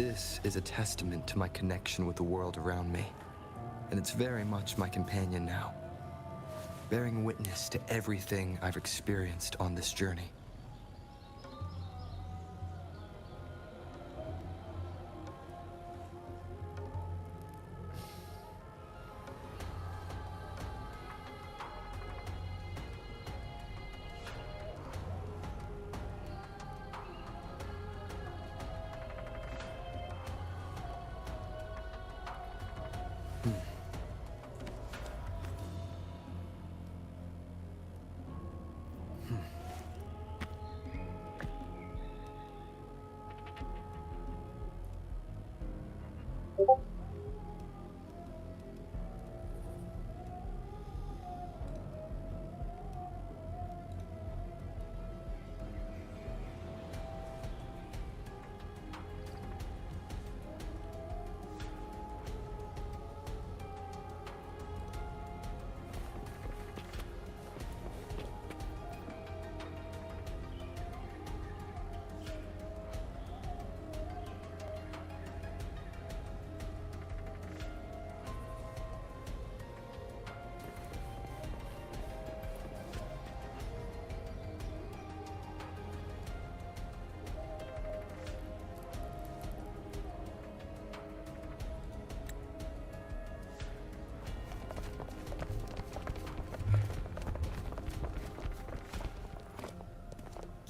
This is a testament to my connection with the world around me, and it's very much my companion now, bearing witness to everything I've experienced on this journey.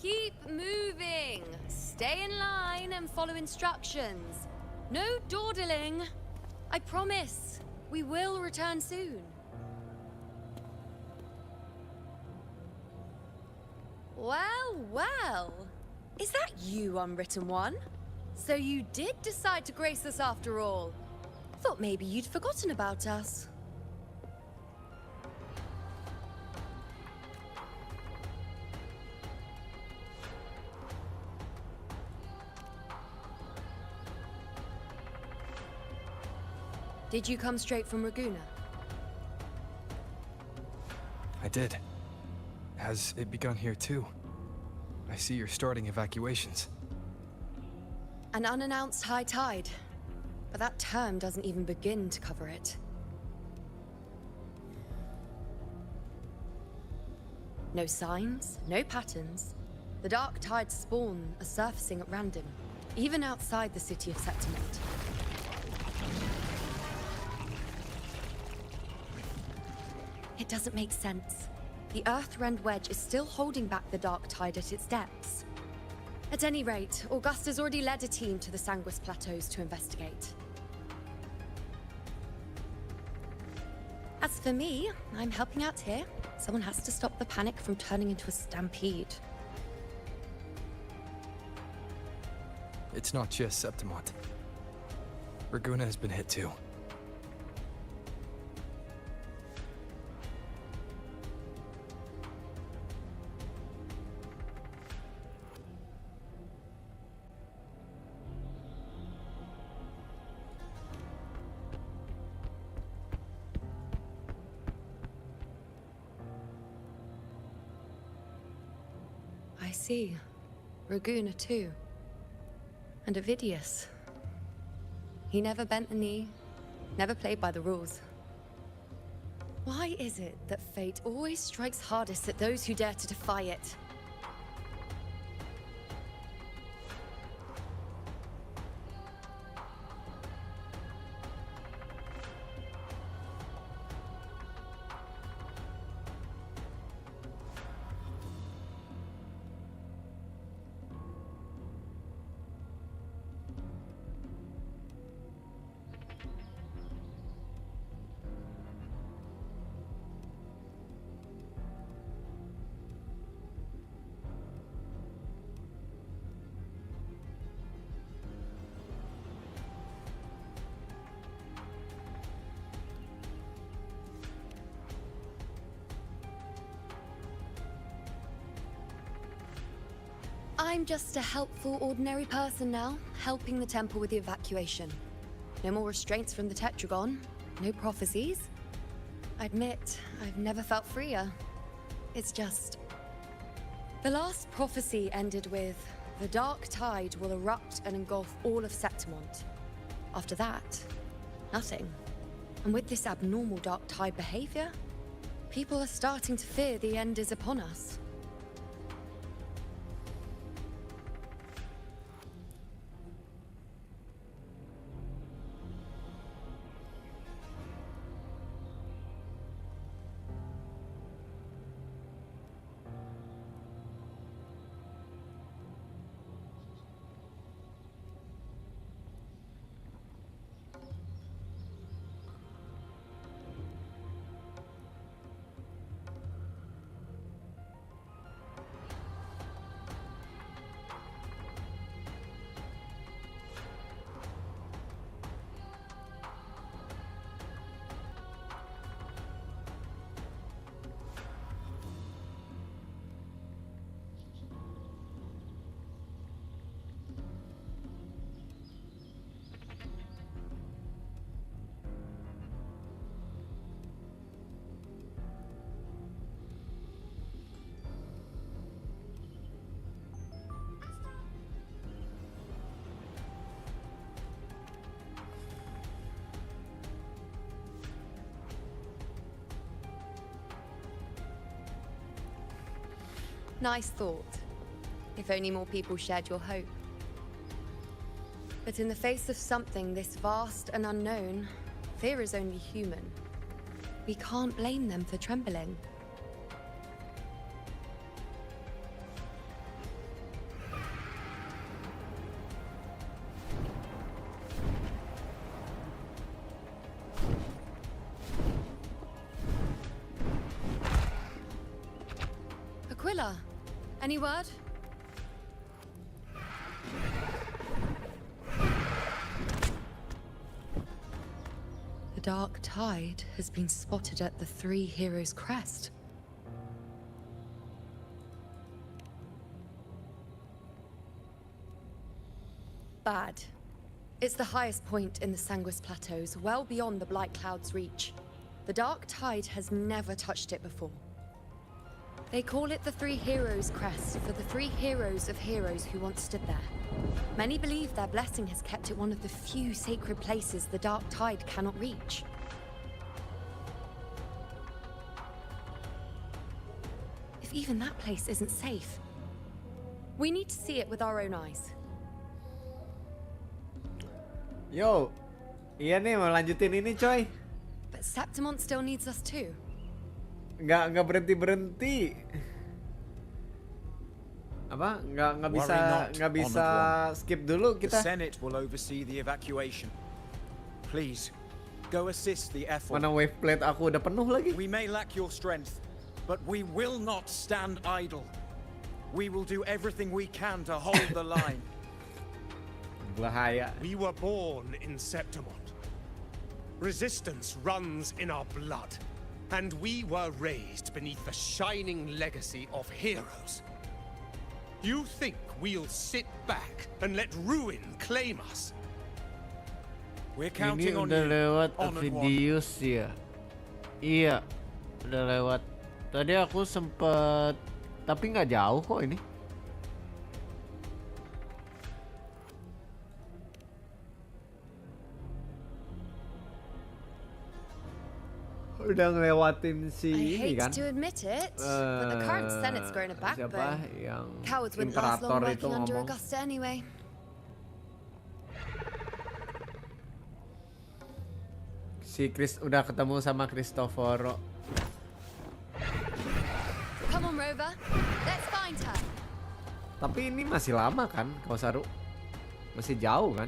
Keep moving. Stay in line and follow instructions. No dawdling. I promise, we will return soon. Well, well. Is that you, Unwritten One? So you did decide to grace us after all. Thought maybe you'd forgotten about us. Did you come straight from Raguna? I did. Has it begun here too? I see you're starting evacuations. An unannounced high tide. But that term doesn't even begin to cover it. No signs, no patterns. The dark tide's spawn are surfacing at random, even outside the city of Septimate. It doesn't make sense. The Earthrend Wedge is still holding back the dark tide at its depths. At any rate, Augusta's already led a team to the Sanguis Plateaus to investigate. As for me, I'm helping out here. Someone has to stop the panic from turning into a stampede. It's not just Septimate. Raguna has been hit too. I see. Raguna too. And Ovidius. He never bent a knee, never played by the rules. Why is it that fate always strikes hardest at those who dare to defy it? I'm just a helpful, ordinary person now, helping the temple with the evacuation. No more restraints from the Tetragon, no prophecies. I admit, I've never felt freer. It's just... The last prophecy ended with the dark tide will erupt and engulf all of Septimont. After that, nothing. And with this abnormal dark tide behavior, people are starting to fear the end is upon us. Nice thought. If only more people shared your hope. But in the face of something this vast and unknown, fear is only human. We can't blame them for trembling. Aquila, any word? The dark tide has been spotted at the Three Heroes' crest. Bad. It's the highest point in the Sanguis Plateaus, well beyond the Blight Cloud's reach. The dark tide has never touched it before. They call it the Three Heroes' crest for the three heroes of heroes who once stood there. Many believe their blessing has kept it one of the few sacred places the dark tide cannot reach. If even that place isn't safe, we need to see it with our own eyes. Yo, iya nih mau lanjutin ini coy. But Septimont still needs us too. Nggak berhenti. Apa? Nggak bisa skip dulu kita. The Senate will oversee the evacuation. Please, go assist the effort. Mana wave plate aku udah penuh lagi. We may lack your strength, but we will not stand idle. We will do everything we can to hold the line. Bahaya. We were born in Septimont. Resistance runs in our blood. And we were raised beneath the shining legacy of heroes. You think we'll sit back and let ruin claim us? We're counting Ini on udah you, lewat honored one. videos ya. Iya, udah lewat. Tadi aku sempet, tapi nggak jauh kok ini. Udah ngelewatin si ini kan. I hate to admit it, but the current Senate's grown a Siapa backbone. yang Cowards wouldn't last long imperator itu working under ngomong. Augusta anyway. Si Chris udah ketemu sama Cristoforo. Come on, Rover. Let's find her. Tapi ini masih lama kan, Kausaru? Masih jauh kan?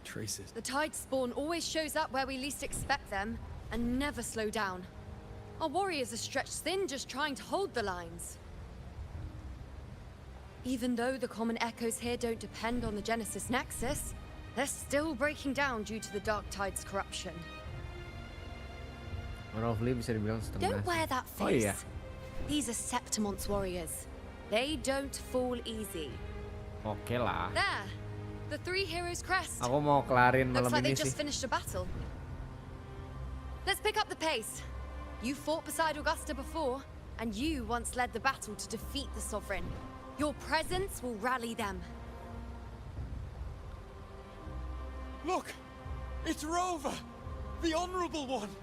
Traces. The tide spawn always shows up where we least expect them, and never slow down. Our warriors are stretched thin just trying to hold the lines. Even though the common echoes here don't depend on the Genesis Nexus, they're still breaking down due to the Dark Tide's corruption. Roughly bisa dibilang setengah. Don't wear that Oh face. iya. These are Septimont's warriors. They don't fall easy. Oke lah. There, the three heroes' crest. Aku mau kelarin Looks malam like they ini sih. just finished a battle. Let's pick up the pace. You fought beside Augusta before, and you once led the battle to defeat the Sovereign. Your presence will rally them. Look! It's Rover! The Honorable One!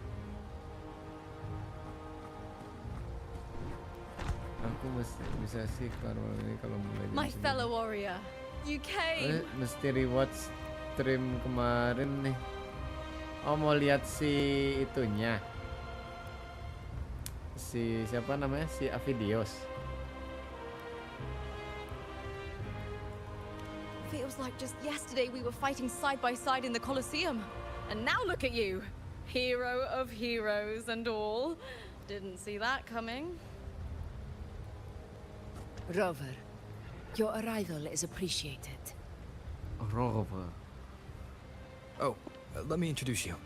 Aku bisa sih kelar malam ini kalau mulai jam My 9. fellow warrior, you came. Mesti rewatch stream kemarin nih. Oh mau lihat si itunya. Si siapa namanya? Si Avidios. Feels like just yesterday we were fighting side by side in the Colosseum. And now look at you. Hero of heroes and all. Didn't see that coming. Rover, your arrival is appreciated. Rover. Oh, let me introduce you.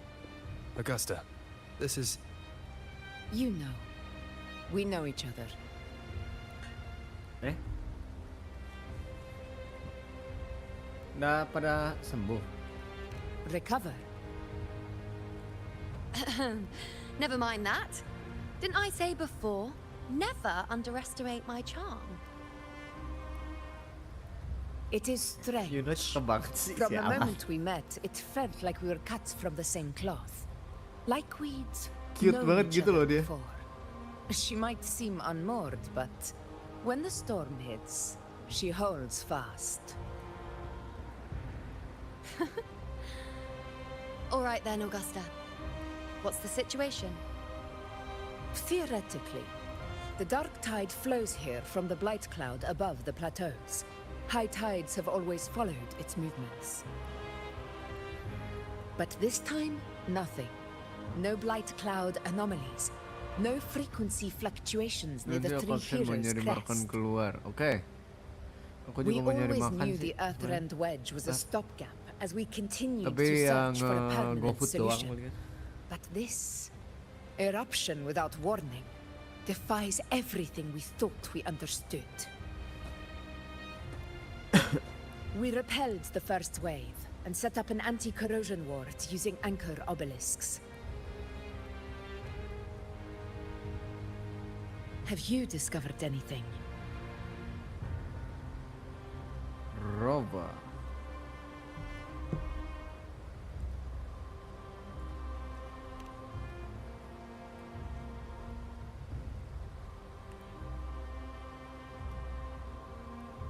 Augusta, this is... You know. We know each other. Udah pada sembuh. Recover. Never mind that. Didn't I say before, never underestimate my charm? It is strange. You know cakep banget sih From si the Alan. moment we met, it felt like we were cut from the same cloth. Like we'd Cute known banget each gitu other loh dia. before. She might seem unmoored, but when the storm hits, she holds fast. All right then, Augusta. What's the situation? Theoretically, the dark tide flows here from the blight cloud above the plateaus. High tides have always followed its movements. But this time, nothing. No blight cloud anomalies. No frequency fluctuations near Nanti the aku three akan mau heroes' nyari makan crest. keluar. Oke. Aku We juga mau nyari always makan knew sih. the Earthrend Wedge was a stopgap as we continued to Tapi yang search for a permanent GoFood doang solution. melihat. But this eruption without warning defies everything we thought we understood. We repelled the first wave and set up an anti-corrosion ward using anchor obelisks. Have you discovered anything? Rover.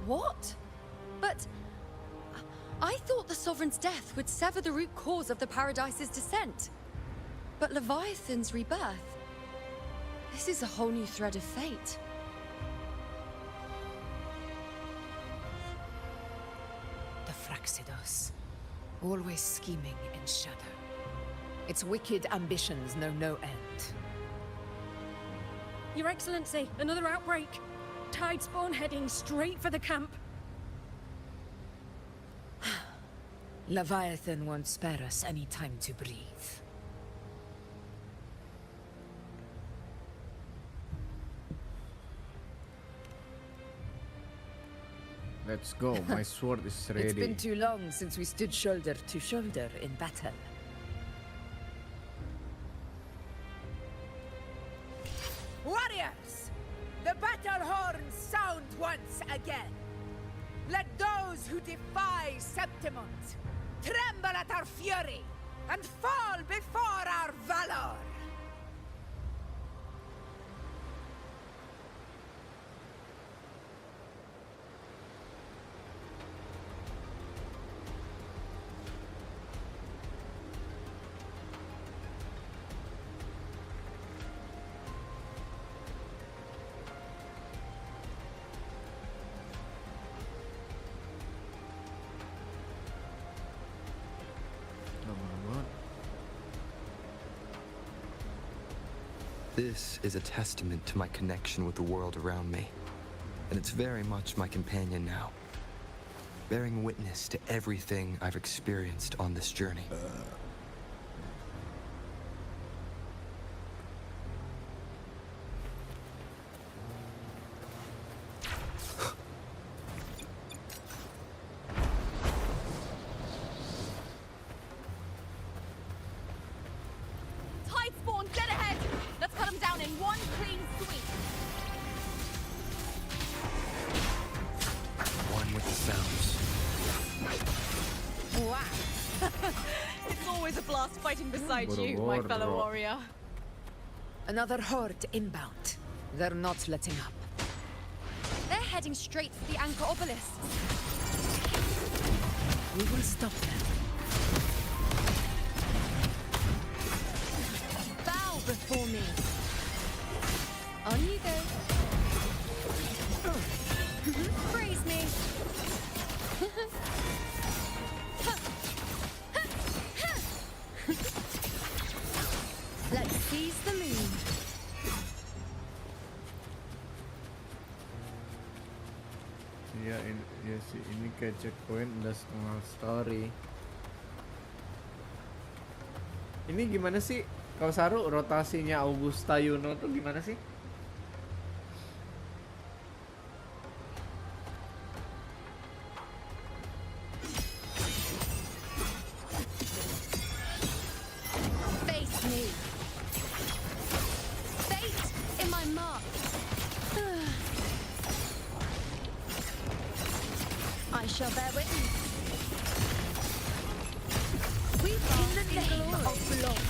What? But I thought the Sovereign's death would sever the root cause of the Paradise's descent. But Leviathan's rebirth, this is a whole new thread of fate. The Fraxidos, always scheming in shadow. Its wicked ambitions know no end. Your Excellency, another outbreak. Tide spawn heading straight for the camp. Leviathan won't spare us any time to breathe. Let's go. My sword is ready. It's been too long since we stood shoulder to shoulder in battle. Warriors! The battle horns sound once again. Let those who defy Septimont tremble at our fury and fall before our valor. This is a testament to my connection with the world around me, and it's very much my companion now, bearing witness to everything I've experienced on this journey. Tide spawn, dead ahead! Let's cut them down in one clean sweep. One with the sounds. Wow. It's always a blast fighting beside you, my fellow warrior. Another horde inbound. They're not letting up. They're heading straight for the anchor obelisks. We will stop them. Bow before me. On you go. Praise me. Let's seize the moon. Ya ini ya sih ini kayak checkpoint udah setengah story. Ini gimana sih? Kalau Saru rotasinya Augusta Yuno tuh gimana sih? Face me. Fate in my mark. I shall bear witness. We in the name of blood.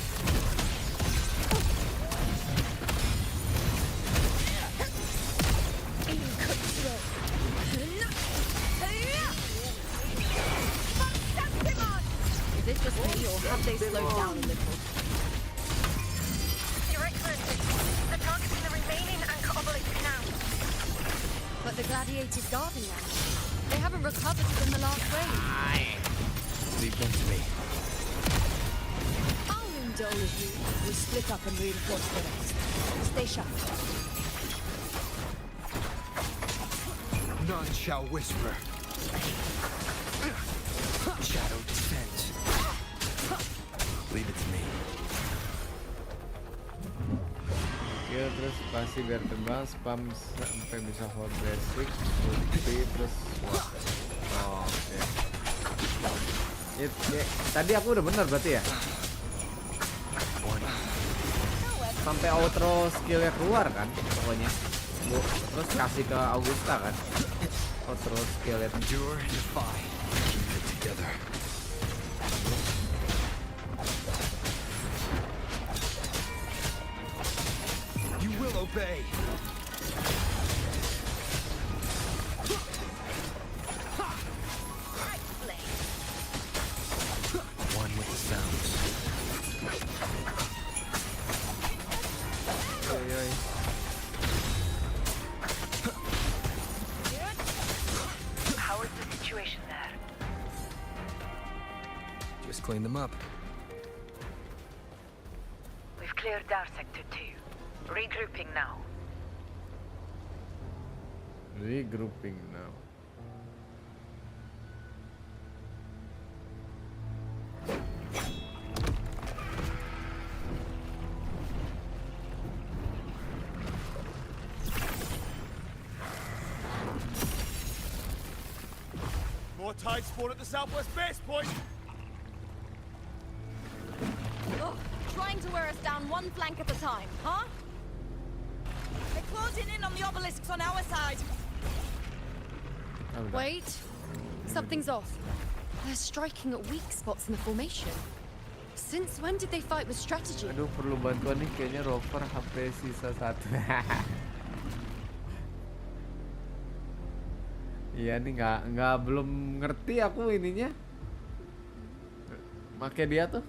In control. Is this just me, or have they slowed down a little? Your Excellency, the targeting the remaining anchor obelisk now. But the gladiators guarding them, they haven't recovered from the last wave. Leave them to me. I'll indulge you. We split up and reinforce the rest. Stay sharp. None shall whisper. Shadow descends. Leave it to me. Ya terus spasi biar terbang, spam sampai bisa hold basic, multi terus oh, oke. Tadi aku udah bener berarti ya? Sampai outro skillnya keluar kan pokoknya. Terus kasih ke Augusta kan. Outro skillnya. Endure and defy. Keep it together. You will obey. One with the sounds. How is the situation there? Just clean them up. We've cleared our sector 2. Regrouping now. Regrouping now. More tide spawn at the southwest base point. Ugh, trying to wear us down one flank at a time, huh? They're closing in on the obelisks on our side. Wait. Something's off. They're striking at weak spots in the formation. Since when did they fight with strategy? Aduh perlu bantuan nih kayaknya rover HP sisa 1. Iya nih nggak belum ngerti aku ininya. Make dia tuh.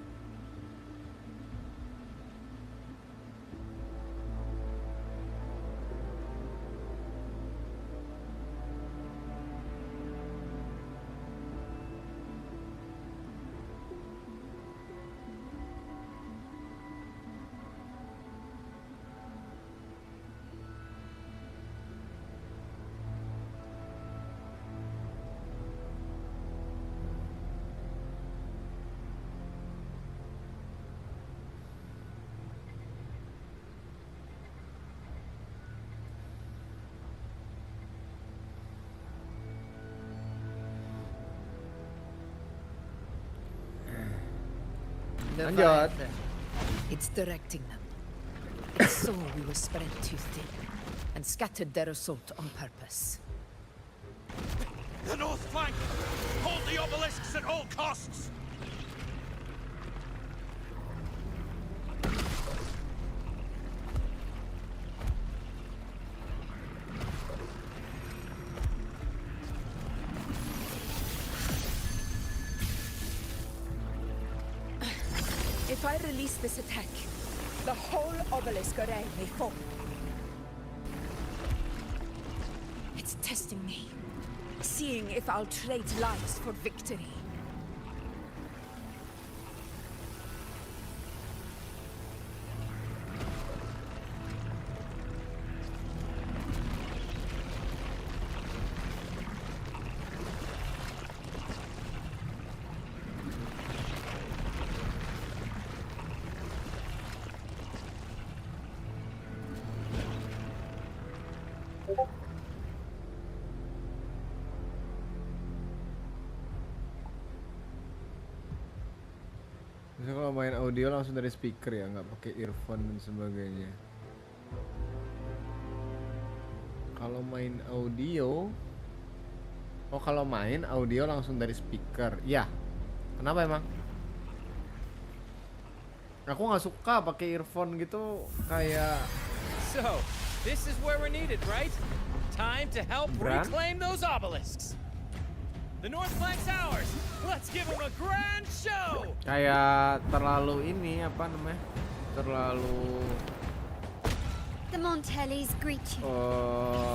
Leviathan. It's directing them. It saw we were spread too thin and scattered their assault on purpose. The north flank! Hold the obelisks at all costs! If I release this attack, the whole obelisk array may fall. It's testing me, seeing if I'll trade lives for victory. Bisa kalau main audio langsung dari speaker ya, nggak pakai earphone dan sebagainya. Kalau main audio, kalau main audio langsung dari speaker, ya. Kenapa emang? Aku nggak suka pakai earphone gitu, kayak. So, this is where we're needed, right? Time to help reclaim those obelisks. The north flank's ours. Let's give them a grand show. Kayak terlalu ini apa namanya? Terlalu. The Montellis greet you.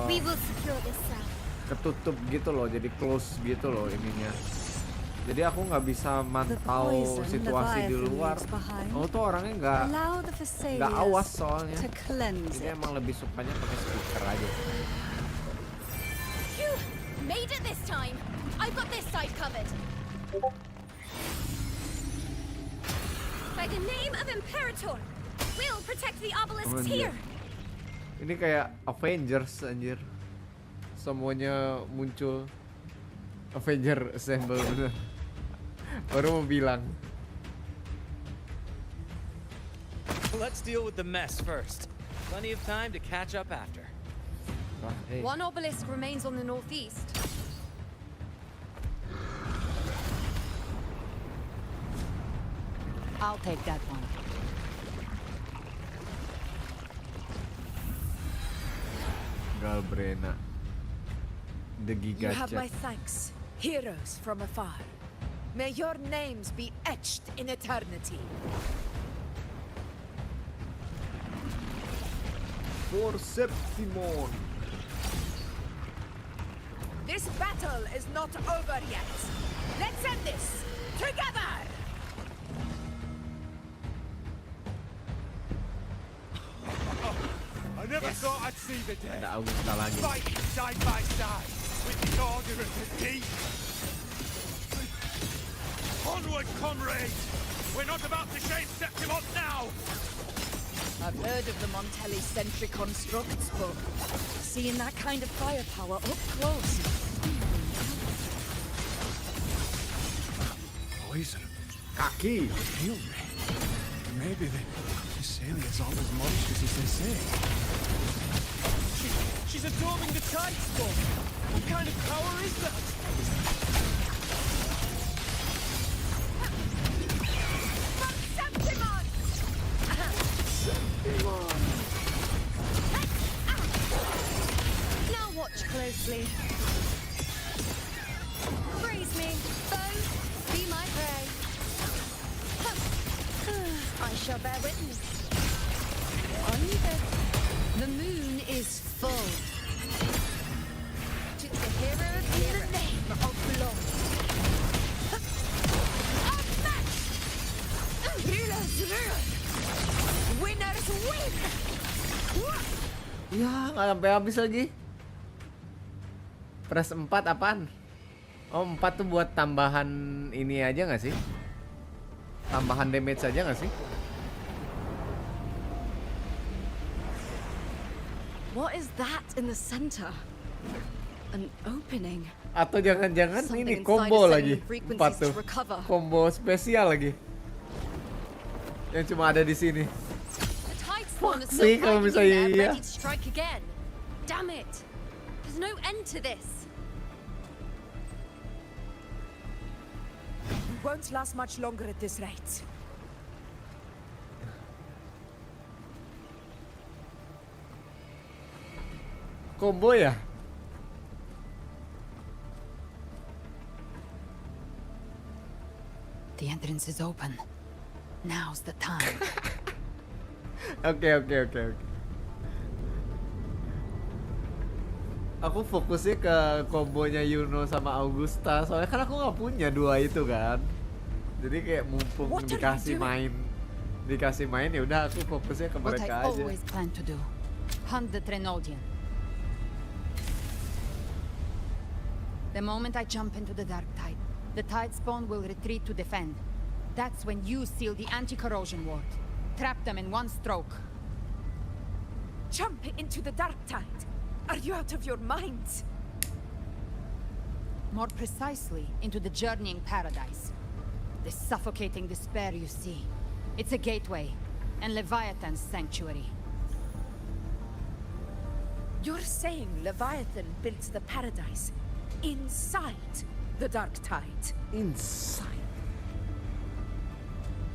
We will secure this cell. Ketutup gitu loh, jadi close gitu loh ininya. Jadi aku nggak bisa mantau situasi di luar. Aku tuh orangnya nggak awas soalnya. Jadi emang lebih sukanya pakai speaker aja. Phew! Made it this time. I've got this side covered. By the name of Imperator, we'll protect the obelisks here. Ini kayak Avengers anjir. Semuanya muncul. Avenger Assemble bener. Baru mau bilang. Let's deal with the mess first. Plenty of time to catch up after. One obelisk remains on the northeast. I'll take that one. Galbrena. The You have my Gigajet. thanks, heroes from afar. May your names be etched in eternity. For Septimon. This battle is not over yet. Let's end this together! I never thought I'd see the day. Ada Augusta lagi. Fighting side by side with the Order of the Deep. Onward, comrades! We're not about to shave Septimon now! I've heard of the Montelli sentry constructs, but seeing that kind of firepower up close. Poison. Kaki. Heal me. Maybe the Celia's aren't as monstrous as they say. She's absorbing the tide storm. What kind of power is that? Septimon! Septimon! Now watch closely. Praise me, foe. Be my prey. I shall bear witness. The moon is full. To the hero of In the name of blood. A match! Healers rule! Winners win! Ya, nggak sampai habis lagi. Press 4 apaan? Oh, 4 tuh buat tambahan ini aja nggak sih? Tambahan damage aja nggak sih? What is that in the center? An opening. Atau jangan-jangan Something ini inside combo is lagi. sending 4 frequencies tuh. to recover. Combo spesial lagi. yang cuma ada di sini. The tide spawn is sih still kalau hiding in misalnya there, iya. ready to strike again. Damn it! There's no end to this. We won't last much longer at this rate. Combo ya? The entrance is open. Now's the time. Oke. Aku fokusnya ke kombonya Yuno sama Augusta, soalnya kan aku nggak punya dua itu kan. Jadi kayak mumpung dikasih main ya udah aku fokusnya ke What mereka I aja. always plan to do. Hunt the Trenodian. The moment I jump into the dark tide, the tide spawn will retreat to defend. That's when you seal the anti-corrosion ward. Trap them in one stroke. Jump into the dark tide. Are you out of your minds? More precisely, into the journeying paradise. The suffocating despair you see. It's a gateway, and Leviathan's sanctuary. You're saying Leviathan built the paradise inside the dark tide? Inside.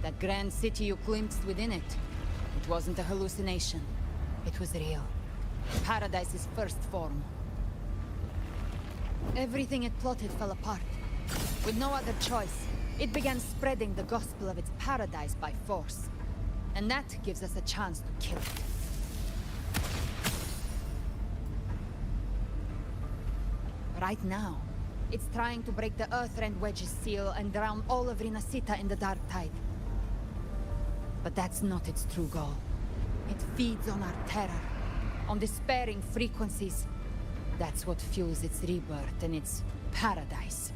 That grand city you glimpsed within it. It wasn't a hallucination. It was real. Paradise's first form. Everything it plotted fell apart. With no other choice, it began spreading the gospel of its paradise by force. And that gives us a chance to kill it. Right now, it's trying to break the Earthrend Wedge's seal and drown all of Rinasita in the dark tide. But that's not its true goal. It feeds on our terror, on despairing frequencies. That's what fuels its rebirth and its paradise.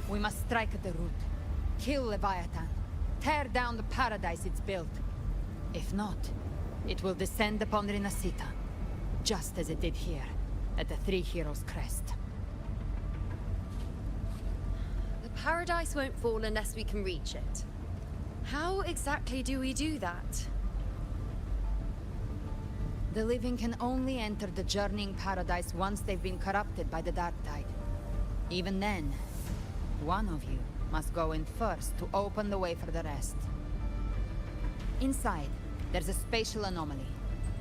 We must strike at the root, kill Leviathan, tear down the paradise it's built. If not, it will descend upon Rinasita, just as it did here, at the Three Heroes' Crest. The paradise won't fall unless we can reach it. How exactly do we do that? The living can only enter the journeying paradise once they've been corrupted by the dark tide. Even then, one of you must go in first to open the way for the rest. Inside, there's a spatial anomaly.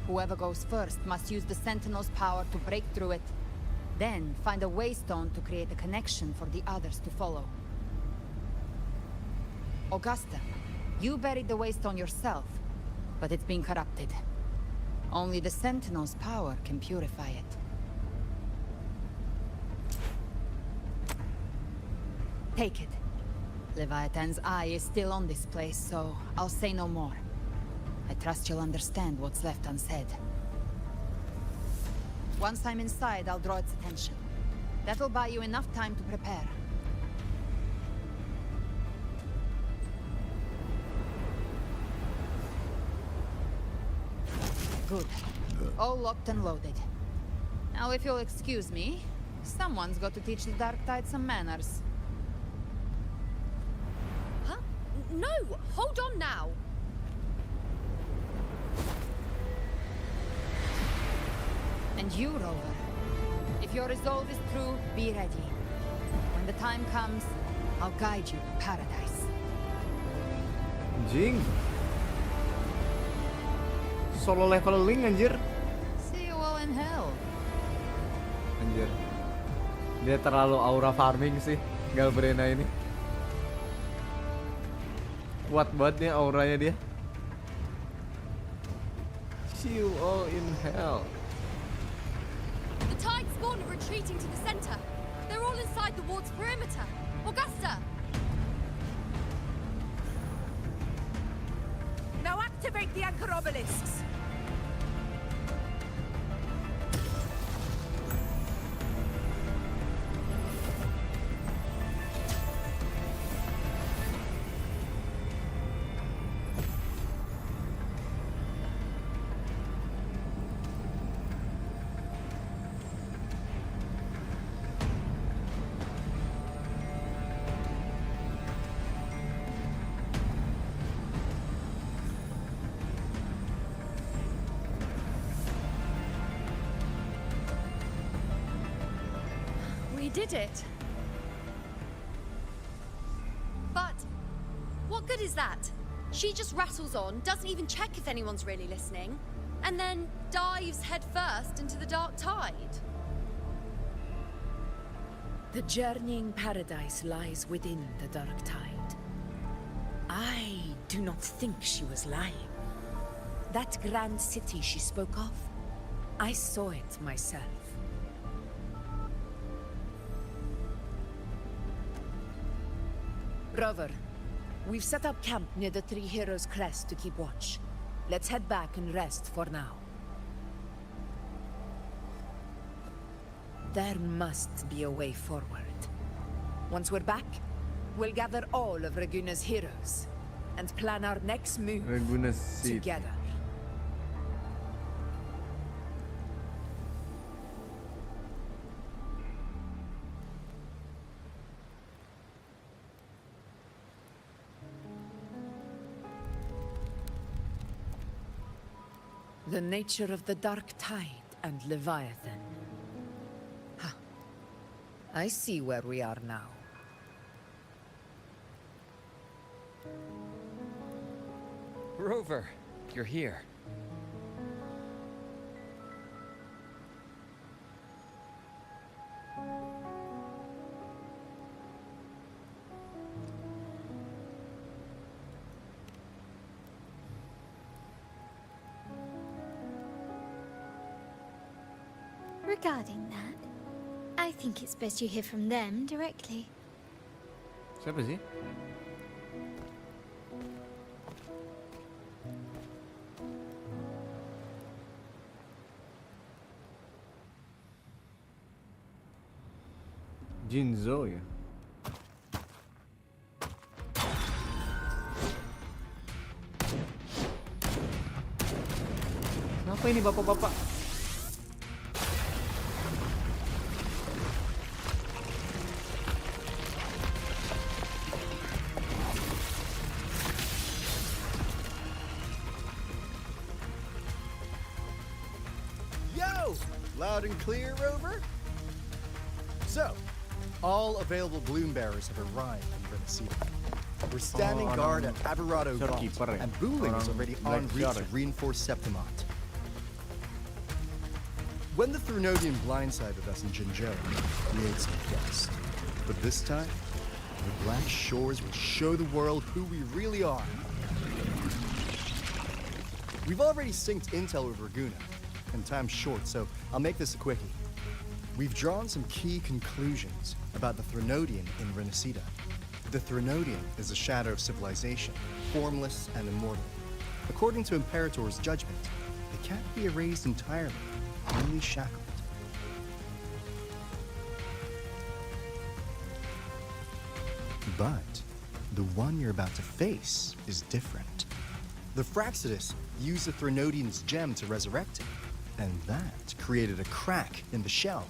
Whoever goes first must use the Sentinel's power to break through it, then find a waystone to create a connection for the others to follow. Augusta, you buried the waystone yourself, but it's been corrupted. Only the Sentinel's power can purify it. Take it. Leviathan's eye is still on this place, so I'll say no more. I trust you'll understand what's left unsaid. Once I'm inside, I'll draw its attention. That'll buy you enough time to prepare. Good. All locked and loaded. Now, if you'll excuse me, someone's got to teach the Dark Tide some manners. Huh? No! Hold on now! And you, Rover, if your resolve is true, be ready. When the time comes, I'll guide you to paradise. Anjing. Solo leveling anjir. See you all in hell. Anjir. Dia terlalu aura farming sih, Galbrena ini. Kuat banget nih auranya dia. See you all in hell. The tide spawn are retreating to the center. They're all inside the ward's perimeter. Augusta! Now activate the anchor obelisks. did it. But what good is that? She just rattles on, doesn't even check if anyone's really listening, and then dives headfirst into the dark tide. The journeying paradise lies within the dark tide. I do not think she was lying. That grand city she spoke of, I saw it myself. Rover, we've set up camp near the Three Heroes Crest to keep watch. Let's head back and rest for now. There must be a way forward. Once we're back, we'll gather all of Raguna's heroes and plan our next move together. The nature of the Dark Tide and Leviathan. Huh. I see where we are now. Rover, you're here. Regarding that, I think it's best you hear from them directly. Siapa sih? Jinzo ya? Kenapa ini bapak-bapak? Yo! Loud and clear, Rover? So, all available bloom bearers have arrived in Renesita. We're standing guard at Aberrado Vault, and Booling is already en route to reinforce Septimont. When the Threnodian blindsided us in Jinzhou, we ate some dust. But this time, the Black Shores will show the world who we really are. We've already synced intel with Raguna, and time's short, so I'll make this a quickie. We've drawn some key conclusions about the Threnodian in Renesita. The Threnodian is a shadow of civilization, formless and immortal. According to Imperator's judgment, they can't be erased entirely, only shackled. But the one you're about to face is different. The Fraxidus used the Threnodian's gem to resurrect him, and that created a crack in the shell.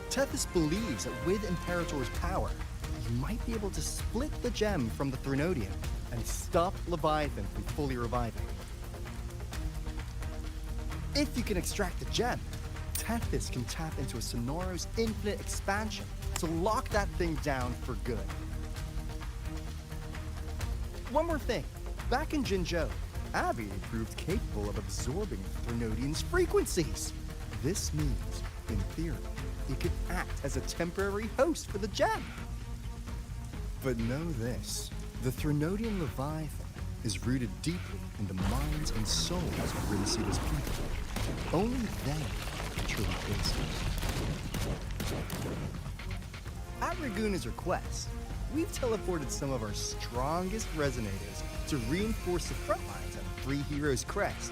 Tethys believes that with Imperator's power, you might be able to split the gem from the Threnodian and stop Leviathan from fully reviving. If you can extract the gem, Tethys can tap into a Sonoro's infinite expansion to lock that thing down for good. One more thing. Back in Jinzhou, Abby proved capable of absorbing Threnodian's frequencies. This means, in theory, it could act as a temporary host for the gem. But know this, the Threnodian Leviathan is rooted deeply in the minds and souls of Renesita's people. Only they can truly face it. At Raguna's request, we've teleported some of our strongest resonators to reinforce the front lines at Three Heroes Crest.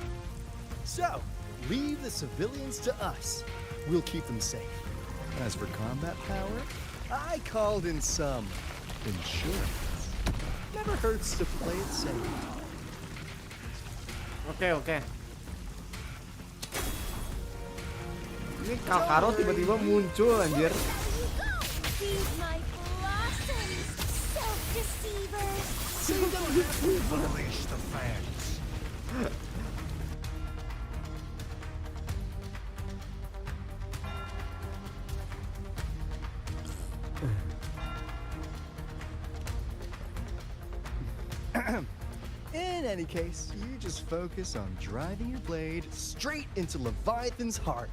So, leave the civilians to us. We'll keep them safe. As for combat power, I called in some insurance. Never hurts to play it safe. Oke. Ini Kalkaro tiba-tiba muncul anjir. Feed my blossoms, self-deceivers. Unleash the fans. In any case, you just focus on driving your blade straight into Leviathan's heart.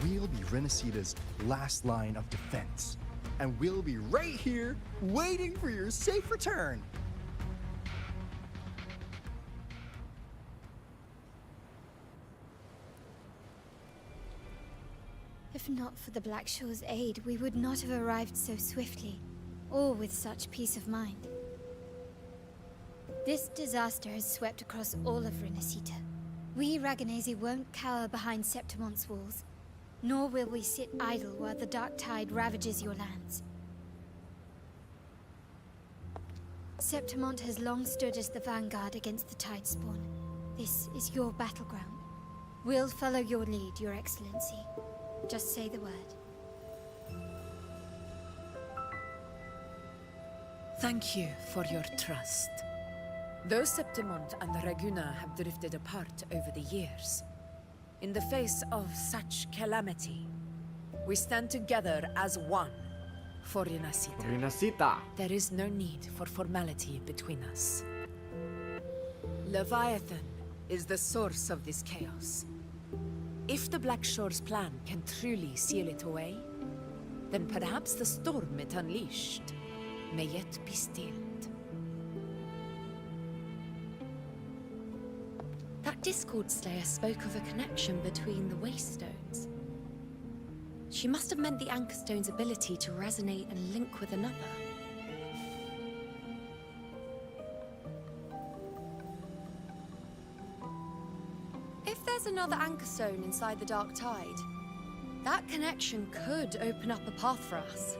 We'll be Renacita's last line of defense, and we'll be right here waiting for your safe return. If not for the Black Shore's aid, we would not have arrived so swiftly, or with such peace of mind. This disaster has swept across all of Renacita. We Raganazi won't cower behind Septimon's walls, nor will we sit idle while the dark tide ravages your lands. Septimont has long stood as the vanguard against the tide spawn. This is your battleground. We'll follow your lead, Your Excellency. Just say the word. Thank you for your trust. Though Septimont and Raguna have drifted apart over the years, in the face of such calamity, we stand together as one for Renacita. Renacita. There is no need for formality between us. Leviathan is the source of this chaos. If the Black Shore's plan can truly seal it away, then perhaps the storm it unleashed may yet be stilled. That Discord Slayer spoke of a connection between the Wastestones. She must have meant the Anchorstone's ability to resonate and link with another. If there's another Anchorstone inside the Dark Tide, that connection could open up a path for us.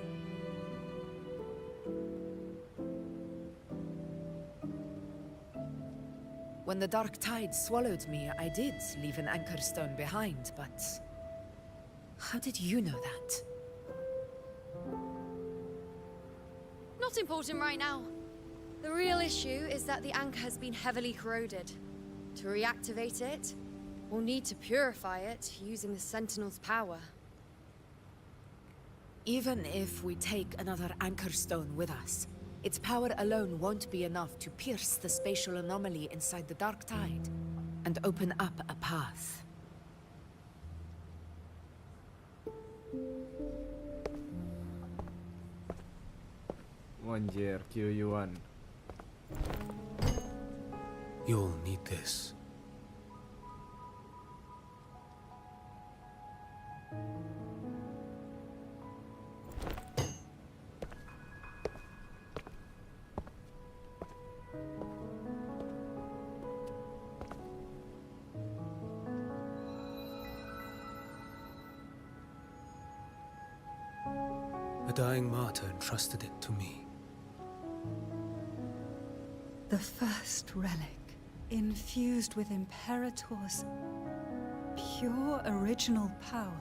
When the Dark Tide swallowed me, I did leave an Anchorstone behind, but how did you know that? Not important right now. The real issue is that the anchor has been heavily corroded. To reactivate it, we'll need to purify it using the Sentinel's power. Even if we take another Anchorstone with us, its power alone won't be enough to pierce the spatial anomaly inside the Dark Tide and open up a path. Anjir, Kyuyuan. You'll need this. A dying martyr entrusted it to me. The first relic, infused with Imperator's pure original power.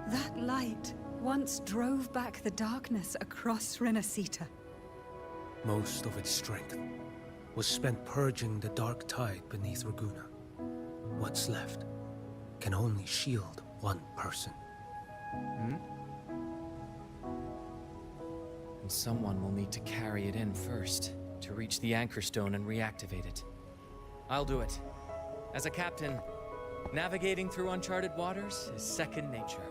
That light once drove back the darkness across Renacita. Most of its strength was spent purging the dark tide beneath Raguna. What's left can only shield one person. And someone will need to carry it in first, to reach the Anchorstone and reactivate it. I'll do it. As a captain, navigating through uncharted waters is second nature.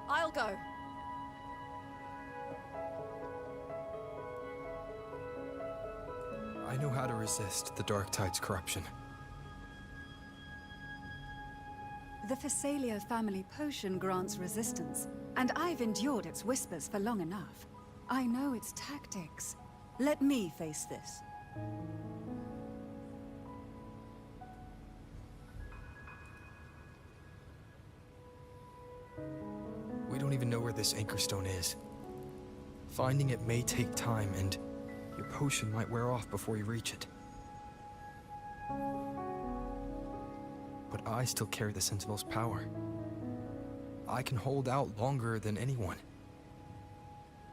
I'll go. I know how to resist the Dark Tide's corruption. The Phasalia family potion grants resistance, and I've endured its whispers for long enough. I know its tactics. Let me face this. We don't even know where this Anchorstone is. Finding it may take time, and your potion might wear off before you reach it. But I still carry the Sentinel's power. I can hold out longer than anyone.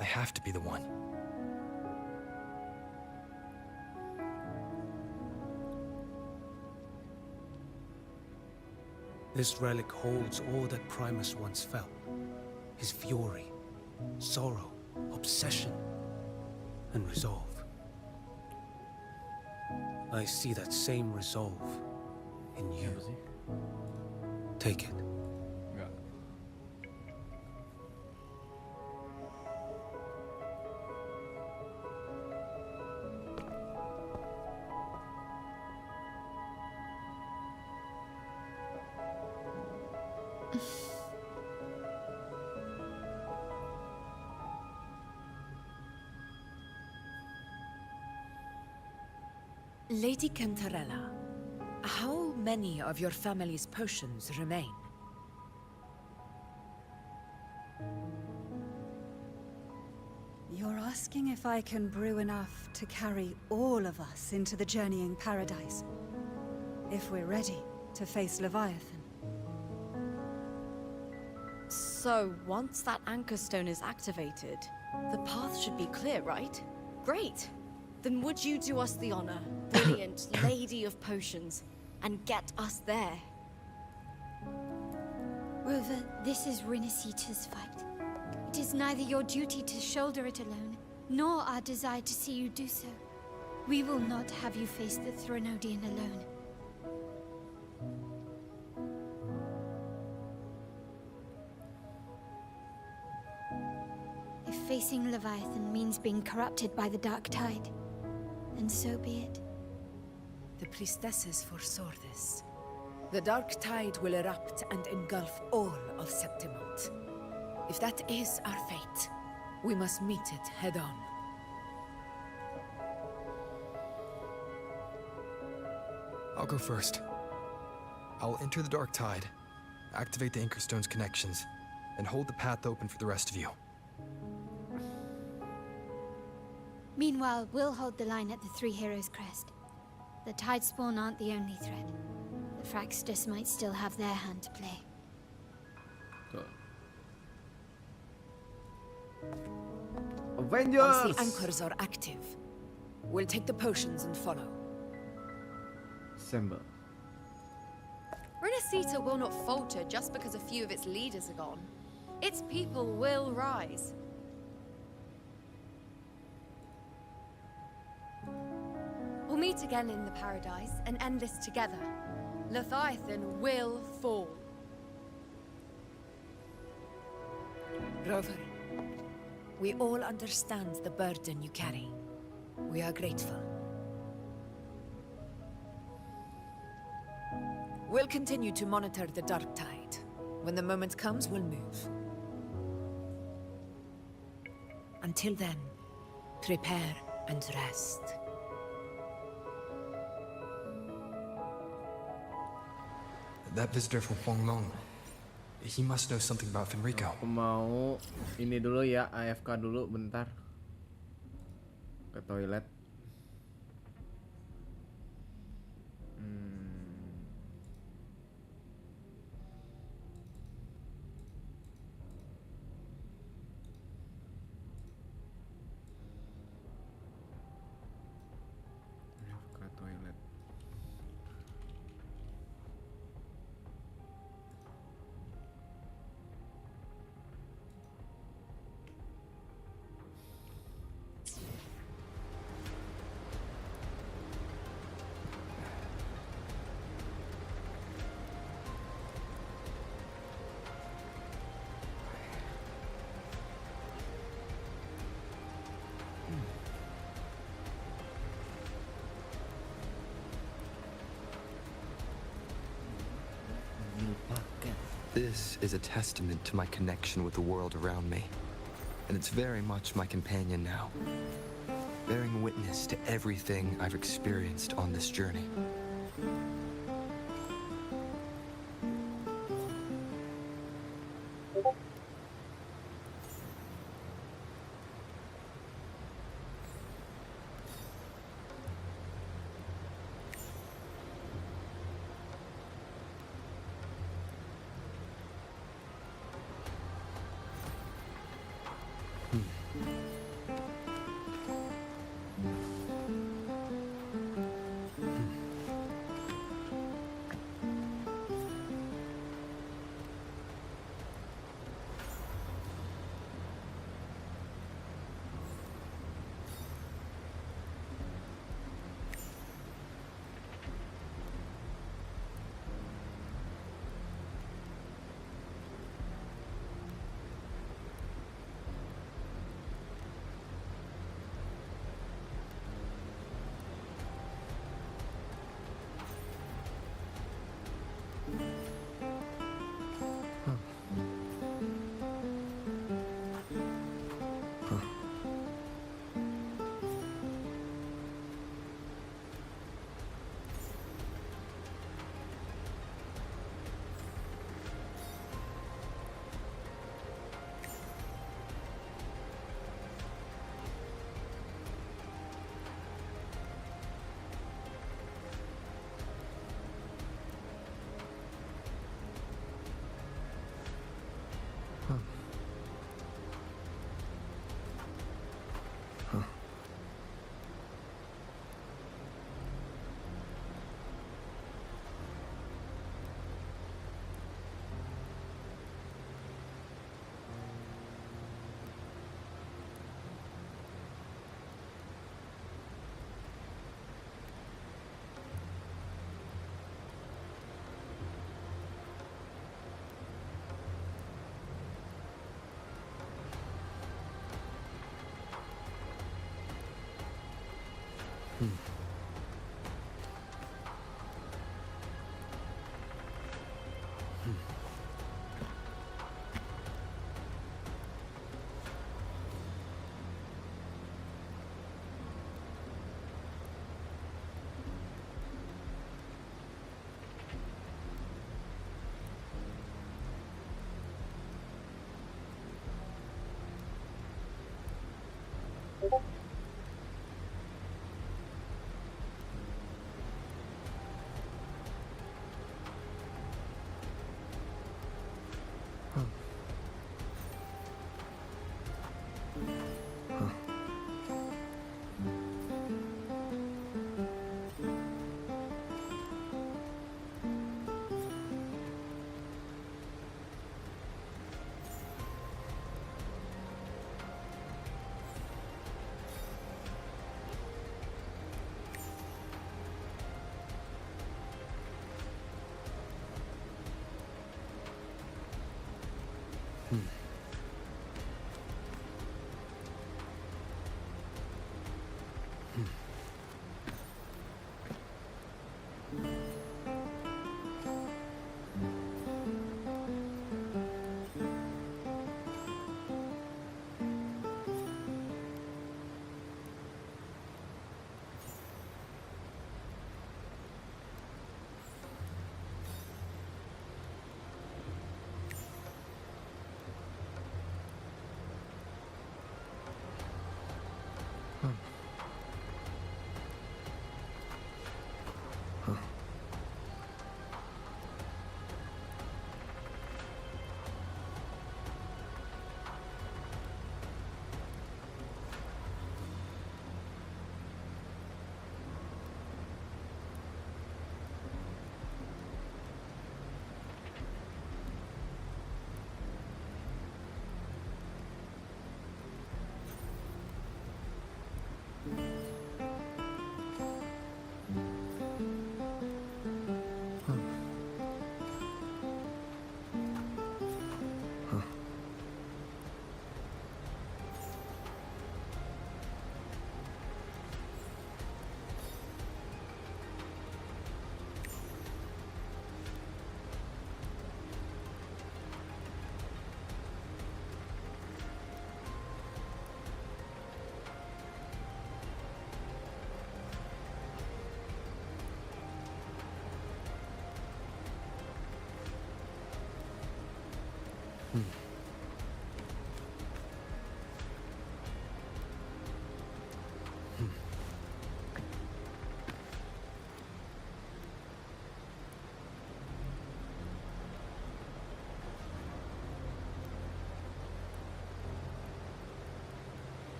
I have to be the one. This relic holds all that Primus once felt. His fury, sorrow, obsession, and resolve. I see that same resolve in you. Take it. Enggak. Lady Cantarella, how many of your family's potions remain? You're asking if I can brew enough to carry all of us into the journeying paradise. If we're ready to face Leviathan. So, once that anchor stone is activated, the path should be clear, right? Great! Then would you do us the honor, brilliant lady of potions, and get us there? Rover, this is Rinasita's fight. It is neither your duty to shoulder it alone, nor our desire to see you do so. We will not have you face the Threnodian alone. If facing Leviathan means being corrupted by the dark tide, then so be it. The priestesses foresaw this. The dark tide will erupt and engulf all of Septimont. If that is our fate, we must meet it head-on. I'll go first. I'll enter the dark tide, activate the Anchorstone's connections, and hold the path open for the rest of you. Meanwhile, we'll hold the line at the Three Heroes Crest. The Tidespawn aren't the only threat. The Fraxters might still have their hand to play. Avengers! Once the anchors are active, we'll take the potions and follow. Assemble. Renacita will not falter just because a few of its leaders are gone. Its people will rise. We'll meet again in the paradise and end this together. Leviathan will fall. Rover, we all understand the burden you carry. We are grateful. We'll continue to monitor the dark tide. When the moment comes, we'll move. Until then, prepare and rest. That visitor from Huanglong, he must know something about Fenrico. Aku mau ini dulu ya, AFK dulu bentar. Ke toilet. AFK toilet. This is a testament to my connection with the world around me, and it's very much my companion now, bearing witness to everything I've experienced on this journey.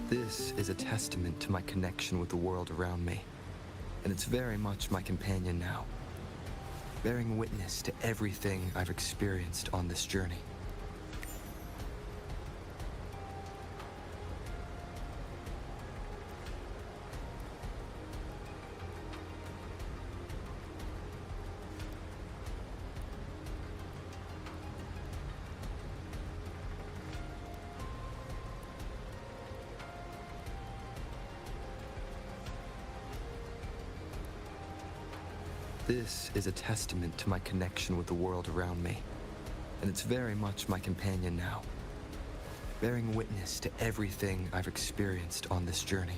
This is a testament to my connection with the world around me, and it's very much my companion now, bearing witness to everything I've experienced on this journey. This is a testament to my connection with the world around me, and it's very much my companion now, bearing witness to everything I've experienced on this journey.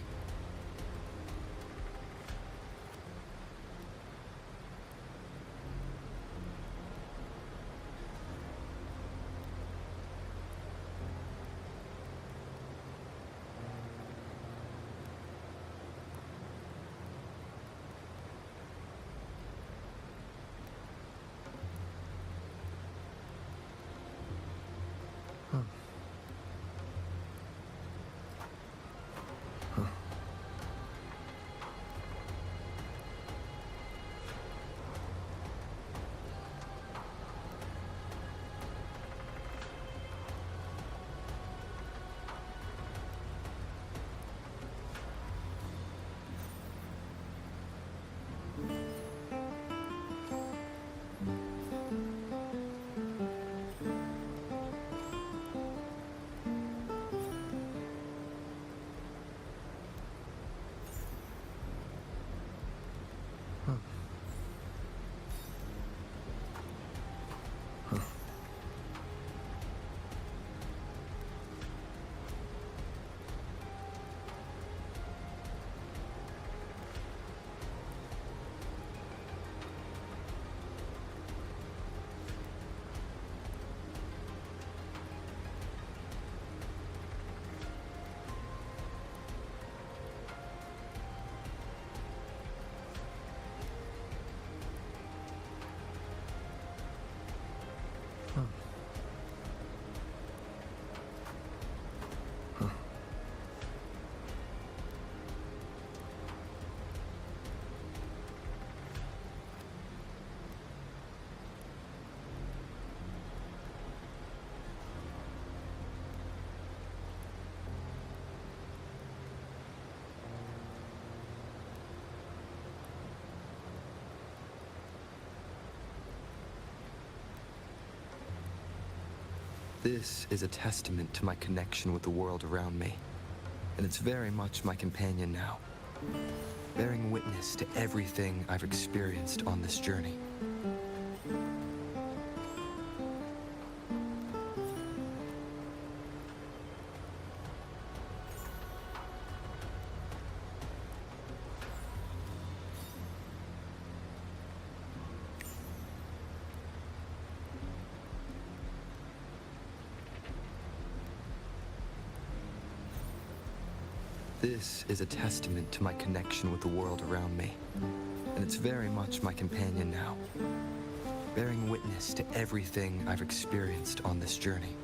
This is a testament to my connection with the world around me, and it's very much my companion now, bearing witness to everything I've experienced on this journey. This is a testament to my connection with the world around me, and it's very much my companion now, bearing witness to everything I've experienced on this journey.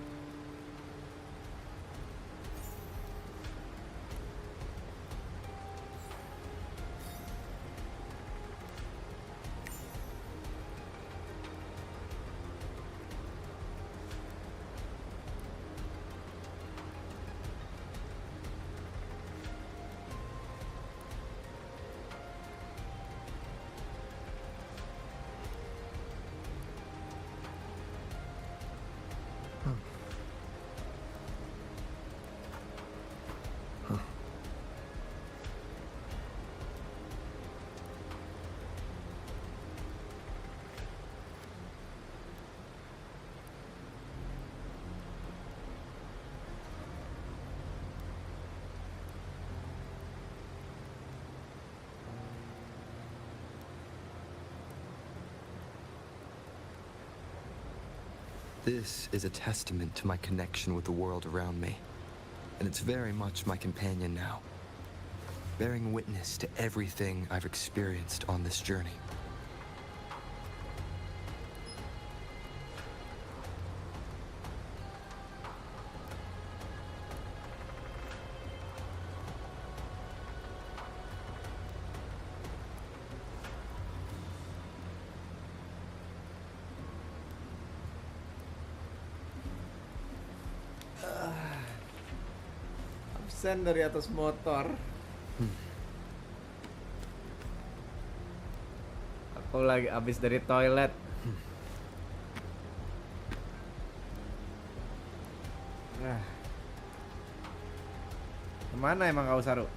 This is a testament to my connection with the world around me, and it's very much my companion now, bearing witness to everything I've experienced on this journey. Absen dari atas motor. Aku lagi abis dari toilet. Kemana emang kau Saru?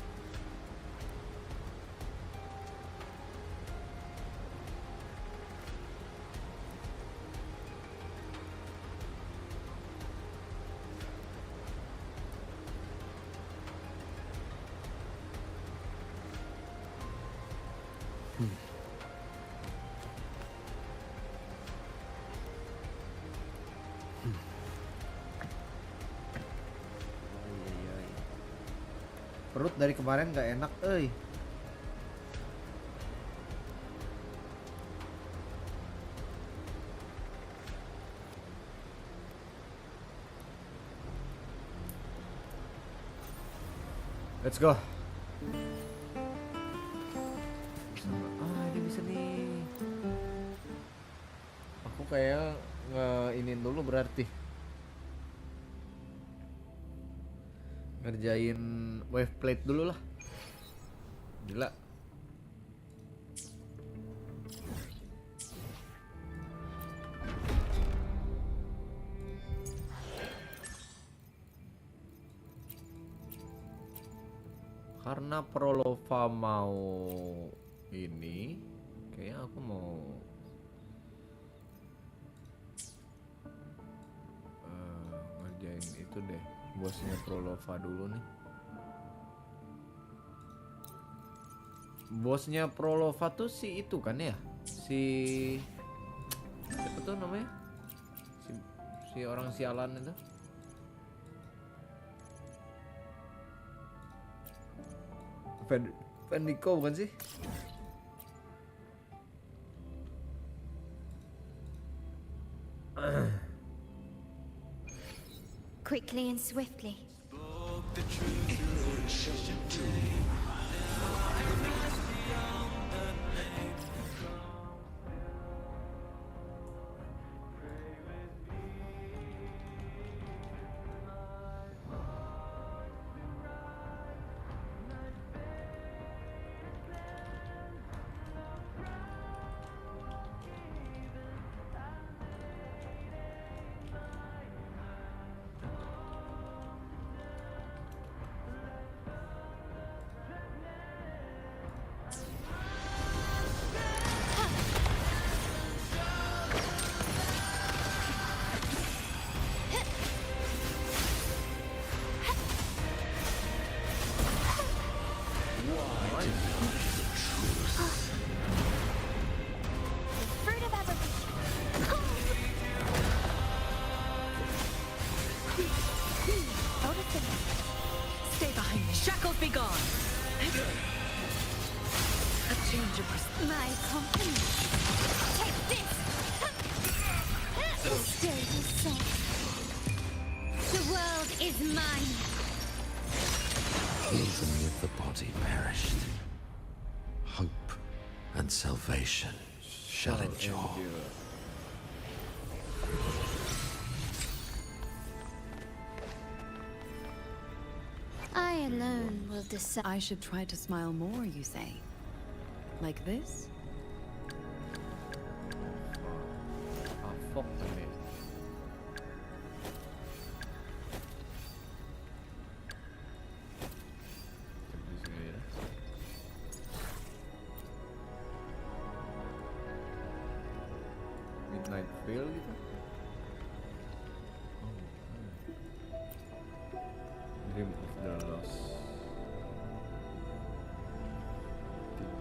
Perut dari kemarin gak enak, euy. Let's go. Ini bisa nih. Aku kayak nge-inin dulu berarti. Ngerjain wave plate dulu lah. Gila. Karena Prolova mau ini, kayaknya aku mau ngerjain itu deh. Bosnya Prolova dulu nih. Bosnya Prolova tuh si itu kan ya? Si siapa tuh namanya? Si orang sialan itu. Vendiko bukan sih? Quickly and swiftly. Fruit of evolution. Stay behind me. Shackles be gone. A change of perspective. My company. Take this. Stay the same. The world is mine. Even if the body perished, hope and salvation shall endure. I alone will decide. I should try to smile more, you say? Like this? Fuck ini. Midnight Veil gitu. Dream of the Lost.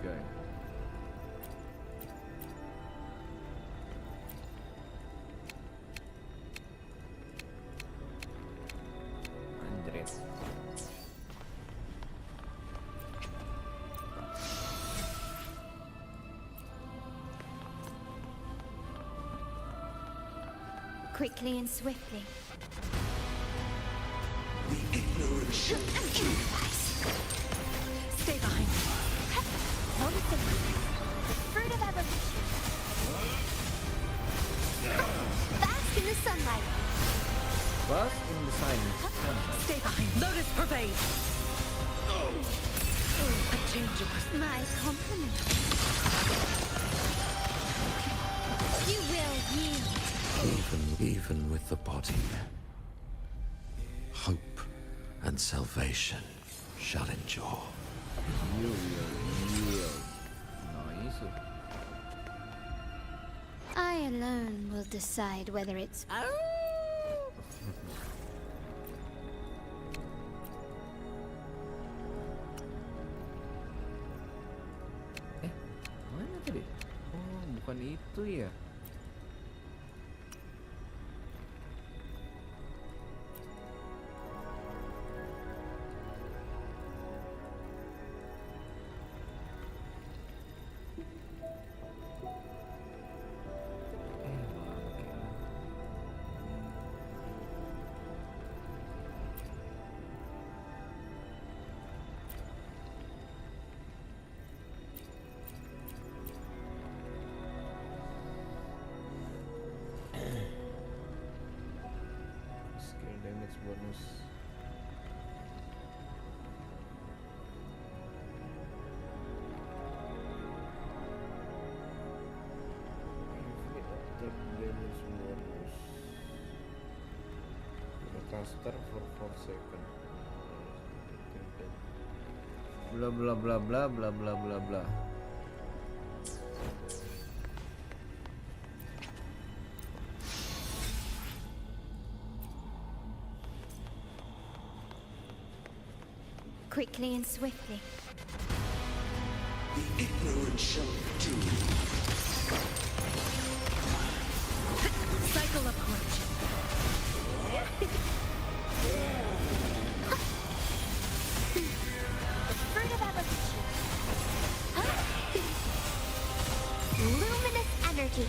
3 ya. Anjrit. Quickly and swiftly. The ignorant shall Stay behind me. Notice the fruit of evolution. Bask in the sunlight. Bask in the sun. Stay behind. Lotus pervade. A change of perspective. My compliment. You will yield. Even with the body, hope and salvation shall endure. Nice. I alone will decide whether it's. Mana tadi? Oh, bukan itu ya. Skill damage bonus. Infinite attack damage bonus. Caster for 4 seconds. Bla bla bla bla bla bla bla bla. Quickly and swiftly. The ignorant shall do. Cycle approach. Fruit of evolution. Luminous energy.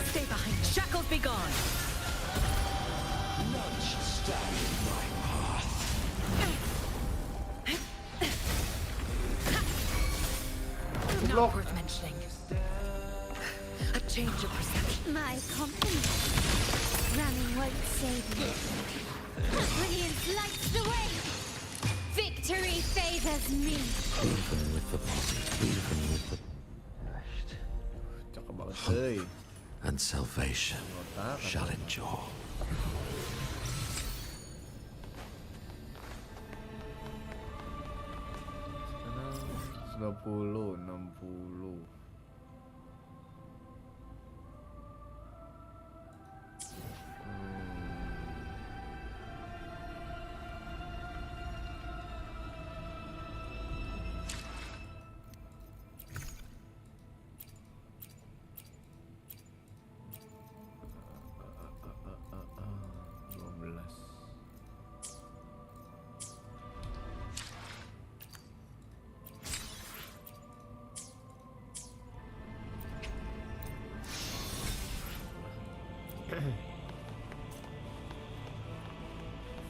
Stay behind. Shackles be gone. None shall stand in my path. Not worth mentioning. A change of perception. My company. Running won't save me. Brilliance lights the way. Victory favors me. Even with the body, even with the perished, Cakep banget, hope and salvation shall endure. Sekarang 60.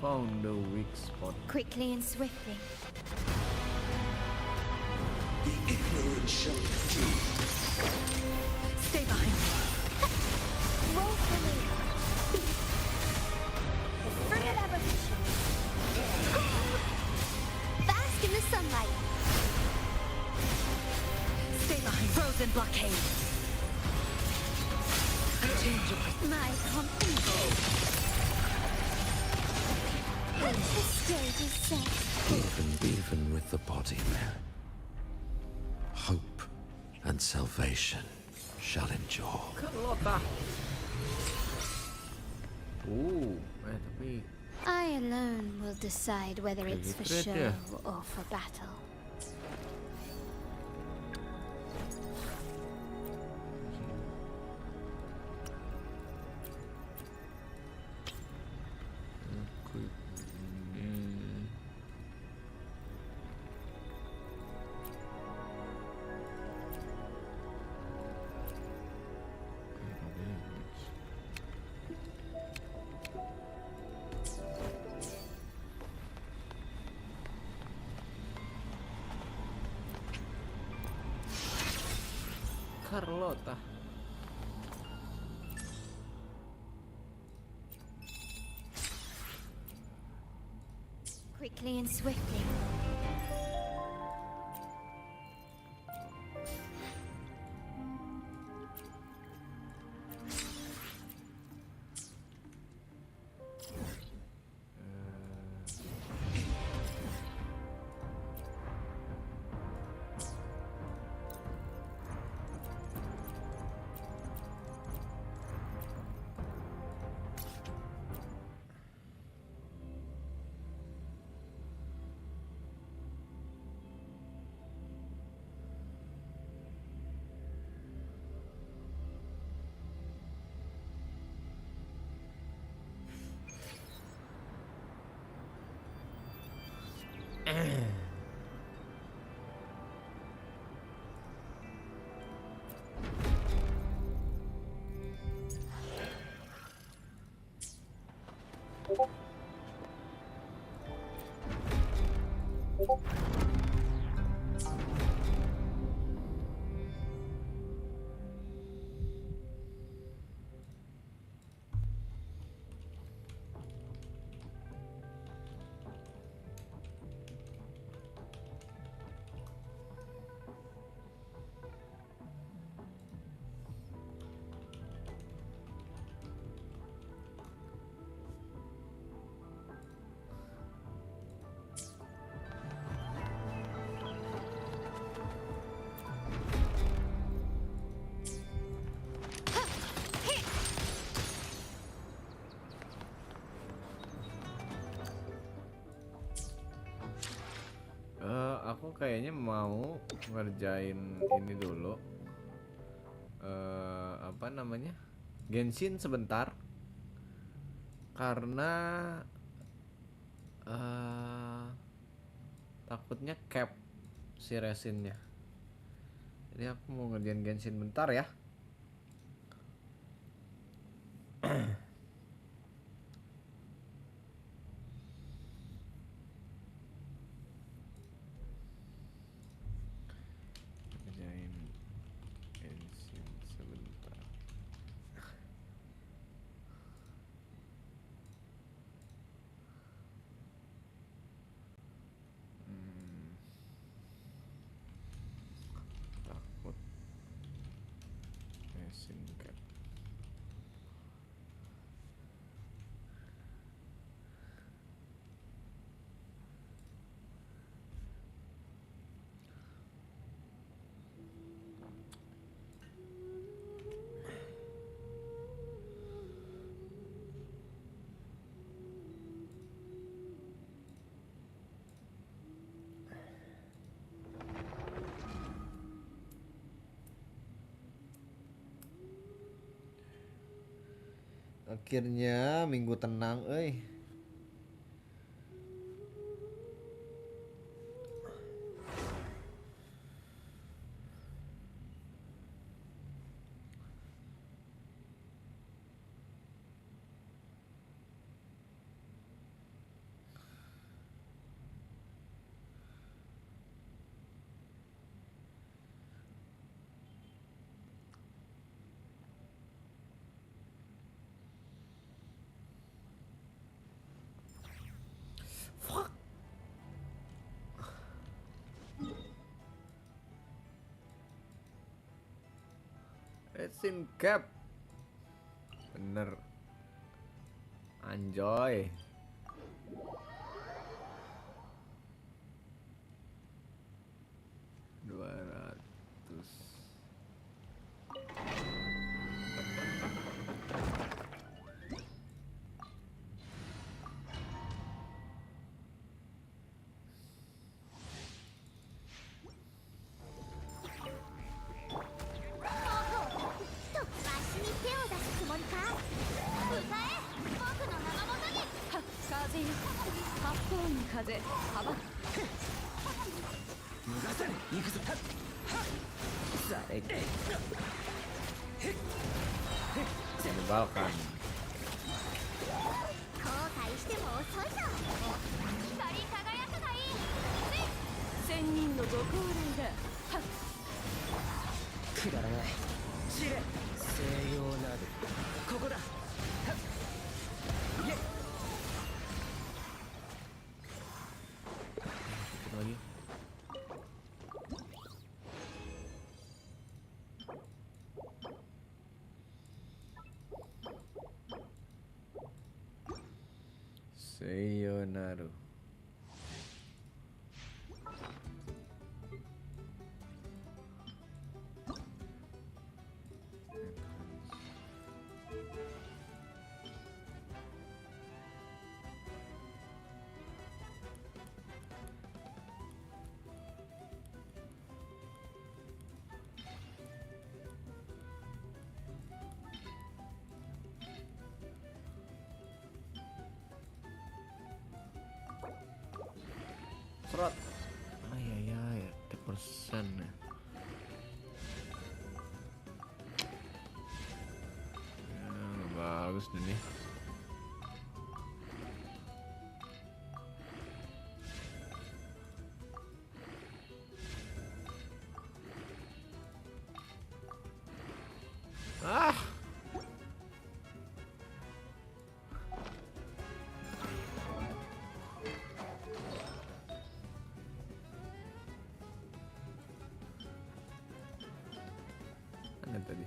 found the weak spot. Quickly and swiftly. The ignorant shall be. Stay behind me. Roll for me. Forget abolition. Bask in the sunlight. Stay behind. Frozen blockade. A change of My company. The stage is set. Even with the body, Mary, hope and salvation shall endure. Carlota. Tapi I alone will decide whether it's for show or for battle. Carlota. Quickly and swiftly. Aku kayaknya mau ngerjain ini dulu. Apa namanya? Genshin sebentar. Karena takutnya cap si resinnya. Jadi aku mau ngerjain Genshin bentar ya. Ngerjain Genshin sebentar. Takut resin cap. Akhirnya minggu tenang, euy. Resin cap. Bener. Anjoy. Menyebalkan. Lagi. Sayonara. Serot. Ayayay, 30% ya. Bagus deh nih. Ah. Mana tadi?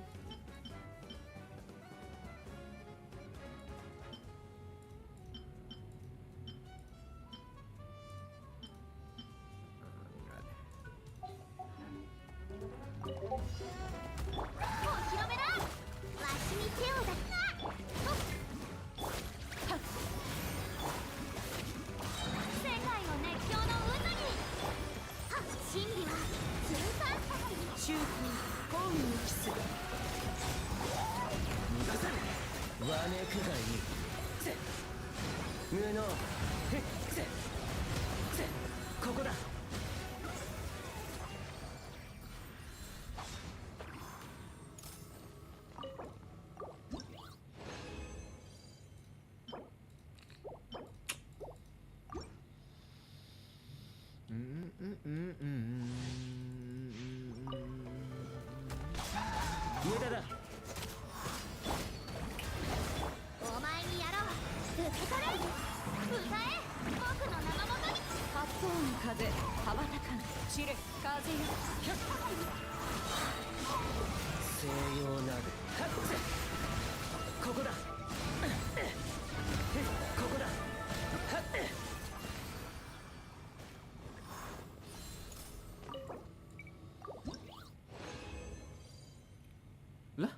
Lah?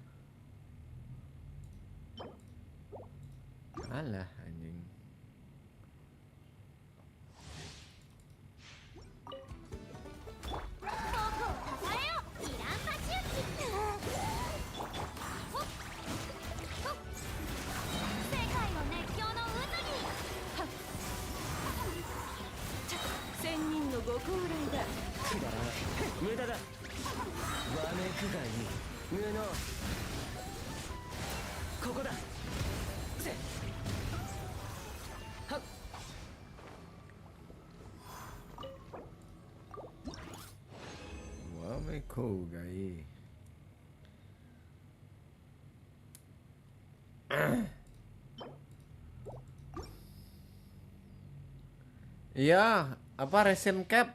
Alah anjing. Cool guy. Iya, apa resin cap?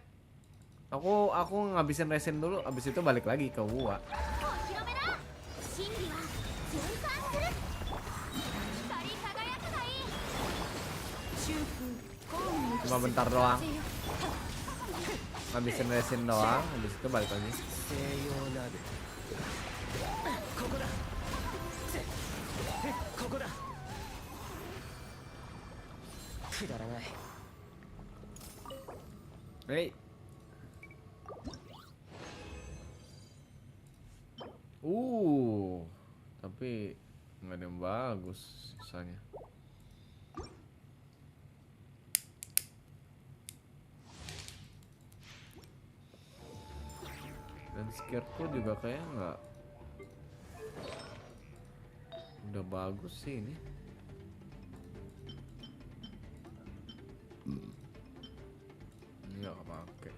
Aku ngabisin resin dulu, abis itu balik lagi ke gua. Cuma bentar doang. Ngabisin resin doang, habis itu balik lagi. Hey. Tapi nggak ada yang bagus sisanya. Dan skirtku juga kayak nggak udah bagus sih ini. Ini nggak kepake.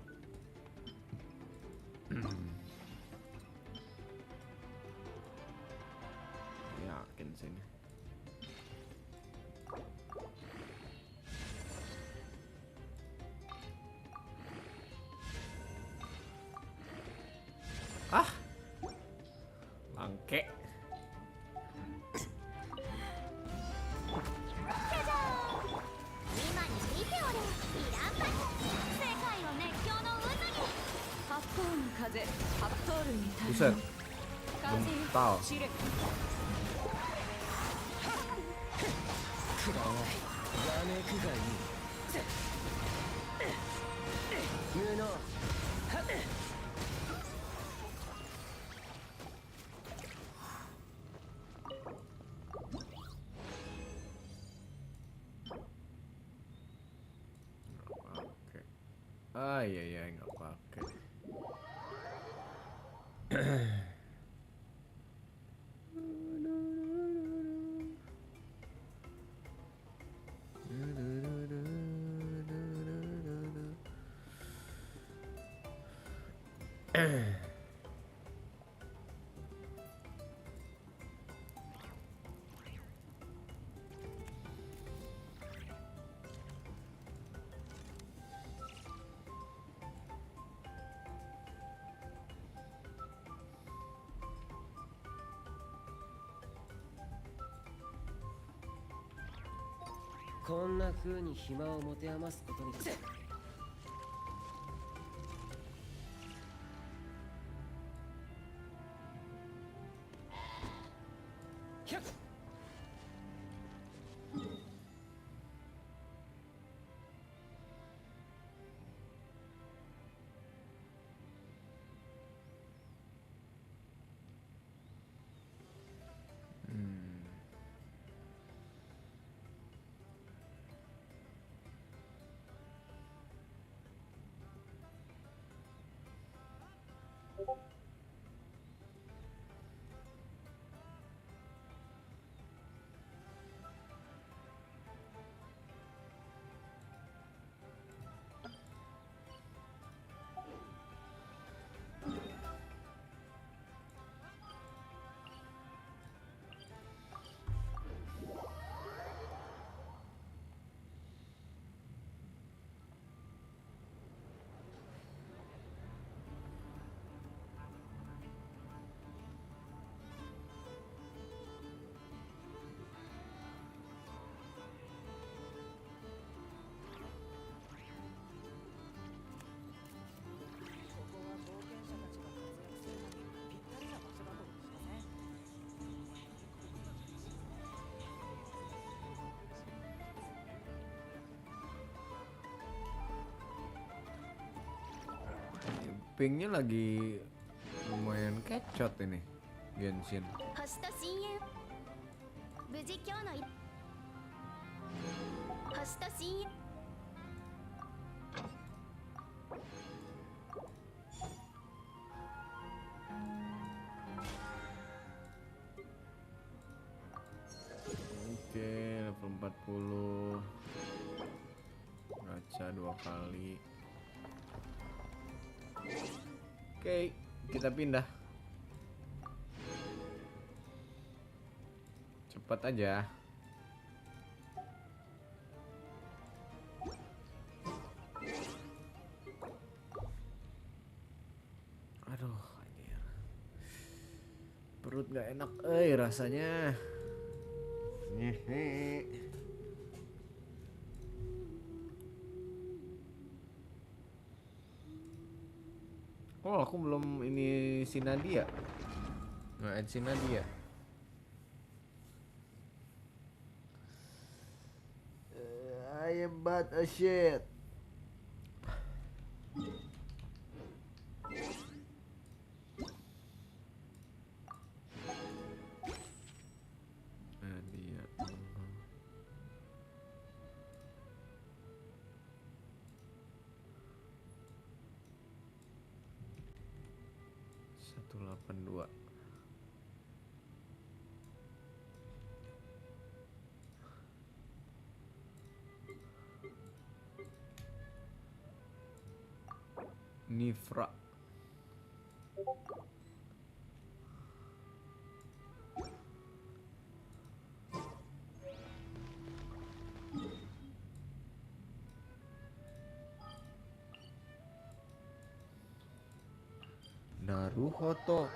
Yakin sini. Bangke. Buset. Mental. Iya nggak pakai. Pingnya lagi lumayan kecot ini Genshin. Oke, level 40. Gacha 2 kali. Oke, kita pindah. Cepat aja. Aduh, anjir. Perut gak enak, rasanya. Oh, aku belum ini si Nadia. Nggak add si Nadia. I am but a shit. Nadia. Satu 82. Nifra. Naruhoto.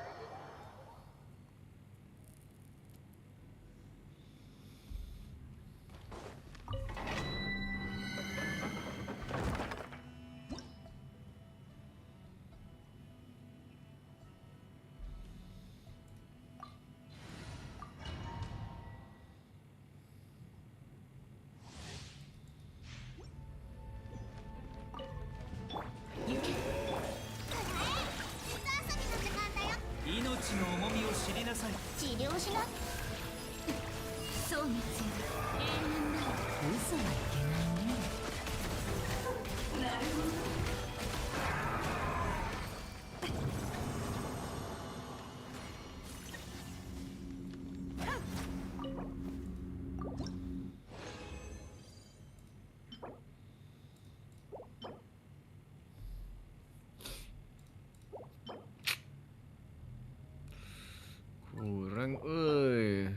Kurang euy.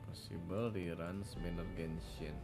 Possible reruns Manor Genshin.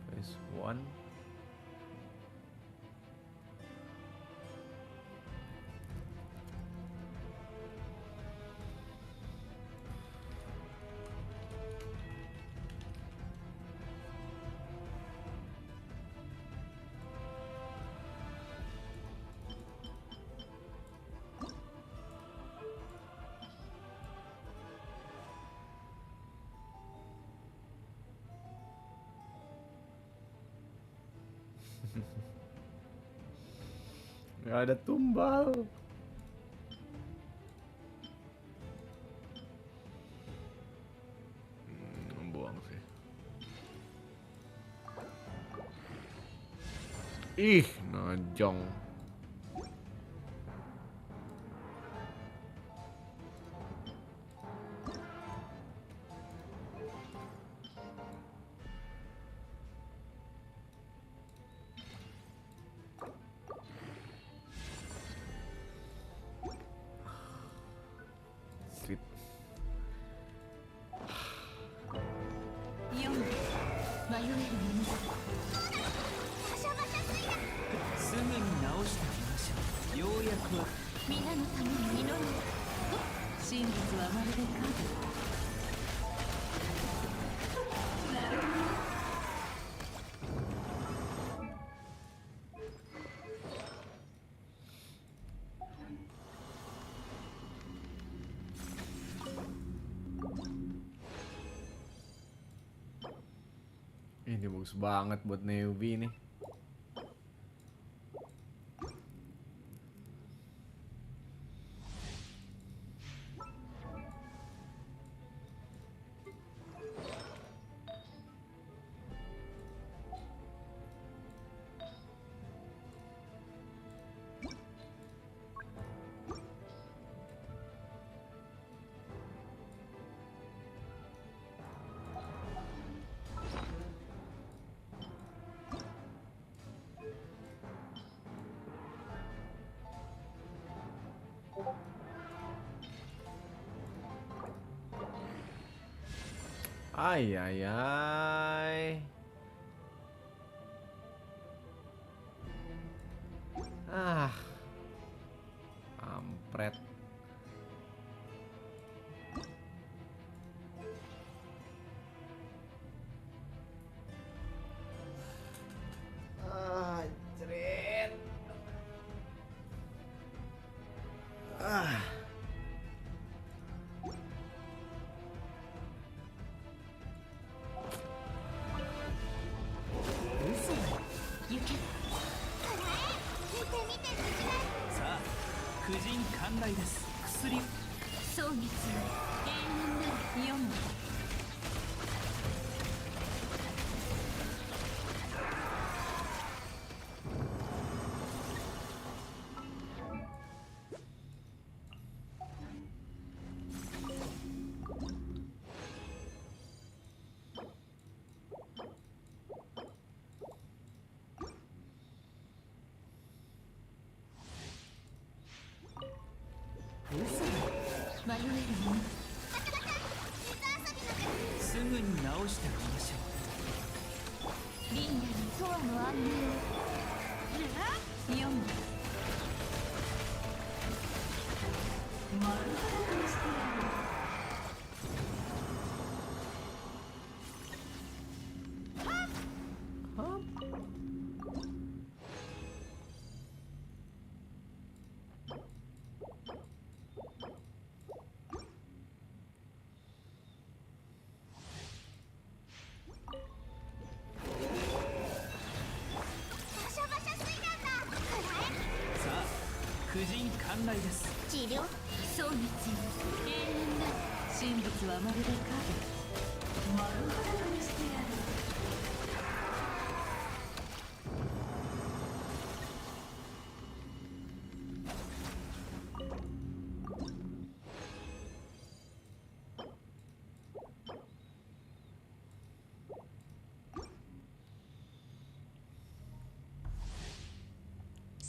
Phase 1. Gak ada tumbal. Buang sih. Ih, najong. Ini bagus banget buat newbie nih. Ay ay ay. Ah. Kampret. Ah, jeret. Ah.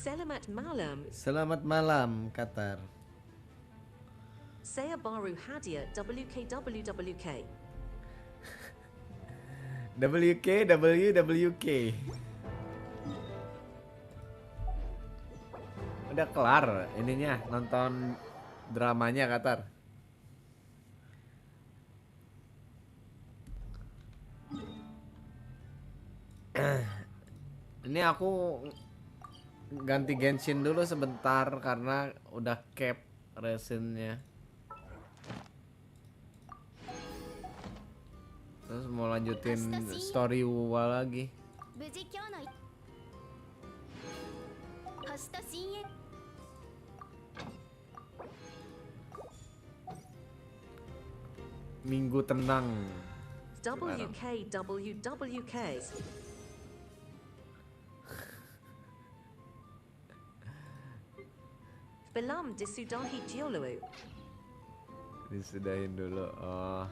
Selamat malam. Selamat malam, Qatar. Saya baru hadiah WKWWK. WKWWK. Udah kelar ininya, nonton dramanya, Qatar. Ini aku ganti Genshin dulu sebentar karena udah cap resinnya. Terus mau lanjutin story WoW lagi. Minggu tenang. WKWWK. Belum disudahi dulu. Disudahin dulu. Oh.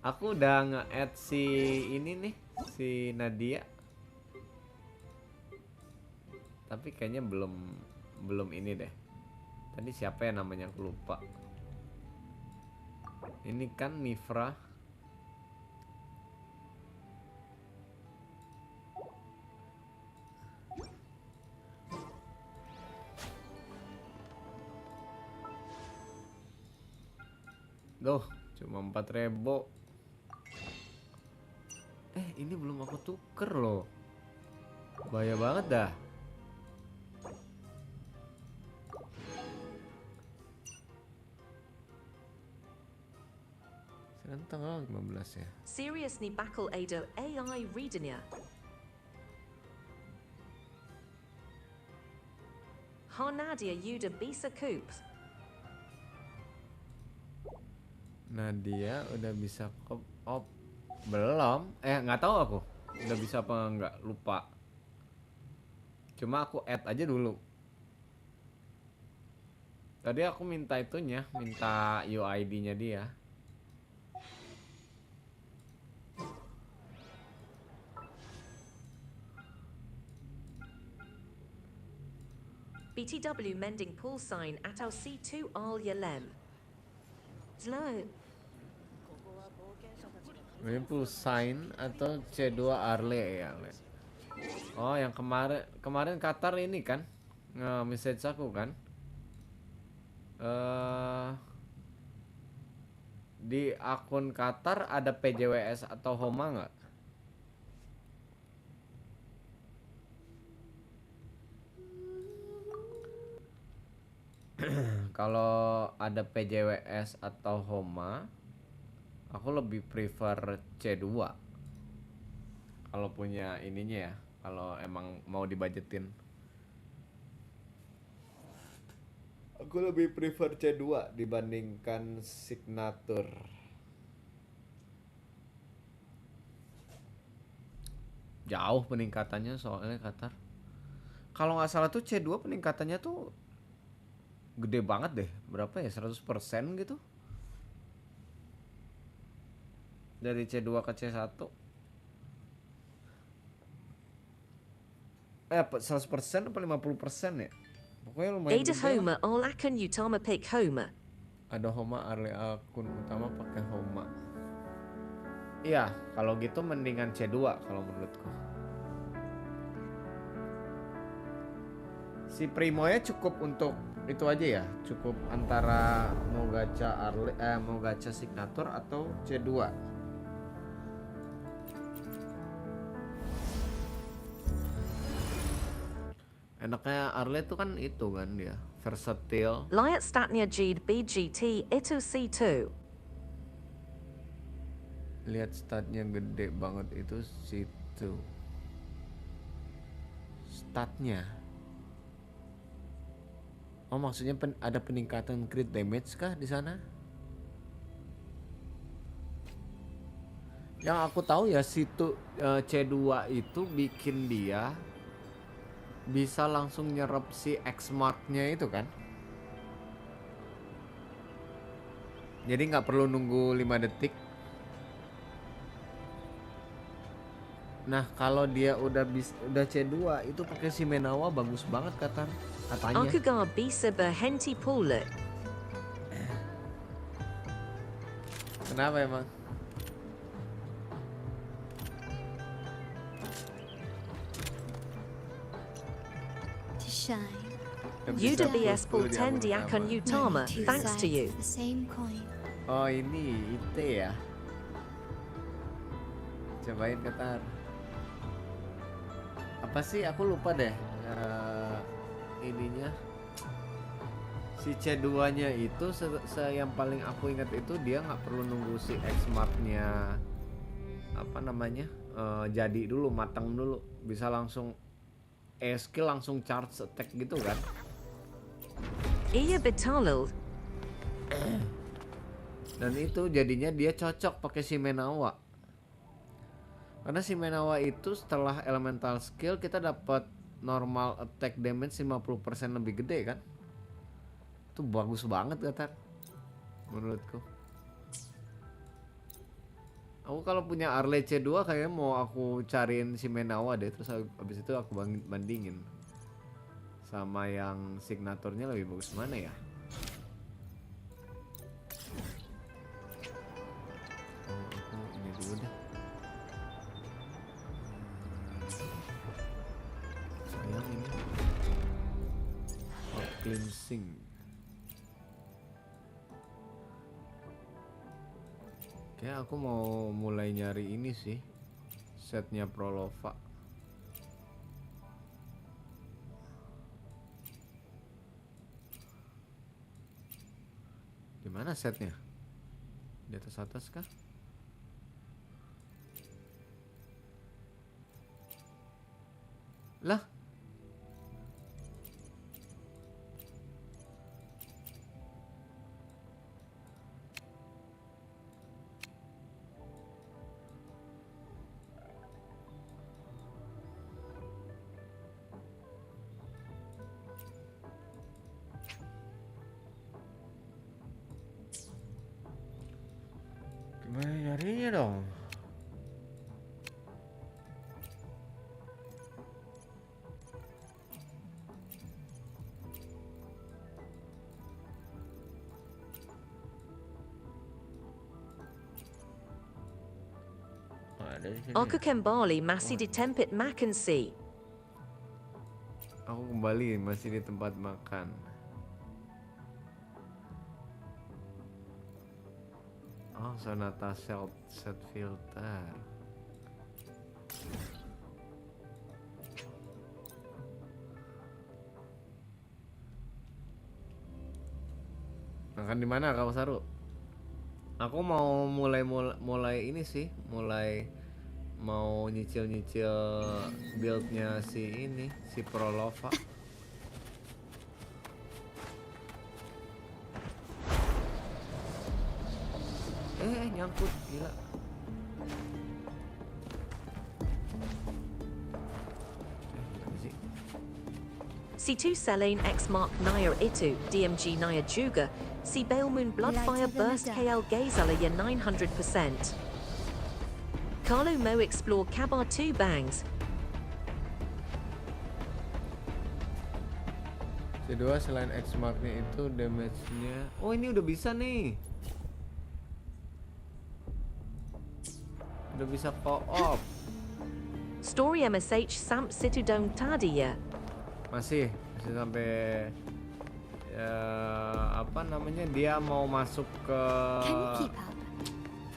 Aku udah nge-add si ini nih, si Nadia. Tapi kayaknya belum ini deh. Tadi siapa ya namanya, aku lupa. Ini kan Mifra. Duh, cuma 4.000. Ini belum aku tuker loh. Bahaya banget dah. Sekarang tanggal 15 ya. Serious ni bakal ada AI readernya. Nadia Yuda bisa coop. Nadia udah bisa belum? Nggak tahu aku. Udah bisa apa nggak? Lupa. Cuma aku add aja dulu. Tadi aku minta itunya, minta UID-nya dia. BTW mending pool sign atau C2 al yalem. Slow. Ini Pulsine atau C2 Arle ya. Oh, yang kemarin Qatar ini kan nge-message aku kan. Di akun Qatar ada PJWS atau Homa nggak? Kalau ada PJWS atau Homa, aku lebih prefer C2. Kalau punya ininya ya, kalau emang mau dibajetin. Aku lebih prefer C2 dibandingkan signature. Jauh peningkatannya soalnya Qatar. Kalau nggak salah tuh C2 peningkatannya tuh gede banget deh. Berapa ya? 100% gitu. Dari C2 ke C1. 100% apa 50% ya? Pokoknya lumayan Ada gede Homa lah. all akan utama pick Homa. Ada Homa Arle akun utama pakai Homa. Iya, kalau gitu mendingan C2 kalau menurutku. Si Primonya cukup untuk itu aja ya, cukup antara mau gacha Arle mau gacha signature atau C2. Enaknya Arle itu kan itu kan dia versatile. Liat statnya Jid BGT itu C2. Lihat statnya gede banget itu situ. Statnya. Oh maksudnya ada peningkatan crit damage kah di sana? Yang aku tahu ya situ C2 itu bikin dia bisa langsung nyerap si X marknya itu kan. Jadi nggak perlu nunggu 5 detik. Nah kalau dia udah C2 itu pakai si Menawa bagus banget katanya. Aku gak bisa berhenti pula. Kenapa emang? To shine. Yuda BS Pulten di akan utama, Two thanks to sides you. of the same coin. Oh ini itu ya. Cobain Qatar. Apa sih aku lupa deh. Ininya si C2 nya itu yang paling aku ingat itu dia nggak perlu nunggu si X mark-nya apa namanya jadi dulu, matang dulu, bisa langsung skill langsung charge attack gitu kan. Iya betul. Dan itu jadinya dia cocok pakai si Menawa. Karena si Menawa itu setelah elemental skill kita dapat normal attack damage 50% lebih gede kan. Itu bagus banget kata menurutku. Aku kalau punya Arle C2 kayaknya mau aku cariin si Menawa deh. Terus abis itu aku bandingin sama yang signaturnya lebih bagus mana ya. Oh aku ini dulu deh. Sayang ini cleansing. Kayak aku mau mulai nyari ini sih, setnya Prolova. Di mana setnya? Di atas kah? Lah? Gimana nyarinya dong? Aku kembali masih di tempat makan si. Aku kembali masih di tempat makan. Oh, sonata set filter. Makan di mana kau Saru? Aku mau mulai ini sih, mau nyicil buildnya si Prolova. Nyangkut gila. Si2 Selene X Mark Naya itu DMG Naya juga. Si Balemoon Bloodfire Burst KL Gazalaya 900%. Carlo Mo Explore Kabar 2 Bangs. Kedua selain X Mark-nya itu damage-nya. Oh, ini udah bisa nih. Udah bisa co-op. Story MSH Samp Situ Dong tadi ya. Masih sampai apa namanya, dia mau masuk ke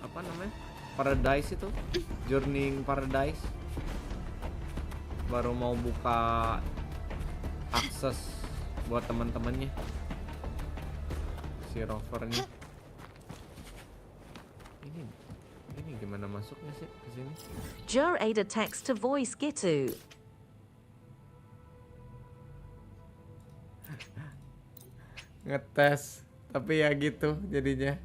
apa namanya, Paradise itu, Journeying Paradise, baru mau buka akses buat teman-temannya si rovernya. Ini gimana masuknya sih ke sini? Jur ada text to voice gitu. Ngetes, tapi ya gitu jadinya.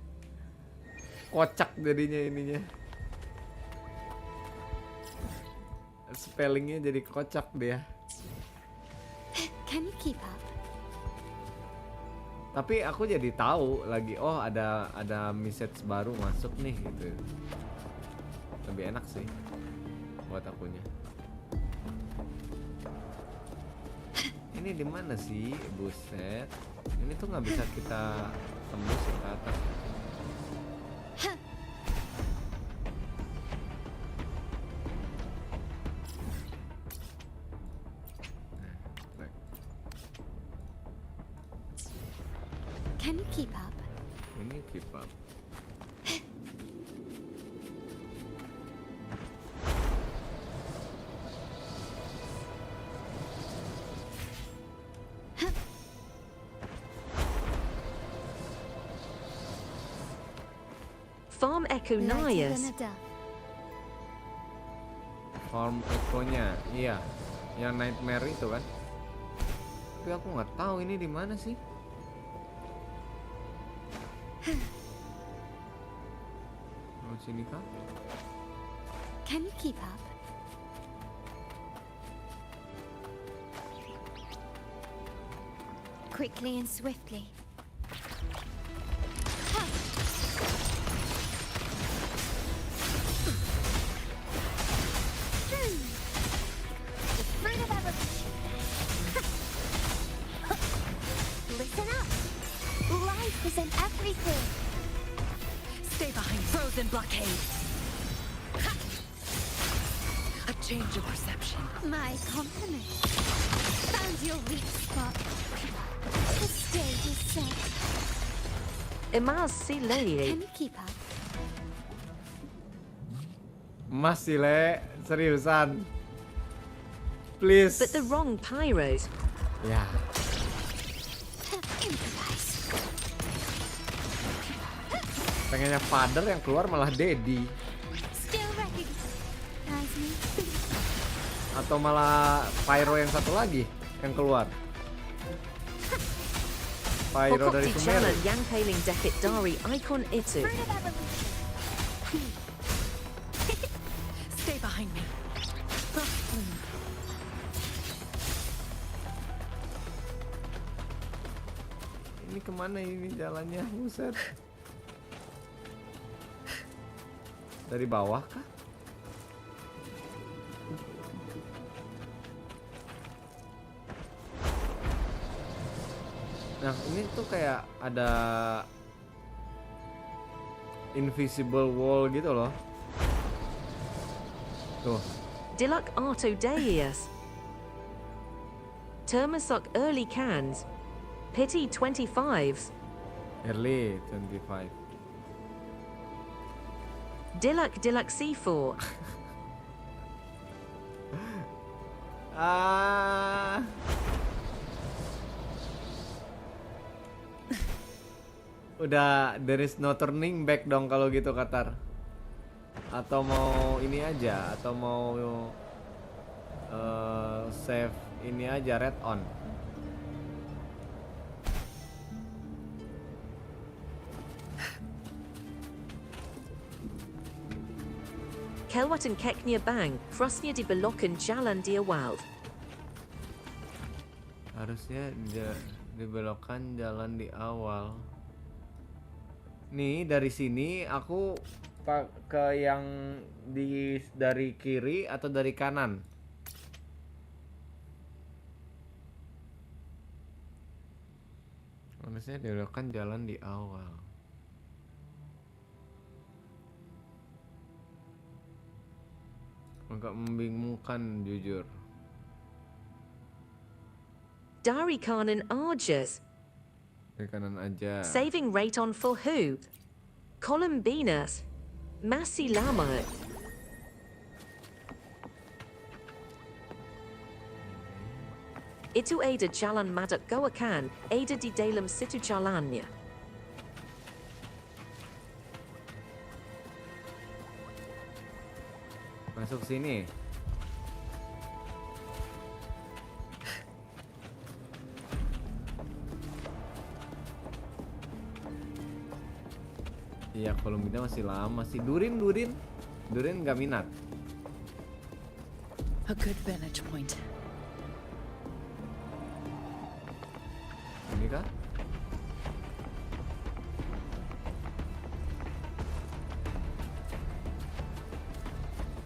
Kocak jadinya ininya. Spellingnya jadi kocak dia. Can you keep up? Tapi aku jadi tahu lagi, oh ada message baru masuk nih gitu. Lebih enak sih buat akunya. Ini di mana sih, buset? Ini tuh nggak bisa kita tembus ke atas. Can you keep up? Ini keep up. Farm Echo Nias. Farm Echo-nya, iya, yang Nightmare itu kan. Tapi aku nggak tahu ini di mana sih. Oh, sini kah? Can you keep up? Quickly and swiftly. Listen up. Life isn't everything. Stay behind frozen blockade. A change of perception. My compliment. Found your weak spot. The stage is set. Emas si lady. Can you keep up? Masih le, seriusan. Please. But the wrong pyros. Ya. Pengennya father yang keluar malah daddy. Still recognize me. Atau malah pyro yang satu lagi yang keluar. Pyro dari Pokok di Sumeru. jalan yang paling dekat dari ikon itu. Stay behind me. Ini kemana ini jalannya? Buset. Dari bawah kah? Nah, ini tuh kayak ada invisible wall gitu loh. Tuh. Diluk Arto Deus. Termasuk early cans. Pity 25s. Early 25. Diluk C4. Udah, there is no turning back dong kalau gitu, Qatar. Atau mau ini aja, atau mau save ini aja, red on. Kelwatan Keknya Bang, Frostnya dibelokkan jalan dia Wald. Harusnya dibelokkan jalan di awal. Nih dari sini aku ke yang dari kiri atau dari kanan? Harusnya dibelokkan jalan di awal. Agak membingungkan jujur. Dari kanan Arjas. Dari kanan aja. Saving rate on for who? Columbinas. Masih lama. Itu ada jalan madak goakan, ada di dalam situ jalannya. Masuk sini. Iya, Columbina masih lama sih. Durin nggak minat. A good vantage point. Ini kah?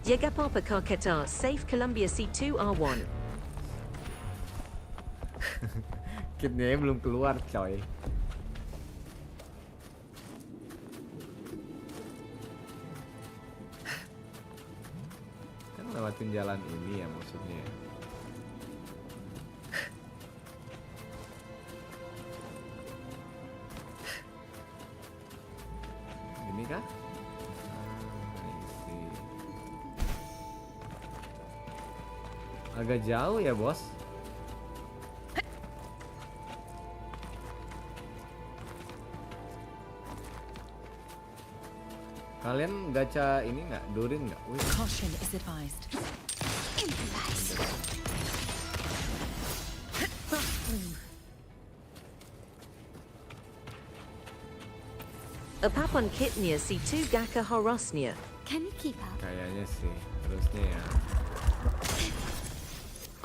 Llega Papa Carqueta, Safe Columbia C2R1. Kitnya belum keluar, coy. Kan lewatin jalan ini ya maksudnya. Ini kah? Agak jauh ya, bos. Kalian gacha ini nggak? Durin nggak? Caution is advised. Apapun kitnya C2 Gaka Horosnya. Can you keep up? Kayaknya sih, harusnya ya.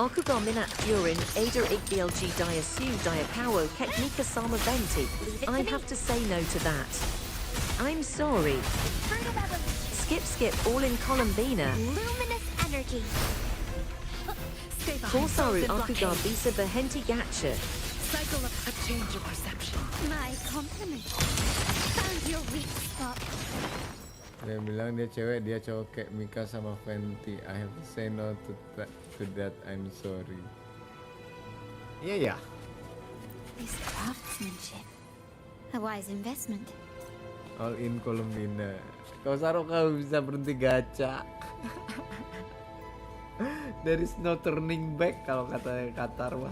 Aku minat Furin, Ada Igblg Diasu Diapowo Keknika Sama Venti. I have to say no to that. I'm sorry. Skip, all in Columbina. Luminous energy. Korsaru Akuga Bisa Bahenti Gacha. Cycle of a change of perception. My compliment. Found your weak spot. Dia bilang dia cewek, dia cowok kayak Mika sama Fenty. I have to say no to that. I'm sorry. Iya ya. This craftsmanship. A wise investment. All in Columbina. Kau Saro kau bisa berhenti gacha. There is no turning back kalau kata Qatar mah.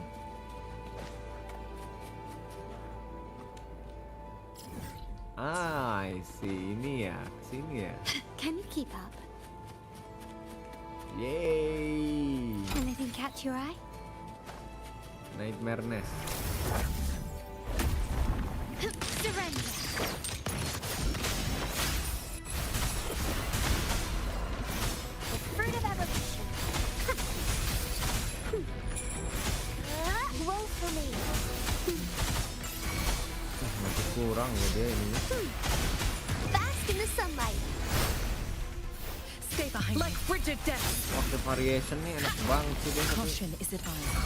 I see. Ini ya, sini ya. Can you keep up? Yay! Anything catch your eye? Nightmare Nest. Surrender. The fruit of evolution. Roll for me. Masih kurang ya dia ini. Bask in the sunlight. Stay behind like frigid death. Waktu variation nih enak banget sih dia. Caution is advised.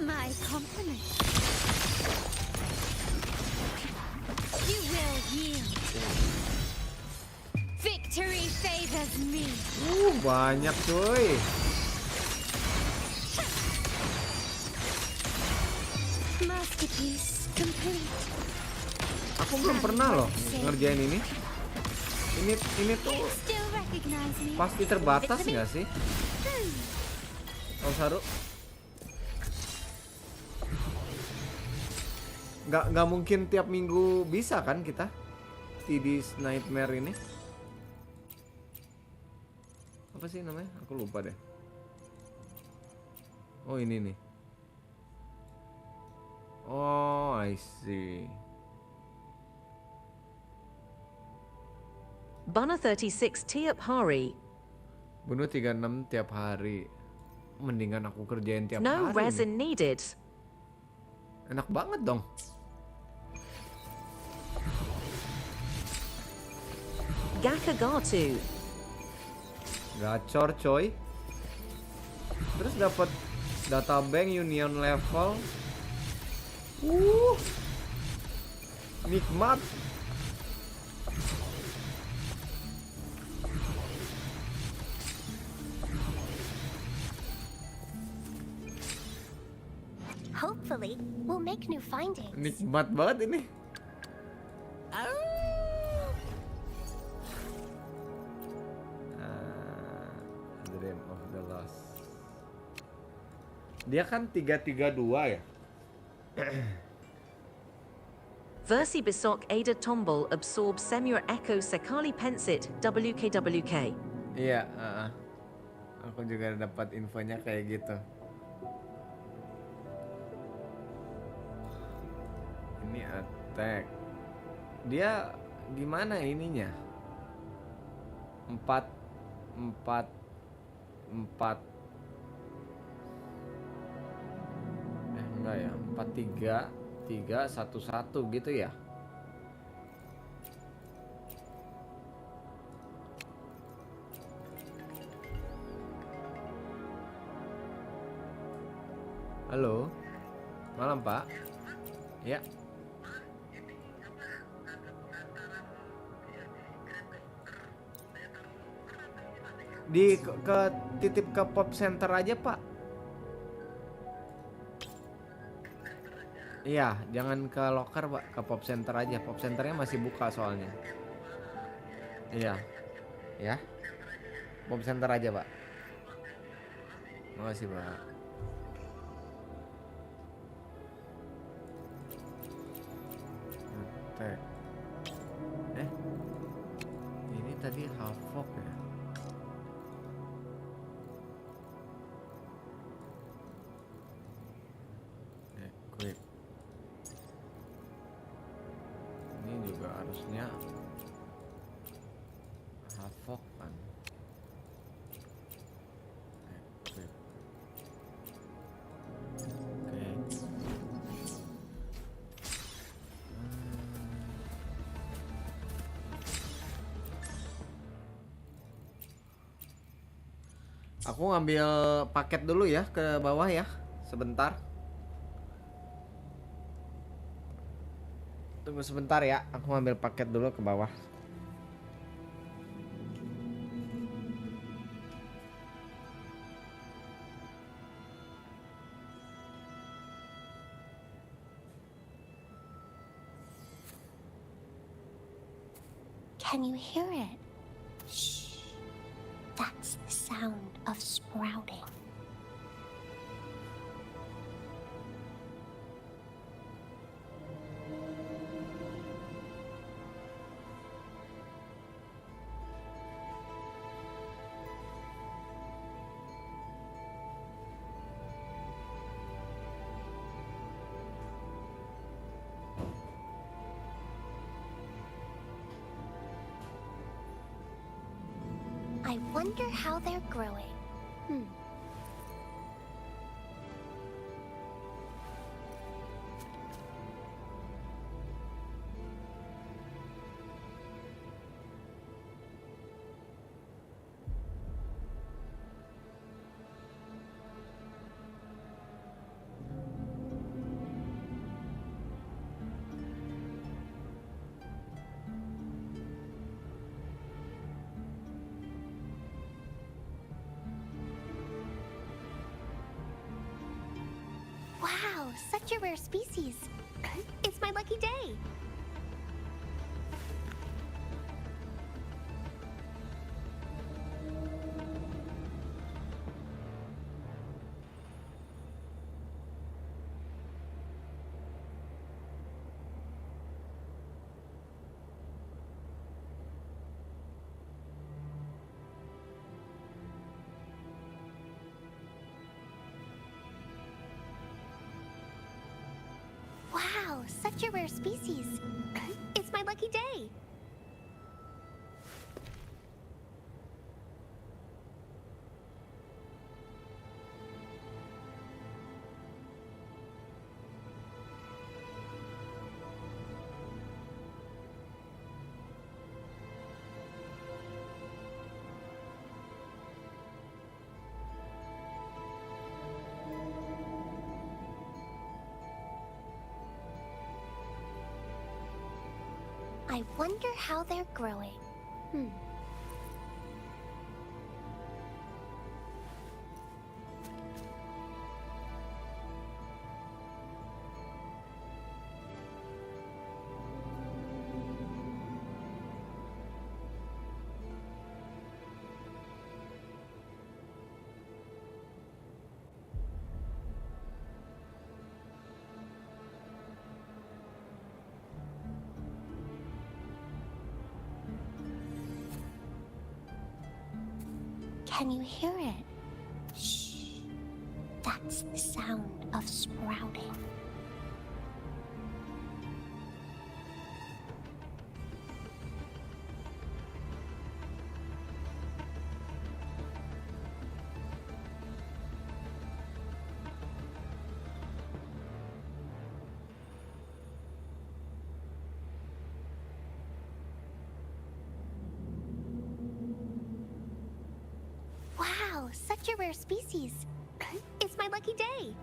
My compliment. You will yield. Victory favors me. Banyak cuy. Masterpiece complete. Aku belum pernah loh ngerjain ini. Ini tuh Still recognize me. pasti terbatas nggak sih? Oh Saru. Nggak mungkin tiap minggu bisa kan kita TD's Nightmare ini. Apa sih namanya? Aku lupa deh. Oh ini nih. Oh I see. Bana 36 tiap hari. Bunuh 36 tiap hari. Mendingan aku kerjain tiap No hari. resin needed. Enak banget dong. Gakagatu. Gacor coy. Terus dapat data bank union level. Nikmat. Hopefully, we'll make new findings. Nikmat banget ini. Dream of the Lost. Dia kan 332 ya. Versi besok Ada Tombol absorb Semur Echo Sekali Pensit WKWK. Iya, aku juga dapat infonya kayak gitu. Ini attack. Dia gimana ininya? 4 enggak ya, 4 3 3 1 1 gitu ya. Halo. Malam, Pak. Ya. Ke titip ke pop center aja, Pak. Iya, jangan ke locker, Pak, ke pop center aja. Pop centernya masih buka soalnya. Iya. Ya. Pop center aja, Pak. Makasih, Pak. Attack. Ini tadi Havoc ya. Quick. Ini juga harusnya Havoc kan. Quick. Oke. Aku ngambil paket dulu ya ke bawah ya, sebentar. Tunggu sebentar ya, aku ngambil paket dulu ke bawah. Can you hear it? Shh. That's the sound of sprouting. I wonder how they're growing. Wow, such a rare species. It's my lucky day. Wow, such a rare species. It's my lucky day. I wonder how they're growing. Can you hear it? Shh. That's the sound of sprouting. Wow, such a rare species. It's my lucky day.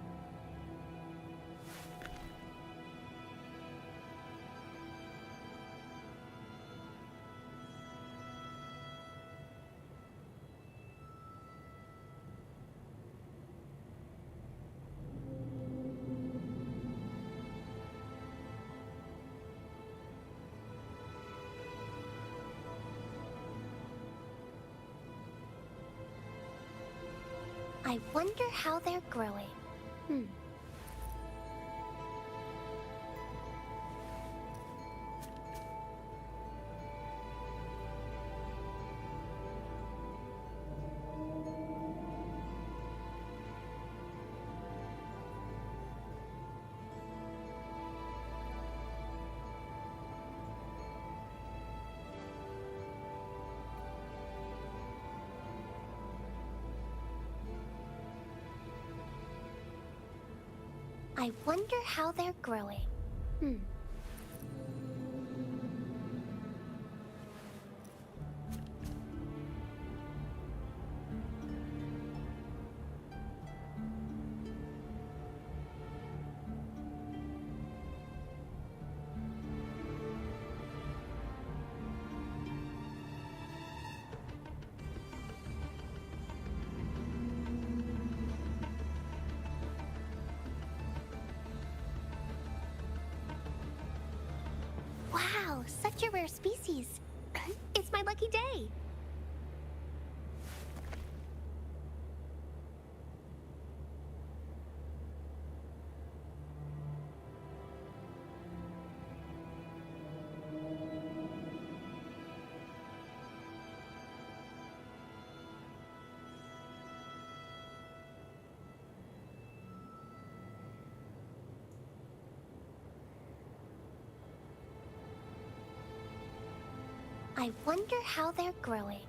I wonder how they're growing. I wonder how they're growing. Wow, such a rare species. It's my lucky day. I wonder how they're growing.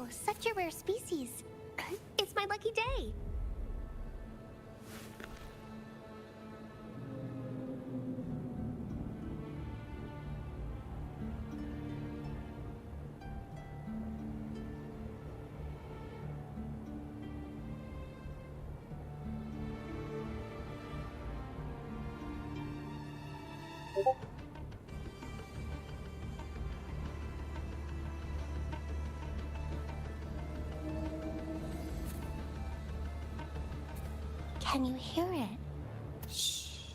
Wow, such a rare species. It's my lucky day. Can you hear it? Shh.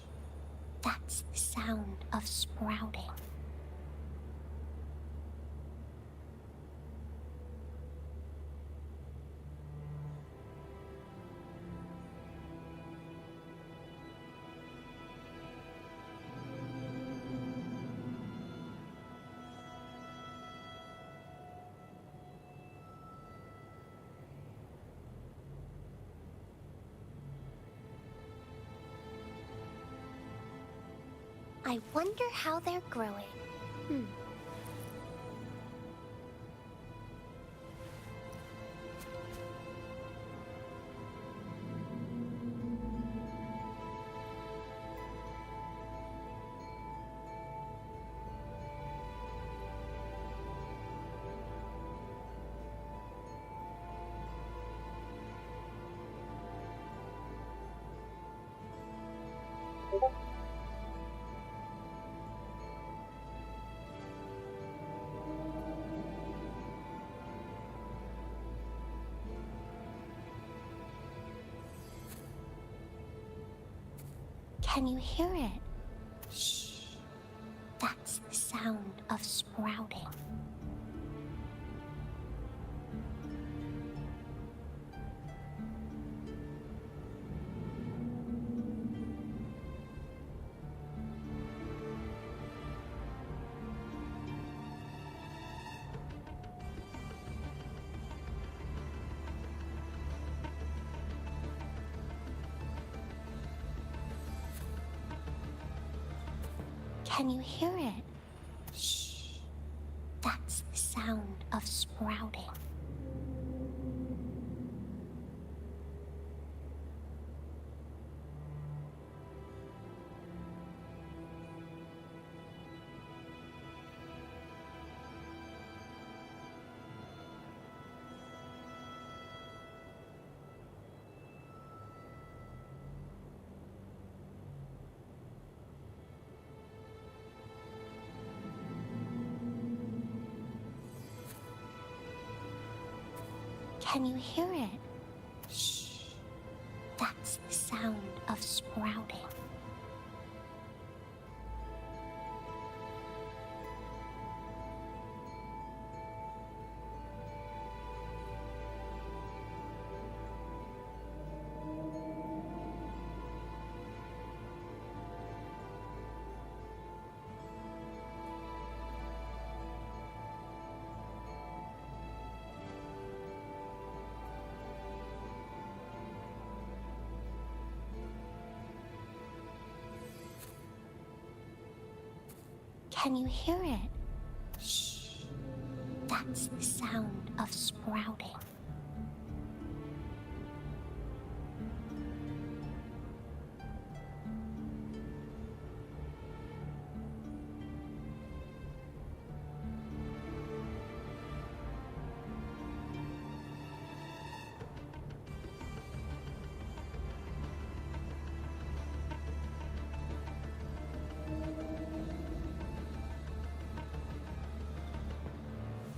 That's the sound of sprouting. I wonder how they're growing. Can you hear it? Shh. That's the sound of sprouting. Can you hear it? Shh. That's the sound of sprouting. Can you hear it? Shh. That's the sound of sprouting. Can you hear it? Shh. That's the sound of sprouting.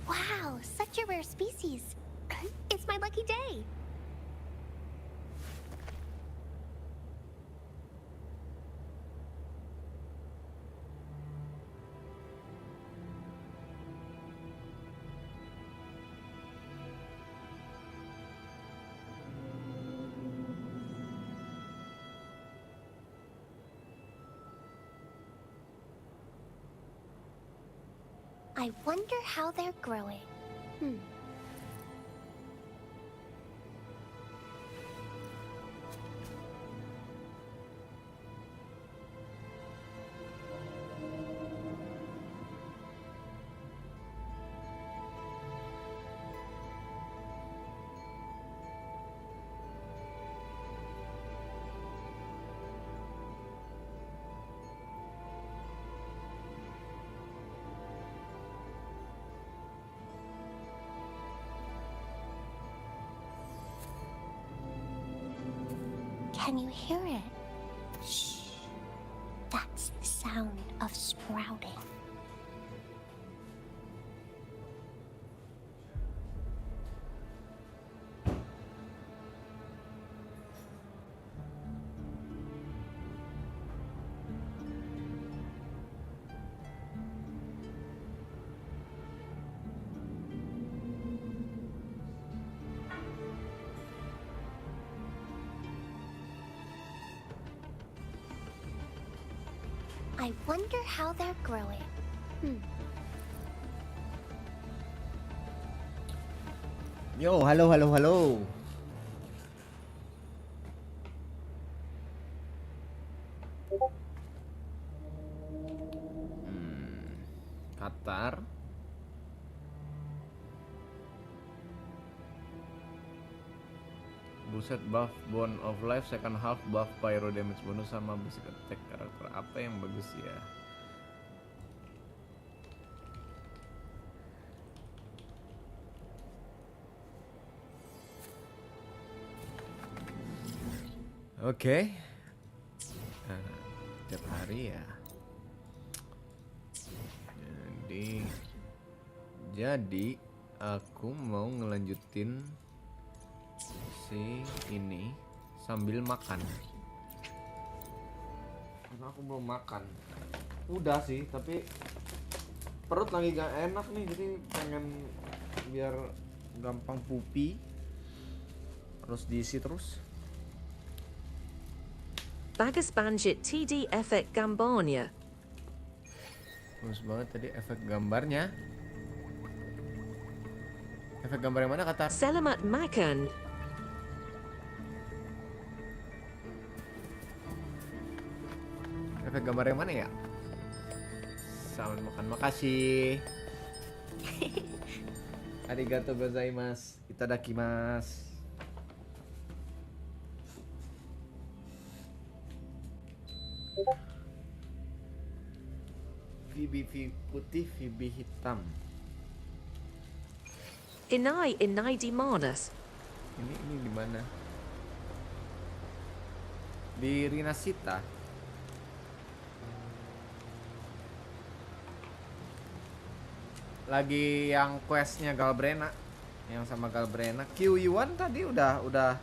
Wow, such a rare species. It's my lucky day. I wonder how they're growing. Can you hear it? Shh. That's the sound of sprouting. I wonder how they're growing. Yo, halo. Qatar. Buset, buff Bone of Life second half, buff pyro damage bonus sama basic attack karakter. Apa yang bagus ya? Oke. Tiap hari ya. Jadi aku mau ngelanjutin si ini sambil makan. Karena aku belum makan. Udah sih, tapi perut lagi gak enak nih, jadi pengen biar gampang pupi. Harus diisi terus. Bagus banjit TD efek gambarnya. Bagus banget tadi efek gambarnya. Efek gambar yang mana kata? Selamat makan. Efek gambar yang mana ya? Selamat makan, makasih. Arigatou gozaimasu. Itadakimasu. Phoebe putih, Phoebe hitam. Inai di Manas. Ini di mana? Di Rinasita. Lagi yang questnya Galbrena, yang sama Galbrena. Q1 tadi udah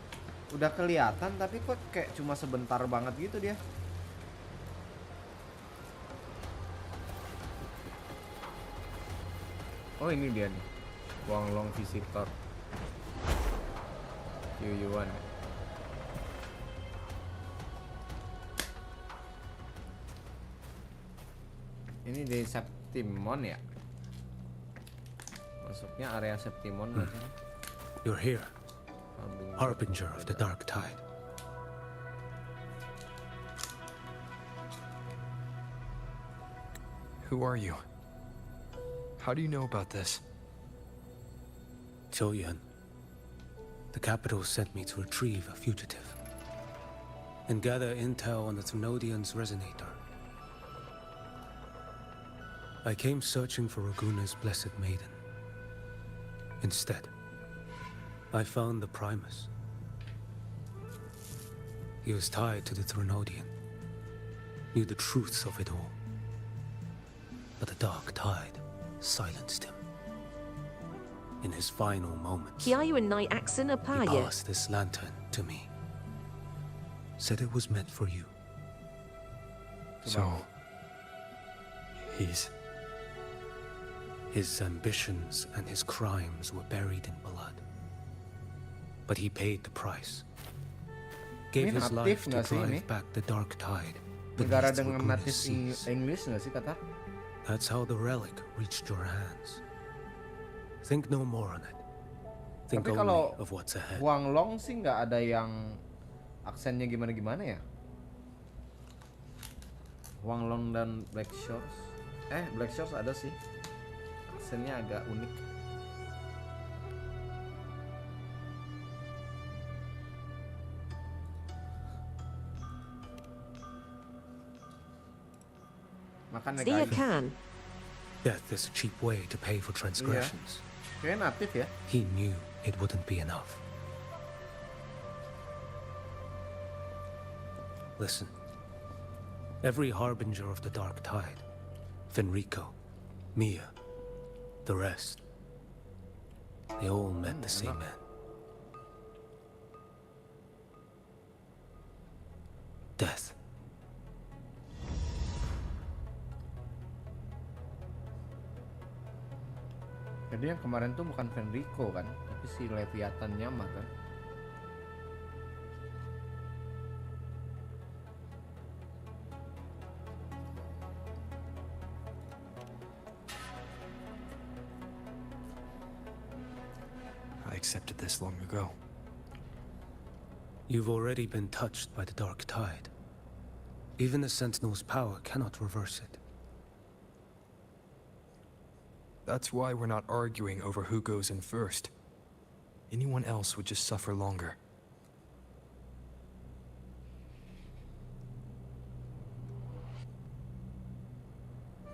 kelihatan, tapi kok kayak cuma sebentar banget gitu dia. Oh ini dia nih, Guanglong Visitor Q1. Ini di Septimon ya? Masuknya area Septimon berarti. You're here, harbinger of the dark tide. Who are you? How do you know about this? Choyan, the capital sent me to retrieve a fugitive and gather intel on the Thenodian's resonator. I came searching for Raguna's blessed maiden. Instead, I found the Primus. He was tied to the Thenodian, knew the truths of it all. But the dark tide silenced him. In his final moments, he passed this lantern to me. Said it was meant for you. So, his ambitions and his crimes were buried in blood. But he paid the price. Gave his life to drive back the dark tide. Negara dengan native English nggak sih kata? That's how the relic reached your hands. Think no more on it. Think Tapi only kalau of what's ahead. Guanglong sih nggak ada yang aksennya gimana-gimana ya. Guanglong dan Black Shores. Black Shores ada sih. Aksennya agak unik. Makan kan. Death is a cheap way to pay for transgressions. Kayak natif ya. He knew it wouldn't be enough. Listen. Every harbinger of the dark tide, Fenrico, Mia, the rest, they all met the same man. Death. Jadi yang kemarin tuh bukan Fenrico kan, tapi si Leviathan Nyama kan. I accepted this long ago. You've already been touched by the dark tide. Even the Sentinel's power cannot reverse it. That's why we're not arguing over who goes in first. Anyone else would just suffer longer.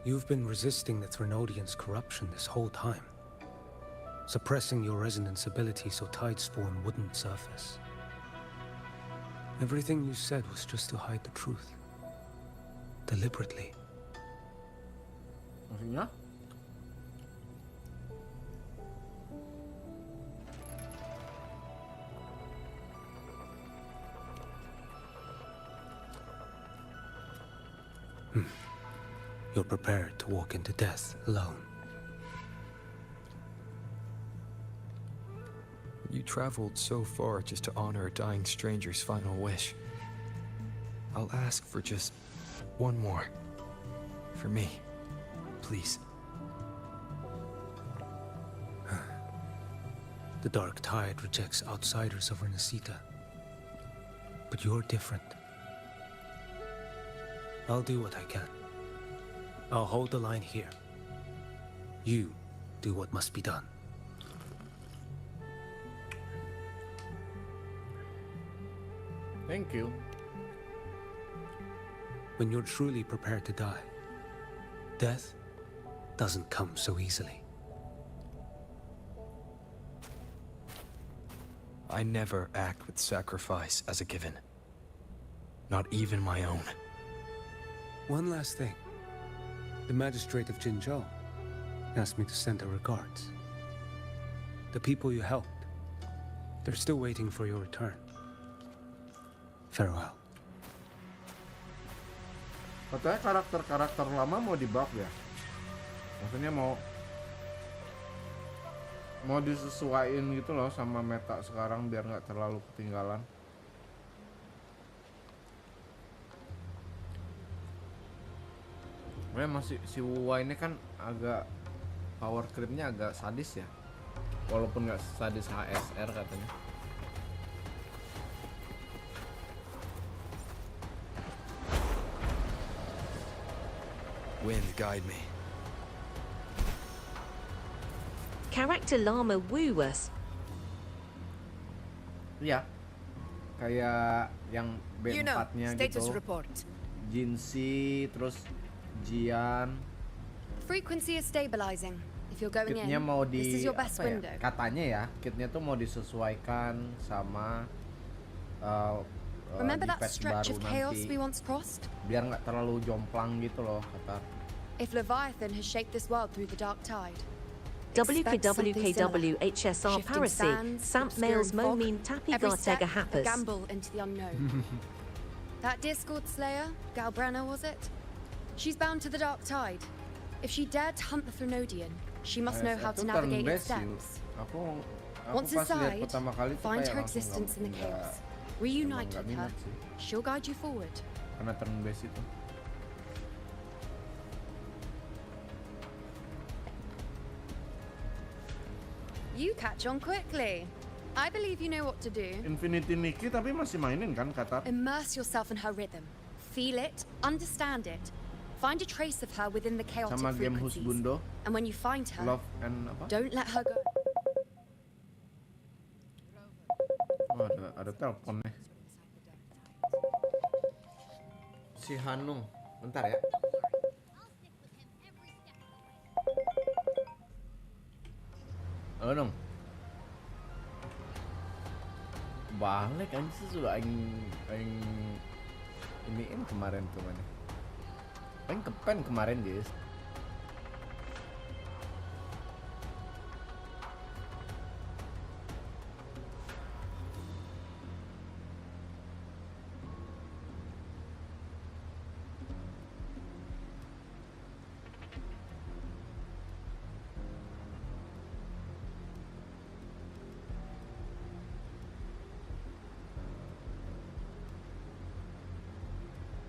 You've been resisting the Threnodians' corruption this whole time, suppressing your resonance ability so Tidespawn wouldn't surface. Everything you said was just to hide the truth. Deliberately. Maksudnya? You're prepared to walk into death alone. You traveled so far just to honor a dying stranger's final wish. I'll ask for just one more. For me. Please. The dark tide rejects outsiders of Renacita. But you're different. I'll do what I can. I'll hold the line here. You do what must be done. Thank you. When you're truly prepared to die, death doesn't come so easily. I never act with sacrifice as a given. Not even my own. One last thing. The magistrate of Jinzhou asked me to send her regards. The people you helped, they're still waiting for your return. Farewell. Katanya karakter-karakter lama mau di-buff ya? Maksudnya mau disesuaiin gitu loh sama meta sekarang biar nggak terlalu ketinggalan. Masih si Wuwa ini kan agak power creepnya agak sadis ya, walaupun nggak sadis HSR katanya. Wind guide me. Character Llama Woowas. Iya, kayak yang B4-nya gitu. Status report. Jinxi, terus Jian. Frequency is stabilizing. If you're going Kitnya in, mau this is your best window. Katanya ya, kitnya tuh mau disesuaikan sama Remember di that patch stretch baru of chaos nanti. we once crossed? Biar nggak terlalu jomplang gitu loh, kata. If Leviathan has shaped this world through the dark tide, WKWKW HSR Parasi, Samp Males Momin Tapi Gartega a Happers. gamble into the unknown. That Discord Slayer, Galbrenna was it? She's bound to the dark tide. If she dared to hunt the Threnodian, she must know how to navigate its depths. Once inside, find her existence in the chaos. Reunite with her. She'll guide you forward. Karena turn base itu. You catch on quickly. I believe you know what to do. Infinity Nikki tapi masih mainin kan, kata. Immerse yourself in her rhythm. Feel it, understand it. Find a trace of her within the chaotic Sama game frequencies. Husbundo. And when you find her, Love and apa? don't let her go. Oh, ada telepon nih. Si Hanung, bentar ya. Halo Nung. Balik kan sih sudah aing iniin kemarin tuh mana? Kan kemarin guys.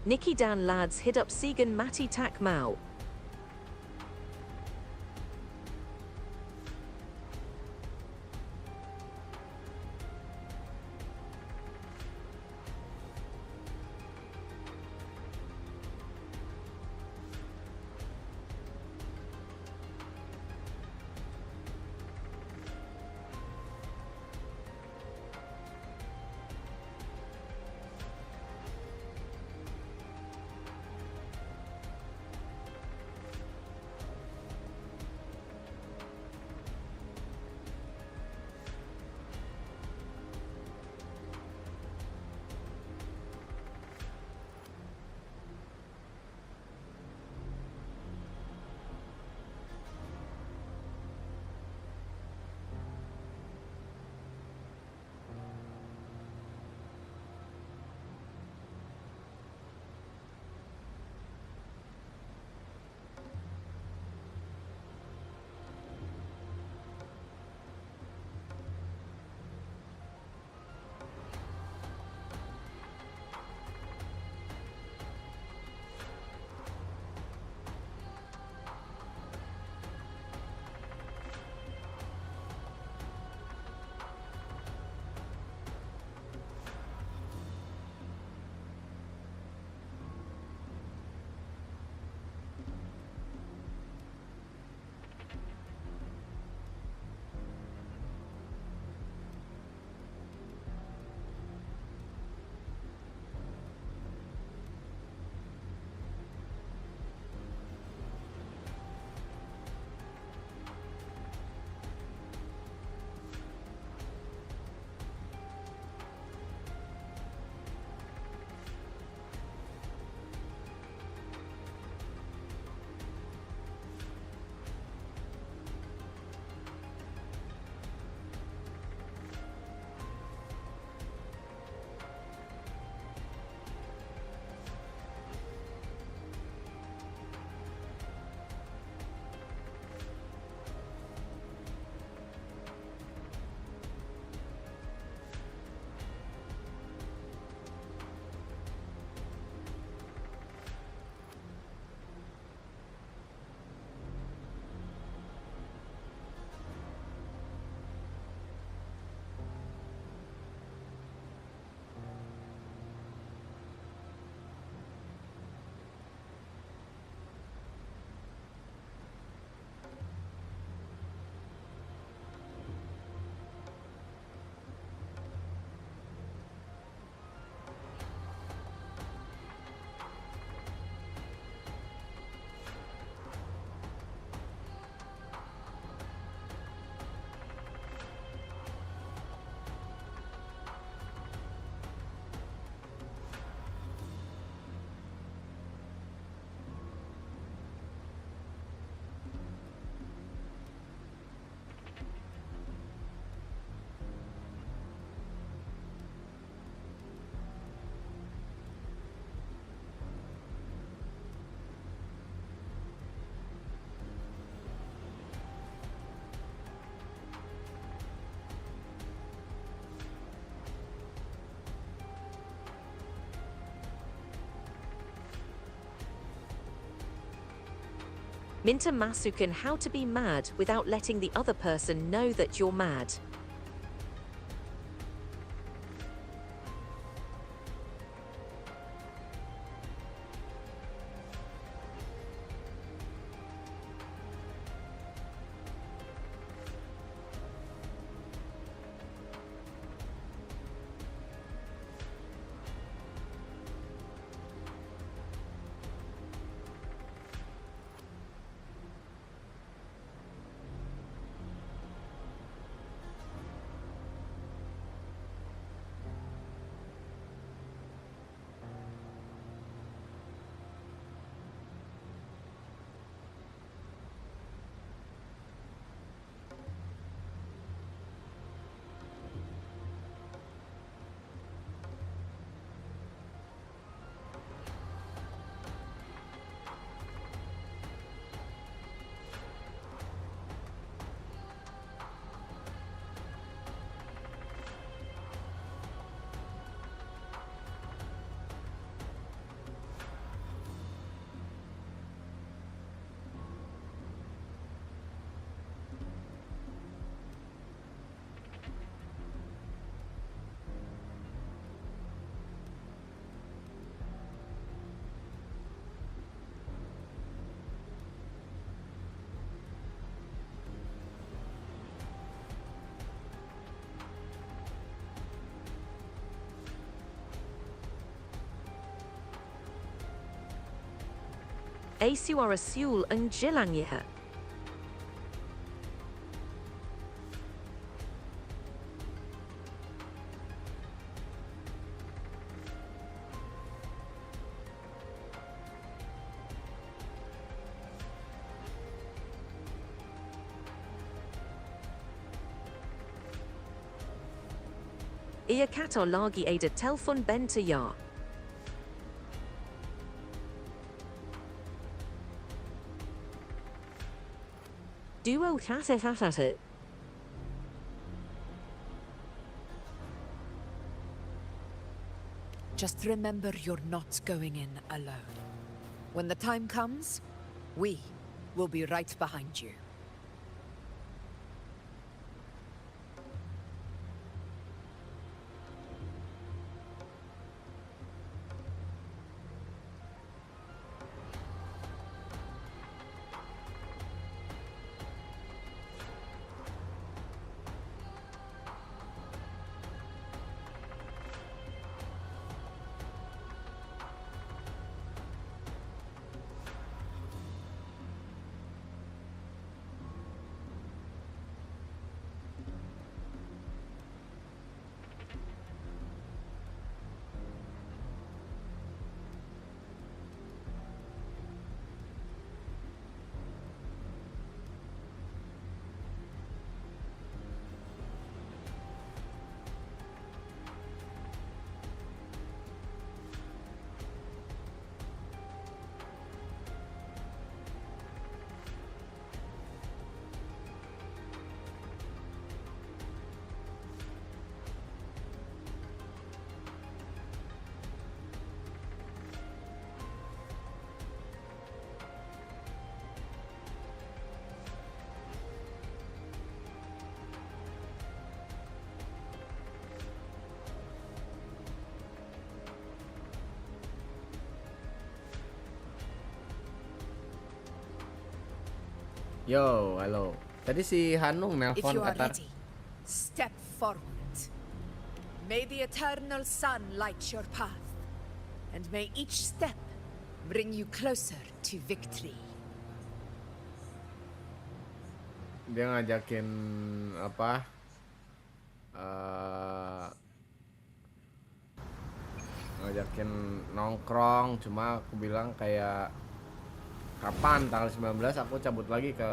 Nikki Dan lads hit up Sigan Mati Tak Mau. Minta Masukan how to be mad without letting the other person know that you're mad. Suara Siul ang Jilangya. Ia kata lagi ada telefon benta ya. Duo hahaha. Just remember you're not going in alone. When the time comes, we will be right behind you. Yo, halo. Tadi si Hanung If nelpon you are kata ready, step forward. May the eternal sun light your path, and may each step bring you closer to victory. dia ngajakin apa? Ngajakin nongkrong, cuma aku bilang kayak kapan tanggal 19 aku cabut lagi ke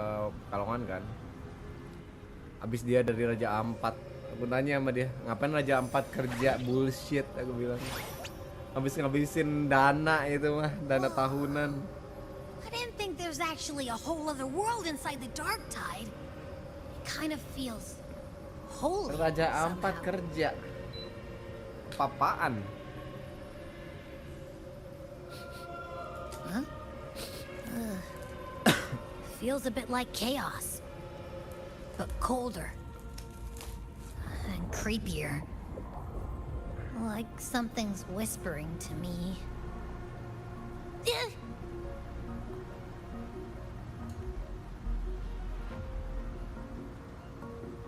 Kalongan kan. Abis dia dari Raja Ampat, aku nanya sama dia, ngapain Raja Ampat kerja? Bullshit, aku bilang. Habis ngabisin dana itu mah, dana tahunan. I didn't think there's actually a whole other world inside the dark tide. It kind of feels holy. Raja Ampat kerja. Papaan. Huh? Feels a bit like chaos, but colder and creepier. Like something's whispering to me.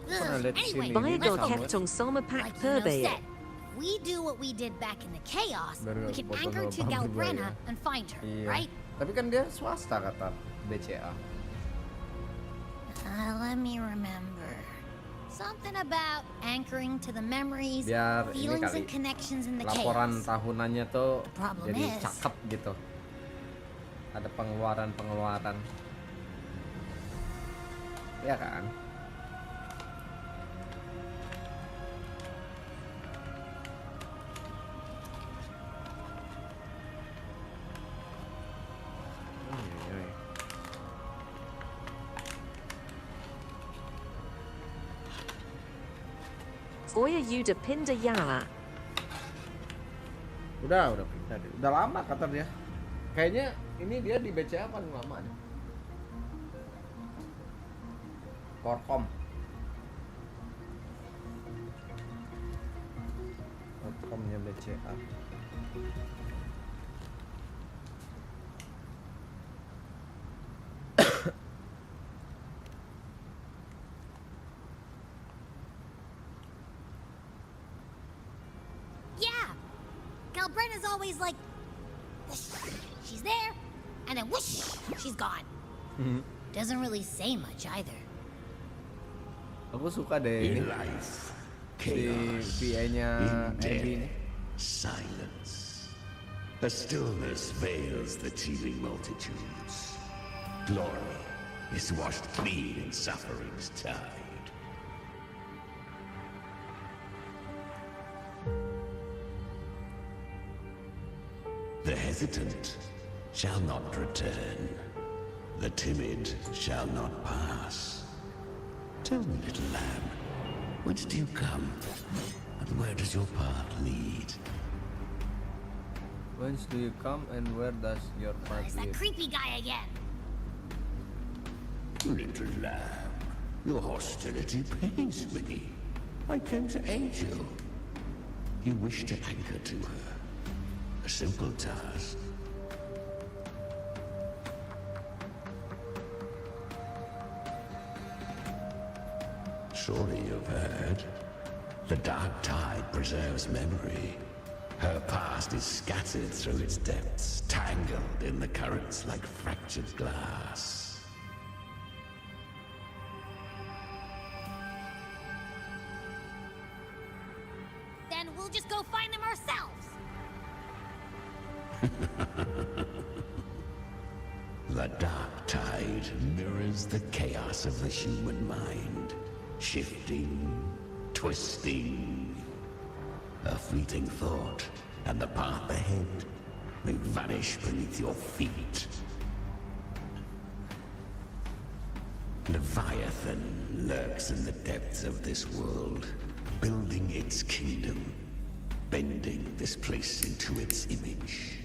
Anyway, like said, we do what we did back in the chaos, we can anchor to Galbrena and find her, right? Tapi kan dia swasta kata BCA. Let me remember. Something about anchoring to the memories, Biar feelings ini and connections in the laporan chaos. tahunannya tuh Problem jadi is- cakep gitu. Ada pengeluaran-pengeluaran. Ya kan? Oya Yuda Pinda Yala. Udah pindah deh. Udah lama kata dia. Kayaknya ini dia di BCA paling lama nih. Korkom. Korkomnya BCA. Yeah, Galbrena's always like, she's there, and and then whoosh, she's gone. Doesn't really say much either. Aku suka deh ini. Si PA-nya Andy ini. Silence. A stillness veils the teeming multitudes. Glory is washed clean in suffering's tide. The hesitant shall not return. The timid shall not pass. Tell me, little lamb, whence do you come? And where does your path lead? Whence do you come and where does your path It's that lead? creepy guy again. Little lamb, your hostility pains me. I came to aid you. You wish to anchor to her. A simple task. Surely you've heard. The dark tide preserves memory. Her past is scattered through its depths, tangled in the currents like fractured glass. Then we'll just go find them ourselves. The dark tide mirrors the chaos of the human mind. Shifting, twisting. A fleeting thought, and the path ahead may vanish beneath your feet. Leviathan lurks in the depths of this world, building its kingdom, bending this place into its image.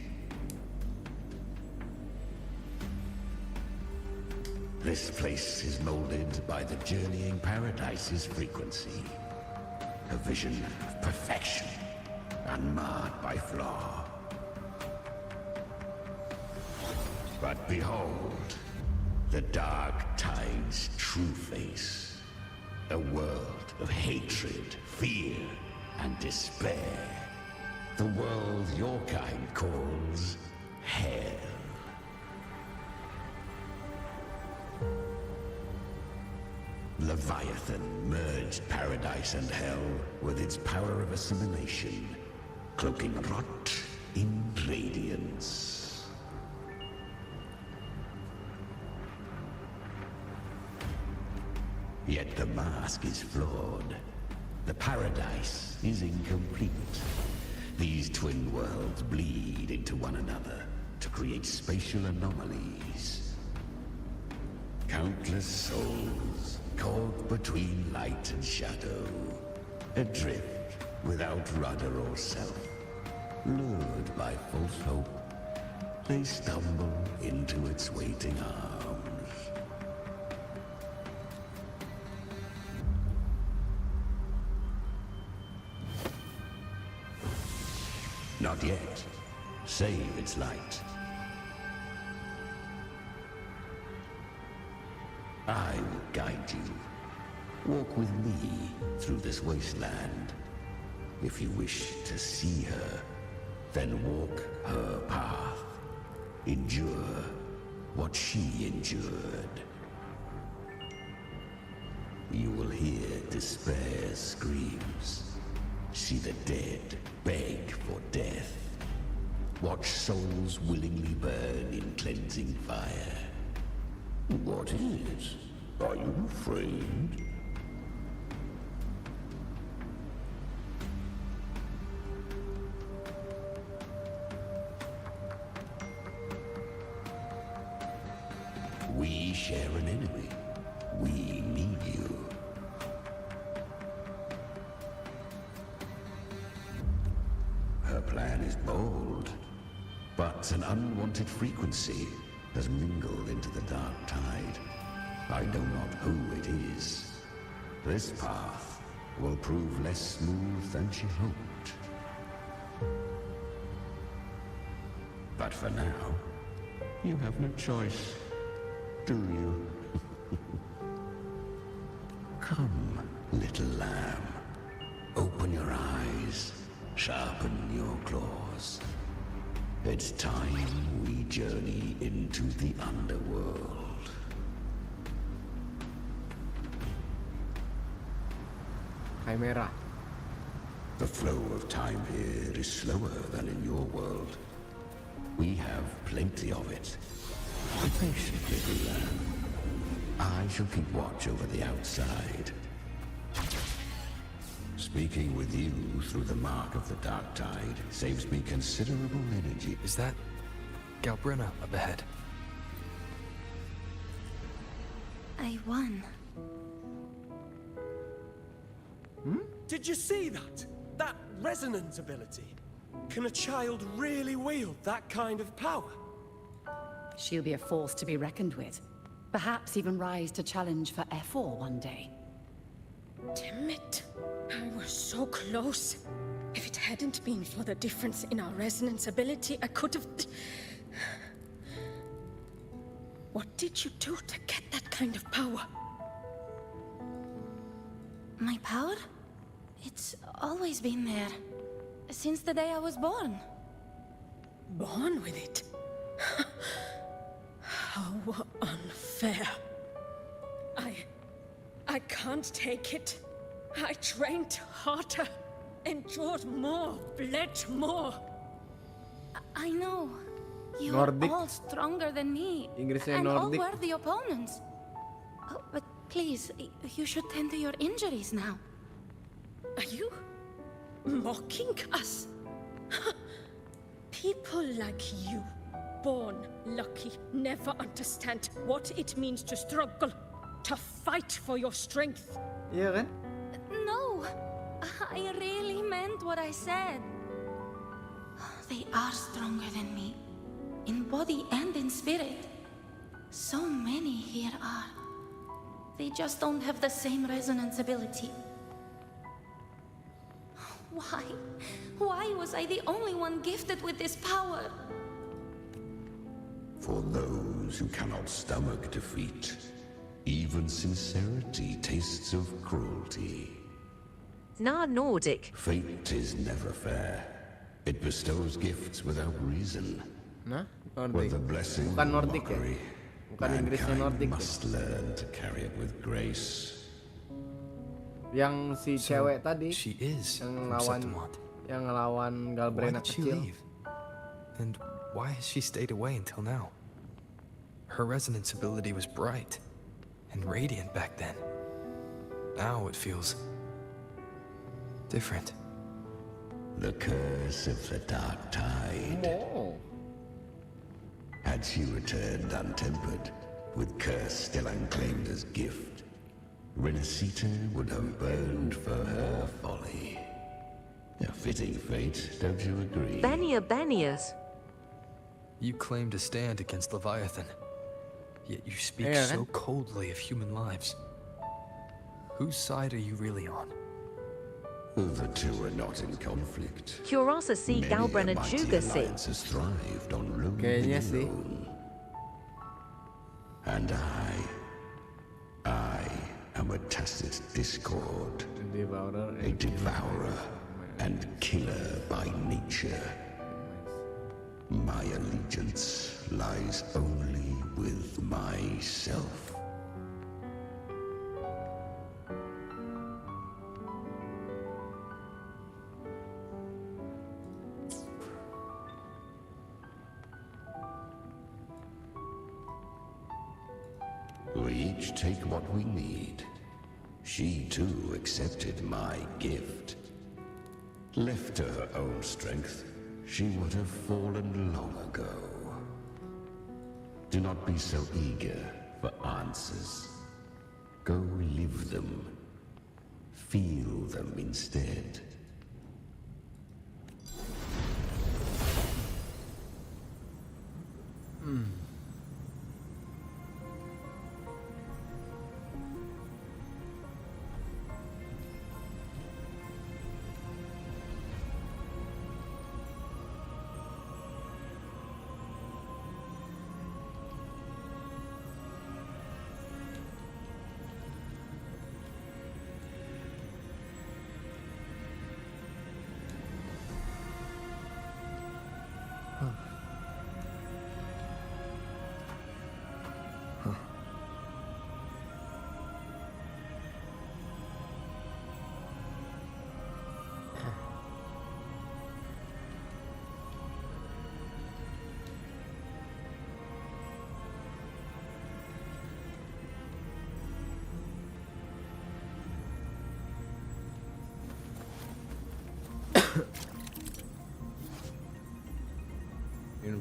This place is molded by the journeying paradise's frequency. A vision of perfection, unmarred by flaw. But behold, the dark tide's true face. A world of hatred, fear, and despair. The world your kind calls hell. Leviathan merged paradise and hell with its power of assimilation, cloaking rot in radiance. Yet the mask is flawed. The paradise is incomplete. These twin worlds bleed into one another to create spatial anomalies. Countless souls caught between light and shadow, adrift without rudder or self, lured by false hope, they stumble into its waiting arms. Not yet. Save its light. I will guide you. Walk with me through this wasteland. If you wish to see her, then walk her path. Endure what she endured. You will hear despair's screams. See the dead beg for death. Watch souls willingly burn in cleansing fire. What is it? Are you afraid? We share an enemy. We need you. Her plan is bold, but an unwanted frequency has mingled into the dark tide. I know not who it is. This path will prove less smooth than she hoped. But for now, you have no choice, do you? Come, little lamb. Open your eyes, sharpen your claws. It's time we journey into the underworld. Chimera. The flow of time here is slower than in your world. We have plenty of it. Patient little lamb. I shall keep watch over the outside. Speaking with you through the mark of the dark tide saves me considerable energy. Is that Galbrina up ahead? I won. Did you see that? That resonance ability? Can a child really wield that kind of power? She'll be a force to be reckoned with. Perhaps even rise to challenge for F4 one day. Damn it. I was so close. If it hadn't been for the difference in our resonance ability, I could have... What did you do to get that kind of power? My power? It's always been there. Since the day I was born. Born with it? How unfair. I can't take it. I trained harder, endured more, bled more. I know. You Nordic. are all stronger than me. Inggrisnya and Nordic. all worthy opponents. Oh, but please, you should tend to your injuries now. Are you mocking us? People like you, born lucky, never understand what it means to struggle, to fight for your strength. Iya kan? No, I really meant what I said. They are stronger than me, in body and in spirit. So many here are. They just don't have the same resonance ability. Why? Why was I the only one gifted with this power? For those who cannot stomach defeat, even sincerity tastes of cruelty. Nah, Nordic. Fate is never fair. It bestows gifts without reason. Nah, Nordic. Whether blessing Bukan or Nordic ya? mockery, Bukan Inggrisnya mankind Nordic ya? must learn to carry it with grace. Yang si cewek tadi She is yang from ngelawan Septimont. yang ngelawan Why Galbrina did she kecil. leave? And why has she stayed away until now? Her resonance ability was bright and radiant back then. Now it feels different. The curse of the dark tide. Had she returned untempered, with curse still unclaimed as gift, Renacita would have burned for her folly. A fitting fate, don't you agree? Benias. You claim to stand against Leviathan, yet you speak Yeah, so coldly of human lives. Whose side are you really on? The two are not in conflict. Curasa si Many Galbrina a mighty Jugasi. alliance has thrived on Kayaknya loathing sih. alone. And I am a tacit discord, a devourer and killer by nature. My allegiance lies only with myself. We each take what we need. She too accepted my gift. Left to her own strength, she would have fallen long ago. Do not be so eager for answers. Go live them. Feel them instead.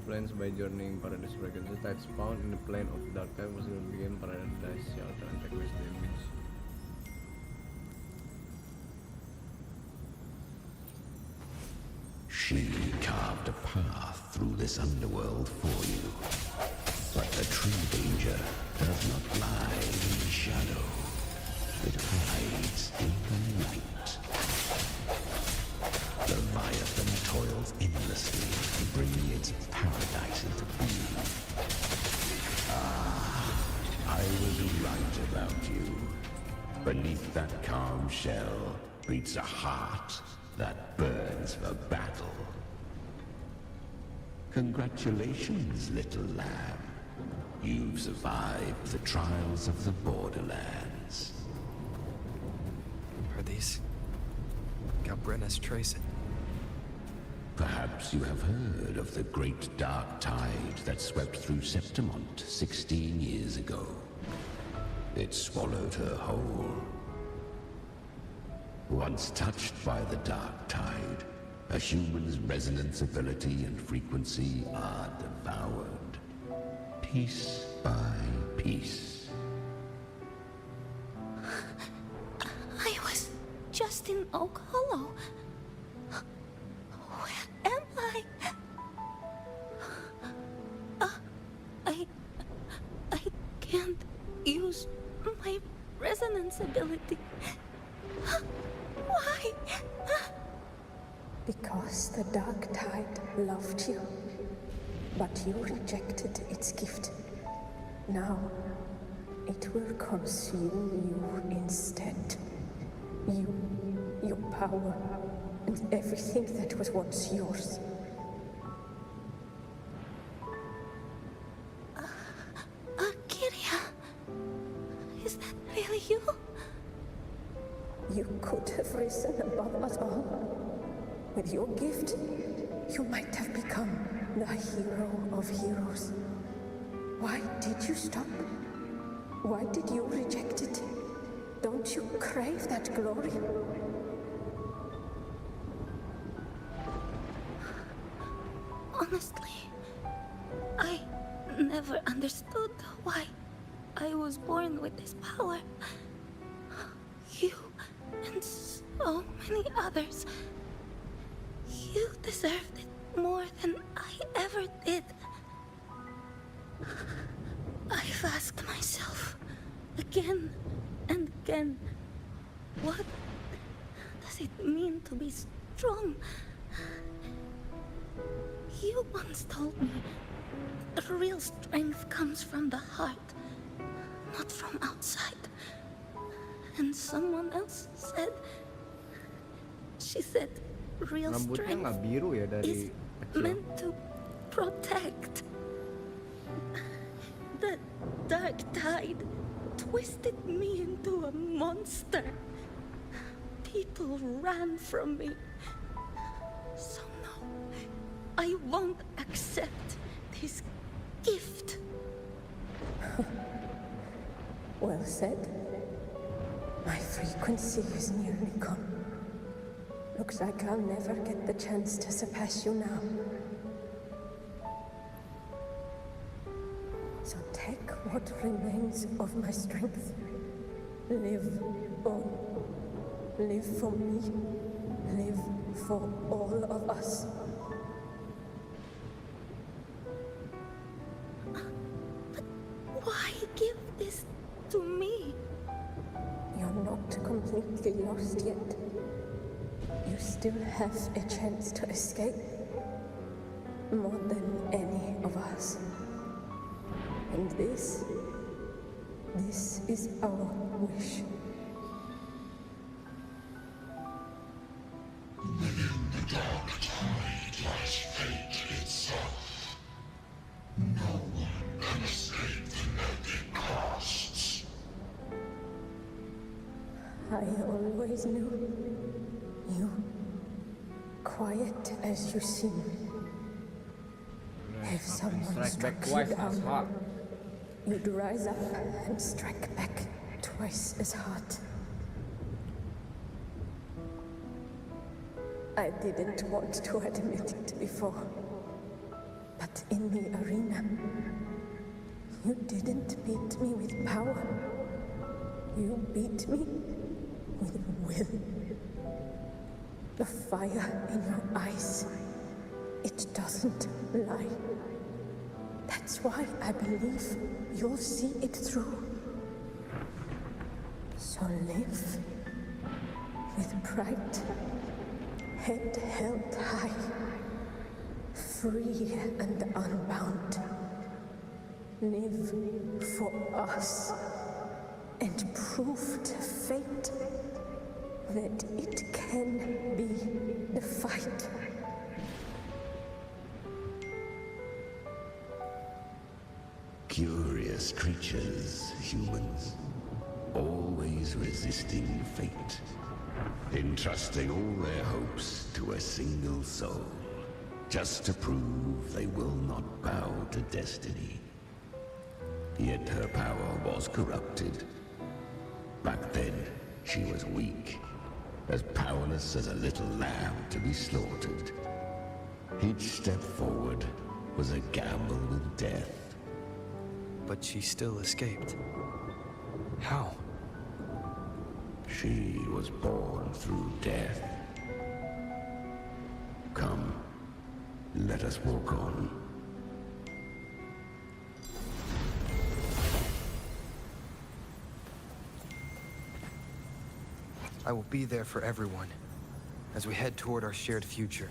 influenced by journeying paradise frequency. Tides found in the plane of dark tide was going to begin paradise shelter and take less damage. She carved a path through this underworld for you. But the true danger does not lie in the shadow. It hides in the light. Leviathan toils endlessly to bring its paradise into being. I was right about you. Beneath that calm shell beats a heart that burns for battle. Congratulations, little lamb. You've survived the trials of the borderlands. Are these Galbrenna's tracing? Perhaps you have heard of the great dark tide that swept through Septimont 16 years ago. It swallowed her whole. Once touched by the dark tide, a human's resonance ability and frequency are devoured, piece by piece. I was just in Oak Hollow. Where am I? I can't use my resonance ability. Why? Because the dark tide loved you, but you rejected its gift. Now, it will consume you instead. You, your power, and everything that was once yours. Kiria, is that really you? You could have risen above us all. With your gift, you might have become the hero of heroes. Why did you stop? Why did you reject it? Don't you crave that glory? Honestly, I never understood why I was born with this power. You and so many others. You deserved it more than I ever did. I've asked myself again and again, what does it mean to be strong? You once told me real strength comes from the heart, not from outside. And someone else said, she said, real strength is meant to protect. The dark tide twisted me into a monster. People ran from me. So no, I won't accept this gift. Well said. My frequency is nearly gone. Looks like I'll never get the chance to surpass you now. So take what remains of my strength. Live on. Live for me. Live for all of us. But why give this to me? You're not completely lost yet. You still have a chance to escape. More than any of us. And this is our wish. Within the dark tide lies fate itself. No one can escape the net it casts. I always knew you, quiet as you seem. If someone struck you down, you'd rise up and strike back twice as hard. I didn't want to admit it before, but But in the arena, you didn't beat me with power. You beat me with will. The fire in your eyes, it doesn't lie. That's why I believe you'll see it through. So live with pride, head held high, free and unbound. Live for us and prove to fate that it can be the fight. Curious creatures, humans, always resisting fate, entrusting all their hopes to a single soul, just to prove they will not bow to destiny. Yet her power was corrupted. Back then, she was weak, as powerless as a little lamb to be slaughtered. Each step forward was a gamble with death. But she still escaped. How? She was born through death. Come, let us walk on. I will be there for everyone, as we head toward our shared future.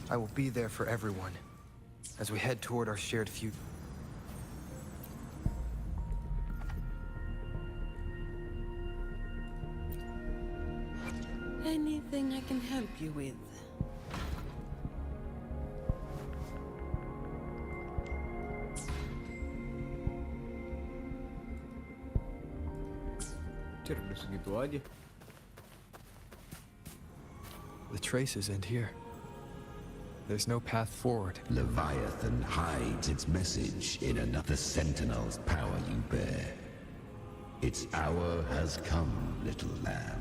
I will be there for everyone, as we head toward our shared future. Anything I can help you with? Udah segitu aja. The traces end here. There's no path forward. Leviathan hides its message in another Sentinel's power you bear. Its hour has come, little lamb.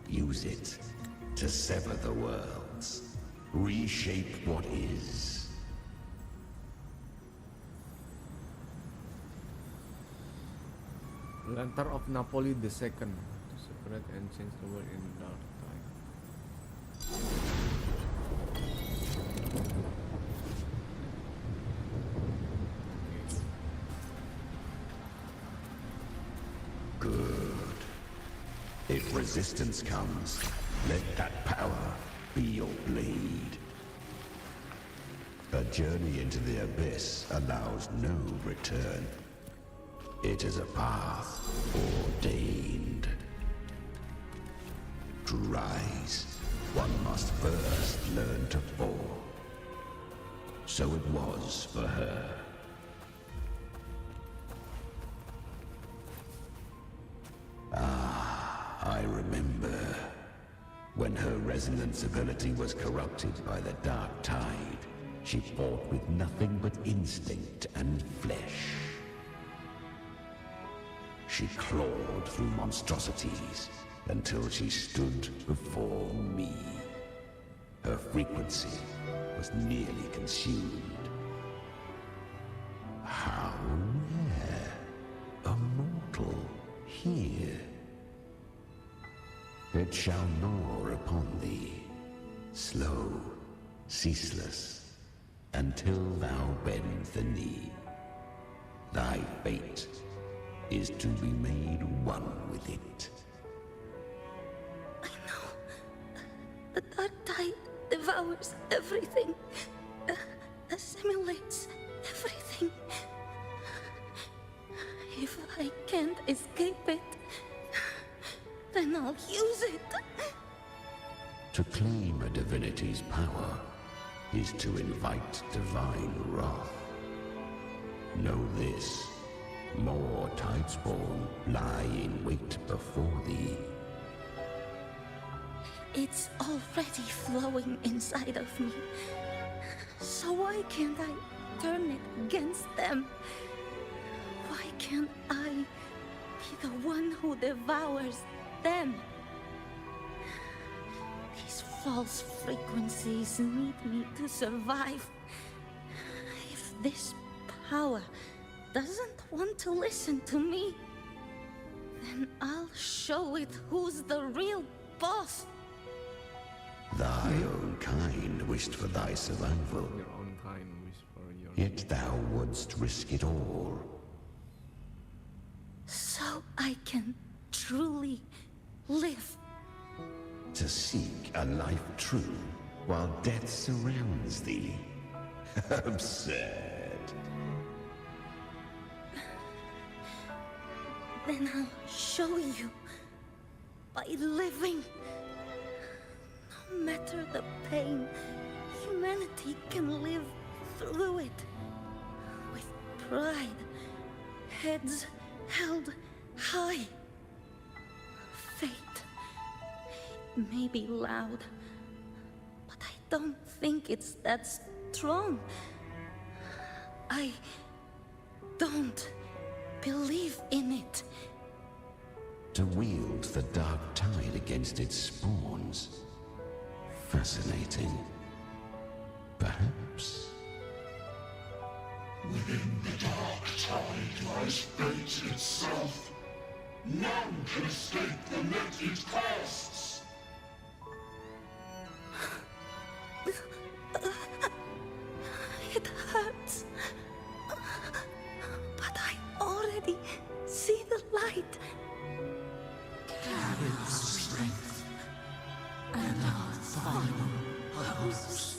Use it to sever the worlds, reshape what is. Lantern of Napoli II to separate and change the world in dark time. Good. If resistance comes, let that power be your blade. A journey into the abyss allows no return. It is a path ordained. To rise, one must first learn to fall. So it was for her. When her resonance ability was corrupted by the dark tide, she fought with nothing but instinct and flesh. She clawed through monstrosities until she stood before me. Her frequency was nearly consumed. How rare a mortal here. It shall gnaw upon thee, slow, ceaseless, until thou bend the knee. Thy fate is to be made one with it. I know. The dark tide devours everything, assimilates everything. If I can't escape it, then I'll use it. To claim a divinity's power is to invite divine wrath. Know this, more tidespawn lie in wait before thee. It's already flowing inside of me. So why can't I turn it against them? Why can't I be the one who devours them? These false frequencies need me to survive. If this power doesn't want to listen to me, then I'll show it who's the real boss. Thy own kind wished for thy survival. Your own kind wished for your... Yet thou wouldst risk it all. So I can truly live. To seek a life true while death surrounds thee. Absurd. Then I'll show you by living. No matter the pain, humanity can live through it. With pride, heads held high. Fate, it may be loud, but I don't think it's that strong. I don't believe in it. To wield the dark tide against its spawns. Fascinating. Perhaps. Within the dark tide lies fate itself. None can escape the net it casts. It hurts. But I already see the light. Carry our strength and our final hopes.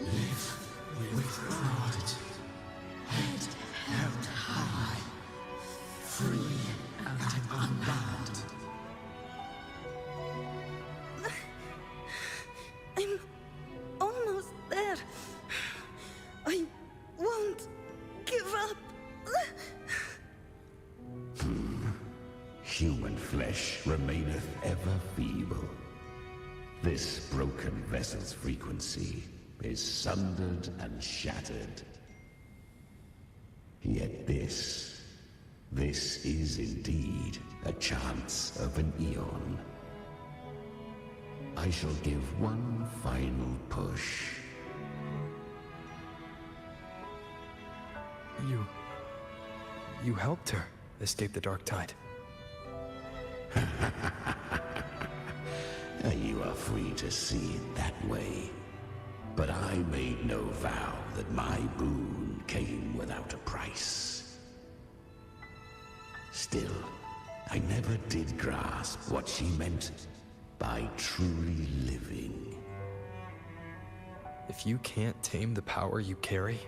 Live with pride, head held high, free and unbound. I'm almost there. I won't give up. Human flesh remaineth ever feeble. This broken vessel's frequency is sundered and shattered. Yet this is indeed a chance of an eon. I shall give one final push. You helped her escape the dark tide. You are free to see it that way. But I made no vow that my boon came without a price. Still, I never did grasp what she meant by truly living. If you can't tame the power you carry,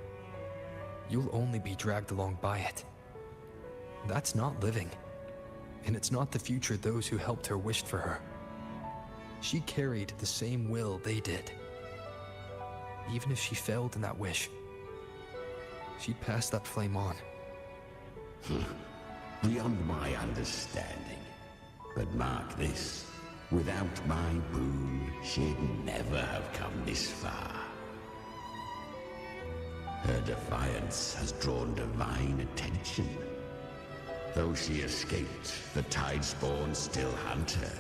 you'll only be dragged along by it. That's not living. And it's not the future those who helped her wished for her. She carried the same will they did. Even if she failed in that wish, she'd pass that flame on. Beyond my understanding. But mark this, Without my boon, she'd never have come this far. Her defiance has drawn divine attention. Though she escaped, the Tidespawn still hunt her.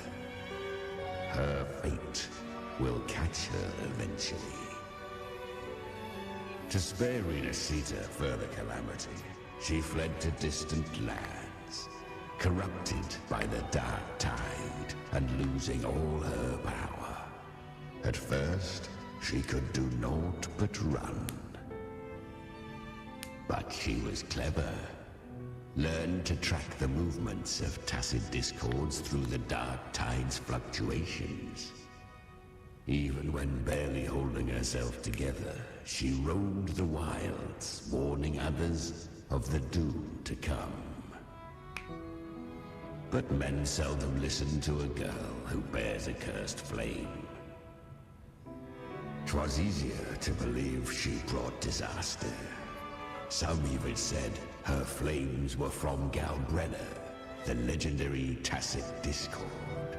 Her fate will catch her eventually. To spare Renasita further calamity, she fled to distant lands, corrupted by the dark tide and losing all her power. At first, she could do naught but run. But she was clever. Learned to track the movements of tacit discords through the dark tide's fluctuations. Even when barely holding herself together, she roamed the wilds, warning others of the doom to come. But men seldom listen to a girl who bears a cursed flame. 'Twas easier to believe she brought disaster. Some even said her flames were from Galbrenna, the legendary tacit discord.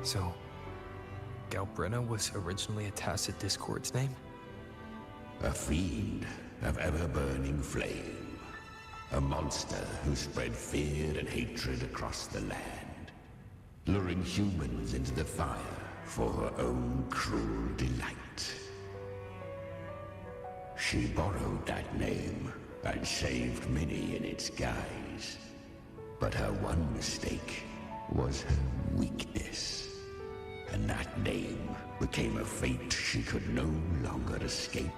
So, Galbrenna was originally a tacit discord's name? A fiend of ever-burning flame. A monster who spread fear and hatred across the land, luring humans into the fire for her own cruel delight. She borrowed that name and saved many in its guise. But her one mistake was her weakness. And that name became a fate she could no longer escape.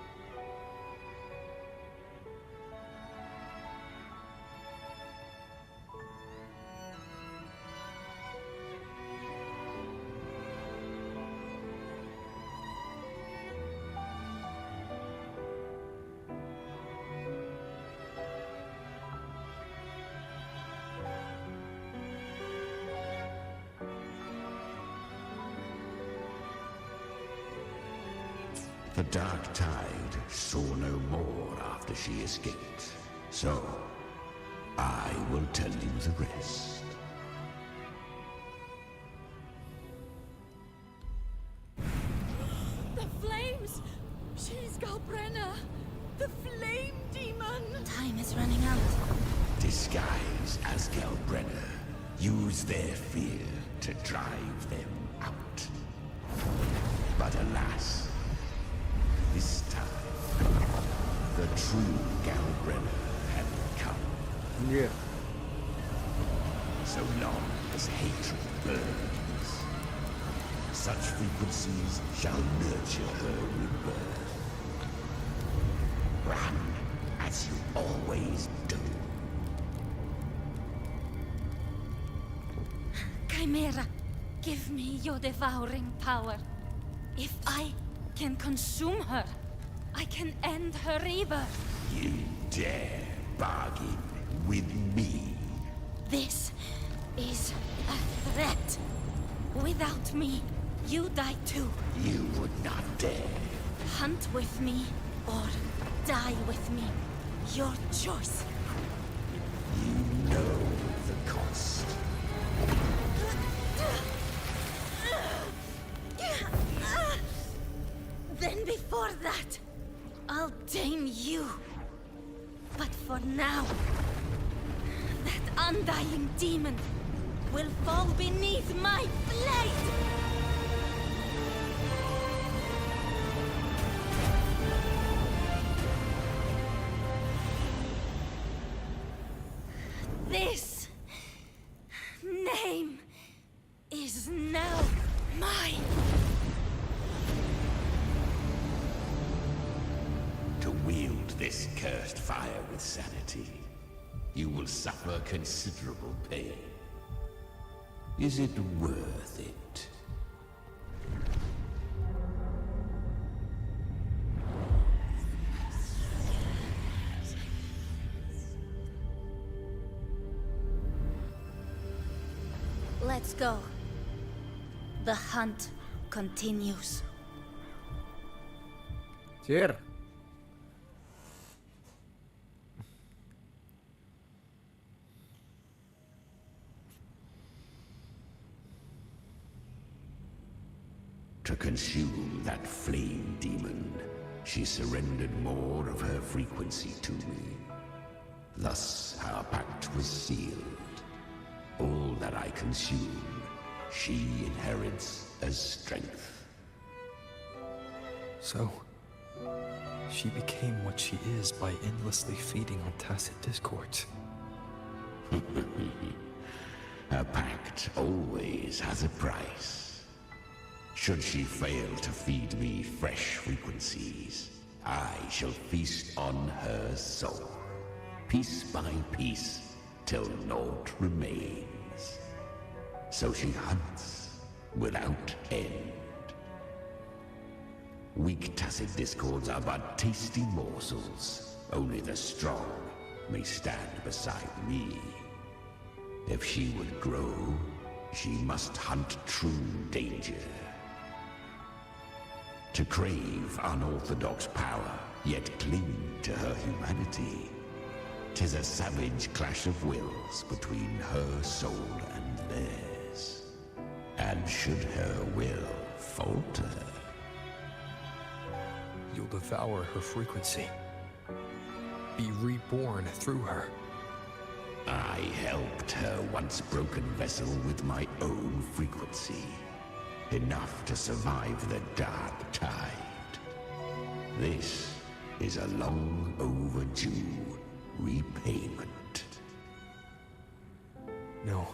The dark tide saw no more after she escaped. So, I will tell you the rest. The flames! She's Galbrenna! The flame demon! Time is running out. Disguised as Galbrenna, use their fear to drive them out. But alas, this time, the true Galbrenna had come. Yeah. So long as hatred burns, such frequencies shall nurture her rebirth. Run as you always do. Chimera, give me your devouring power. If I can consume her, I can end her rebirth. You dare bargain with me? This is a threat. Without me, you die too. You would not dare. Hunt with me or die with me. Your choice. You know the cost. Then before that, I'll tame you. But for now, that undying demon will fall beneath my blade! This name is now mine. To wield this cursed fire with sanity, you will suffer considerable pain. Is it worth it? Let's go. The hunt continues. Cheer. To consume that flame demon, she surrendered more of her frequency to me. Thus our pact was sealed. All that I consume, she inherits as strength. So, she became what she is by endlessly feeding on tacit discords. A pact always has a price. Should she fail to feed me fresh frequencies, I shall feast on her soul, piece by piece, till naught remains. So she hunts without end. Weak tacit discords are but tasty morsels. Only the strong may stand beside me. If she would grow, she must hunt true danger. To crave unorthodox power, yet cling to her humanity, 'tis a savage clash of wills between her soul and theirs. And should her will falter, you'll devour her frequency. Be reborn through her. I helped her once broken vessel with my own frequency. Enough to survive the dark tide. This is a long overdue repayment. No.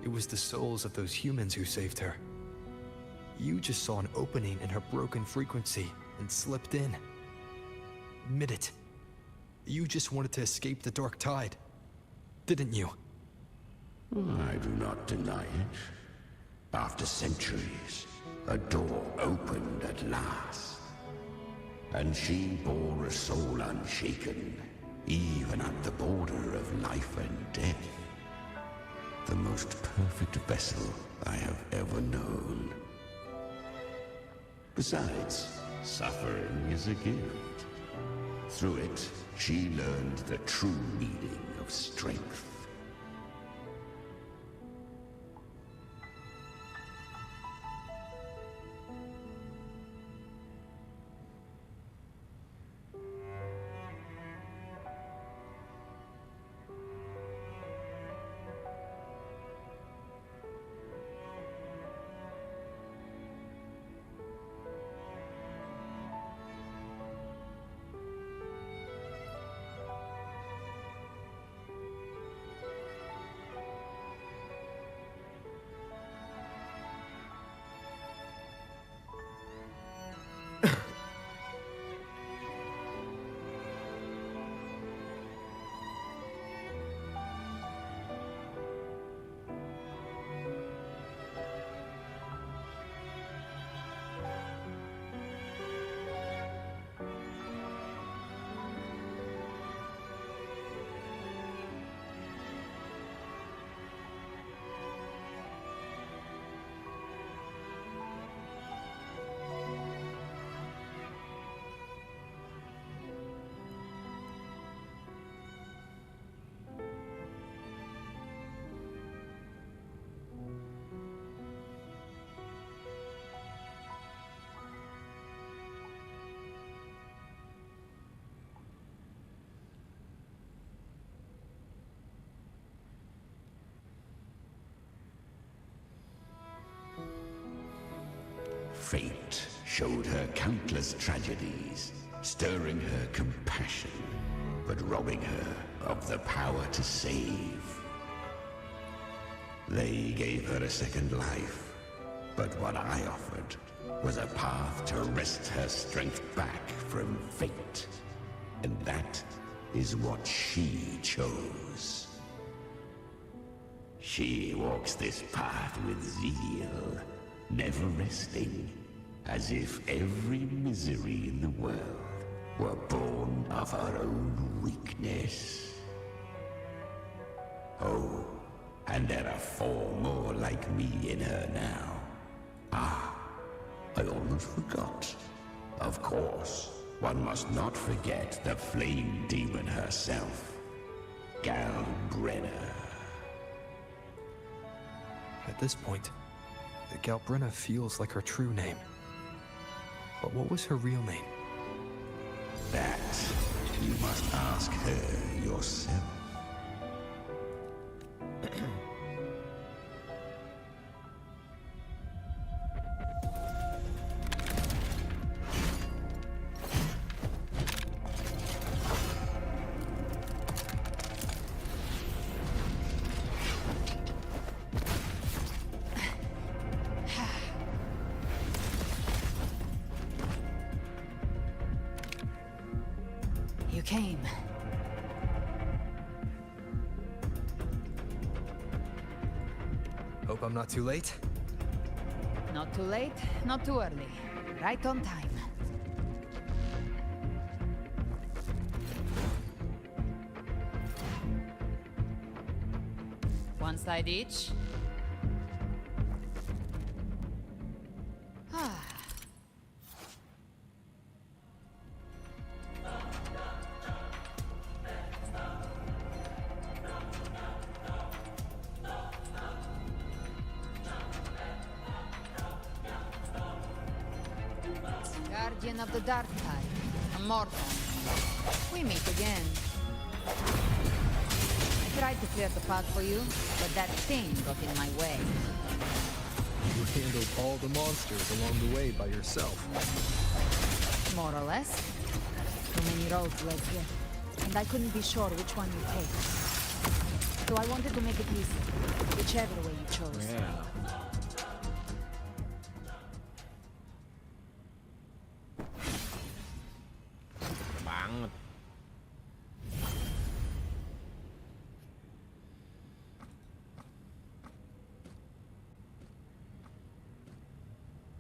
It was the souls of those humans who saved her. You just saw an opening in her broken frequency and slipped in. Admit it. You just wanted to escape the dark tide, didn't you? I do not deny it. After centuries, a door opened at last. And she bore a soul unshaken, even at the border of life and death. The most perfect vessel I have ever known. Besides, suffering is a gift. Through it, she learned the true meaning of strength. Fate showed her countless tragedies, stirring her compassion, but robbing her of the power to save. They gave her a second life, but what I offered was a path to wrest her strength back from fate. And that is what she chose. She walks this path with zeal, never resting, as if every misery in the world were born of her own weakness. Oh, and there are 4 more like me in her now. Ah, I almost forgot. Of course, one must not forget the flame demon herself, Gal Brenner. At this point, Galbrina feels like her true name. But what was her real name? That you must ask her yourself. You came. Hope I'm not too late. Not too late, not too early. Right on time. One side each. Ah. Guardian of the Dark Tide, immortal. We meet again. I tried to clear the path for you, but that thing got in my way. You handled all the monsters along the way by yourself. More or less. Too many roads led here, and I couldn't be sure which one you take. So I wanted to make it easy, whichever way you chose. Yeah. Banget.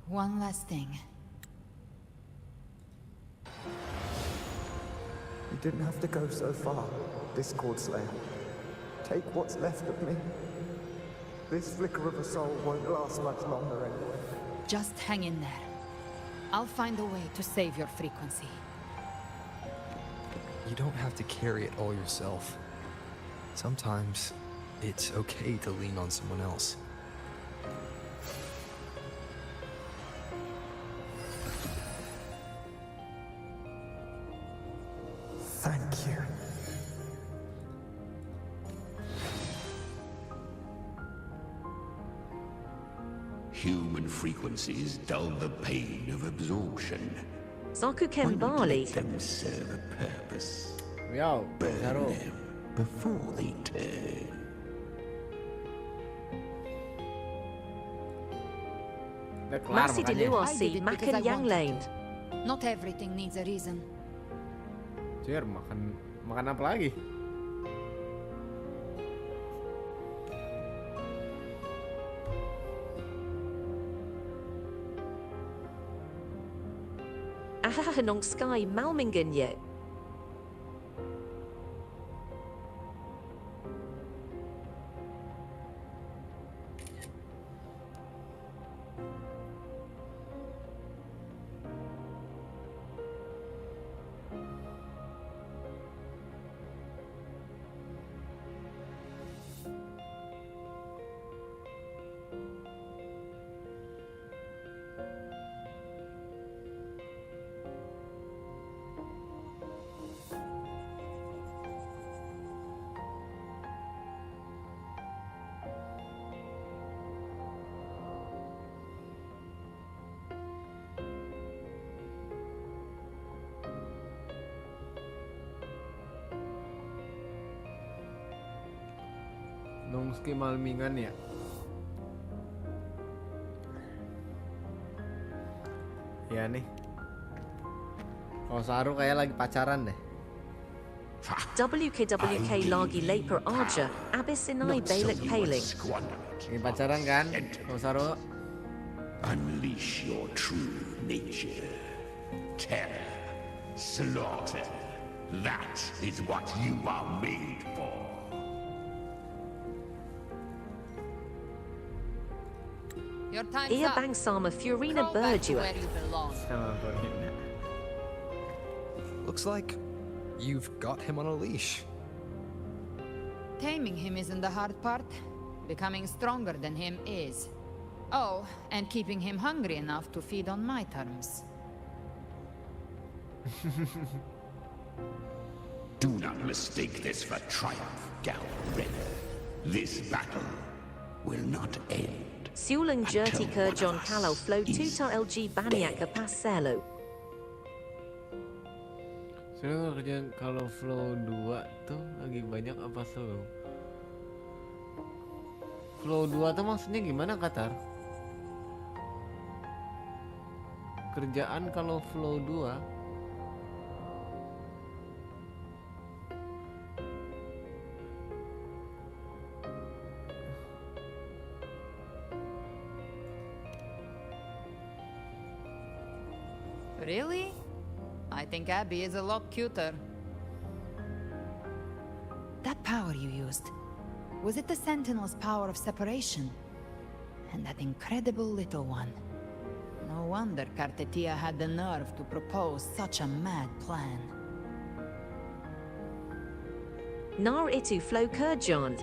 One last thing. You didn't have to go so far, Discord Slayer. Take what's left of me. This flicker of a soul won't last much longer anyway. Just hang in there. I'll find a way to save your frequency. You don't have to carry it all yourself. Sometimes it's okay to lean on someone else. Thank you. Human frequencies dull the pain of absorption. Sakuken Bali. Let them serve a purpose. Yo, Burn them before they turn. Masih di luar si makan yang lain. Not everything needs a reason. Cer, makan apa lagi? Nong Sky Malmingen yet. Nongski Malmingan ya. Ya nih. Kalau Saru kayak lagi pacaran deh. WKWK lagi leper arja abisinai balik paling. Lagi pacaran kan? Kalau Saru. Unleash your true nature. Terror. Slaughter. That is what you are made for. Your time's Ear up. bang sama Furina Crawl back to Bergua. where you belong. Looks like you've got him on a leash. Taming him isn't the hard part. Becoming stronger than him is. Oh, and keeping him hungry enough to feed on my terms. Do not mistake this for triumph, Gal Red. This battle will not end. Siulang Jerti Kerjon Kalau Flow Tuta LG Baniaka Paselo. Sebenarnya kerjaan kalau flow 2 tuh lagi banyak apa slow? Flow 2 tuh maksudnya gimana, Katar? Kerjaan kalau flow 2 Really? I think Abby is a lot cuter. That power you used, was it the Sentinel's power of separation? And that incredible little one. No wonder Kartetia had the nerve to propose such a mad plan. Nar Itu Flow Kerjon.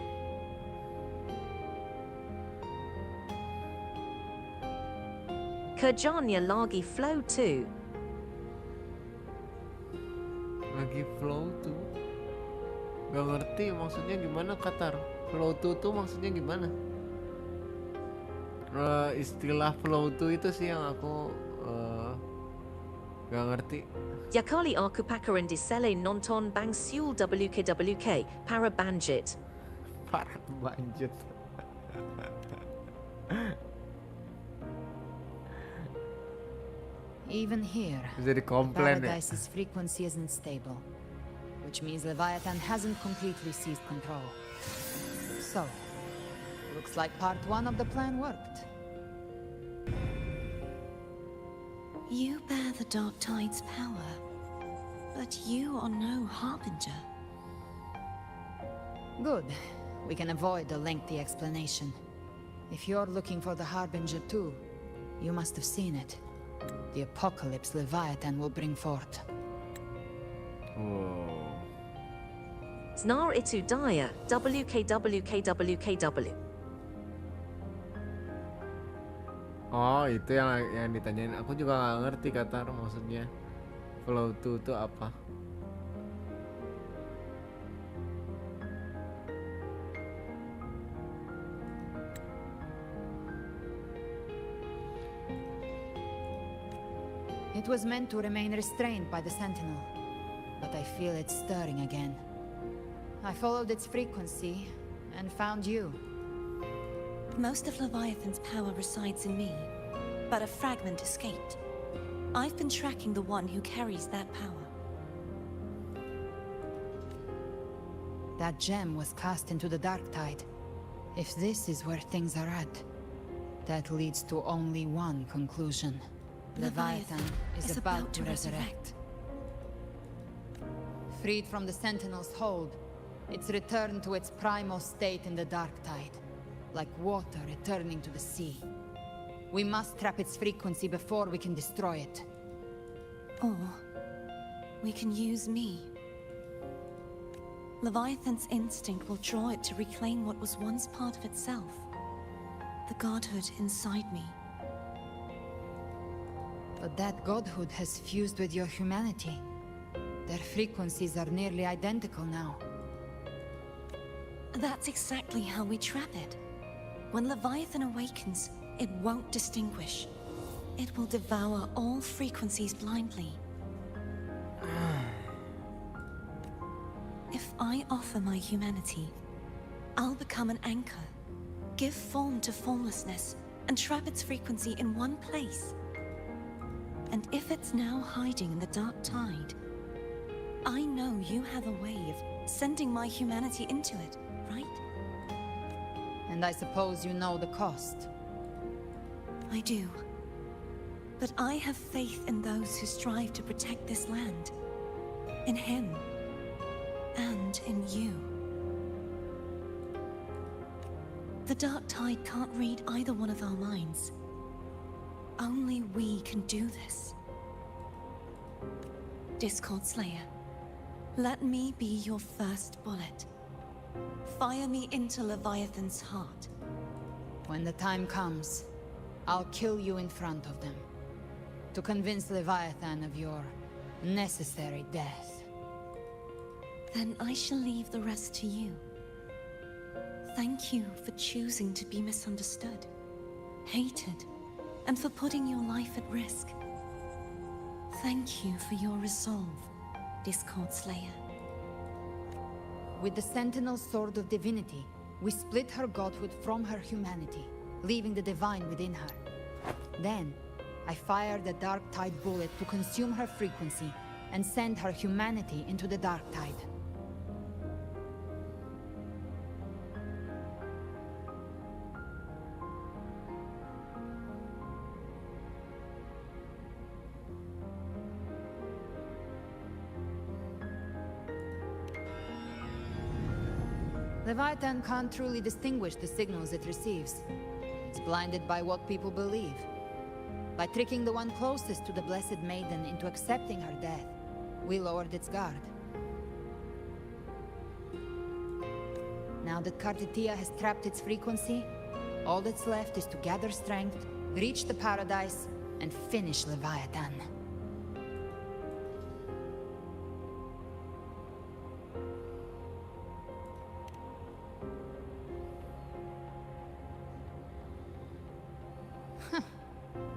Kerjanya lagi flow 2. Lagi flow tuh gak ngerti maksudnya gimana, Katar. Flow tuh maksudnya gimana? Istilah flow tuh itu sih yang aku gak ngerti. Yakali aku pakaran di sele nonton bang siul WKWK para banjit. Para banjit. Even here, Paradise's frequency isn't stable, which means Leviathan hasn't completely seized control. So, looks like part 1 of the plan worked. You bear the Dark Tide's power, but you are no Harbinger. Good. We can avoid a lengthy explanation. If you're looking for the Harbinger too, you must have seen it. The apocalypse Leviathan will bring forth. Wow. Snar Itu Daya WKWKWKW. Oh, itu yang ditanyain. Aku juga gak ngerti, Katar, maksudnya flow 2 itu apa. It was meant to remain restrained by the Sentinel, but I feel it stirring again. I followed its frequency and found you. Most of Leviathan's power resides in me, but a fragment escaped. I've been tracking the one who carries that power. That gem was cast into the Dark Tide. If this is where things are at, that leads to only one conclusion. Leviathan is about to resurrect. Freed from the Sentinel's hold, it's returned to its primal state in the Dark Tide, like water returning to the sea. We must trap its frequency before we can destroy it. Or we can use me. Leviathan's instinct will draw it to reclaim what was once part of itself. The godhood inside me. But that godhood has fused with your humanity. Their frequencies are nearly identical now. That's exactly how we trap it. When Leviathan awakens, it won't distinguish. It will devour all frequencies blindly. If I offer my humanity, I'll become an anchor, give form to formlessness, and trap its frequency in one place. And if it's now hiding in the Dark Tide, I know you have a way of sending my humanity into it, right? And I suppose you know the cost. I do. But I have faith in those who strive to protect this land. In him. And in you. The Dark Tide can't read either one of our minds. Only we can do this. Discord Slayer, let me be your first bullet. Fire me into Leviathan's heart. When the time comes, I'll kill you in front of them, to convince Leviathan of your necessary death. Then I shall leave the rest to you. Thank you for choosing to be misunderstood, hated, and for putting your life at risk. Thank you for your resolve, Discord Slayer. With the Sentinel Sword of Divinity, we split her godhood from her humanity, leaving the divine within her. Then, I fired the Dark Tide bullet to consume her frequency and send her humanity into the Dark Tide. Leviathan can't truly distinguish the signals it receives. It's blinded by what people believe. By tricking the one closest to the Blessed Maiden into accepting her death, we lowered its guard. Now that Kartitia has trapped its frequency, all that's left is to gather strength, reach the paradise, and finish Leviathan.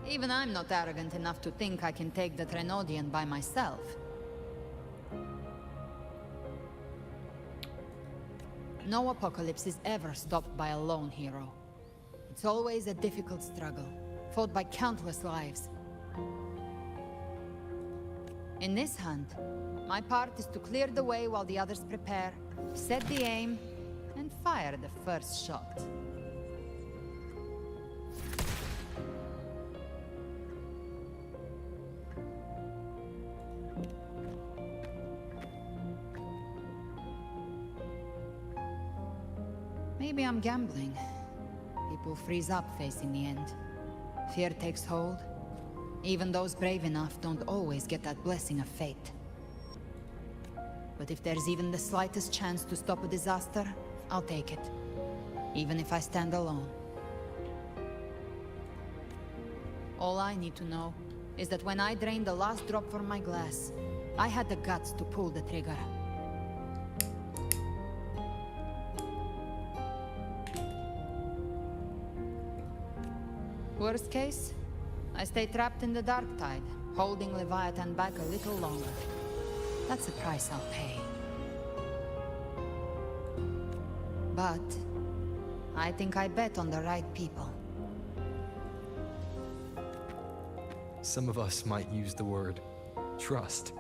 Even I'm not arrogant enough to think I can take the Trenodian by myself. No apocalypse is ever stopped by a lone hero. It's always a difficult struggle, fought by countless lives. In this hunt, my part is to clear the way while the others prepare, set the aim, and fire the first shot. Maybe I'm gambling. People freeze up facing the end. Fear takes hold. Even those brave enough don't always get that blessing of fate. But if there's even the slightest chance to stop a disaster, I'll take it. Even if I stand alone. All I need to know is that when I drained the last drop from my glass, I had the guts to pull the trigger. Worst case, I stay trapped in the Dark Tide, holding Leviathan back a little longer. That's the price I'll pay. But I think I bet on the right people. Some of us might use the word trust.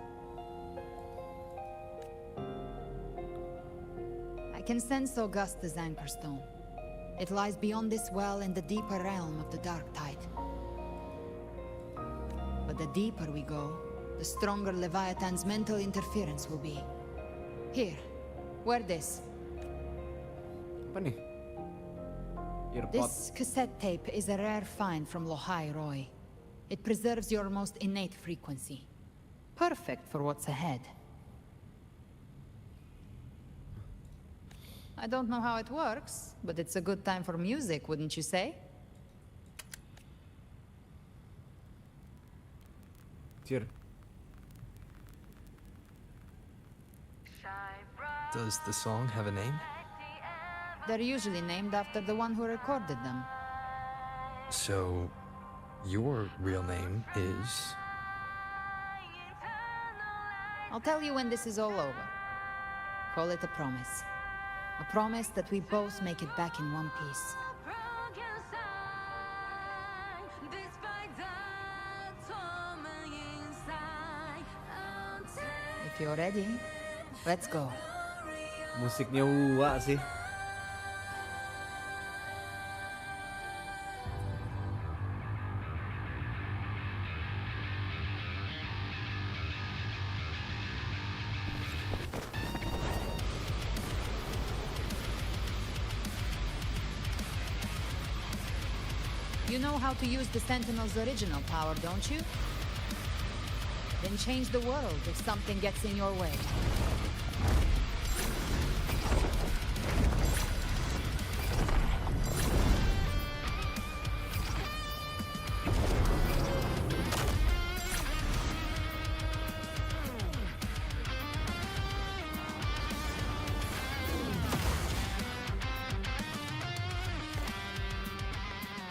I can sense Augusta's anchor stone. It lies beyond this well in the deeper realm of the Dark Tide. But the deeper we go, the stronger Leviathan's mental interference will be. Here, wear this. Apa nih? Earpod. This cassette tape is a rare find from Lohai Roy. It preserves your most innate frequency. Perfect for what's ahead. I don't know how it works, but it's a good time for music, wouldn't you say? Cheer. Does the song have a name? They're usually named after the one who recorded them. So, your real name is... I'll tell you when this is all over. Call it a promise. A promise that we both make it back in one piece. If you're ready, let's go. Musiknya wua sih. You know how to use the Sentinel's original power, don't you? Then change the world if something gets in your way.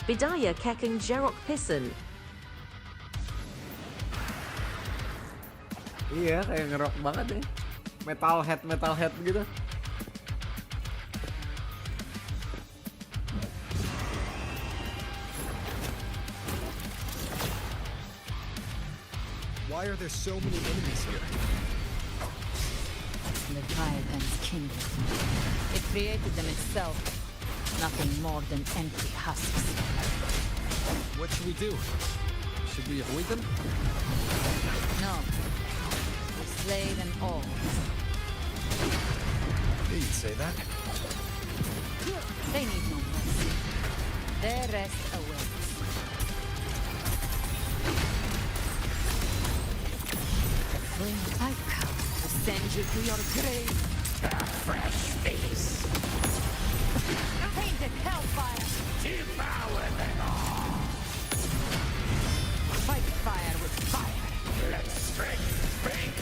Bidaya Kekeng Jerok Pissen. Iya, kayak ngerok banget nih. Metalhead gitu. Why are there so many enemies here? Leviathan's kingdom. It created them itself. Nothing more than empty husks. What should we do? Should we avoid them? No. We slay them all. You'd say that. They need no mercy. Their rest awaits. The flame I've come to send you to your grave. A fresh face. Painted hellfire! Devour them all. Fight fire with fire. Let strength break.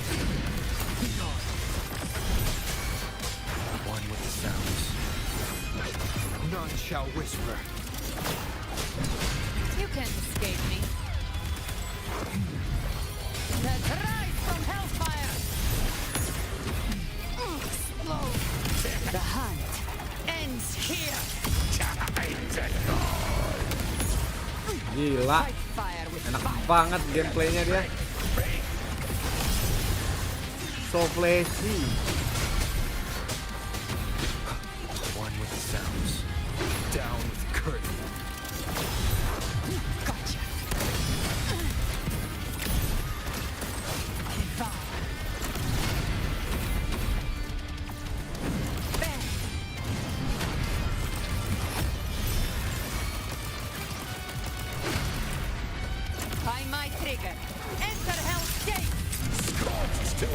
One with the sounds. None shall whisper. You can't escape me. Let's rise from hellfire! Explode! The hunt ends here! Gila. Enak banget gameplaynya dia. So flashy. One with the sounds. Down with the curtain. Gotcha. Find my trigger. Enter Hell's Gate. Scorched to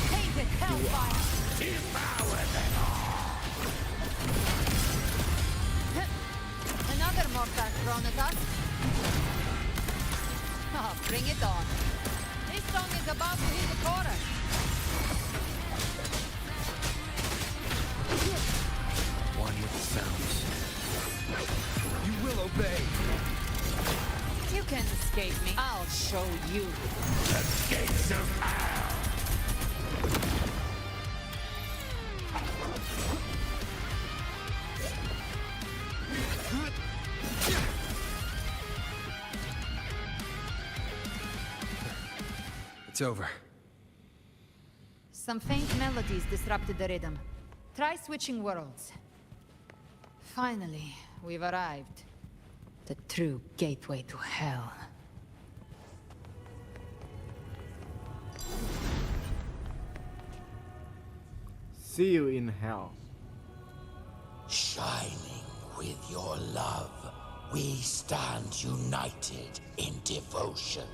Painted hellfire. devour them all. Another mortar thrown at us. Oh, bring it on. This song is about to hit the chorus. One with the sounds. You will obey. You can't escape me. I'll show you. The gates of hell. It's over. Some faint melodies disrupted the rhythm. Try switching worlds. Finally, we've arrived. The true gateway to hell. See you in hell. Shining with your love, we stand united in devotion.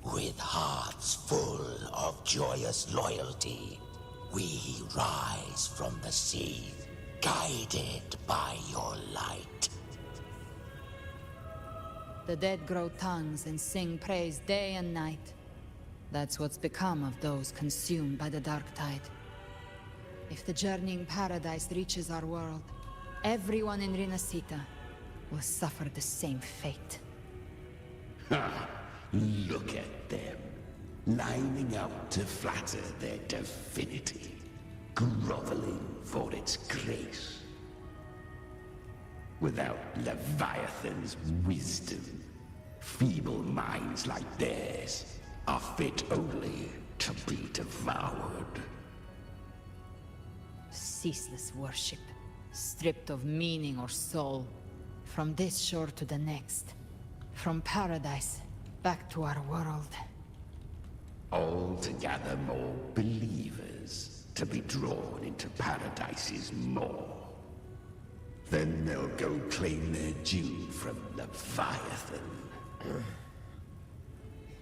With hearts full of joyous loyalty, we rise from the sea, guided by your light. The dead grow tongues and sing praise day and night. That's what's become of those consumed by the dark tide. If the journeying paradise reaches our world, everyone in Rinasita will suffer the same fate. Ha! Look at them, lining up to flatter their divinity, groveling for its grace. Without Leviathan's wisdom, feeble minds like theirs are fit only to be devoured. Ceaseless worship, stripped of meaning or soul. From this shore to the next. From paradise back to our world. All to gather more believers to be drawn into Paradise's maw. Then they'll go claim their due from Leviathan.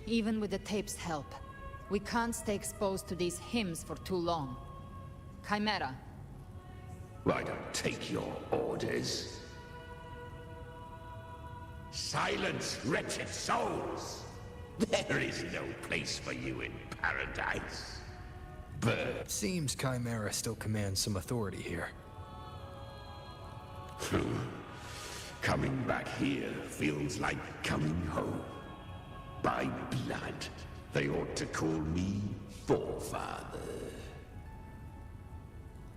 Even with the tape's help, we can't stay exposed to these hymns for too long. Chimera. I don't take your orders. Silence, wretched souls! There is no place for you in paradise. Bird. Seems Chimera still commands some authority here. Coming back here feels like coming home. By blood, they ought to call me Forefather.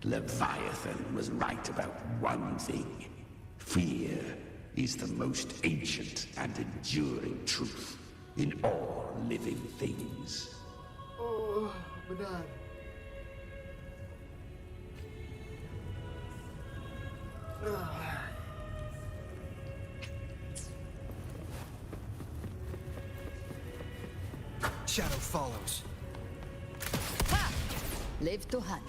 Leviathan was right about one thing. Fear is the most ancient and enduring truth in all living things. Oh, benar. Shadow follows. Ha! Live to hunt.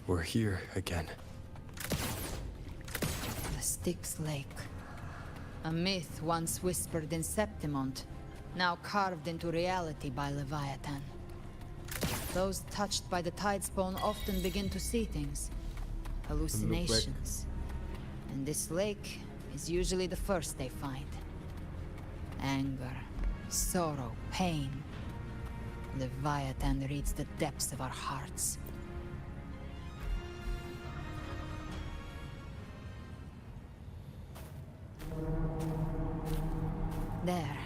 We're here again. The Styx Lake. A myth once whispered in Septimont, now carved into reality by Leviathan. Those touched by the Tidespawn often begin to see things. Hallucinations. And this lake is usually the first they find. Anger, sorrow, pain. Leviathan reads the depths of our hearts. There.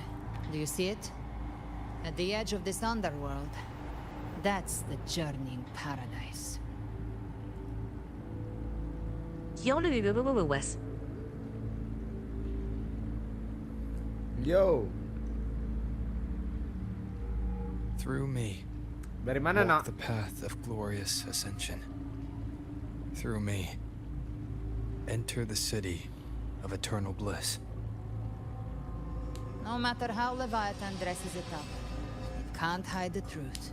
Do you see it? At the edge of this underworld. That's the journeying paradise. Yo. Through me. Dari mana, walk Nak? the path of glorious ascension. Through me. Enter the city of eternal bliss. No matter how Leviathan dresses it up, it can't hide the truth.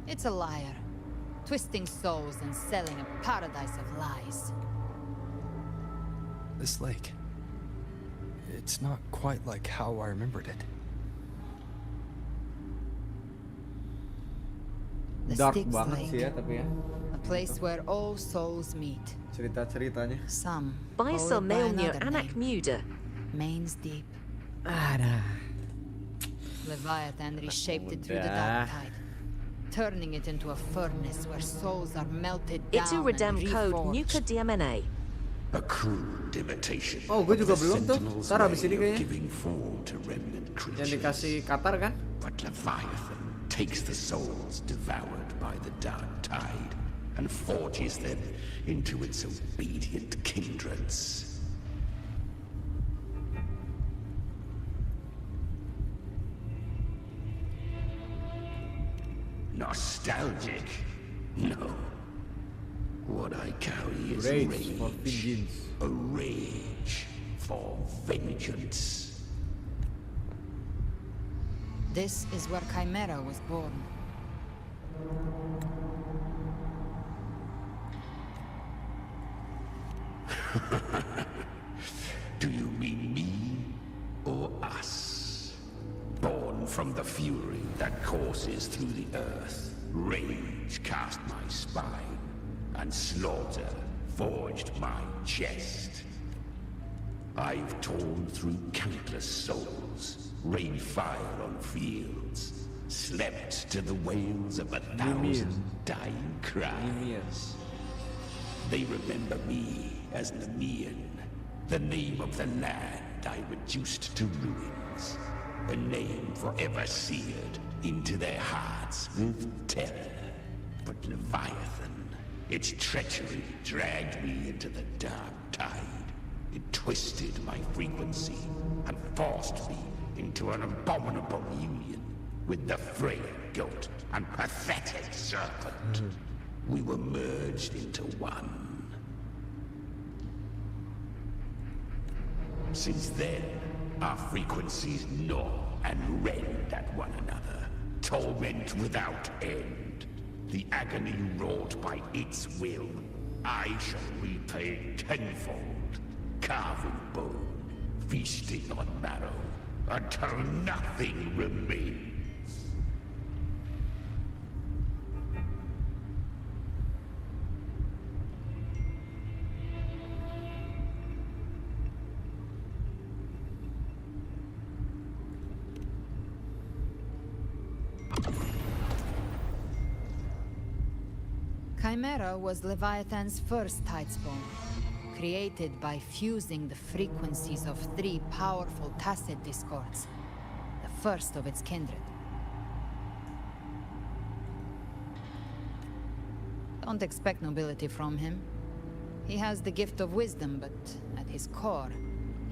It's a liar, twisting souls and selling a paradise of lies. This lake. It's not quite like how I remembered it. The Dark Styx banget Lake, sih ya, tapi ya. a place where all souls meet. Cerita-ceritanya. Some Bajsa call it by Melnir another Anak name. Muda. Main's Deep. Ada. Leviathan reshaped it through the Udah. dark tide, turning it into a furnace where souls are melted down Itu redem and code reforged. Nuka DMNA. A crude imitation. Oh, gue juga of the belum tuh. Sentinel's Ntar habis way ini of kayaknya. giving form to remnant Yang creatures. dikasih Qatar kan? But Leviathan takes the souls devoured by the dark tide and forges them into its obedient kindreds. Nostalgic? No. What I carry is Rage for vengeance. A rage for vengeance. This is where Chimera was born. Do you mean me or us? Born from the fury that courses through the earth, rage cast my spine, and slaughter forged my chest. I've torn through countless souls, rained fire on fields, slept to the wails of 1,000 dying cries. They remember me as Nemean, the name of the land I reduced to ruins, a name forever seared into their hearts with terror. But Leviathan, its treachery dragged me into the dark tide. It twisted my frequency and forced me into an abominable union with the frail goat and pathetic serpent. We were merged into one. Since then, our frequencies gnaw and rend at one another, torment without end. The agony wrought by its will I shall repay tenfold, carving bone, feasting on marrow, until nothing remains. Chimera was Leviathan's first tidespawn, created by fusing the frequencies of 3 powerful tacit discords, the first of its kindred. Don't expect nobility from him. He has the gift of wisdom, but at his core,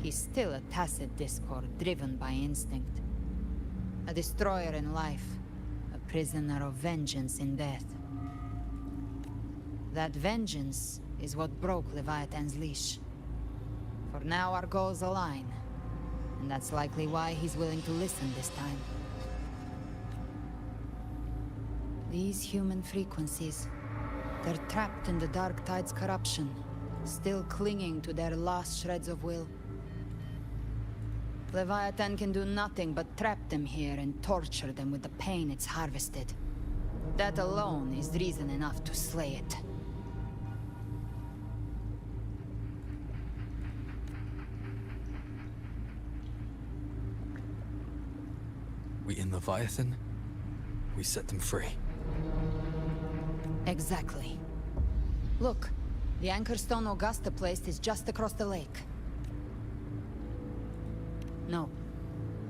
he's still a tacit discord driven by instinct. A destroyer in life, a prisoner of vengeance in death. That vengeance is what broke Leviathan's leash. For now our goals align, and that's likely why he's willing to listen this time. These human frequencies, they're trapped in the Dark Tide's corruption, still clinging to their last shreds of will. Leviathan can do nothing but trap them here and torture them with the pain it's harvested. That alone is reason enough to slay it. We in Leviathan, we set them free. Exactly. Look, the anchor stone Augusta placed is just across the lake. No,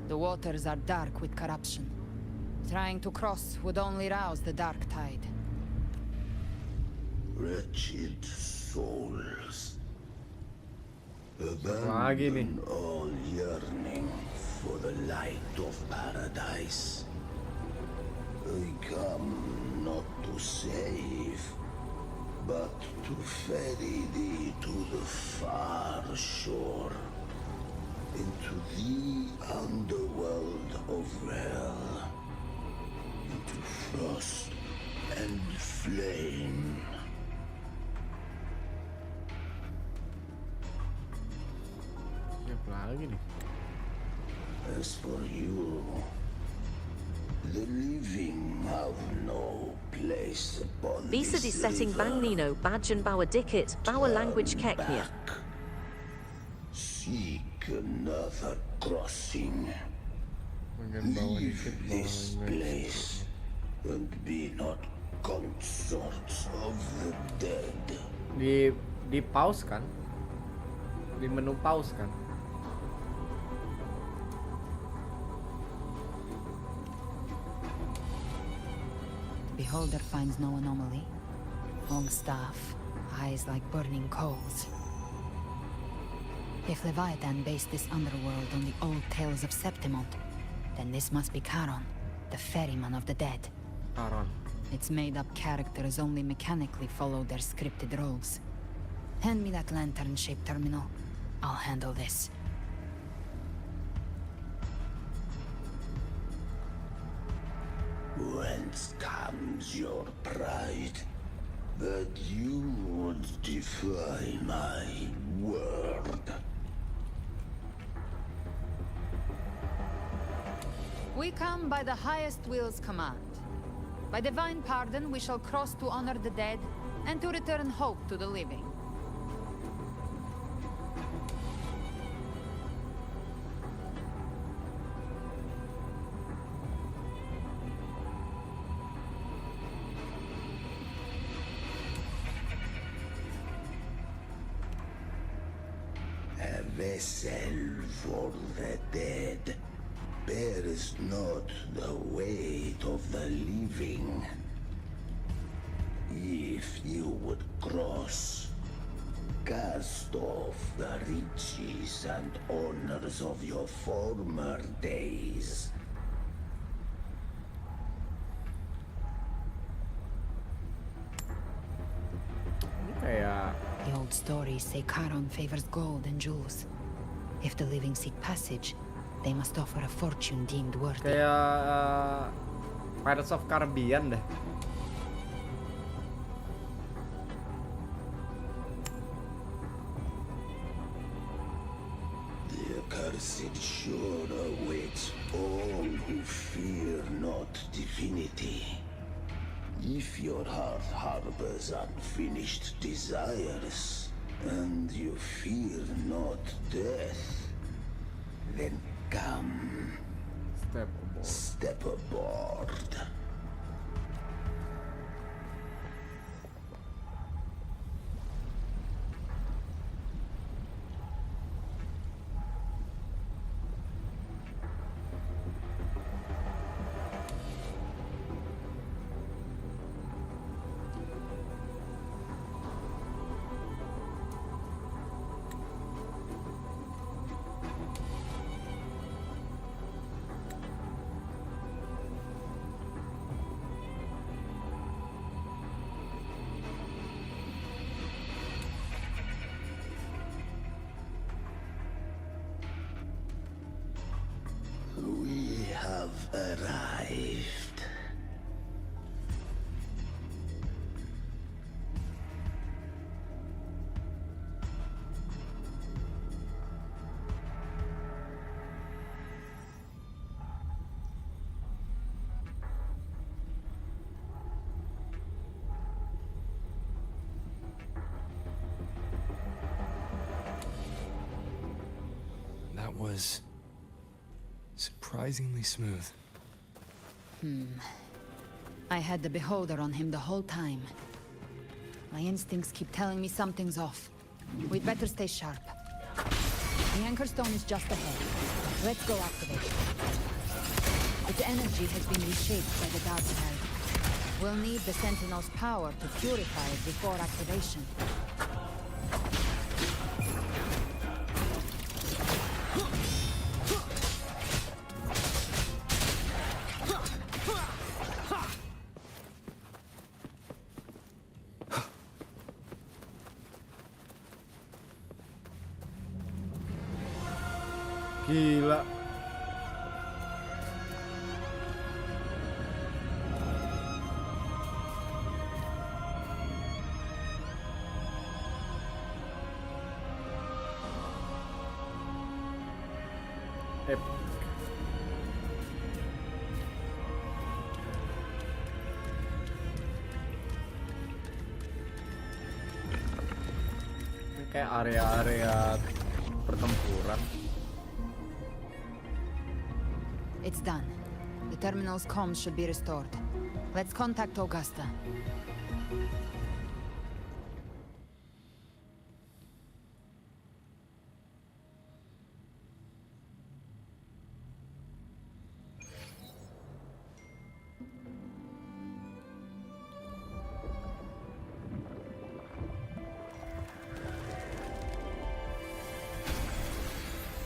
the waters are dark with corruption. Trying to cross would only rouse the Dark Tide. Wretched souls, abandon all yearning for the light of paradise. I come not to save, but to ferry thee to the far shore, into the underworld of hell, into frost and flame. As for you, the living have no place upon Visa this setting river. Bang Nino, Badge and Bauer Dickit, Bauer Language Keknia. Seek another crossing. Leave this place and be not consorts of the dead. Di pause kan? Di menu pause kan? Beholder finds no anomaly. Long staff, eyes like burning coals. If Leviathan based this underworld on the old tales of Septimont, then this must be Charon, the ferryman of the dead. Charon. Its made-up characters only mechanically follow their scripted roles. Hand me that lantern-shaped terminal. I'll handle this. Whence comes your pride that you would defy my word? We come by the highest will's command. By divine pardon, we shall cross to honor the dead and to return hope to the living. A vessel for the dead bears not the weight of the living. If you would cross, cast off the riches and honors of your former days. The old stories say Charon favors gold and jewels. If the living seek passage, they must offer a fortune deemed worthy. Kayak Pirates of Caribbean deh. Accursed shore awaits all who fear not divinity. If your heart harbors unfinished desires, and you fear not death, then come. Step aboard. We have arrived. That was surprisingly smooth. I had the beholder on him the whole time. My instincts keep telling me something's off. We'd better stay sharp. The anchor stone is just ahead. Let's go activate it. Its energy has been reshaped by the dark tide. We'll need the Sentinel's power to purify it before activation. Gila. Ini kayak area-area pertempuran. It's done. The terminal's comms should be restored. Let's contact Augusta.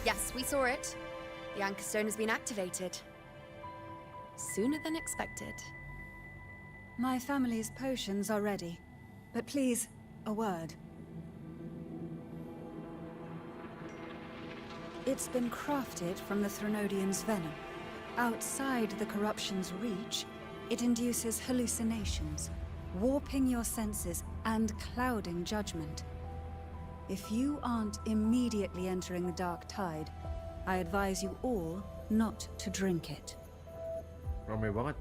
Yes, we saw it. The anchor stone has been activated. Sooner than expected. My family's potions are ready. But please, a word. It's been crafted from the Threnodian's venom. Outside the corruption's reach, it induces hallucinations, warping your senses and clouding judgment. If you aren't immediately entering the dark tide, I advise you all not to drink it. Ramai banget.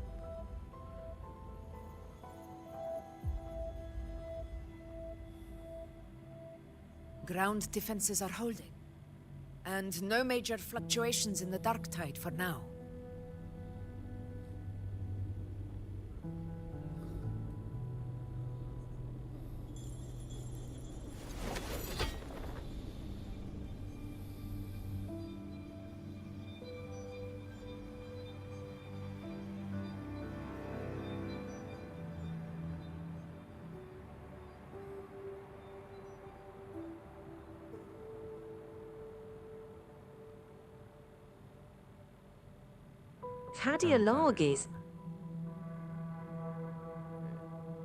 Ground defenses are holding. And no major fluctuations in the dark tide for now. Cadia Largis.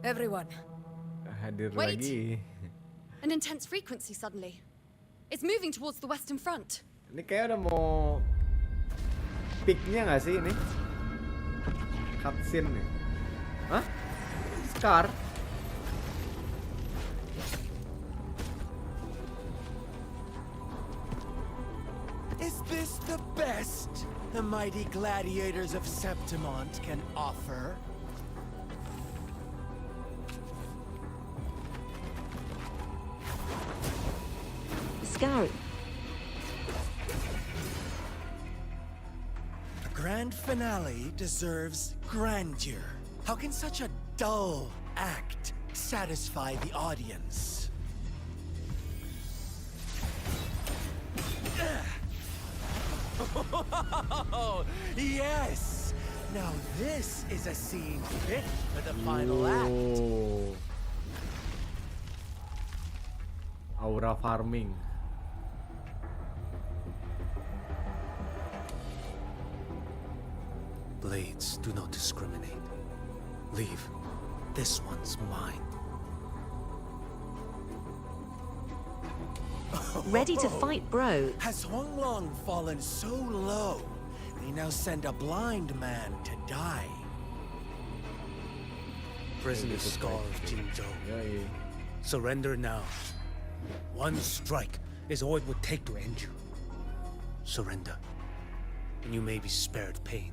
Everyone. Hadir Wait. lagi. An intense frequency suddenly. It's moving towards the western front. Ini kayak udah mau peaknya nggak sih ini? Cutscene nih. Hah? Scar? It's this the best the mighty gladiators of Septimont can offer? Scary. A grand finale deserves grandeur. How can such a dull act satisfy the audience? Yes! Now this is a scene fit for the final act. Aura farming. Blades do not discriminate. Leave. This one's mine. Ready to fight, bro. Has Huanglong fallen so low, they now send a blind man to die? Prisoner starved Jinzhou. Surrender now. One strike is all it would take to end you. Surrender, and you may be spared pain.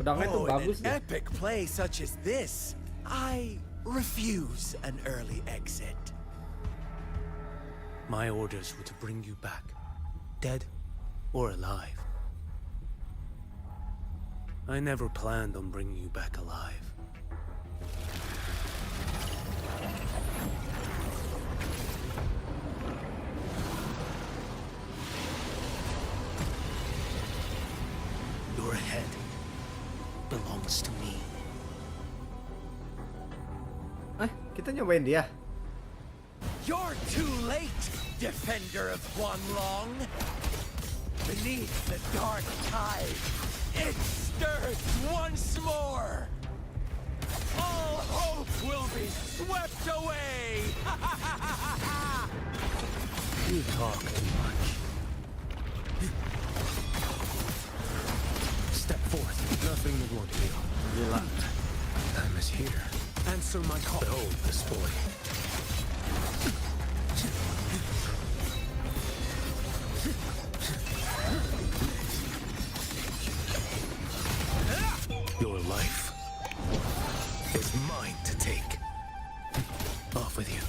Oh, in an epic play such as this, I refuse an early exit. My orders were to bring you back, dead or alive. I never planned on bringing you back alive. Your head belongs to me. Kita nyobain dia. You're too late, defender of Huanglong. Beneath the dark tide, it stirs once more. All hope will be swept away. You talk too much. Step forth. Nothing you won't heal. Time is here. Answer my call. Behold this boy. Your life is mine to take. Off with you.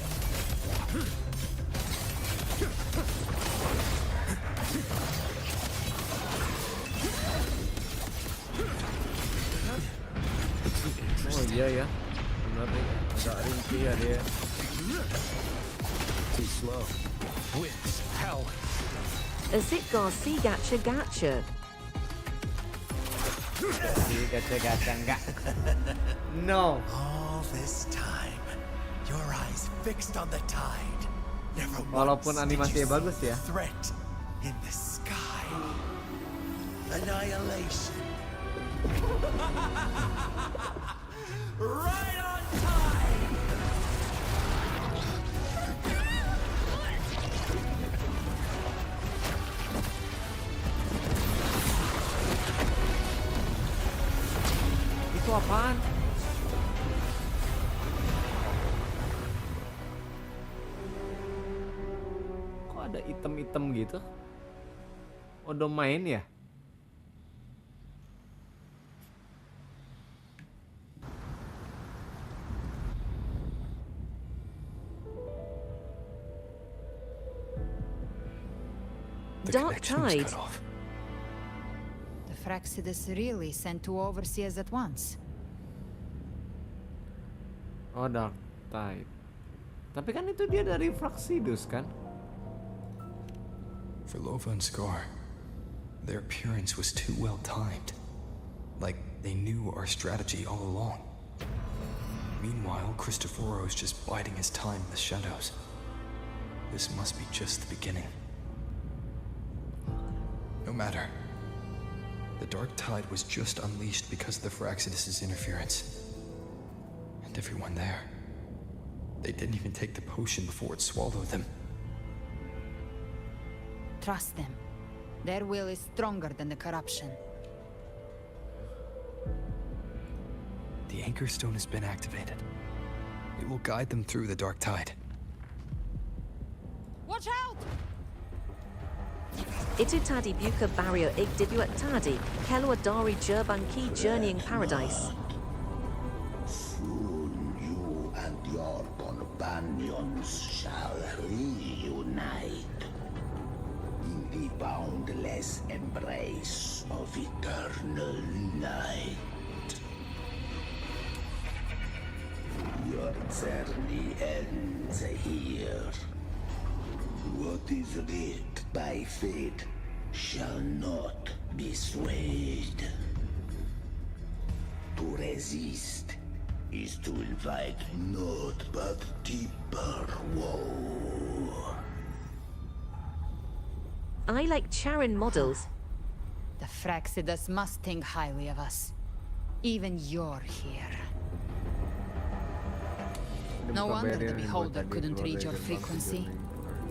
Oh iya ya, benar nih, agak rinci ya dia. Too slow. Winds, hell. Azitgar sea gacha gacha. Si gacha enggak. No. All this time, your eyes fixed on the tide. Never Walaupun once did animasinya you see bagus ya. threat in the sky. Annihilation. Right on time. Itu apaan? Kok ada item-item gitu? Oh, domain ya? Dark tide. The Fraxidus really sent two overseers at once. Oh, Dark Tide. Tapi kan itu dia dari Fraxidus kan? For Lova and Scar, their appearance was too well timed. Like they knew our strategy all along. Meanwhile, Christophero's just biding his time in the shadows. This must be just the beginning. No matter. The Dark Tide was just unleashed because of the Fraxidus' interference. And everyone there, they didn't even take the potion before it swallowed them. Trust them. Their will is stronger than the corruption. The Anchor Stone has been activated. It will guide them through the Dark Tide. Watch out! Itu tadi buka barrier ig dibuat tadi, keluar dari gerbang ki journeying paradise. Soon you and your companions shall reunite in the boundless embrace of eternal night. Your journey ends here. What is writ by fate shall not be swayed. To resist is to invite naught but deeper woe. I like Charon models. The Fraxidus must think highly of us. Even you're here. No wonder the Beholder couldn't read your frequency.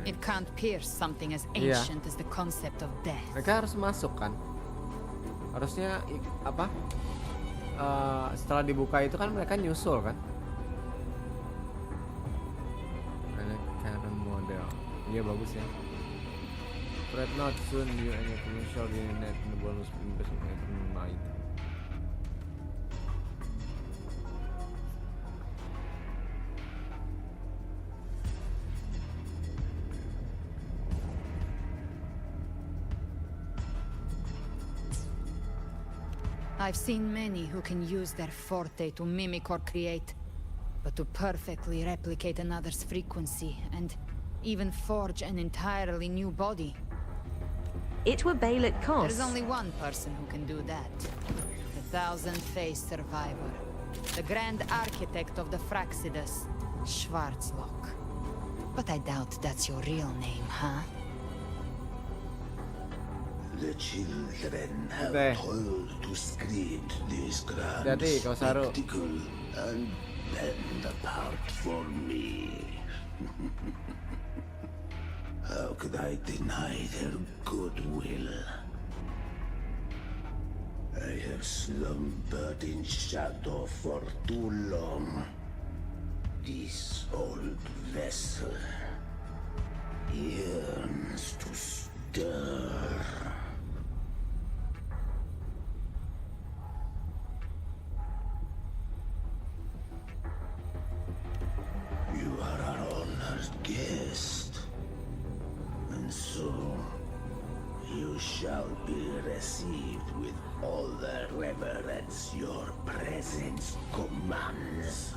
It can't pierce something as ancient as the concept of death. Mereka harus masuk kan? Harusnya apa? Setelah dibuka itu kan mereka nyusul kan? Ada Karen model. Iya bagus ya. Fret not soon you and your commercial unit in the bonus investment night. I've seen many who can use their forte to mimic or create, but to perfectly replicate another's frequency and even forge an entirely new body. It were Balak Kos. There's only one person who can do that. The thousand-faced survivor. The grand architect of the Fraxidus, Schwarzlock. But I doubt that's your real name, huh? The children have told to script this grand spectacle and bend apart for me. How could I deny their goodwill? I have slumbered in shadow for too long. This old vessel yearns to stir. You are our honored guest, and so you shall be received with all the reverence your presence commands.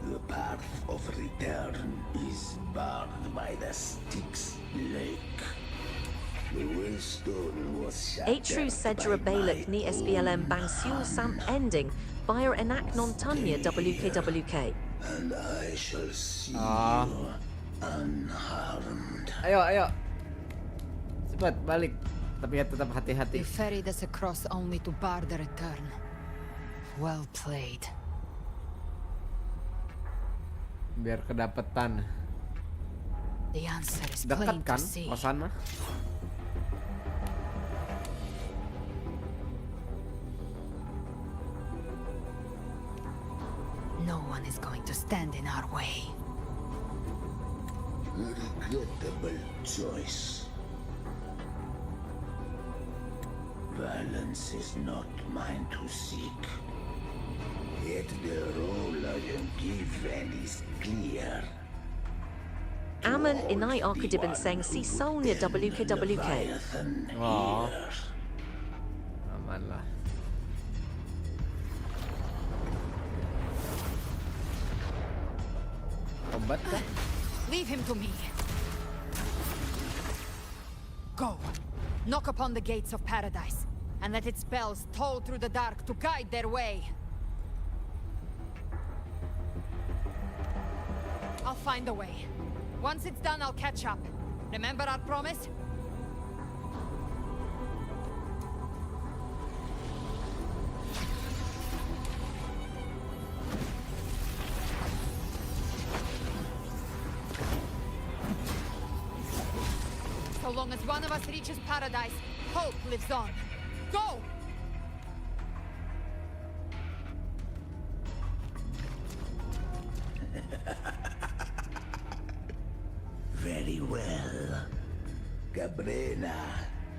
The path of return is barred by the Styx Lake. The Waystone was Atru Sedra Balak ni SBLM Bang Siul Sam ending via enak non tanya WKWK. And I shall see you unharmed. Ayo. Cepat balik. Tapi tetap hati-hati. You ferried us across only to bar the return. Well played. Biar kedapetan. The answer is dekat plain kan to see. kosan mah? No one is going to stand in our way. A regrettable choice. Violence is not mine to seek. Yet the role I am given is clear. Aman inai arkadiban sang si solnya WKWK. Oh. Aman lah. Obat kah? Leave him to me. Go. Knock upon the gates of paradise, and let its bells toll through the dark to guide their way. I'll find a way. Once it's done, I'll catch up. Remember our promise? So long as one of us reaches paradise, hope lives on. Go! Very well. Gabrina,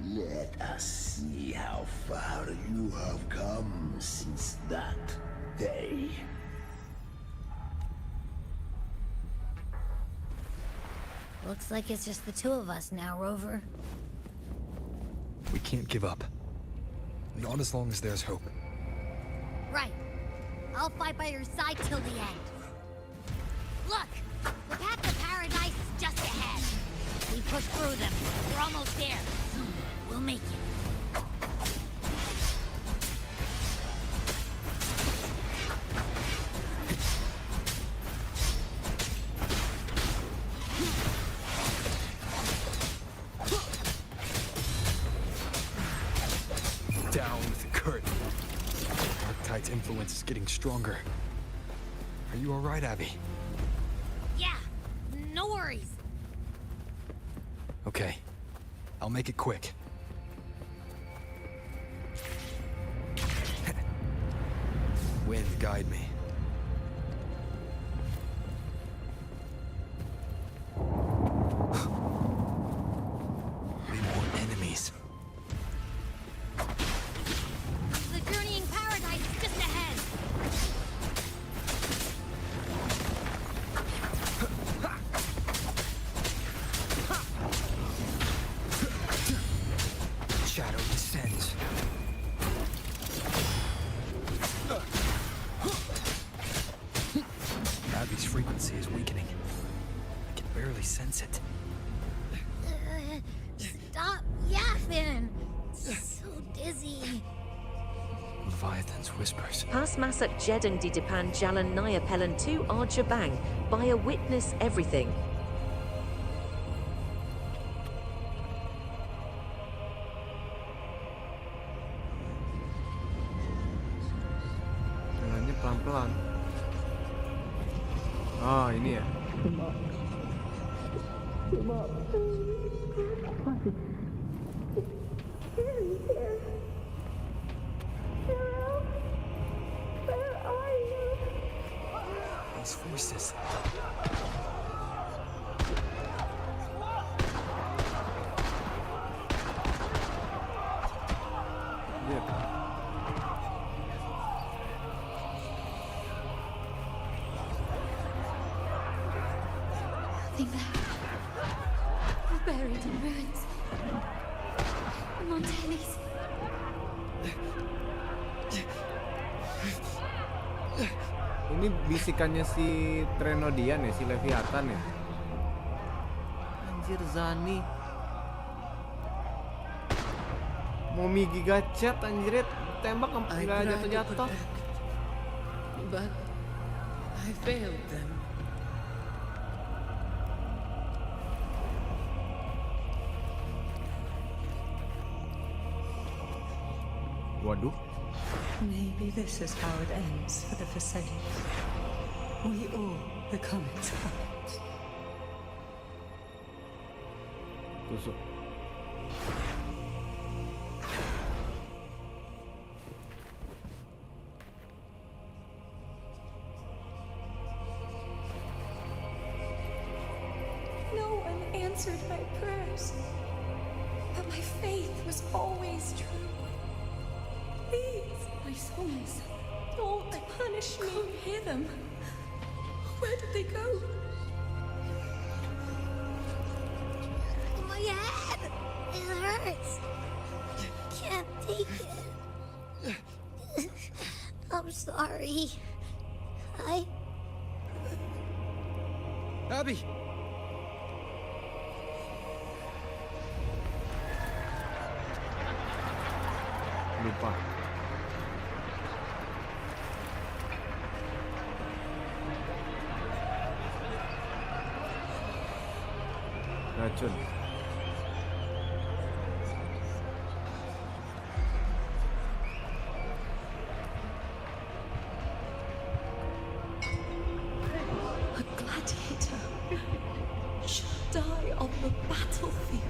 let us see how far you have come since that day. Looks like it's just the two of us now, Rover. We can't give up. Not as long as there's hope. Right. I'll fight by your side till the end. Look! The path to paradise is just ahead. We push through them. We're almost there. We'll make it. Down with the curtain. Darktide's influence is getting stronger. Are you alright, Abby? Yeah, no worries. Okay. I'll make it quick. Wind, guide me. Need more enemies. The journeying paradise is just ahead. Shadow descends. Abby's frequency is weakening. I can barely sense it. Stop yapping. So dizzy. Leviathan's whispers. Pas masak jedeng di depan jalan naya pelan tu arja bang. By a witness everything. Jalannya pelan-pelan. Ah, ini ya. Those voices. Nothing there. We're buried in ruins. Montanis. Ini bisikannya si Trenodian ya, si Leviathan ya. Anjir, Zani. Momi Giga Chat anjir, tembak nggak jatuh-jatuh. But I failed them. Waduh. Maybe this is how it ends for the Forsaken. We all become its puppets. Tusuk. No one answered my prayers, but my faith was always true. Please, my souls, don't punish me. Can't hear them. Where did they go? My head! It hurts. Can't take it. I'm sorry. Abby! Lupa. Racun. A gladiator should die on the battlefield.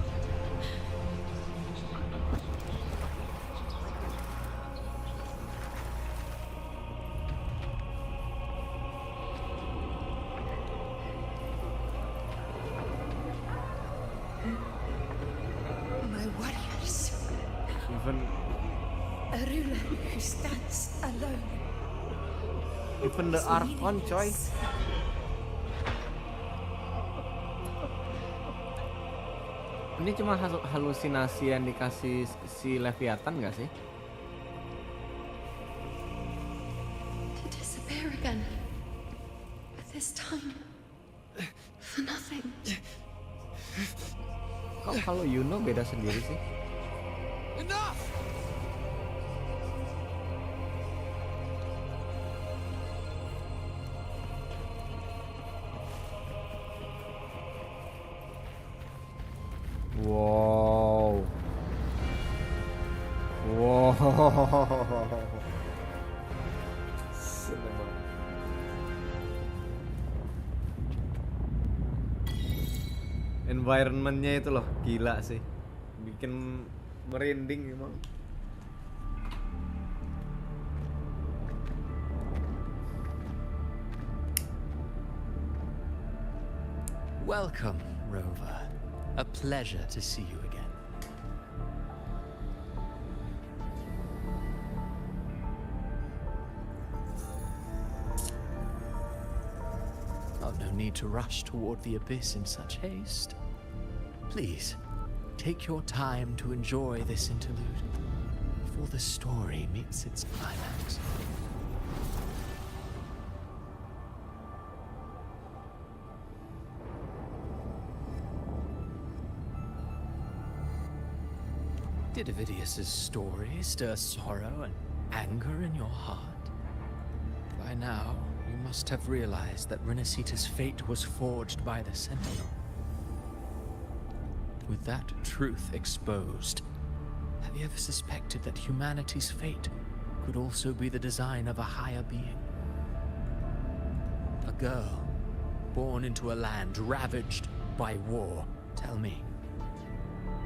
A ruler who stands alone. Even the Archon, coy. Ini cuma halusinasi yang dikasih si Leviathan gak sih? To disappear again. But this time, for nothing. Kok kalau Yuno beda sendiri sih? Enough! Wow. Wow. Seneng banget. Environment-nya itu loh, gila sih. Bikin merinding emang. Welcome, Rover. A pleasure to see you again. Oh, no need to rush toward the abyss in such haste. Please, take your time to enjoy this interlude before the story meets its climax. Did Avidius's story stir sorrow and anger in your heart? By now, you must have realized that Renacita's fate was forged by the Sentinel. With that truth exposed, have you ever suspected that humanity's fate could also be the design of a higher being? A girl, born into a land ravaged by war. Tell me,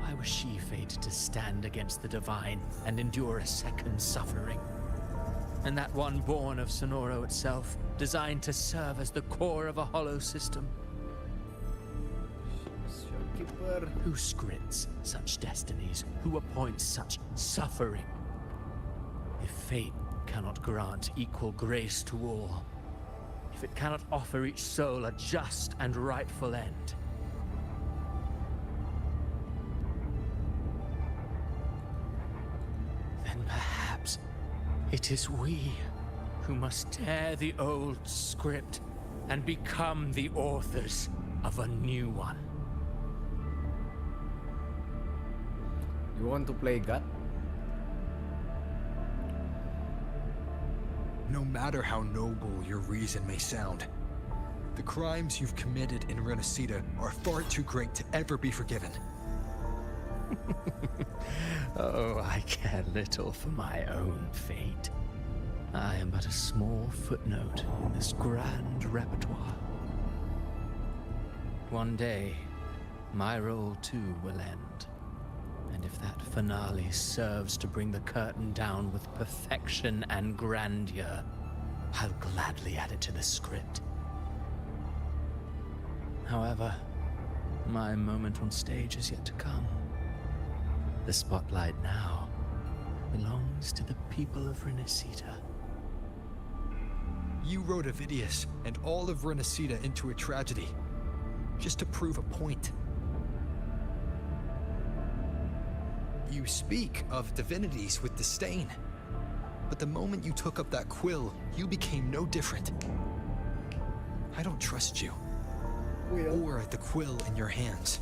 why was she fated to stand against the divine and endure a second suffering? And that one born of Sonoro itself, designed to serve as the core of a hollow system? Who scripts such destinies? Who appoints such suffering? If fate cannot grant equal grace to all, if it cannot offer each soul a just and rightful end, then perhaps it is we who must tear the old script and become the authors of a new one. You want to play God? No matter how noble your reason may sound, the crimes you've committed in Renacita are far too great to ever be forgiven. Oh, I care little for my own fate. I am but a small footnote in this grand repertoire. One day, my role too will end. And if that finale serves to bring the curtain down with perfection and grandeur, I'll gladly add it to the script. However, my moment on stage is yet to come. The spotlight now belongs to the people of Renacita. You wrote Avidius and all of Renacita into a tragedy, just to prove a point. You speak of divinities with disdain, but the moment you took up that quill, you became no different. I don't trust you, or the quill in your hands.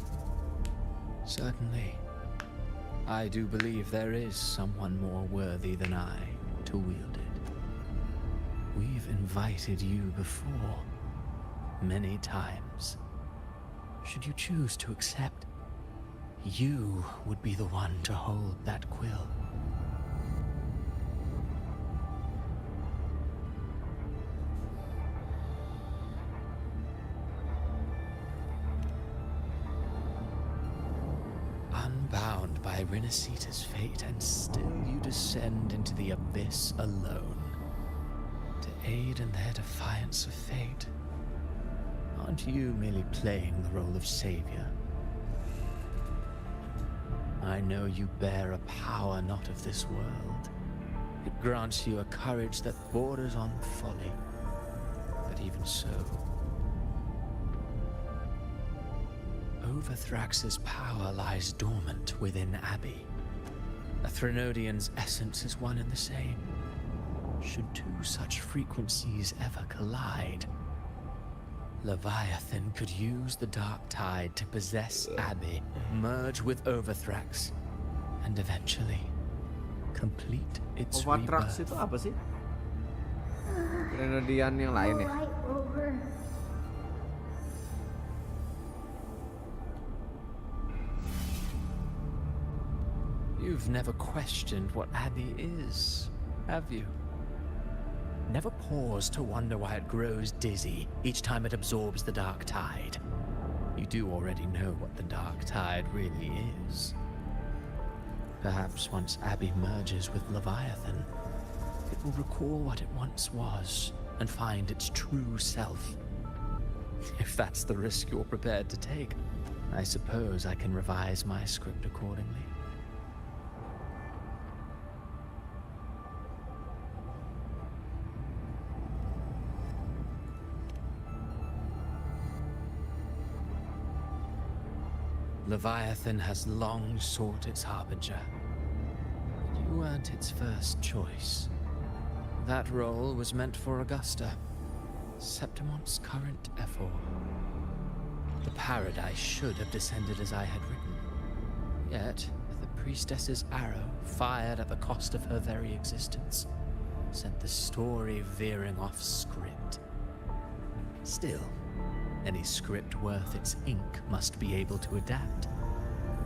Certainly. I do believe there is someone more worthy than I to wield it. We've invited you before, many times. Should you choose to accept, you would be the one to hold that quill. Unbound by Renacita's fate, and still you descend into the abyss alone, to aid in their defiance of fate. Aren't you merely playing the role of savior? I know you bear a power not of this world. It grants you a courage that borders on folly. But even so, Overthrax's power lies dormant within Abby. A Threnodian's essence is one and the same. Should two such frequencies ever collide, Leviathan could use the dark tide to possess Abby, merge with Overthrax, and eventually complete its Overthrax rebirth. itu apa sih? Threnodian yang lain ya? You've never questioned what Abby is, have you? Never paused to wonder why it grows dizzy each time it absorbs the dark tide. You do already know what the dark tide really is. Perhaps once Abby merges with Leviathan, it will recall what it once was and find its true self. If that's the risk you're prepared to take, I suppose I can revise my script accordingly. Leviathan has long sought its harbinger. You weren't its first choice. That role was meant for Augusta, Septimon's current Ephor. The paradise should have descended as I had written. Yet, the priestess's arrow, fired at the cost of her very existence, sent the story veering off script. Still, any script worth its ink must be able to adapt.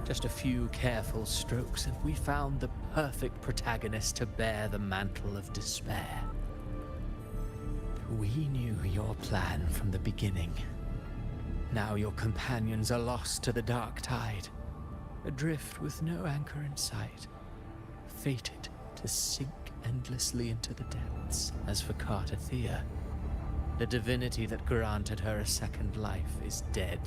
Just a few careful strokes and we found the perfect protagonist to bear the mantle of despair. We knew your plan from the beginning. Now your companions are lost to the dark tide, adrift with no anchor in sight, fated to sink endlessly into the depths. As for Cartathea, the divinity that granted her a second life is dead.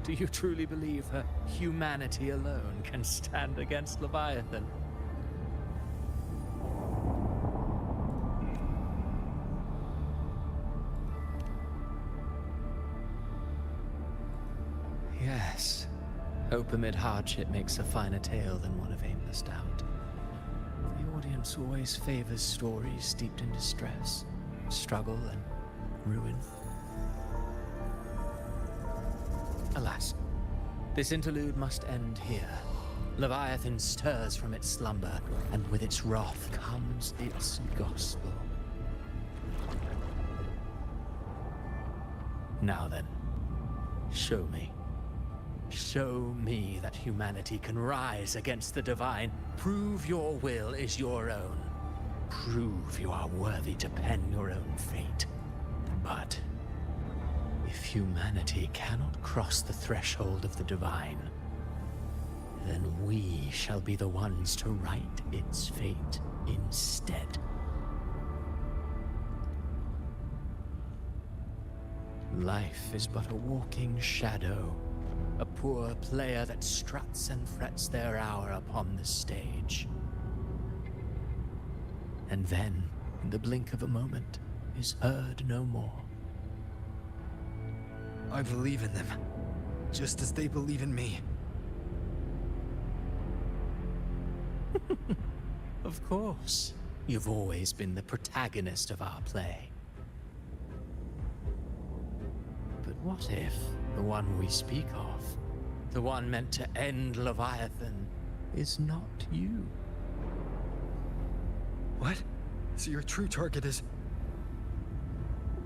Do you truly believe her humanity alone can stand against Leviathan? Yes. Hope amid hardship makes a finer tale than one of aimless doubt. The audience always favors stories steeped in distress, struggle, and ruin. Alas, this interlude must end here. Leviathan stirs from its slumber, and with its wrath comes its gospel. Now then, show me. Show me that humanity can rise against the divine. Prove your will is your own. Prove you are worthy to pen your own fate. But if humanity cannot cross the threshold of the divine, then we shall be the ones to write its fate instead. Life is but a walking shadow, a poor player that struts and frets their hour upon the stage. And then, in the blink of a moment, is heard no more. I believe in them, just as they believe in me. Of course. You've always been the protagonist of our play. But what if the one we speak of, the one meant to end Leviathan, is not you? What? So your true target is...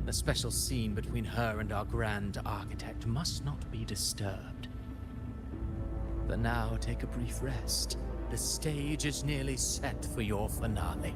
The special scene between her and our grand architect must not be disturbed. But now take a brief rest. The stage is nearly set for your finale.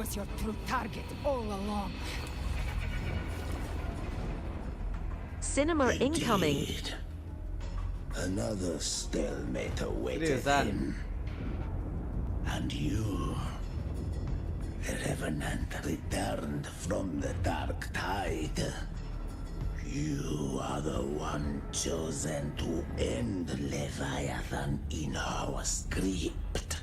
was your true target all along. Cinema incoming. Another stalemate awaited him. And you, the Revenant, returned from the dark tide. You are the one chosen to end Leviathan in our script.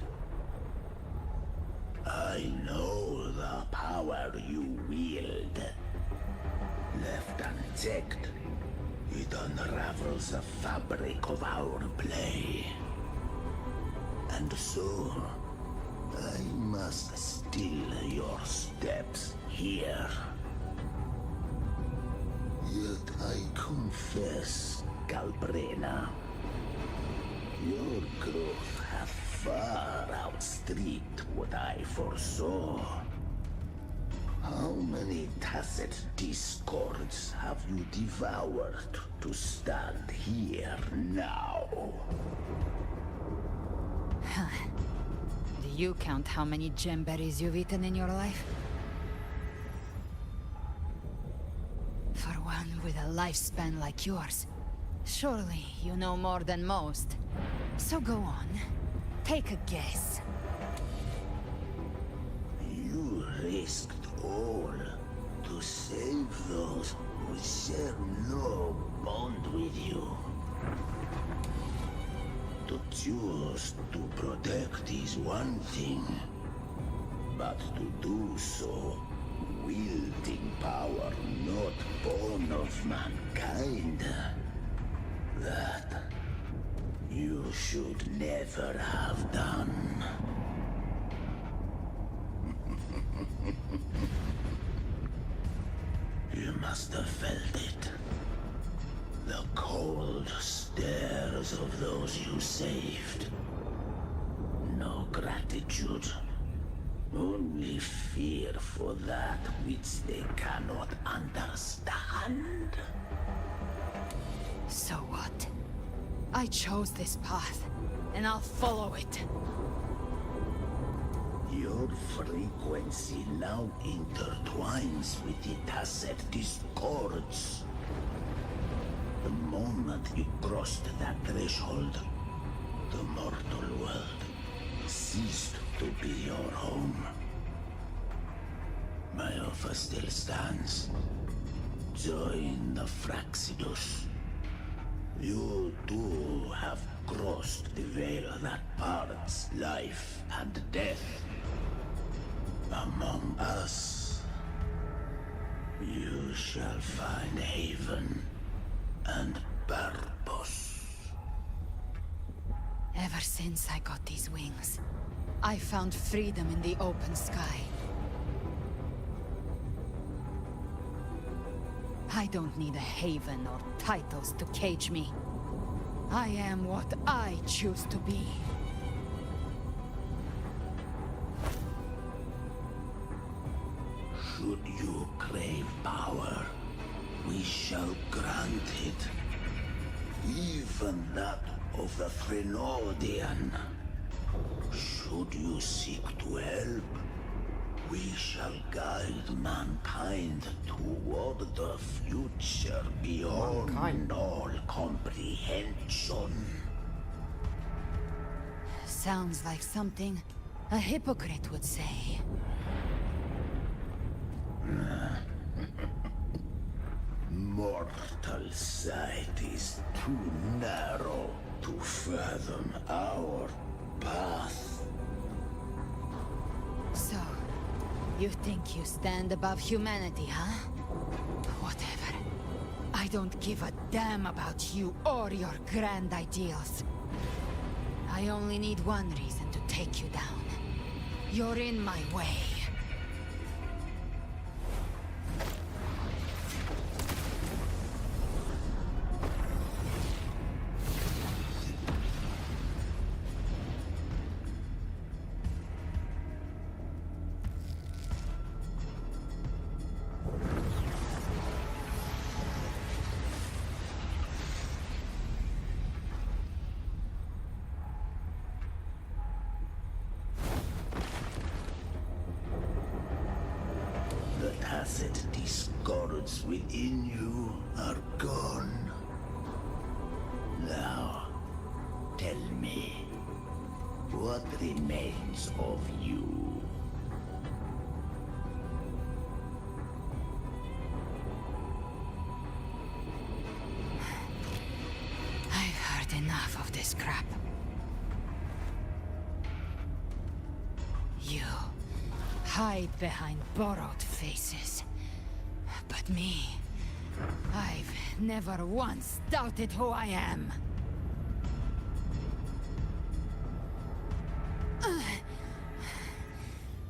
I know the power you wield. Left unchecked, it unravels the fabric of our play. And so, I must still your steps here. Yet I confess, Galbrena, your growth hath far outstripped what I foresaw. How many tacit discords have you devoured to stand here now? Do you count how many gemberries you've eaten in your life? For one with a lifespan like yours, surely you know more than most. So go on, take a guess. You risked all to save those who share no bond with you. To choose to protect is one thing, but to do so wielding power not born of mankind, that you should never have done. You must have felt it. The cold stares of those you saved. No gratitude. Only fear for that which they cannot understand. So what? I chose this path, and I'll follow it. Your frequency now intertwines with the tacit discords. The moment you crossed that threshold, the mortal world ceased to be your home. My offer still stands. Join the Fraxidus. You too have crossed the veil that parts life and death. Among us, you shall find haven and purpose. Ever since I got these wings, I found freedom in the open sky. I don't need a haven or titles to cage me. I am what I choose to be. Should you crave power, we shall grant it. Even that of the Threnodian. Should you seek to help, we shall guide mankind toward the future beyond all comprehension. Sounds like something a hypocrite would say. Mortal sight is too narrow to fathom our path. So, you think you stand above humanity, huh? Whatever. I don't give a damn about you or your grand ideals. I only need one reason to take you down. You're in my way. blessed discords within you are gone. Now, tell me, what remains of you? I've heard enough of this crap. You hide behind borrowed faces. But me, I've never once doubted who I am.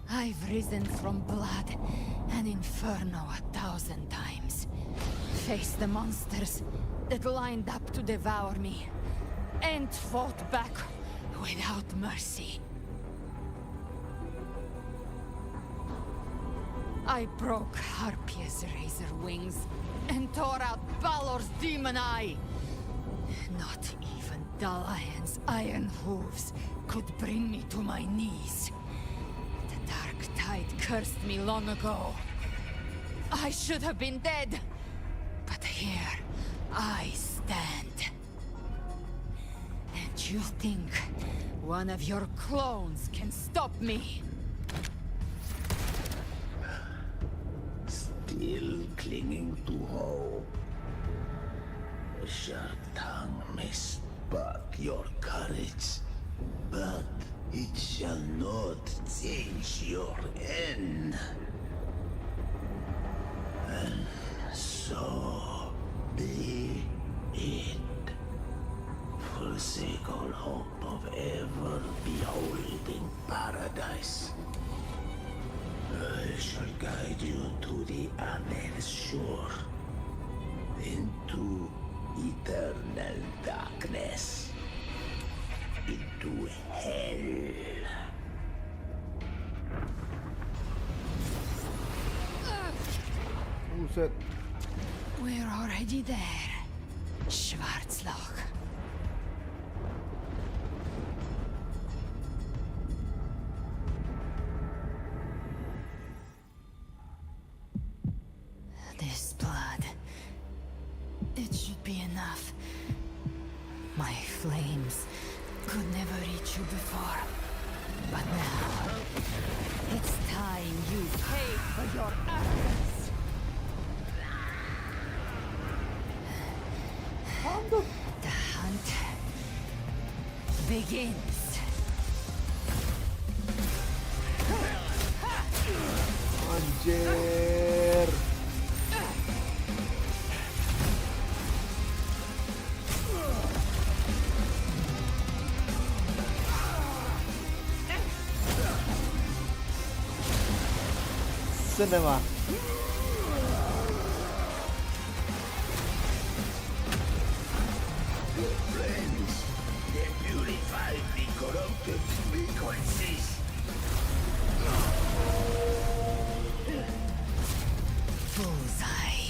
I've risen from blood and inferno 1,000 times. Faced the monsters that lined up to devour me, and fought back without mercy. I broke Harpia's razor wings and tore out Balor's demon eye. Not even Dalahan's iron hooves could bring me to my knees. The dark tide cursed me long ago. I should have been dead, but here I stand. And you think one of your clones can stop me? Still clinging to hope. A sharp tongue may spark your courage, but it shall not change your end. And so be it. Forsake all hope of ever beholding paradise. I shall guide you to the other shore, into eternal darkness, into hell. Buset. We're already there, Schwarzloch. This blood, it should be enough. My flames could never reach you before, but now it's time you paid for your arrogance. The hunt begins. Anjir. Cinema. Your friends, they purify the corrupted frequencies. Bullseye.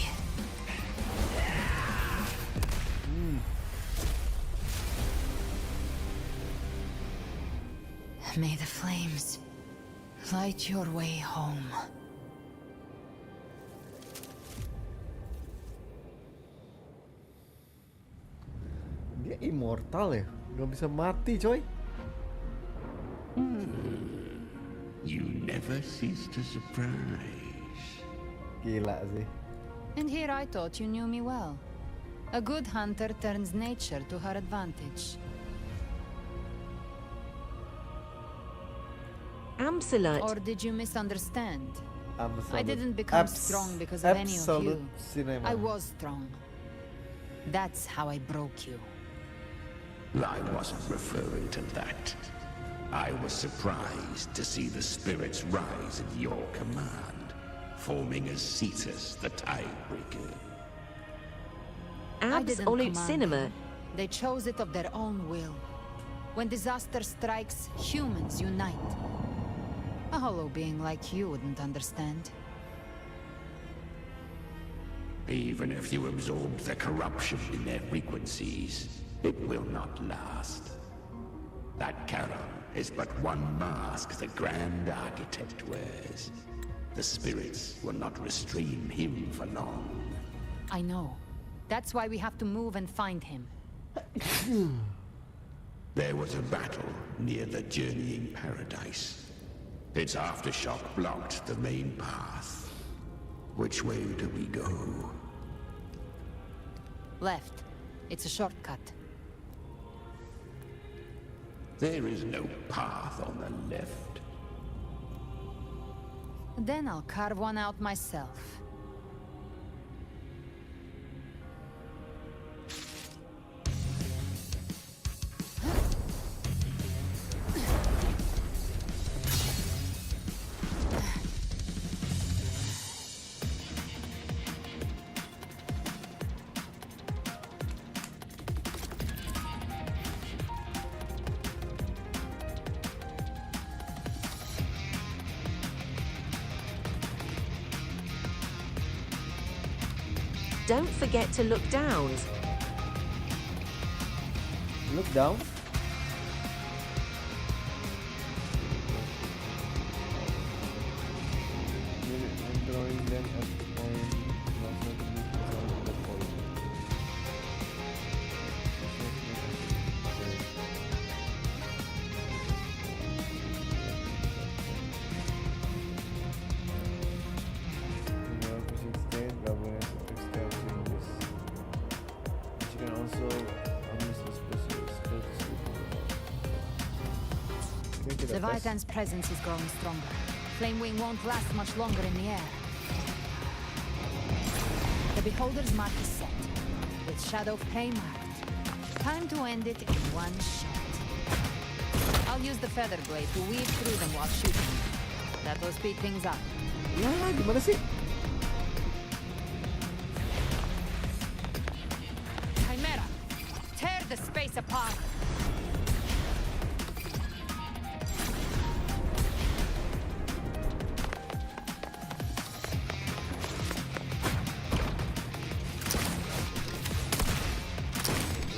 May the flames light your way home. Dia immortal ya? Gak bisa mati coy. You never cease to surprise. Gila sih. And here I thought you knew me well. A good hunter turns nature to her advantage. Absolute. Or did you misunderstand? Absolute. I didn't become strong because of any of you. Cinema. I was strong. That's how I broke you. I wasn't referring to that. I was surprised to see the spirits rise at your command, forming as Cetus the Tidebreaker. Absolute cinema. They chose it of their own will. When disaster strikes, humans unite. A hollow being like you wouldn't understand. Even if you absorb the corruption in their frequencies, it will not last. That Charon is but one mask the Grand Architect wears. The spirits will not restrain him for long. I know. That's why we have to move and find him. There was a battle near the journeying paradise. Its aftershock blocked the main path. Which way do we go? Left. It's a shortcut. There is no path on the left. Then I'll carve one out myself. Don't forget to look down. Look down? Drawing them at the point. Leviathan's presence is growing stronger. Flamewing won't last much longer in the air. The Beholder's mark is set, with Shadow Prey marked. Time to end it in one shot. I'll use the feather blade to weave through them while shooting. That will speed things up. Ya, gimana sih? Chimera, tear the space apart.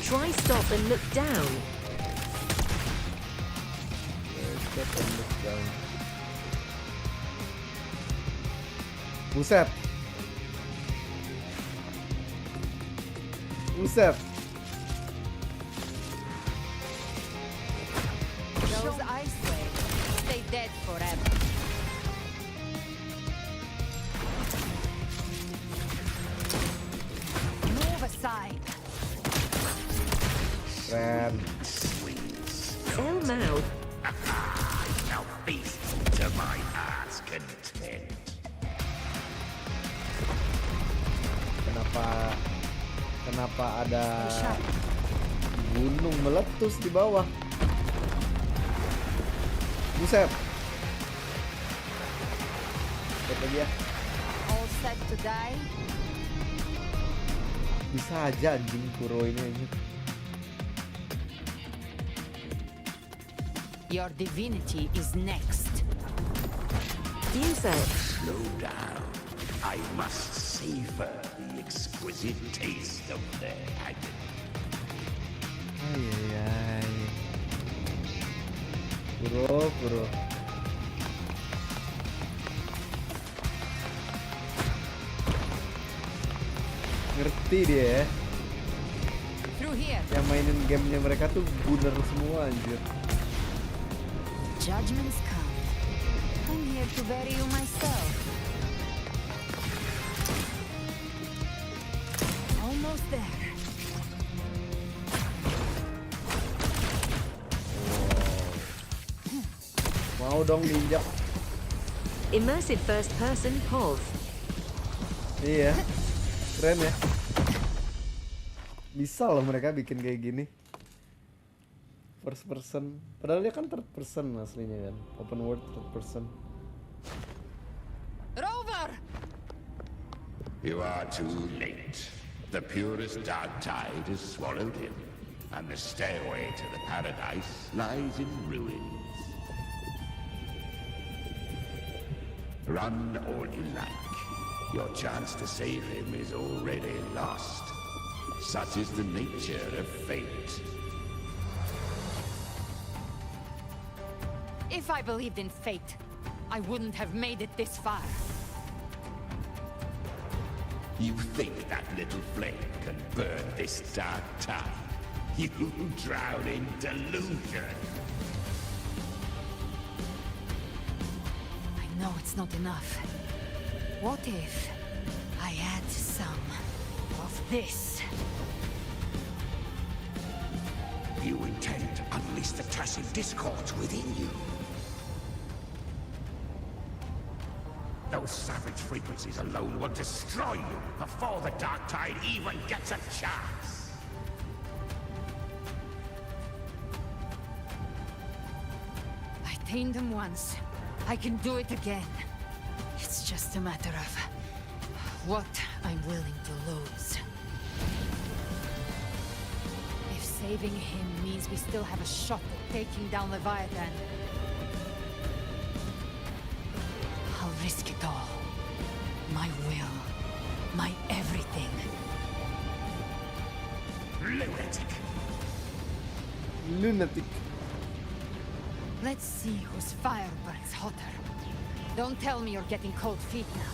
Try stop and look down. Stop and look down. Buset. Buset. Those ice waves stay dead forever. Move aside. Keren. Mouth. Now feast to my heart's content. Kenapa ada gunung meletus di bawah? Buset. Lihat lagi ya. All set to die. Bisa aja anjing Kuro ini anjing. Your divinity is next. User. Slow down. I must savor the exquisite taste of their agony. Ay. Kuro. Ngerti dia ya. Through here. Yang mainin gamenya mereka tuh bener semua anjir. Judgments come. I'm here to bury you myself. Almost there. Mau dong diinjak. Immersive first person POV. Iya. Keren ya. Bisa loh mereka bikin kayak gini. First person. Padahal dia kan third person aslinya kan. Open world third person. Rover! You are too late. The purest dark tide has swallowed him, and the stairway to the paradise lies in ruins. Run all you like. Your chance to save him is already lost. Such is the nature of fate. If I believed in fate, I wouldn't have made it this far. You think that little flame can burn this dark tide? You drown in delusion. I know it's not enough. What if I add some of this? You intend to unleash the tacit discord within you. Those savage frequencies alone will destroy you before the dark tide even gets a chance. I tamed them once. I can do it again. It's just a matter of what I'm willing to lose. If saving him means we still have a shot at taking down Leviathan, I'll risk it all. My will. My everything. Lunatic. Lunatic. Let's see whose fire burns hotter. Don't tell me you're getting cold feet now.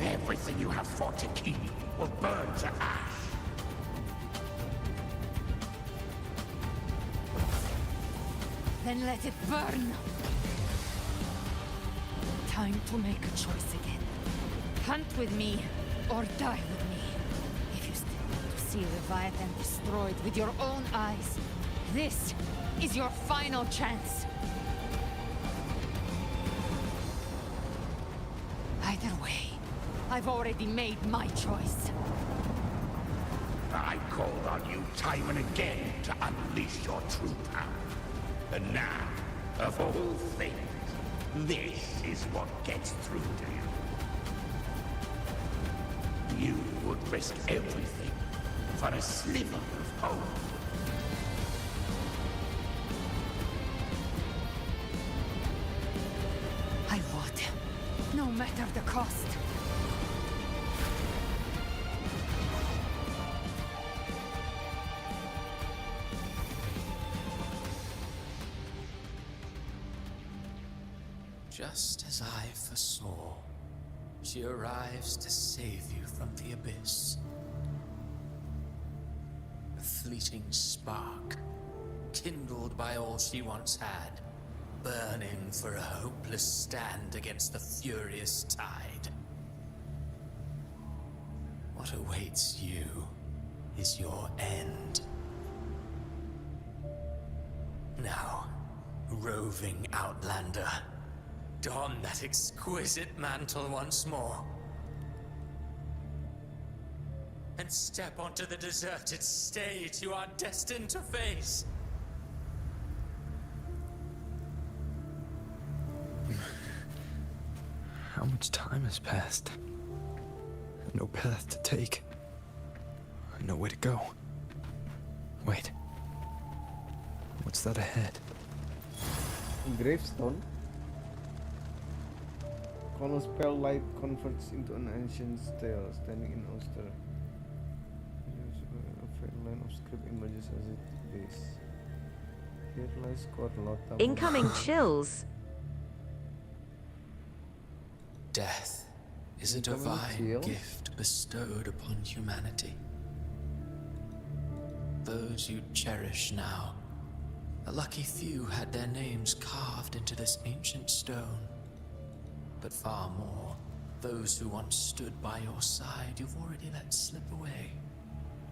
Everything you have fought to keep will burn to ash. Then let it burn! Time to make a choice again. Hunt with me, or die with me. If you still want to see Leviathan destroyed with your own eyes, this is your final chance. Either way, I've already made my choice. I called on you time and again to unleash your true power. And now, of all things, this is what gets through to you. You would risk everything for a sliver of hope. I would, no matter the cost. Just as I foresaw, she arrives to save you from the abyss. A fleeting spark, kindled by all she once had, burning for a hopeless stand against the furious tide. What awaits you is your end. Now, roving outlander, don that exquisite mantle once more. And step onto the deserted stage you are destined to face. How much time has passed? No path to take. No way to go. Wait. What's that ahead? Gravestone. Color spell light converts into an ancient stele standing in Ulster. A faint line of script emerges as it base. Here lies Corlota. Incoming chills. Death is a divine gift bestowed upon humanity. Those you cherish now, a lucky few had their names carved into this ancient stone. But far more, those who once stood by your side you've already let slip away.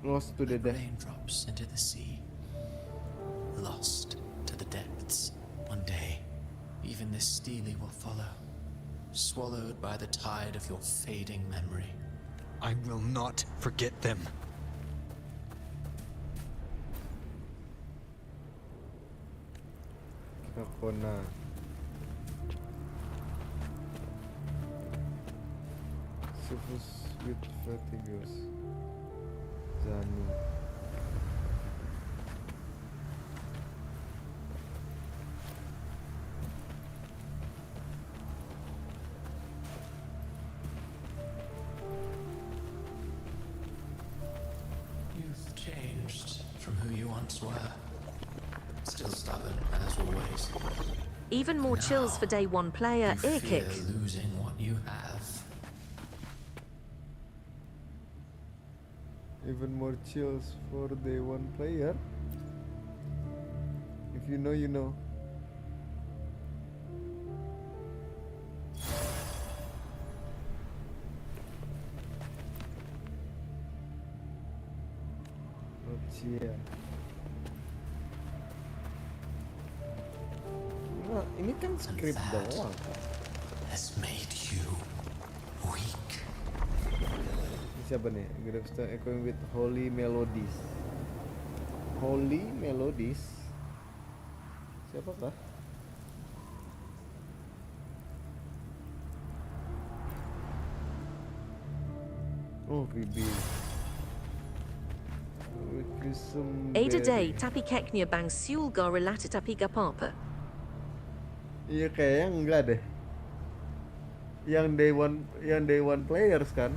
Lost to the depths. Raindrops into the sea. Lost to the depths. One day, even this stele will follow. Swallowed by the tide of your fading memory. I will not forget them. Kakona. Suffers with vertigo. Zanu. You've changed from who you once were. Still stubborn, as always. Even more chills for day one player, You ear fear kick. losing what you have. Even more chills for day one player. If you know, you know. Cia. Nah, ini kan skrip doang. Has made you weak. Ini siapa nih? Gravestone echoing with holy melodies. Holy melodies. Siapakah? Oh, Bibi. Ada day tapi keknya bang siulga relata tapi gapapa. Iya kayaknya enggak deh. Yang day one players kan.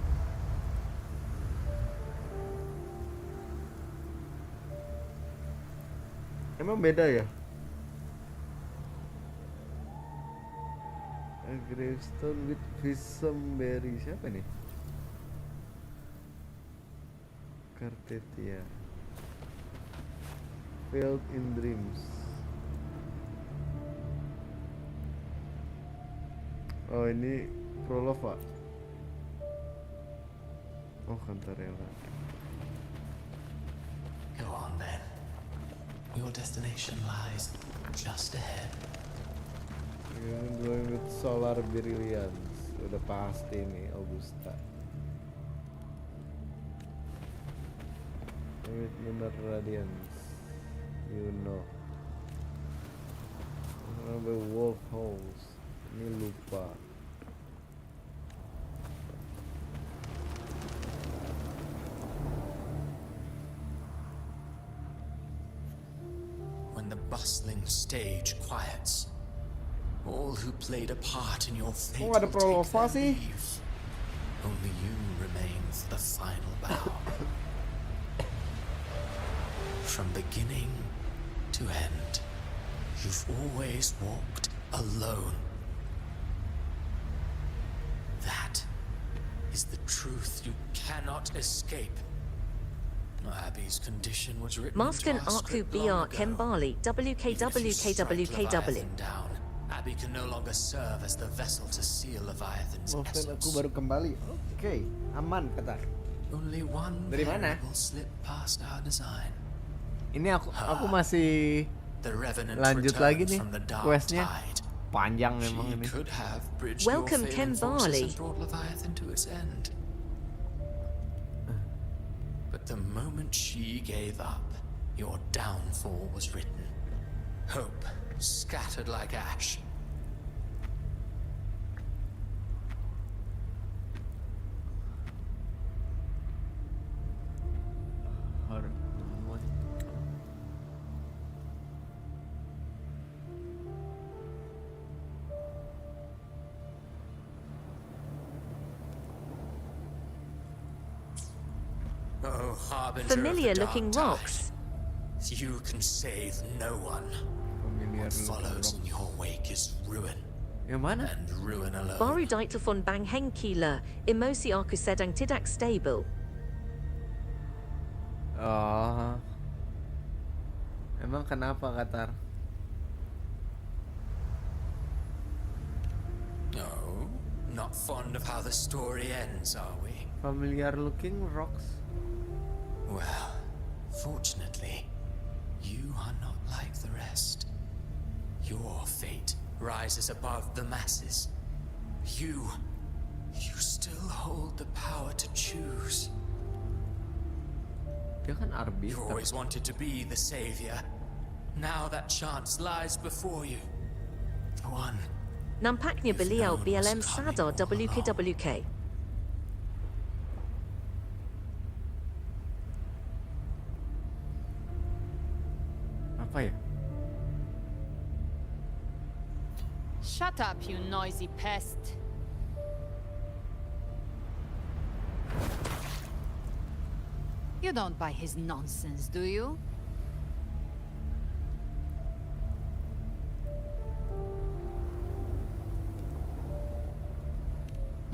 Emang beda ya? A gravestone with Berry. Siapa nih? Cartetia. Failed in Dreams. Oh ini Prolova. Oh Cantarella. Go on then. Your destination lies just ahead. Going with Solar Brilliance. Udah pasti nih Augusta. With Lunar Radiance. You know. Remember Wolf Holes. Ini lupa. When the bustling stage quiets, all who played a part in your fate Kok ada will take Prolova their sih? leave. Only you remain for the final bow. From beginning to end, you've always walked alone. That is the truth you cannot escape. Abby's condition was written Maskan into our Arku script long BR ago. Kembali WKWKWKW. Down, Abby can no longer serve as the vessel to seal Leviathan's Maafkan aku essence. baru kembali. Oke, aman kata. Only one Dari mana? variable slip past our design. Ini aku masih The Revenant lanjut lagi returns nih from the dark questnya. tide. Panjang memang She ini. could have bridged Welcome, your failing forces Kembali. and brought Leviathan to its end. But the moment she gave up, your downfall was written. Hope scattered like ash. Oh, harbinger Familiar of the looking dark rocks. tide. You can save no one. Familiar What looking follows in rocks. your wake is ruin. Yang mana? And ruin alone. Baru ditelefon bang Henkila. Emosi aku sedang tidak stable. Oh. Emang kenapa Qatar? No, not fond of how the story ends, are we? Familiar looking rocks. Well, fortunately, you are not like the rest. Your fate rises above the masses. You still hold the power to choose. Dia kan arbiter. You always wanted to be the savior. Now that chance lies before you. The one. Nampaknya beliau BLM sadar WKWK. Apa ya? Shut up, you noisy pest. You don't buy his nonsense, do you?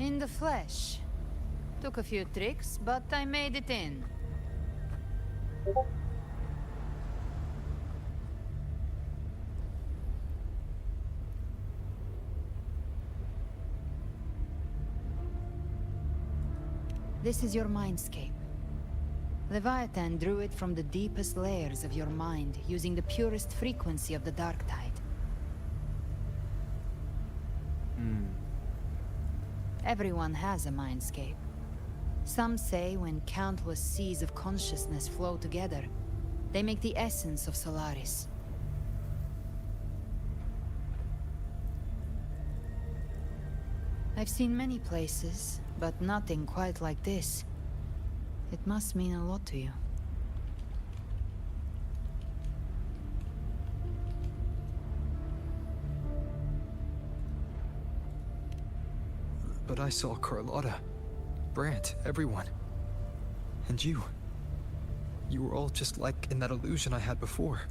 In the flesh. Took a few tricks, but I made it in. This is your mindscape. Leviathan drew it from the deepest layers of your mind, using the purest frequency of the dark tide. Everyone has a mindscape. Some say when countless seas of consciousness flow together, they make the essence of Solaris. I've seen many places, but nothing quite like this. It must mean a lot to you. But I saw Carlotta, Brant, everyone. And you. You were all just like in that illusion I had before.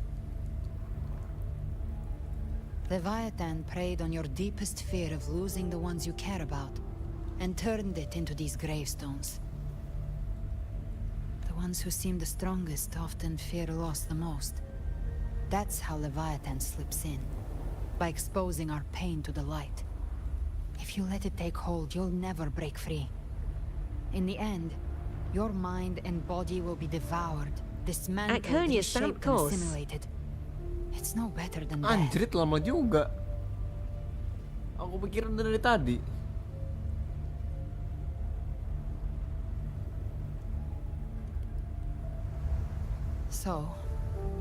Leviathan preyed on your deepest fear of losing the ones you care about, and turned it into these gravestones. The ones who seem the strongest often fear loss the most. That's how Leviathan slips in, by exposing our pain to the light. If you let it take hold, you'll never break free. In the end, your mind and body will be devoured, dismantled, reshaped, and assimilated. It's no better than that. Anjrit, lama juga. Aku pikirin dari tadi. So,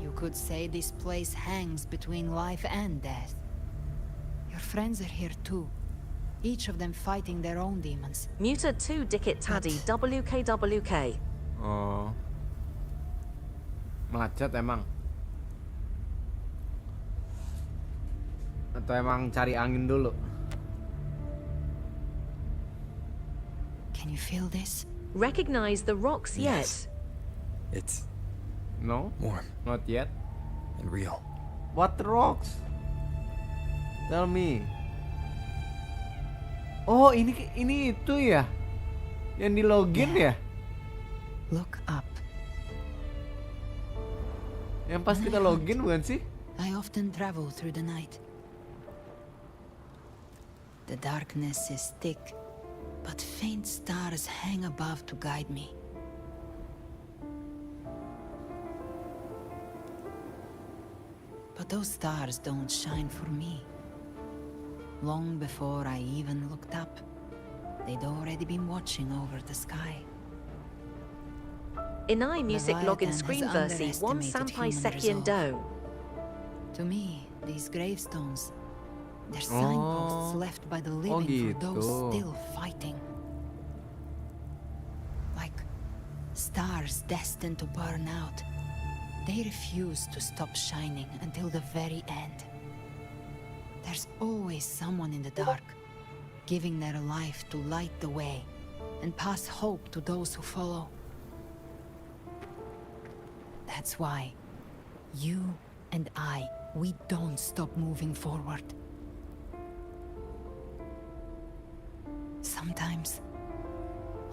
you could say this place hangs between life and death. Your friends are here too. Each of them fighting their own demons. Muta 2 Dickit Taddy WKWK. Oh. Macet emang. Atau emang cari angin dulu? Can you feel this? Recognize the rocks yet? It's no, warm. Not yet. And real. What rocks? Tell me. Oh, ini itu ya? Yang di login ya? Look up. Yang pas kita login bukan sih? I often travel through the night. The darkness is thick, but faint stars hang above to guide me. But those stars don't shine for me. Long before I even looked up, they'd already been watching over the sky. Inai music login screen versi 1 Sampai Sekian Do. To me, these gravestones, they're signposts left by the living for those still fighting. Like stars destined to burn out, they refuse to stop shining until the very end. There's always someone in the dark, giving their life to light the way and pass hope to those who follow. That's why you and I, we don't stop moving forward. Sometimes,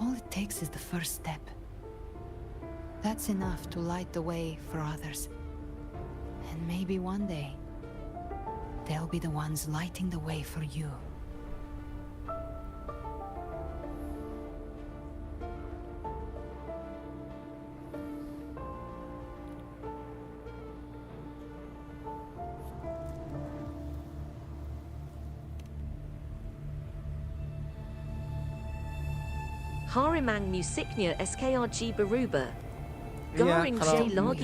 all it takes is the first step. That's enough to light the way for others. And maybe one day, they'll be the ones lighting the way for you. Harimang musiknya SKRG Beruba. Iya,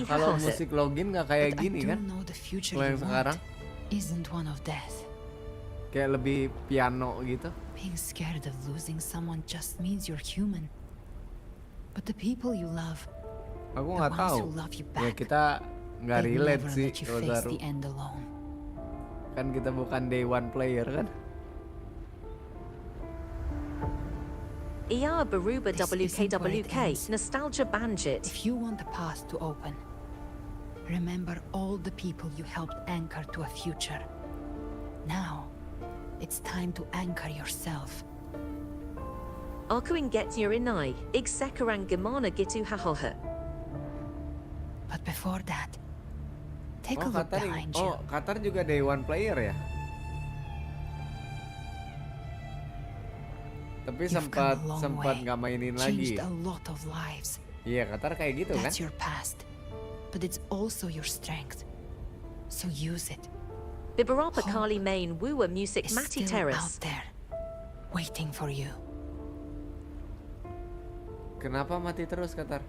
kalau musik login nggak kayak gini kan? Kalau yang sekarang isn't one of death. Kayak lebih piano gitu. Being scared of losing someone just means you're human. But the people you love, aku nggak tahu. Ya kita nggak relate sih kalau baru. Kan kita bukan day one player kan? ER Baruba WKWK Nostalgia Banjit. If you want the path to open, remember all the people you helped anchor to a future. Now, it's time to anchor yourself. Aku ingetnya inai, ig sekarang gimana gitu hahaha. But before that, take a look Qatar, behind you. Qatar juga day one player ya? Tapi sempat nggak mainin lagi. Changed a lot of lives. Iya, Qatar kayak gitu kan? That's your past, but it's also your strength. So use it. Bibarapa Kali main Wuwa music It's Mati still Terrace. out there, waiting for you. Kenapa mati terus Qatar?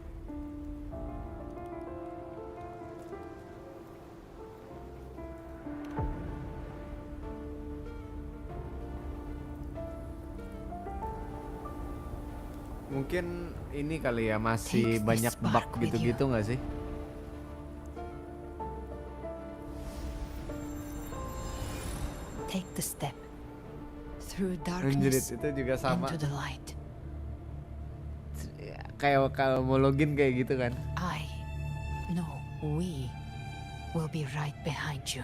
Mungkin ini kali ya, masih banyak bug gitu-gitu nggak sih? Take the step through Anjir, darkness itu juga sama. into the light. Kayak kalau mau login kayak gitu kan? We will be right behind you.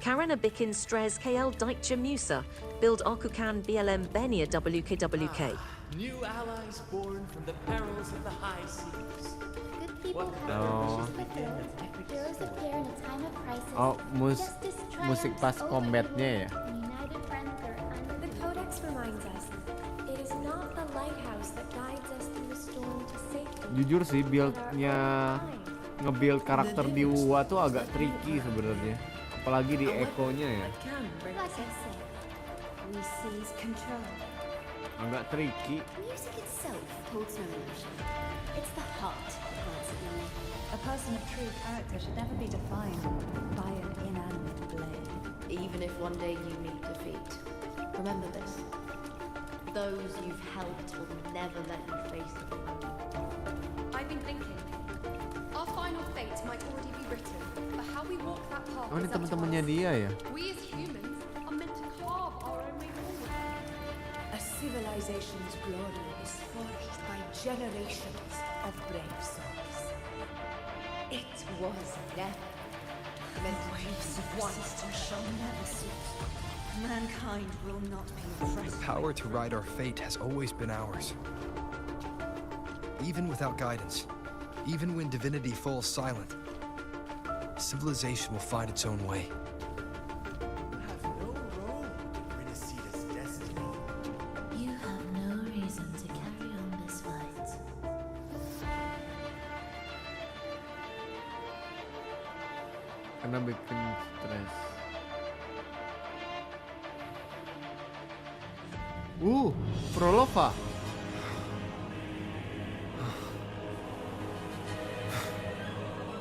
Karana Bikin Strez KL Dijkja Musa, build Akukan BLM Benia WKWK. New allies born from the perils of the high seas. Good people have Oh. wishes fulfilled. Heroes appear in a time of crisis. Oh, Justice musik triumphs pas over combatnya ya? evil, and united friends are The Codex reminds us, it is not the lighthouse that guides us through the storm to safety. Jujur sih, build-nya nge-build karakter di WoW tuh agak tricky sebenarnya. Apalagi di Echo-nya ya. Like I say, we seize control. Agak tricky. Music itself holds no emotion. It's the heart that grants it meaning. A person of true character should never be defined by an inanimate blade. Even if one day you meet defeat, remember this. Those you've helped will never let you face them. I've been thinking, our final fate might already be written, but how we walk that path Oh, ini is up to teman-temannya us. dia ya? We as humans are meant to carve our own way forward. A civilization's glory is forged by generations of brave souls. It was never meant to be once to shall never cease. Mankind will not be The oppressed. power to write our fate has always been ours. Even without guidance, even when divinity falls silent, civilization will find its own way. Have no role in Renacita's destiny. You have no reason to carry on this fight. Karena bikin stres. Prolova.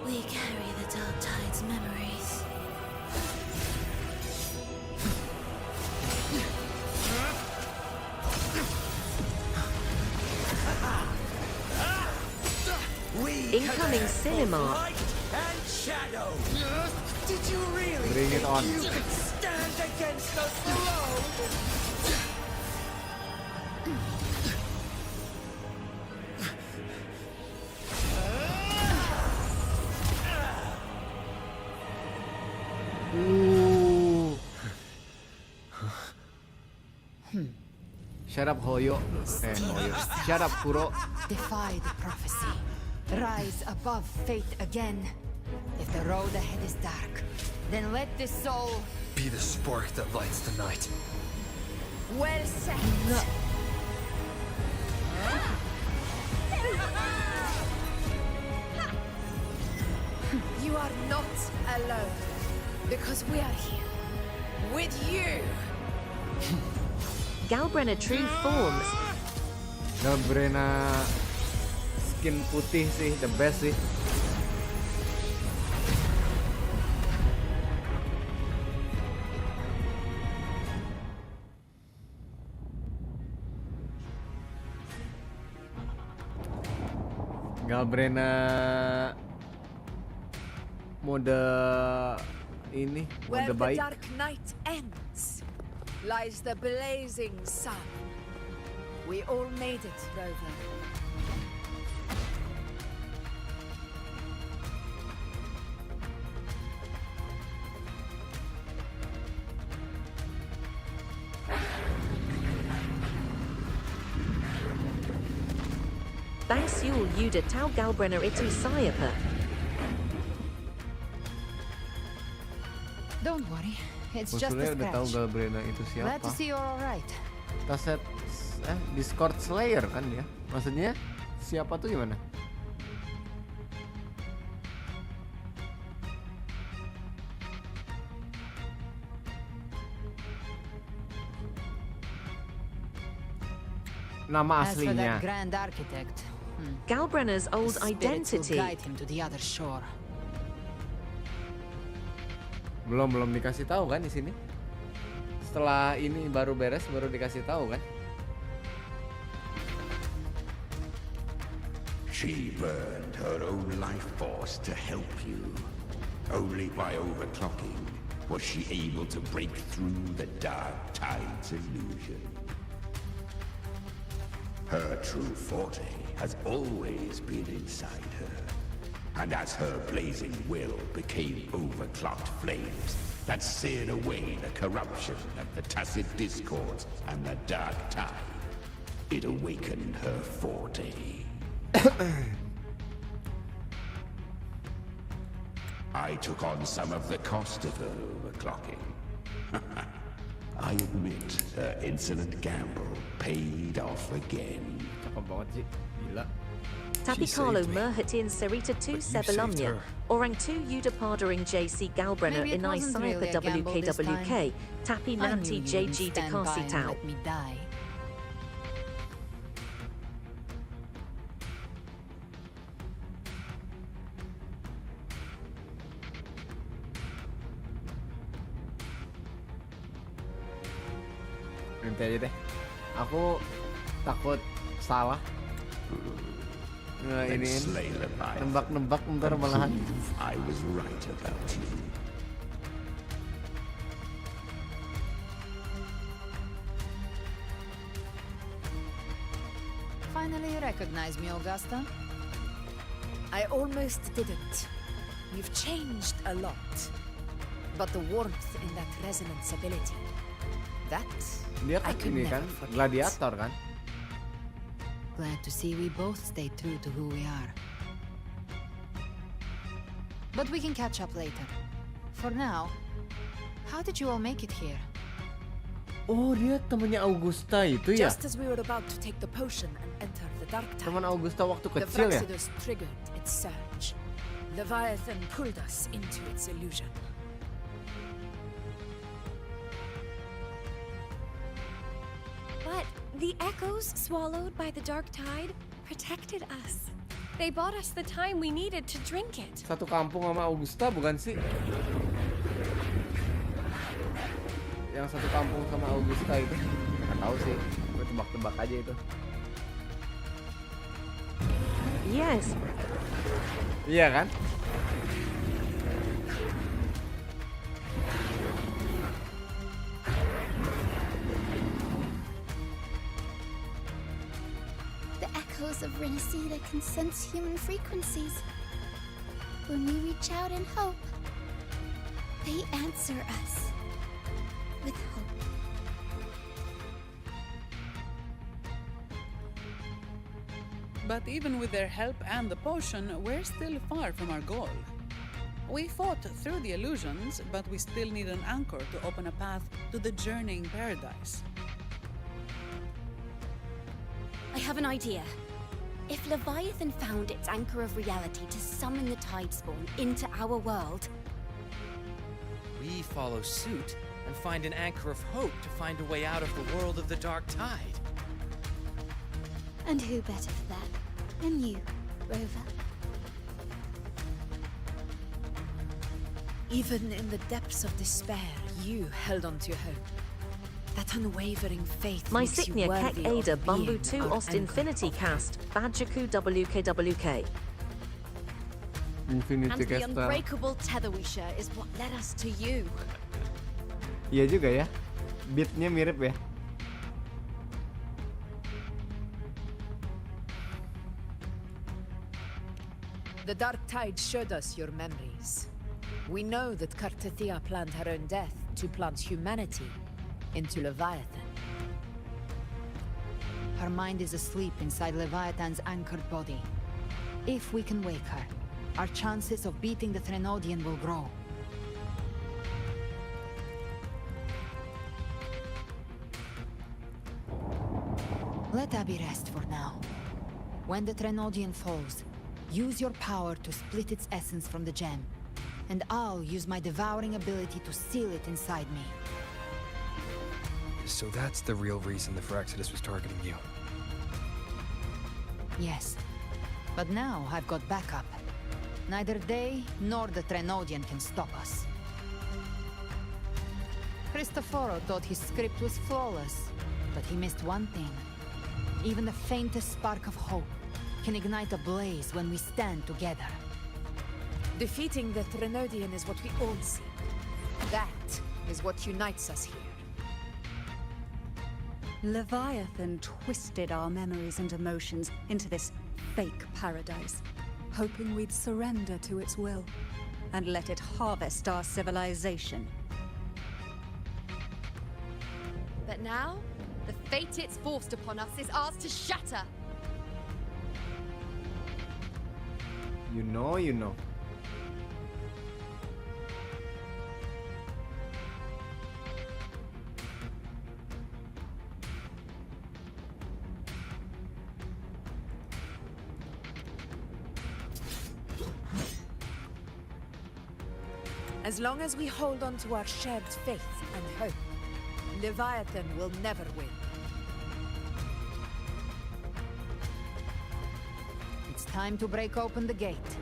We carry the Dark Tide's memories. Incoming cinema. Light and shadow. Did you really Bring it think on. you could stand against us alone? Shut up, Hoyo. Hoyo. Shut up, Kuro. Defy the prophecy. Rise above fate again. If the road ahead is dark, then let this soul Be the spark that lights the night. Well said. You are not alone, because we are here with you. Galbrenna True Forms. Galbrenna skin putih sih, the best sih. Galbrenna mode ini, Where mode the baik. dark night ends, lies the blazing sun. We all made it, Rover. Bang Seul Yuda Tau Galbrenner itu Sayapa. Don't worry, it's just a Udah tahu scratch. Galbrena itu siapa? Glad to see you're alright. Kita set Discord Slayer kan dia? Maksudnya siapa tuh gimana? Nama As for aslinya. that grand architect, Galbrenner's old the spirits will identity. guide him to the other shore. Belum dikasih tahu kan di sini. Setelah ini baru beres baru dikasih tahu kan. She burned her own life force to help you. Only by overclocking was she able to break through the dark tide's illusion. Her true forte has always been inside her. And as her blazing will became overclocked flames that seared away the corruption of the tacit discords and the dark tide, it awakened her forte. I took on some of the cost of her overclocking. I admit her insolent gamble paid off again. Cakep banget sih, gila. Tapi kalau merhatiin cerita tu sebelumnya, orang tu Yuda Padaring JC Galbrenner Maybe it inai wasn't saya really ke a gamble this WKWK, tapi I knew nanti you JG wouldn't stand dikasih by and tahu. let me die. Nanti aja deh. Aku takut salah. Then Iniin. slay Leviathan. Nembak-nembak ntar malahan. Prove I was right about you. Finally you recognize me, Augusta. I almost didn't. You've changed a lot. But the warmth in that resonance ability, that Dia I kan could ini never kan forget. gladiator kan. Glad to see we both stayed true to who we are. But we can catch up later. For now, how did you all make it here? Oh, dia temannya Augusta itu ya? Just as we were about to take the potion and enter the dark tide, Teman Augusta waktu the kecil ya? Fraxidus triggered its surge. Leviathan pulled us into its illusion. But the echoes swallowed by the dark tide protected us. They bought us the time we needed to drink it. Satu kampung sama Augusta bukan sih? Yang satu kampung sama Augusta itu? Nggak tahu sih. Gue tebak-tebak aja itu. Yes. Iya kan? The echoes of Renacida can sense human frequencies. When we reach out in hope, they answer us with hope. But even with their help and the potion, we're still far from our goal. We fought through the illusions, but we still need an anchor to open a path to the journeying paradise. I have an idea. If Leviathan found its anchor of reality to summon the Tidespawn into our world, We follow suit and find an anchor of hope to find a way out of the world of the dark tide. And who better for that than you, Rover? Even in the depths of despair, you held on to hope. That unwavering faith My makes you Signia Kek worthy Ada of Bumbu being 2 our Ost anchor Infinity of Cast Badjaku WKWK. Infinity And the Caster. unbreakable tether we share is what led us to you. Iya juga ya. Beatnya mirip ya. The dark tide showed us your memories. We know that Kartathea planned her own death to plant humanity into Leviathan. Her mind is asleep inside Leviathan's anchored body. If we can wake her, our chances of beating the Threnodian will grow. Let Abby rest for now. When the Threnodian falls, use your power to split its essence from the gem, and I'll use my devouring ability to seal it inside me. So that's the real reason the Phyrexidus was targeting you. Yes. But now I've got backup. Neither they nor the Threnodian can stop us. Cristoforo thought his script was flawless, but he missed one thing. Even the faintest spark of hope can ignite a blaze when we stand together. Defeating the Threnodian is what we all seek. That is what unites us here. Leviathan twisted our memories and emotions into this fake paradise, hoping we'd surrender to its will and let it harvest our civilization. But now, the fate it's forced upon us is ours to shatter. You know. As long as we hold on to our shared faith and hope, Leviathan will never win. It's time to break open the gate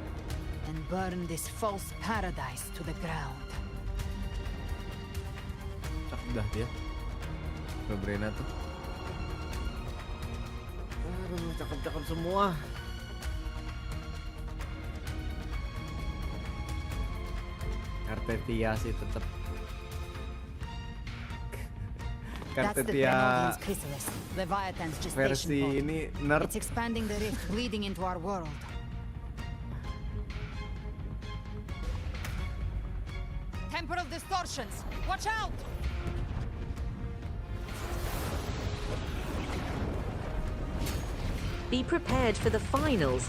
and burn this false paradise to the ground. Cakep dah dia. Bebrena tuh. Aduh, cakep-cakep semua. Kartetia sih tetap. Kartetia versi ini nerd. It's expanding the rift bleeding into our world. Temporal distortions. Watch out! Be prepared for the finals.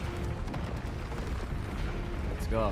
Let's go.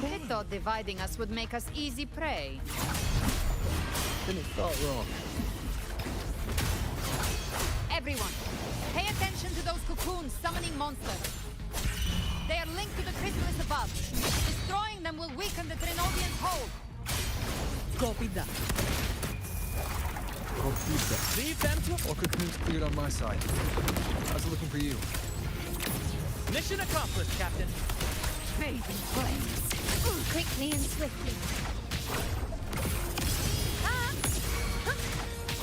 They thought dividing us would make us easy prey. Then it felt wrong. Everyone, pay attention to those cocoons summoning monsters. They are linked to the chrysalis above. Destroying them will weaken the Threnodian's hold. Copy that. Leave them to... All cocoons cleared on my side. How's it looking for you? Mission accomplished, Captain. Fading flames. Quickly and swiftly.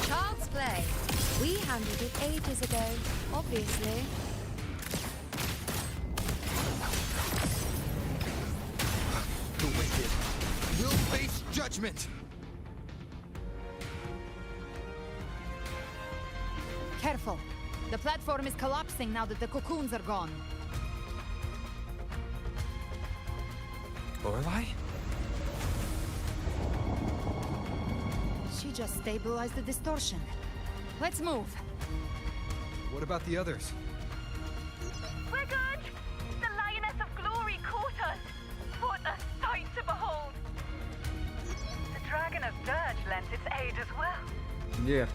Child's play. We handled it ages ago, obviously. The wicked will face judgment! Careful. The platform is collapsing now that the cocoons are gone. Lorelei? She just stabilized the distortion. Let's move. What about the others? We're good! The Lioness of Glory caught us! What a sight to behold! The Dragon of Dirge lent its aid as well. Yeah.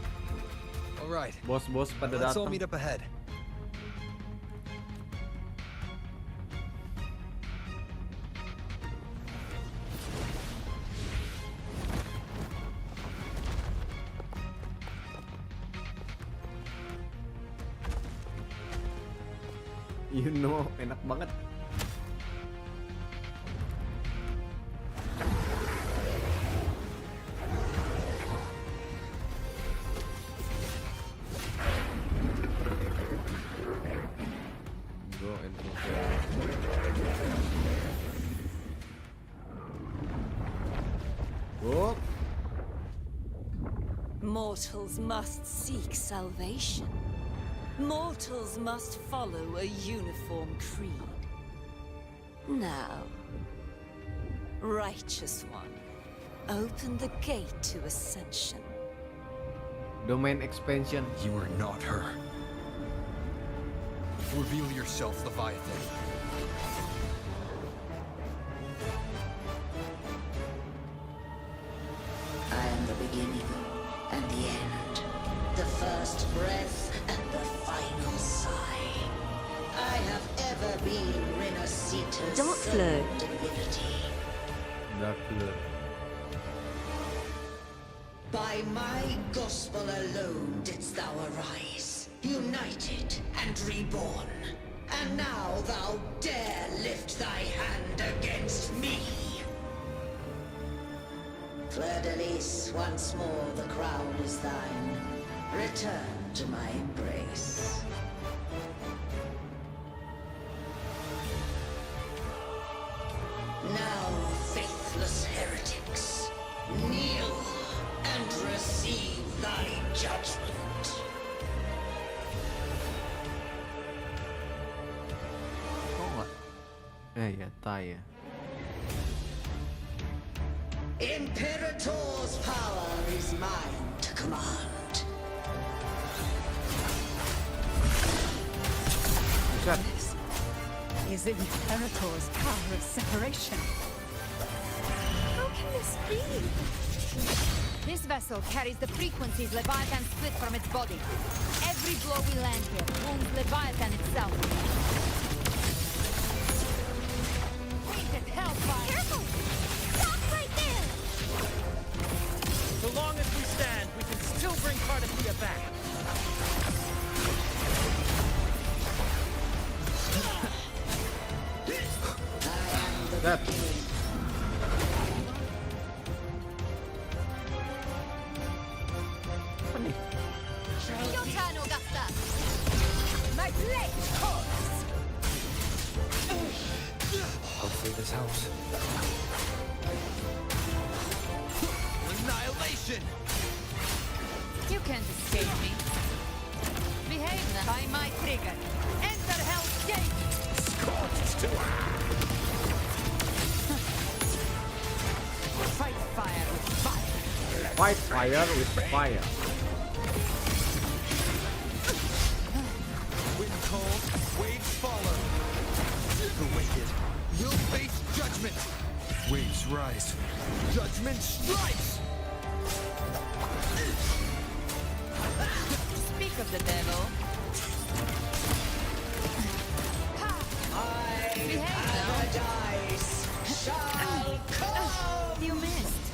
All right. Bos-bos pada Let's all datang. meet up ahead. You know, enak banget. Go and go. Mortals must seek salvation. Mortals must follow a uniform creed. Now, Righteous One, open the gate to ascension. Domain expansion. You are not her. Reveal yourself, Leviathan. I am the beginning and the end, the first breath and the final sigh. I have ever been Renacita's Dark Flow. divinity. Dark Flow. By my gospel alone didst thou arise, united and reborn. And now thou dare lift thy hand against me. Fleur de Lis, once more the crown is thine. Return to my embrace. Now, faithless heretics, kneel and receive thy judgment. Ya, Taya. Imperator's power is mine to command. This is Imperator's power of separation. How can this be? This vessel carries the frequencies Leviathan split from its body. Every blow we land here wounds Leviathan itself. Painted hellfire! Careful! Stop right there! So long as we stand, we can still bring Cardathia back. That. Your turn, Augusta! My blade calls! Hopefully this helps. Annihilation! You can't escape me. Behave now. By my trigger. Enter Hell's Gate! Scorched to Fight fire with fire. Fight fire with fire. Wind cold, waves follow. The wicked will face judgment. Waves rise. Judgment strikes! Speak of the devil. Paradise shall come! You missed.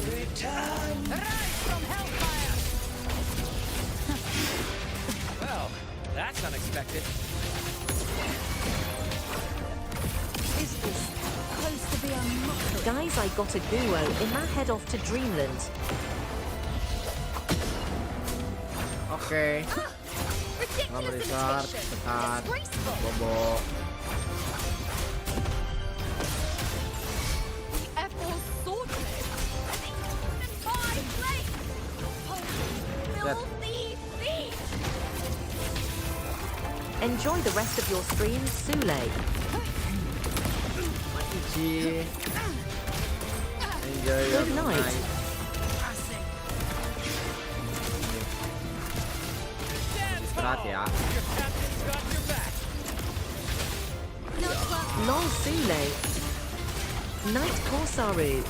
Return! Rise from hellfire! Well, that's unexpected. Is this supposed to be a mockery? Guys, I got a duo. Imma head off to Dreamland. Oke. Selamat Richard, tekan, bobo. Enjoy the rest of your stream, Sule. Cici. Enjoy your Good night. Istirahat ya. Lol Sule. Night Corsaru.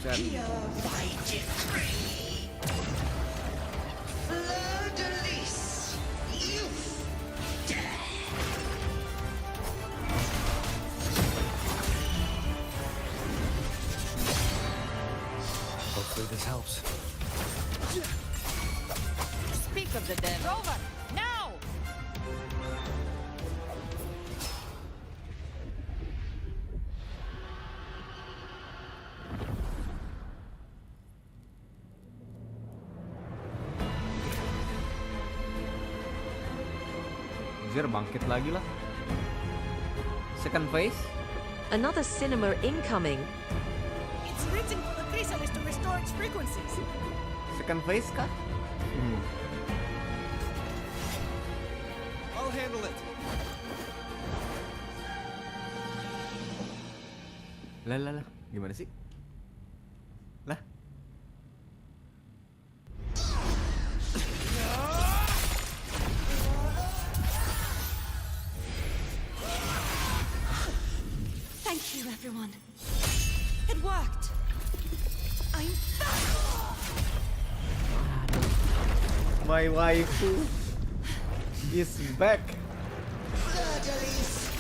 Hear thy decree. Fleur de Lis, youth, death. Hopefully this helps. Speak of the devil. Over! Now! Anjir, bangkit lagi lah. Second phase? Another cinema incoming. It's written for the chrysalis to restore its frequencies. Second phase kah? I'll handle it. Lah. Gimana sih? Lah. Thank you, everyone. It worked. I'm back. My waifu is back. Virgilius,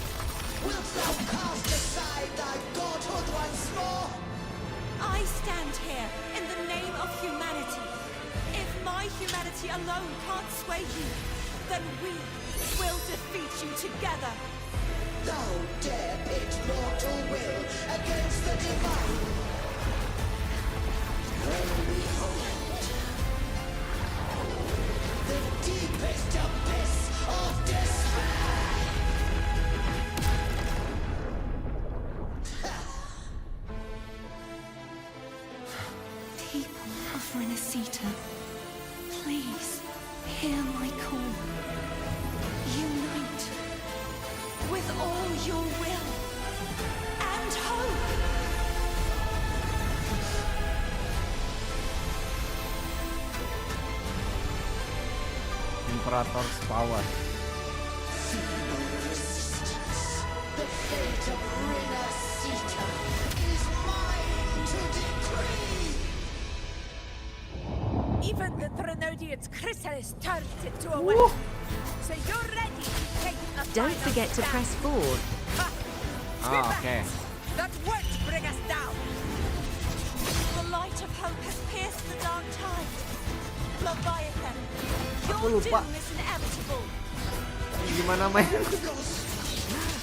wilt thou cast aside thy godhood once more? I stand here in the name of humanity. If my humanity alone can't sway you, then we will defeat you together. Thou dare pit mortal will against the divine. Well, behold, the deepest abyss of despair. People of Renacita, please hear my call. Unite with all your will and hope. Imperator's power. Resistance. The fate of Renacita is mine to decree. Even the Trinodian's chrysalis turned into a weapon. So you're ready to take a Don't forget to press forward. Okay. That won't bring us down. The light of hope has pierced the dark tide. Leviathan, Aku your lupa. doom is inevitable. Gimana main?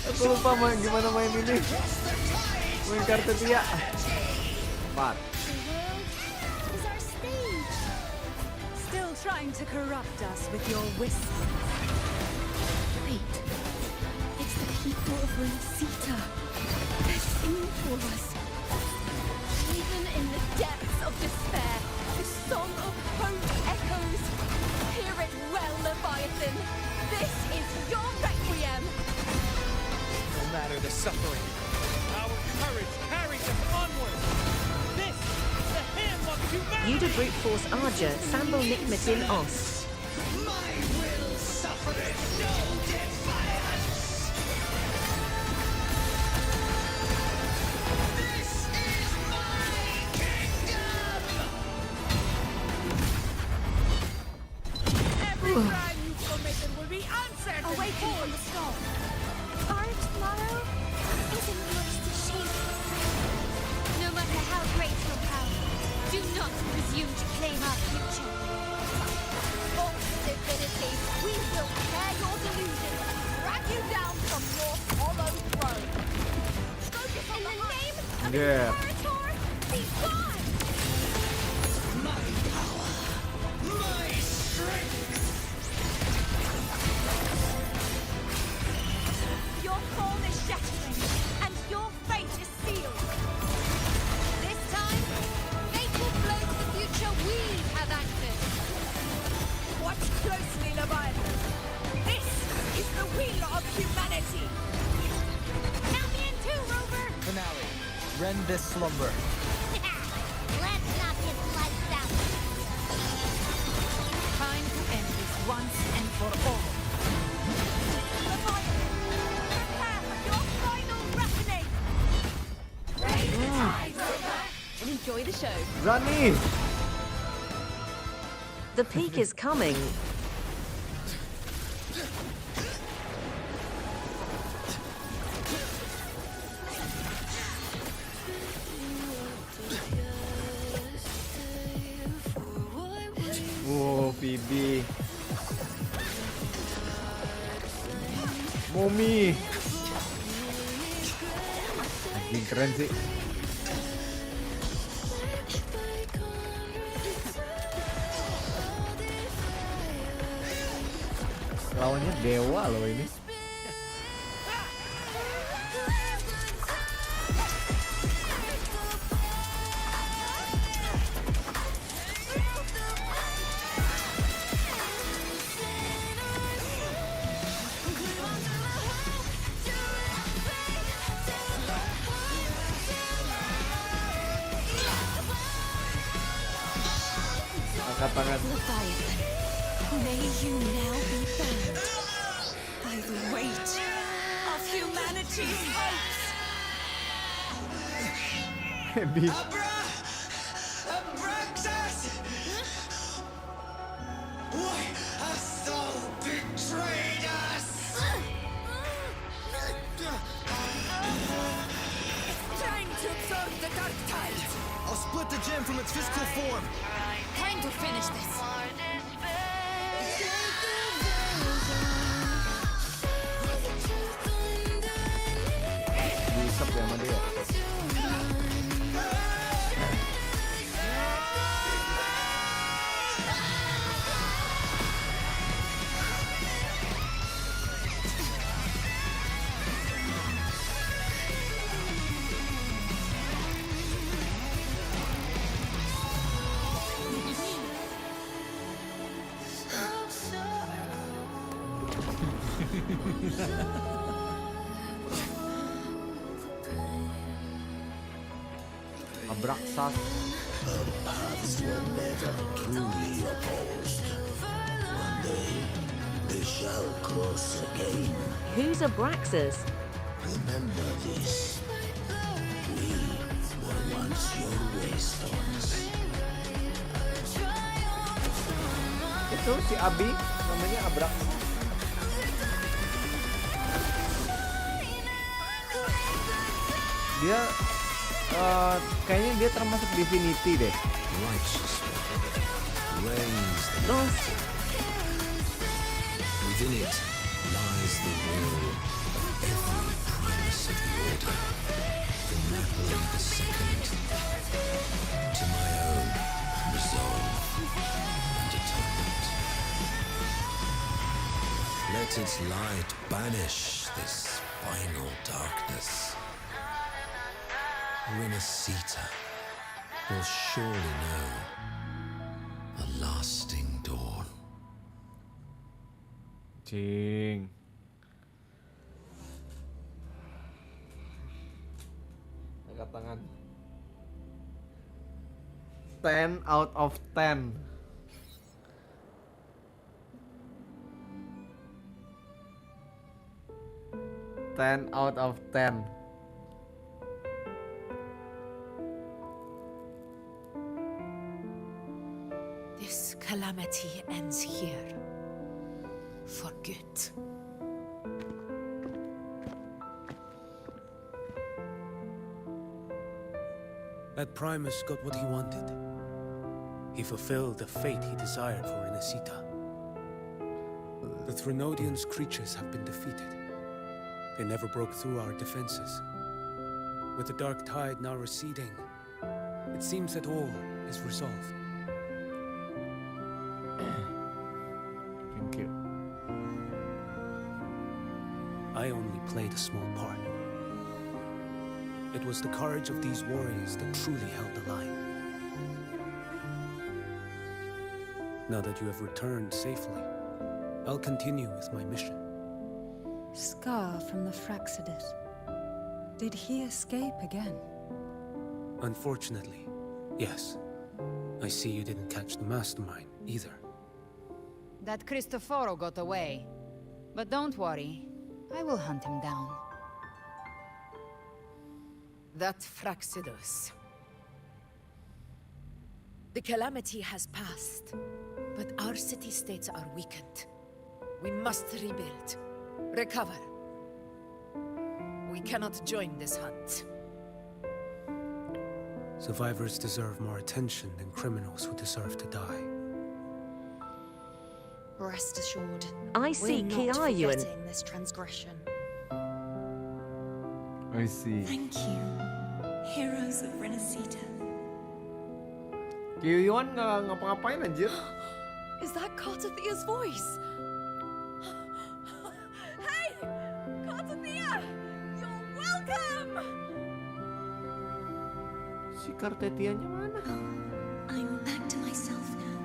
Aku lupa gimana main ini. Main kartu dia. 4. Is our stage. Still trying to corrupt us with your whisper. Wait. It's the people of Renacita. They're singing for us. Even in the depths of despair, the song of hope echoes. Hear it well, Leviathan. This is your requiem. No matter the suffering, our courage carries us onward. This is the hymn of humanity. Yuda brute force Arja Sambal Nikmatin Os. My will suffereth no defiance. This is my kingdom. Every crime you've committed will be answered. Awaken from the storm. Our tomorrow isn't yours to shape. No matter how great your power, do not presume to claim our future. False divinity, we will tear your delusions and drag you down from your hollow throne. Focus on the name of the Imperator, be gone! My power, my strength. Your throne is shattering, and your fate is sealed. This time, fate will flow to the future we have access. Watch closely, Leviathan. This is the will of humanity. Count me in too, Rover! Finale. Rend this slumber. Let's not get sliced out. Time to end this once and for all. Leviathan, prepare for your final reckoning! Enjoy the show. Rani. The peak is coming. Wow, Phoebe. Mommy. Anjing keren sih. Lawannya dewa loh ini. Katakan. Leviathan, may you now be bound by the weight of humanity's hopes. Heavy. Abraxas! Why hast thou betrayed us? It's trying to absorb the dark tide. I'll split the gem from its physical form. Time to finish this. Diisap ya sama dia. Abraxas. Our paths were never truly opposed. One day, they shall cross again. Who's Abraxas? Remember this. We were once your wastelands. Itu si Abi, namanya Abraxas. Dia kayaknya dia termasuk Divinity deh. Righteous one reigns the north. Within it lies the will of every primus of the order, from Napoli II to my own resolve and atonement. Let its light banish this final darkness. Renacita will surely know a lasting dawn. Cing. Angkat tangan. 10 out of 10. Out of 10. This calamity ends here. For good. That Primus got what he wanted. He fulfilled the fate he desired for Renacita. The Threnodians' creatures have been defeated. They never broke through our defenses. With the dark tide now receding, it seems that all is resolved. Thank you. I only played a small part. It was the courage of these warriors that truly held the line. Now that you have returned safely, I'll continue with my mission. Scar from the Fraxidus. Did he escape again? Unfortunately, yes. I see you didn't catch the mastermind either. That Cristoforo got away. But don't worry, I will hunt him down. That Fraxidus. The calamity has passed, but our city-states are weakened. We must rebuild. Recover. We cannot join this hunt. Survivors deserve more attention than criminals who deserve to die. Rest assured, I see we're not Kiayuan. forgetting this transgression. I see. Thank you, heroes of Renacita. Kiayuan nggak ngapa-ngapain anjir. Is that Cartathia's voice? Hey! Cartathia! You're welcome! Si Cartetianya mana? I'm back to myself now.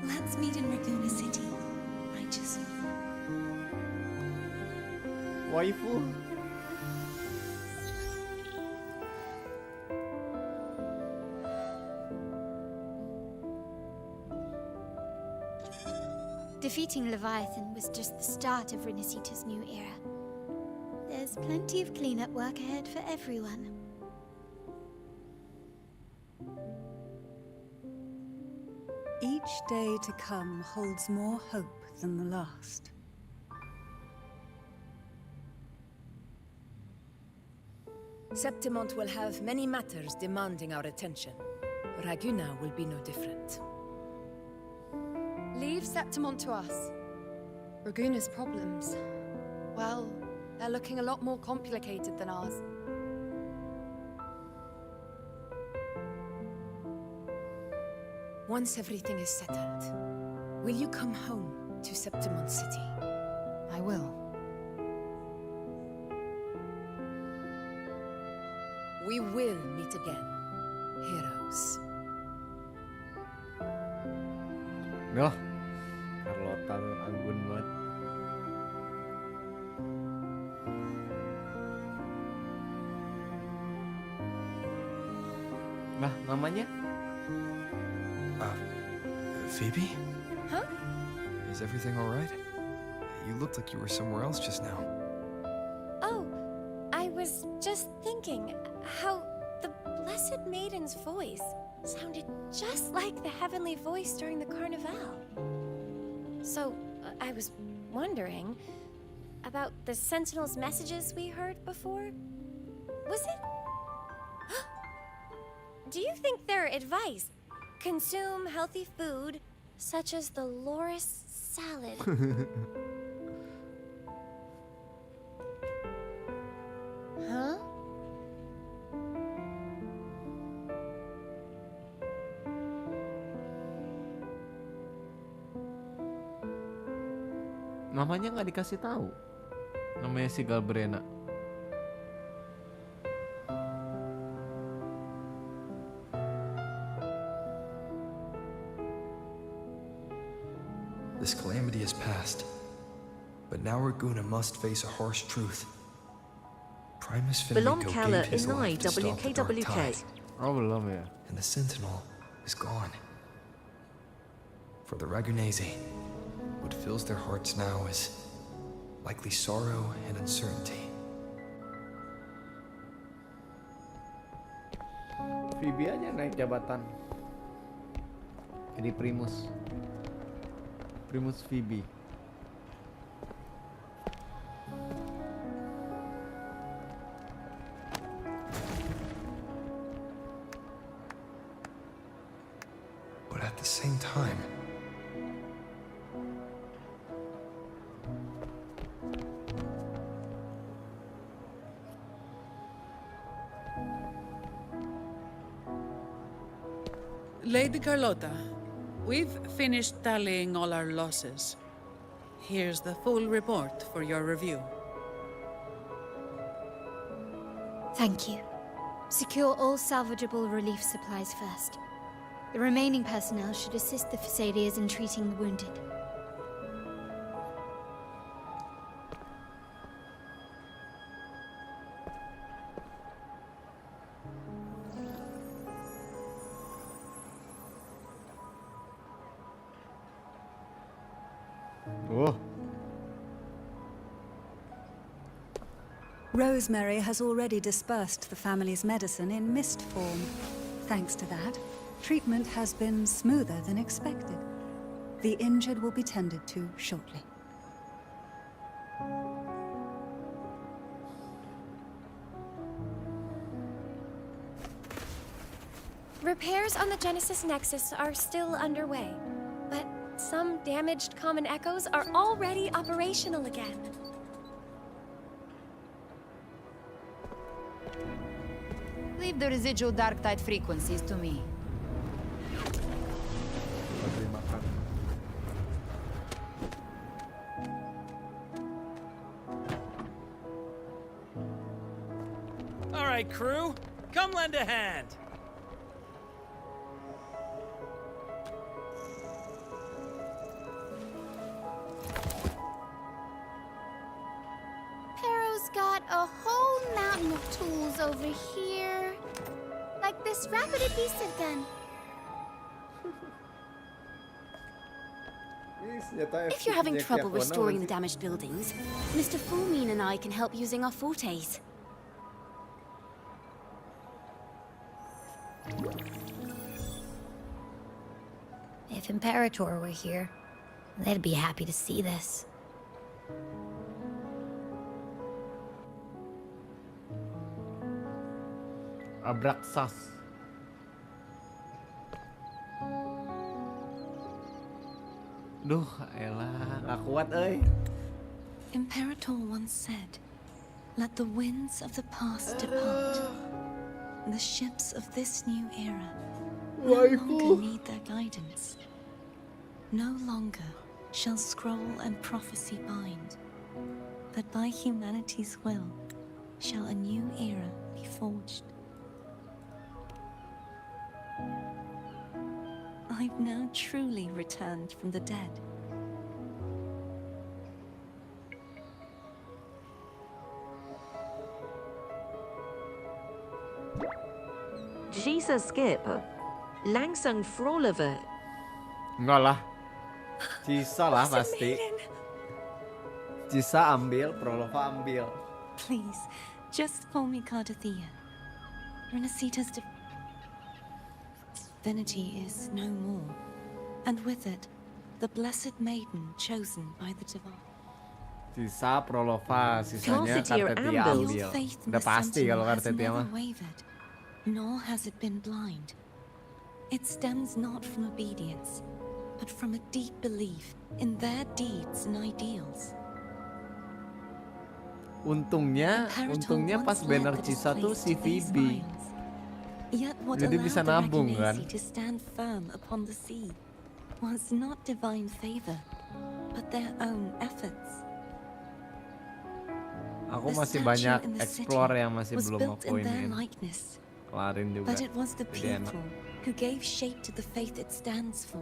Let's meet in Raguna City, righteous one. Waifu. Defeating Leviathan was just the start of Renacita's new era. There's plenty of cleanup work ahead for everyone. Each day to come holds more hope than the last. Septimont will have many matters demanding our attention. Raguna will be no different. Leave Septimont to us. Raguna's problems, well, they're looking a lot more complicated than ours. Once everything is settled, will you come home to Septimont City? I will. We will meet again, heroes. Noh, Carlota tuh anggun banget. Nah, namanya? Phoebe? Huh? Is everything all right? You looked like you were somewhere else just now. Oh, I was just thinking how the Blessed Maiden's voice sounded just like the heavenly voice during the Carnival. So, I was wondering about the Sentinel's messages we heard before. Was it? Do you think their advice? Consume healthy food, such as the Loris salad. Huh? Namanya nggak dikasih tahu. Namanya si Galbrena. This calamity is past, but now Raguna must face a harsh truth. Primus Belum Finrico Kala gave his Inai life to stop the Dark WKWK. Tide, Oh, belum ya. and the Sentinel is gone. For the Ragunesi, what fills their hearts now is likely sorrow and uncertainty. Phoebe aja naik jabatan. Jadi Primus. Primus Phoebe. But at the same time, Lady Carlotta, we've finished tallying all our losses. Here's the full report for your review. Thank you. Secure all salvageable relief supplies first. The remaining personnel should assist the Fasadias in treating the wounded. Oh. Rosemary has already dispersed the family's medicine in mist form. Thanks to that, treatment has been smoother than expected. The injured will be tended to shortly. Repairs on the Genesis Nexus are still underway, but some damaged common echoes are already operational again. Leave the residual dark tide frequencies to me. All right, crew, come lend a hand. Pero's got a whole mountain of tools over here. Like this rapid adhesive gun. If you're having trouble restoring the damaged buildings, Mr. Fulmin and I can help using our fortes. If Imperator were here, they'd be happy to see this. Abraxas. Duh, elah, gak kuat euy. Imperator once said, "Let the winds of the past depart. The ships of this new era no longer need their guidance. No longer shall scroll and prophecy bind, but by humanity's will shall a new era be forged." I've now truly returned from the dead. Jesus skip. Langsung Froliver. Enggak lah. Cisa lah pasti. Cisa ambil, Prolova ambil. Please, just call me Cardathea. Renacita's divinity is no more, and with it, the blessed maiden chosen by the divine. Sisa Prolova, sisanya Cardathea ambil. Udah pasti kalau Cardathea mah. Nor has it been blind. It stems not from obedience, but from a deep belief in their deeds and ideals. Untungnya pas banner Cisa tuh si Phoebe. Jadi bisa nabung kan? To stand firm upon the sea was not divine favor, but their own efforts. Aku masih banyak explore yang masih belum aku ini. Kelarin juga. But it was the people who gave shape to the faith it stands for.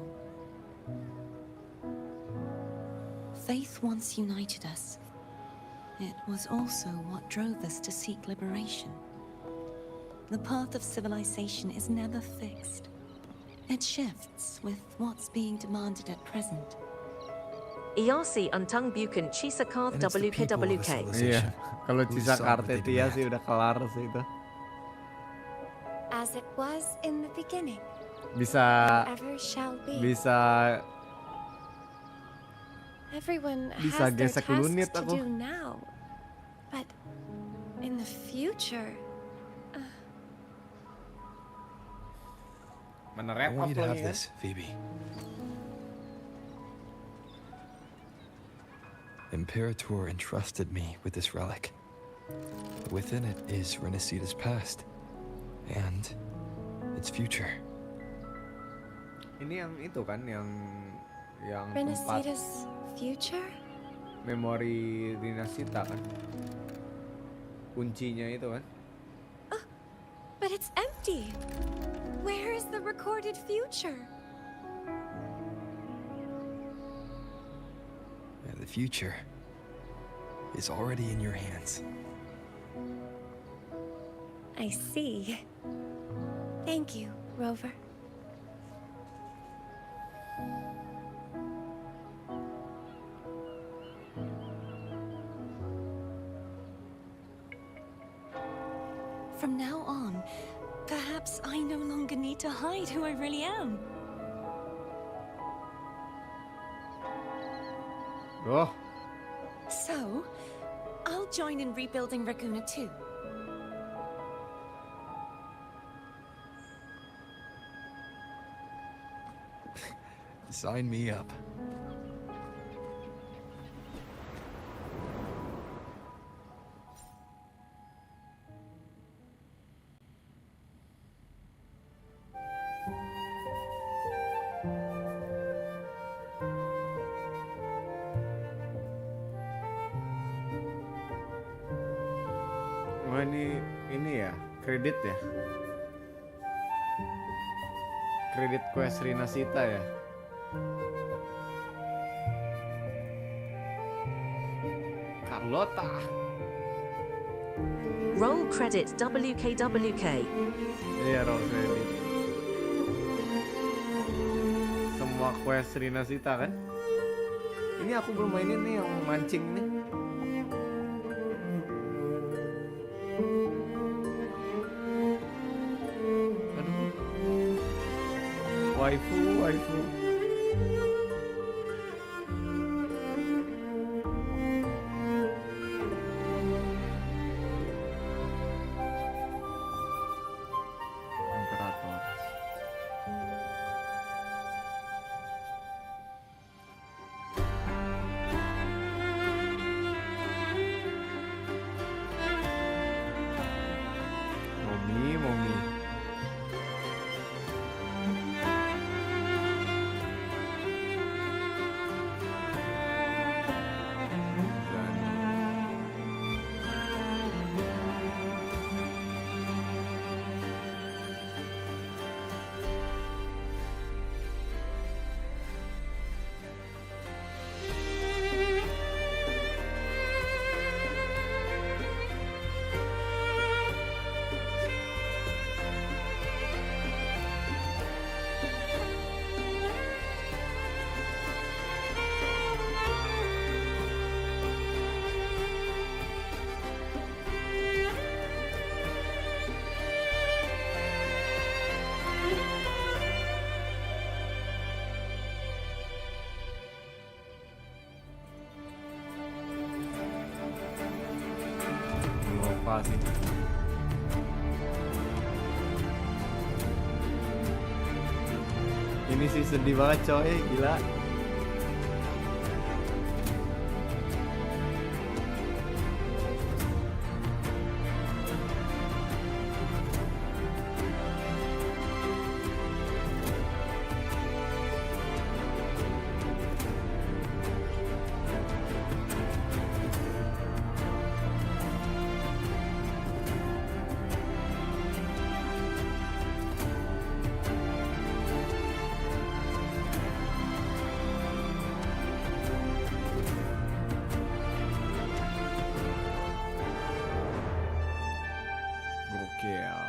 Faith once united us. It was also what drove us to seek liberation. The path of civilization is never fixed. It shifts with what's being demanded at present. Iasi Antang Bukan Chisakar WKWK. Iya, kalau Chisakar Tetia sih udah kelar sih itu. As it was in the beginning. Bisa Everyone bisa has their gesek tasks lunit to aku. do now. But in the future, I want you to have this, Phoebe. Imperator entrusted me with this relic. Within it is Renacita's past and its future. Ini yang itu kan yang Renacita's future? Memori Renacita kan. Kuncinya itu kan. But it's empty. Where is the recorded future? The future is already in your hands. I see. Thank you, Rover. From now on, perhaps I no longer need to hide who I really am. Oh. So, I'll join in rebuilding Raguna too. Sign me up. Oh ini ya, kredit ya. Kredit quest Renacita ya. Carlota. Roll credit WKWK. Iya, roll credit. Semua quest Renacita kan? Ini aku belum mainin nih yang mancing nih. Aduh. Waifu. Mommy. Lupa sih. Ini sih sedih banget coy, gila. Gokil.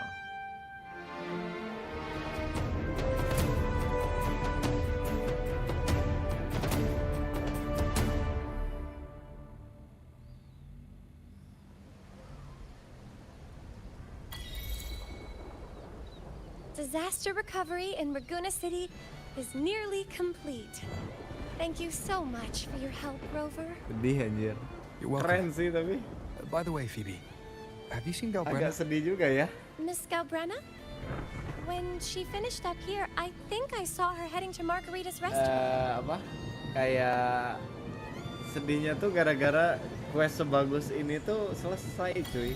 Disaster recovery in Raguna City is nearly complete. Thank you so much for your help, Rover. Sedih anjir. You're welcome. Keren sih tapi. By the way, Phoebe, have you seen Galbrenna? Agak sedih juga ya. Miss Galbrenna? When she finished up here, I think I saw her heading to Margarita's restaurant. Apa? Kayak sedihnya tuh gara-gara quest sebagus ini tuh selesai cuy.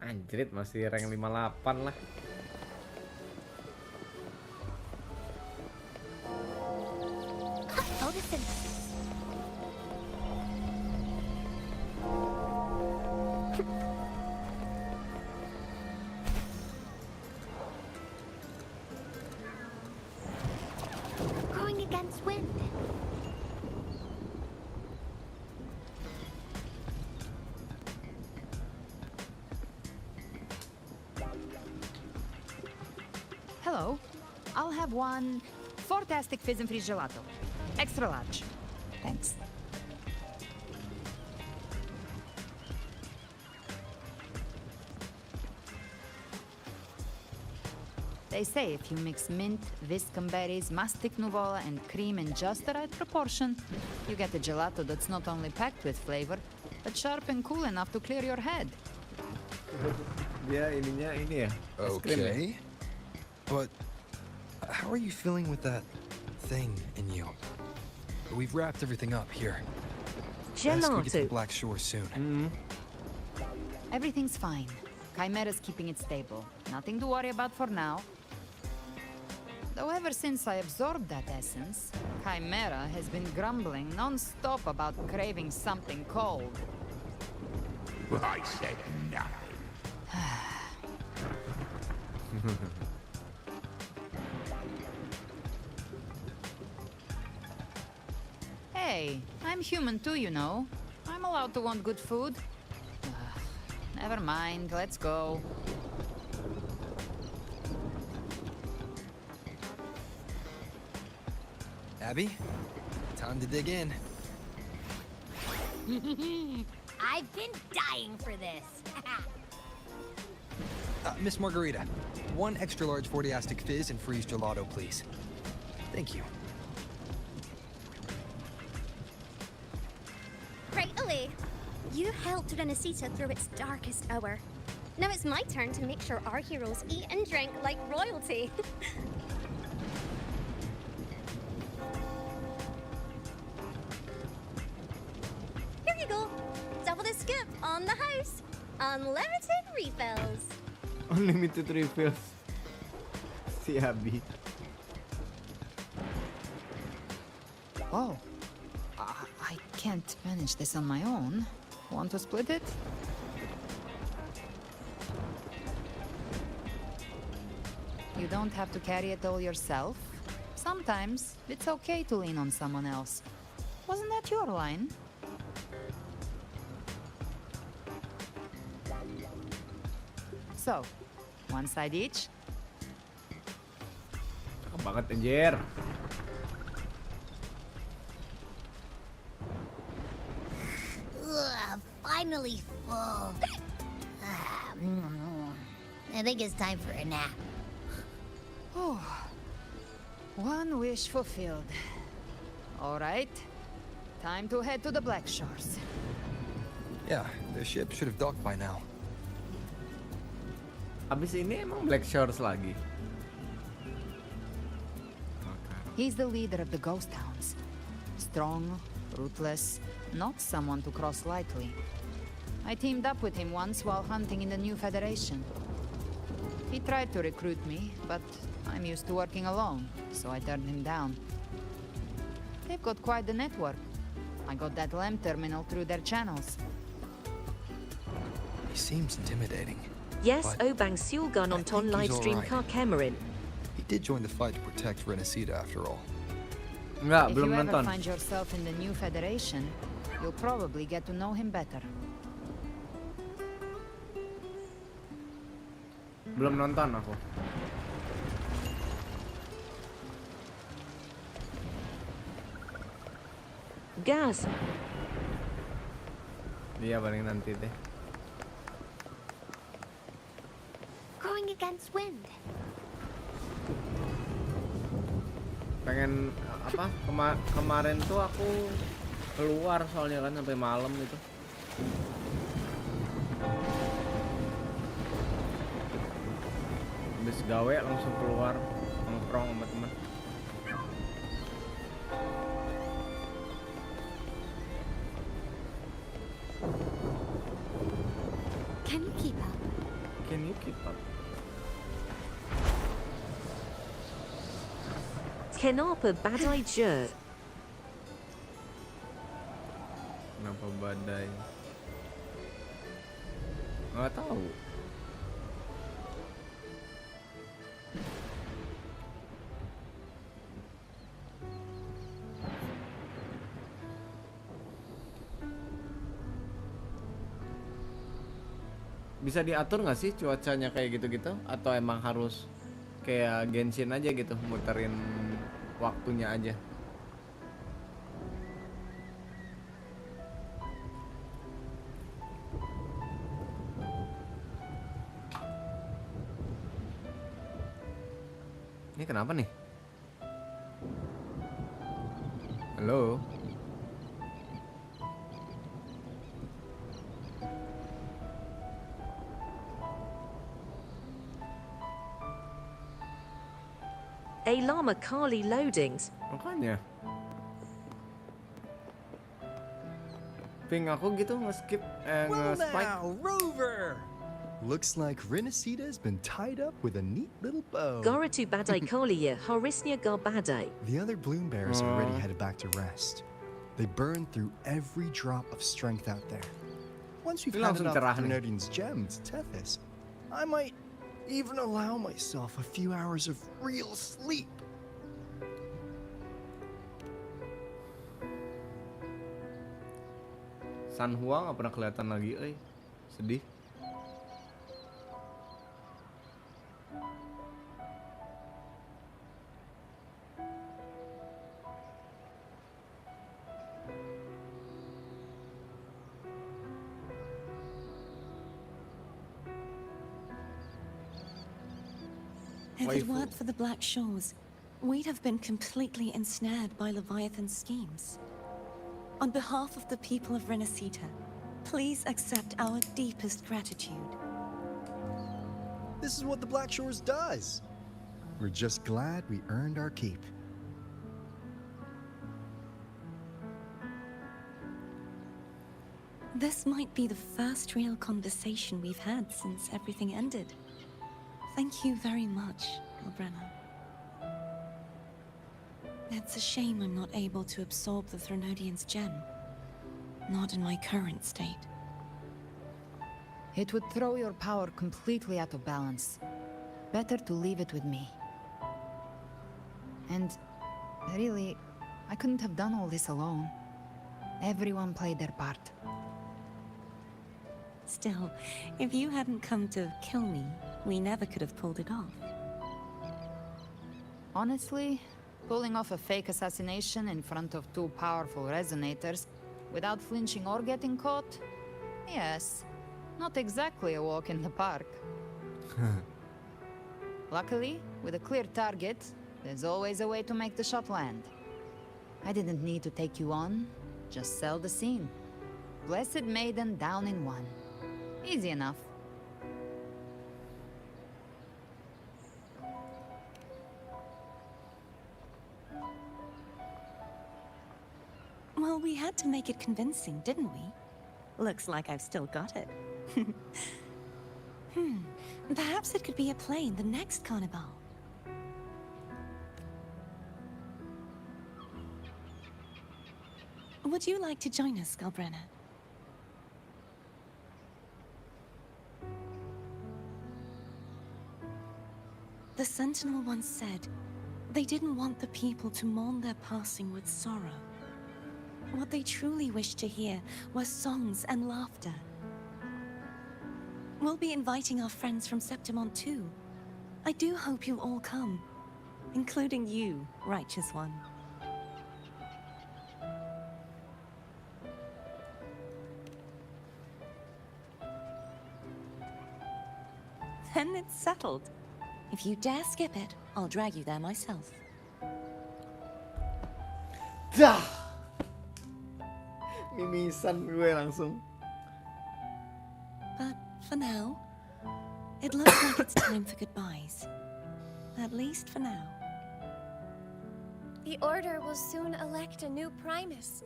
Anjrit, masih rank 58 lah. Oh, listen. Going against wind. Hello. I'll have one fantastic fizz and freeze gelato. Extra large. Thanks. They say if you mix mint, viscum berries, mastic nuvola, and cream in just the right proportion, you get a gelato that's not only packed with flavor, but sharp and cool enough to clear your head. Dia ininya ini ya. Okay. But how are you feeling with that thing in you? We've wrapped everything up here. Best we get to the Black Shore soon. Everything's fine. Chimera's keeping it stable. Nothing to worry about for now. Though ever since I absorbed that essence, Chimera has been grumbling non-stop about craving something cold. I said nothing. Hey, I'm human too, you know. I'm allowed allowed to want good food. Never mind, let's go. Abby, time to dig in. I've been dying for this. Miss Margarita, one extra large 40-astic fizz and freeze gelato, please. Thank you. Right away. You helped Renesita through its darkest hour. Now it's my turn to make sure our heroes eat and drink like royalty. Here you go. Double the scoop on the house. Unlimited refills. Unlimited refills. Si Abby. Oh. I can't manage this on my own. Want to split it? You don't have to carry it all yourself. Sometimes it's okay to lean on someone else. Wasn't that your line? So, one side each. Cakep banget anjir. Ugh, finally full. I think it's time for a nap. Oh, one wish fulfilled. All right, time to head to the Black Shores. Yeah, the ship should have docked by now. Abis ini emang Black Shores lagi. He's the leader of the ghost towns. Strong, ruthless, not someone to cross lightly. I teamed up with him once while hunting in the new Federation. He tried to recruit me, but I'm used to working alone, so I turned him down. They've got quite the network. I got that LEM terminal through their channels. He seems intimidating. Yes, but Obang Siulgan on Ton I think he's livestream alright. Car Cameron. He did join the fight to protect Renesita after all. Enggak, If belum you ever nonton. find yourself in the new Federation, you'll probably get to know him better. Belum nonton aku. Gas. Iya paling nanti deh. Going against wind. Pengen apa? Kemarin tuh aku keluar soalnya kan sampai malam gitu. Habis gawe langsung keluar nongkrong sama teman. Can you keep up? Can you keep up? Kenapa badai je? Kenapa badai? Nggak tahu. Bisa diatur nggak sih cuacanya kayak gitu-gitu? Atau emang harus kayak Genshin aja gitu, muterin waktunya aja? Ini kenapa nih? Halo? A Lama Kali loadings. Makanya. Ping aku gitu nge-skip Well nge-spike. now, Rover! Looks like Renesita's been tied up with a neat little bow. Goratu badai Kaliya, Horisnia gar badai. The other bloom bears are already headed back to rest. They burn through every drop of strength out there. Once we've Ini handed langsung off cerah nih. Trinodian's gem to Tethys, I might even allow myself a few hours of real sleep. Sanhua nggak pernah kelihatan lagi, sedih. If it weren't for the Black Shores, we'd have been completely ensnared by Leviathan's schemes. On behalf of the people of Renacita, please accept our deepest gratitude. This is what the Black Shores does. We're just glad we earned our keep. This might be the first real conversation we've had since everything ended. Thank you very much, Galbrenna. It's a shame I'm not able to absorb the Threnodian's gem. Not in my current state. It would throw your power completely out of balance. Better to leave it with me. And really, I couldn't have done all this alone. Everyone played their part. Still, if you hadn't come to kill me, we never could have pulled it off. Honestly, pulling off a fake assassination in front of two powerful resonators without flinching or getting caught? Yes, not exactly a walk in the park. Luckily, with a clear target, there's always a way to make the shot land. I didn't need to take you on, just sell the scene. Blessed Maiden down in one. Easy enough. Well, we had to make it convincing, didn't we? Looks like I've still got it. Perhaps it could be a play in the next carnival. Would you like to join us, Galbrenna? The Sentinel once said, they didn't want the people to mourn their passing with sorrow. What they truly wished to hear were songs and laughter. We'll be inviting our friends from Septimont too. I do hope you'll all come, including you, Righteous One. Then it's settled. If you dare skip it, I'll drag you there myself. Dah! Mimisan gue langsung. But for now, it looks like it's time for goodbyes. At least for now. The Order will soon elect a new Primus.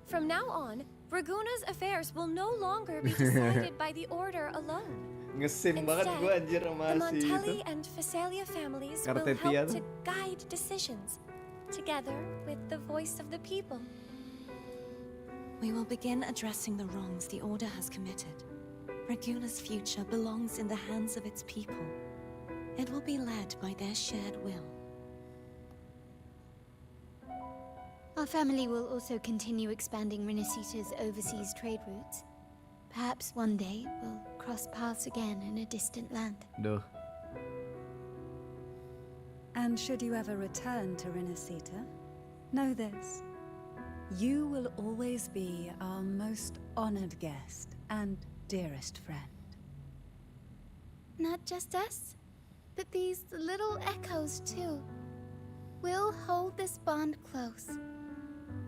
From now on, Raguna's affairs will no longer be decided by the Order alone. Ngesim banget gue anjir sama The si itu. Montelli and Phasalia families will Kartetia help tuh. to guide decisions, together with the voice of the people. We will begin addressing the wrongs the Order has committed. Raguna's future belongs in the hands of its people. It will be led by their shared will. Our family will also continue expanding Renacita's overseas trade routes. Perhaps one day we'll cross paths again in a distant land. Duh. And should you ever return to Renacita, know this. You will always be our most honored guest and dearest friend. Not just us, but these little echoes too. We'll hold this bond close.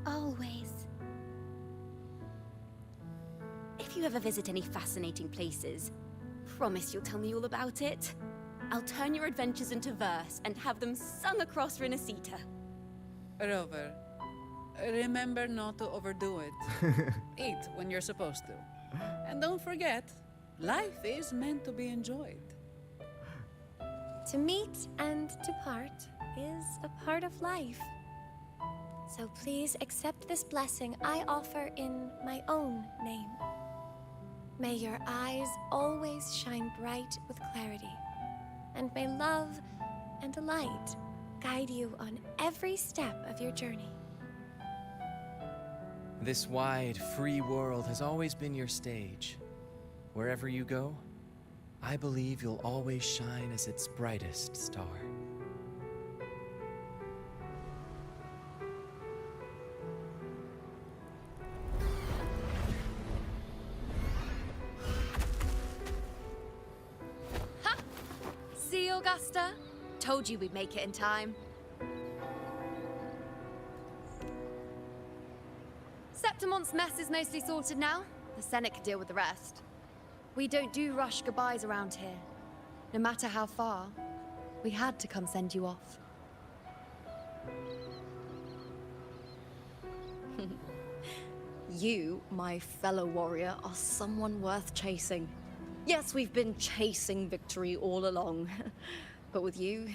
Always. If you ever visit any fascinating places, promise you'll tell me all about it. I'll turn your adventures into verse and have them sung across Renacita. Rover, remember not to overdo it. Eat when you're supposed to. And don't forget, life is meant to be enjoyed. To meet and to part is a part of life. So please accept this blessing I offer in my own name. May your eyes always shine bright with clarity, and may love and light guide you on every step of your journey. This wide, free world has always been your stage. Wherever you go, I believe you'll always shine as its brightest star. Ha! See, Augusta? Told you we'd make it in time. Septimon's mess is mostly sorted now. The Senate can deal with the rest. We don't do rush goodbyes around here. No matter how far, we had to come send you off. You, my fellow warrior, are someone worth chasing. Yes, we've been chasing victory all along. But with you,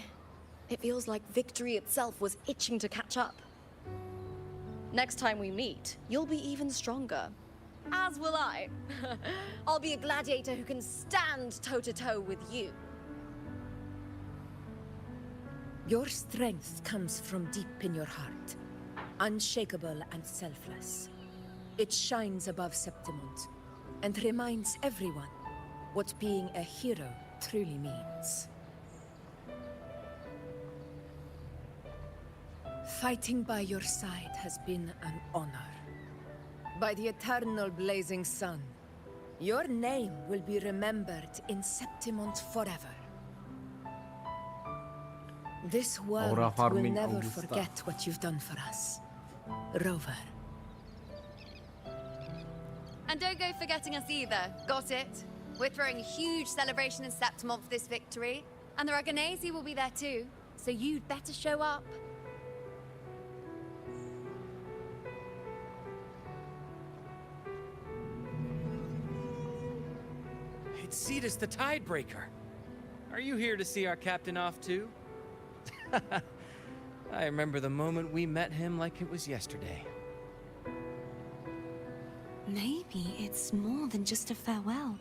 it feels like victory itself was itching to catch up. Next time we meet, you'll be even stronger. As will I. I'll be a gladiator who can stand toe-to-toe with you. Your strength comes from deep in your heart, unshakable and selfless. It shines above Septimont and reminds everyone what being a hero truly means. Fighting by your side has been an honor. By the eternal blazing sun, your name will be remembered in Septimont forever. This world will never Augusta. forget what you've done for us, Rover. And don't go forgetting us either, got it? We're throwing a huge celebration in Septimont for this victory, and the Raganesi will be there too, so you'd better show up. It's Cetus the Tidebreaker. Are you here to see our captain off too? I remember the moment we met him like it was yesterday. Maybe it's more than just a farewell.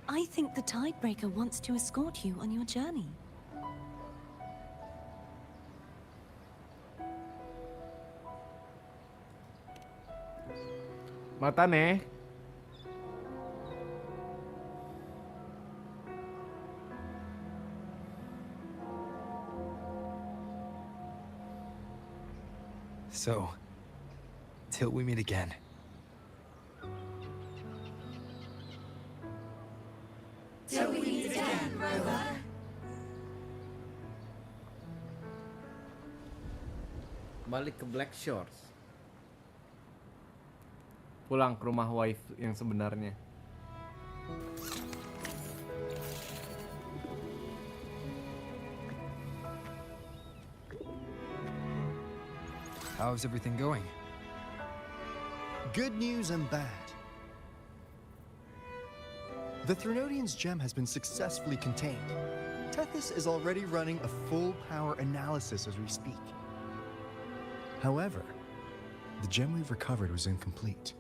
I think the Tidebreaker wants to escort you on your journey. Mata nih. So, till we meet again. Till we meet again, Rover. Balik ke Black Shores. Pulang ke rumah wife yang sebenarnya. How's everything going? Good news and bad. The Threnodian's gem has been successfully contained. Tethys is already running a full power analysis as we speak. However, the gem we've recovered was incomplete.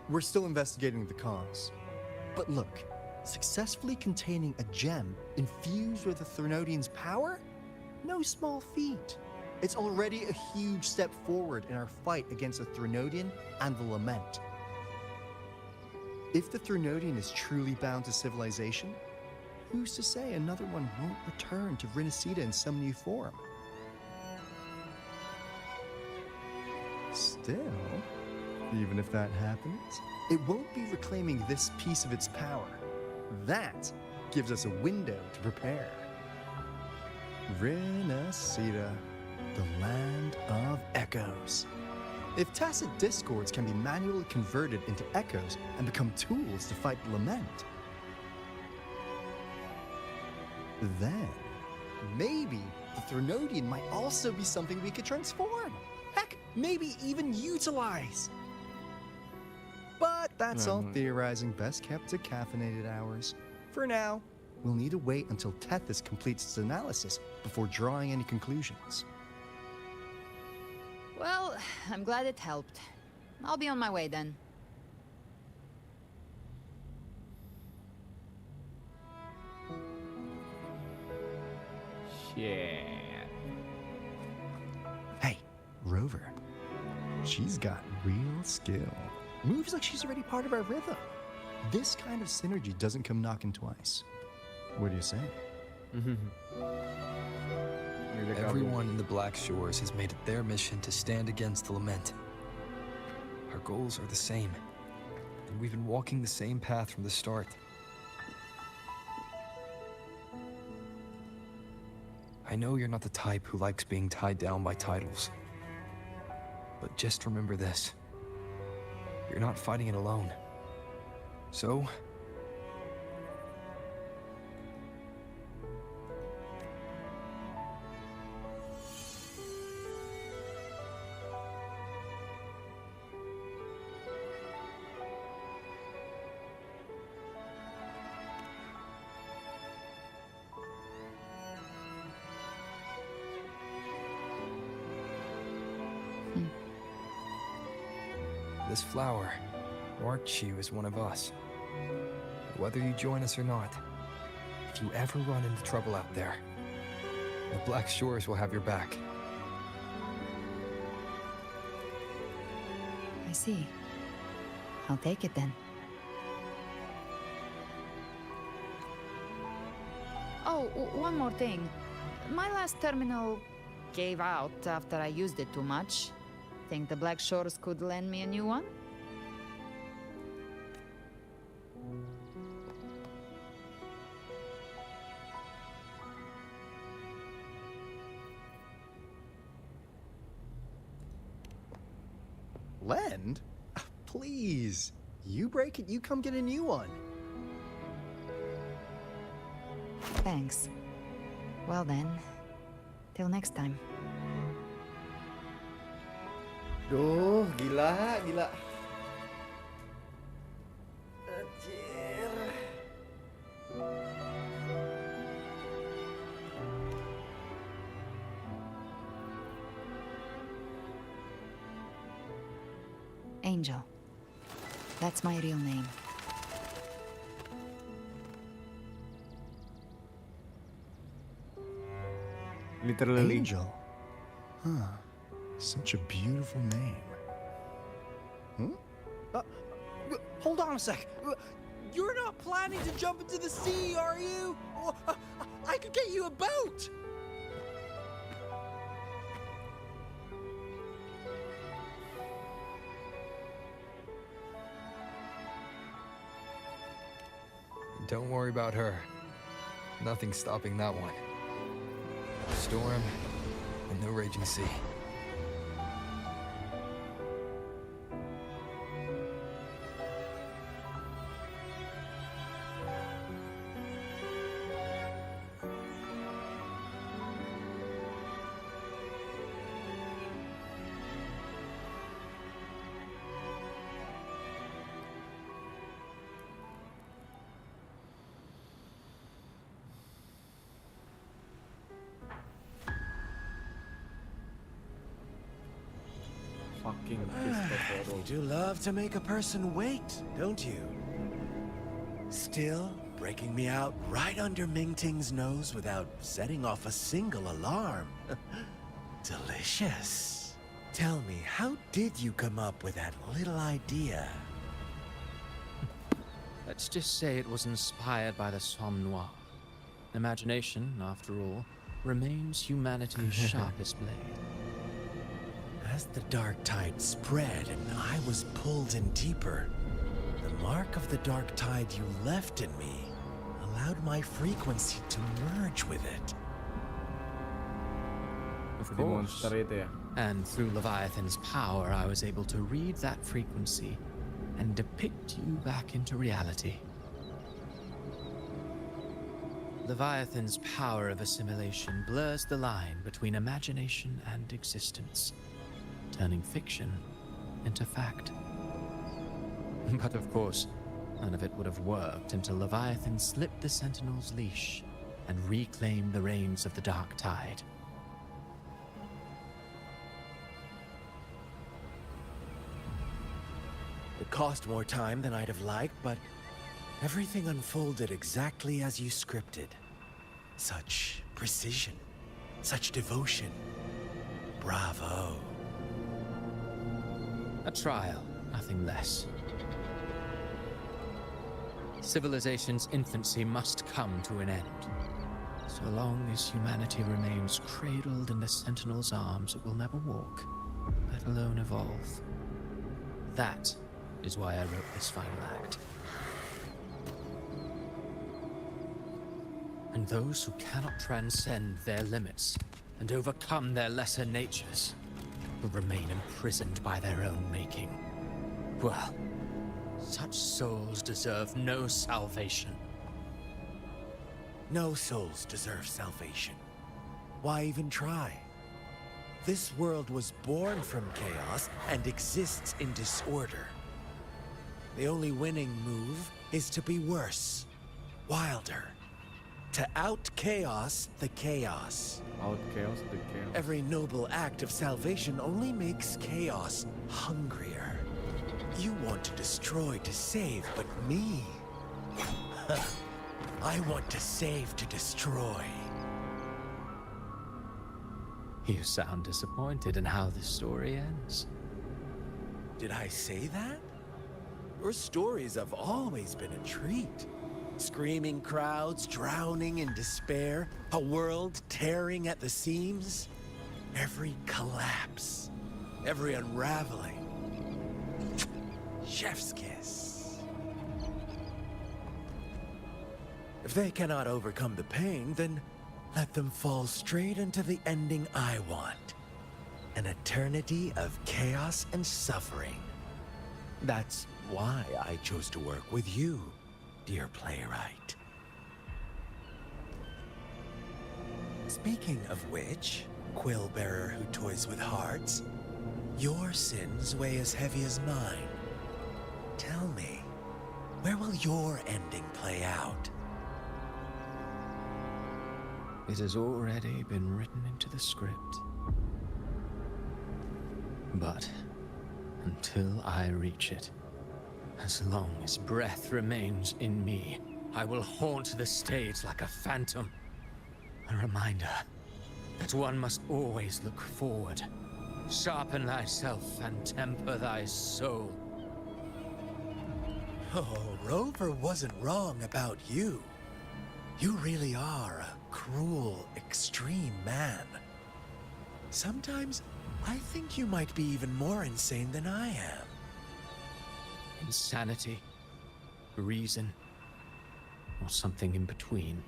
We're still investigating the cause. But look, successfully containing a gem infused with the Threnodian's power? No small feat. It's already a huge step forward in our fight against the Threnodian and the Lament. If the Threnodian is truly bound to civilization, who's to say another one won't return to Renacida in some new form? Still, even if that happens, it won't be reclaiming this piece of its power. That gives us a window to prepare. Renacida, the land of echoes. If tacit discords can be manually converted into echoes and become tools to fight the Lament, then maybe the Threnodian might also be something we could transform. Heck, maybe even utilize. But that's all theorizing best kept to caffeinated hours. For now, we'll need to wait until Tethys completes its analysis before drawing any conclusions. Well, I'm glad it helped. I'll be on my way then. Shit. Hey, Rover. She's got real skill. Moves like she's already part of our rhythm. This kind of synergy doesn't come knocking twice. What do you say? Everyone in the Black Shores has made it their mission to stand against the lament. Our goals are the same, and we've been walking the same path from the start. I know you're not the type who likes being tied down by titles. But just remember this. You're not fighting it alone. So, this flower marks you as one of us. Whether you join us or not, if you ever run into trouble out there, the Black Shores will have your back. I see. I'll take it then. Oh, one more thing. My last terminal gave out after I used it too much. Think the Black Shores could lend me a new one? Lend? Please. You break it, you come get a new one. Thanks. Well then, till next time. Duh, gila. Anjir. Angel. That's my real name. Literally. Angel? Huh. Such a beautiful name. Hold on a sec. You're not planning to jump into the sea, are you? I could get you a boat. Don't worry about her. Nothing's stopping that one. Storm and no raging sea. You do love to make a person wait, don't you? Still breaking me out right under Mingting's nose without setting off a single alarm. Delicious. Tell me, how did you come up with that little idea? Let's just say it was inspired by the Somme Noir. Imagination, after all, remains humanity's sharpest blade. As the dark tide spread and I was pulled in deeper, the mark of the dark tide you left in me allowed my frequency to merge with it. Of course. And through Leviathan's power, I was able to read that frequency and depict you back into reality. Leviathan's power of assimilation blurs the line between imagination and existence, turning fiction into fact. But of course, none of it would have worked until Leviathan slipped the Sentinel's leash and reclaimed the reins of the Dark Tide. It cost more time than I'd have liked, but everything unfolded exactly as you scripted. Such precision. Such devotion. Bravo. A trial, nothing less. Civilization's infancy must come to an end. So long as humanity remains cradled in the Sentinel's arms, it will never walk, let alone evolve. That is why I wrote this final act. And those who cannot transcend their limits and overcome their lesser natures will remain imprisoned by their own making. Well, such souls deserve no salvation. No souls deserve salvation. Why even try? This world was born from chaos and exists in disorder. The only winning move is to be worse, wilder, to out chaos the chaos. Out chaos the chaos. Every noble act of salvation only makes chaos hungrier. You want to destroy to save, but me? I want to save to destroy. You sound disappointed in how this story ends. Did I say that? Your stories have always been a treat. Screaming crowds drowning in despair, a world tearing at the seams. Every collapse, every unraveling. Chef's kiss. If they cannot overcome the pain, then let them fall straight into the ending I want. An eternity of chaos and suffering. That's why I chose to work with you, dear playwright. Speaking of which, quill bearer who toys with hearts, your sins weigh as heavy as mine. Tell me, where will your ending play out? It has already been written into the script. But until I reach it, as long as breath remains in me, I will haunt the stage like a phantom. A reminder that one must always look forward. Sharpen thyself and temper thy soul. Oh, Rover wasn't wrong about you. You really are a cruel, extreme man. Sometimes I think you might be even more insane than I am. Insanity, reason, or something in between.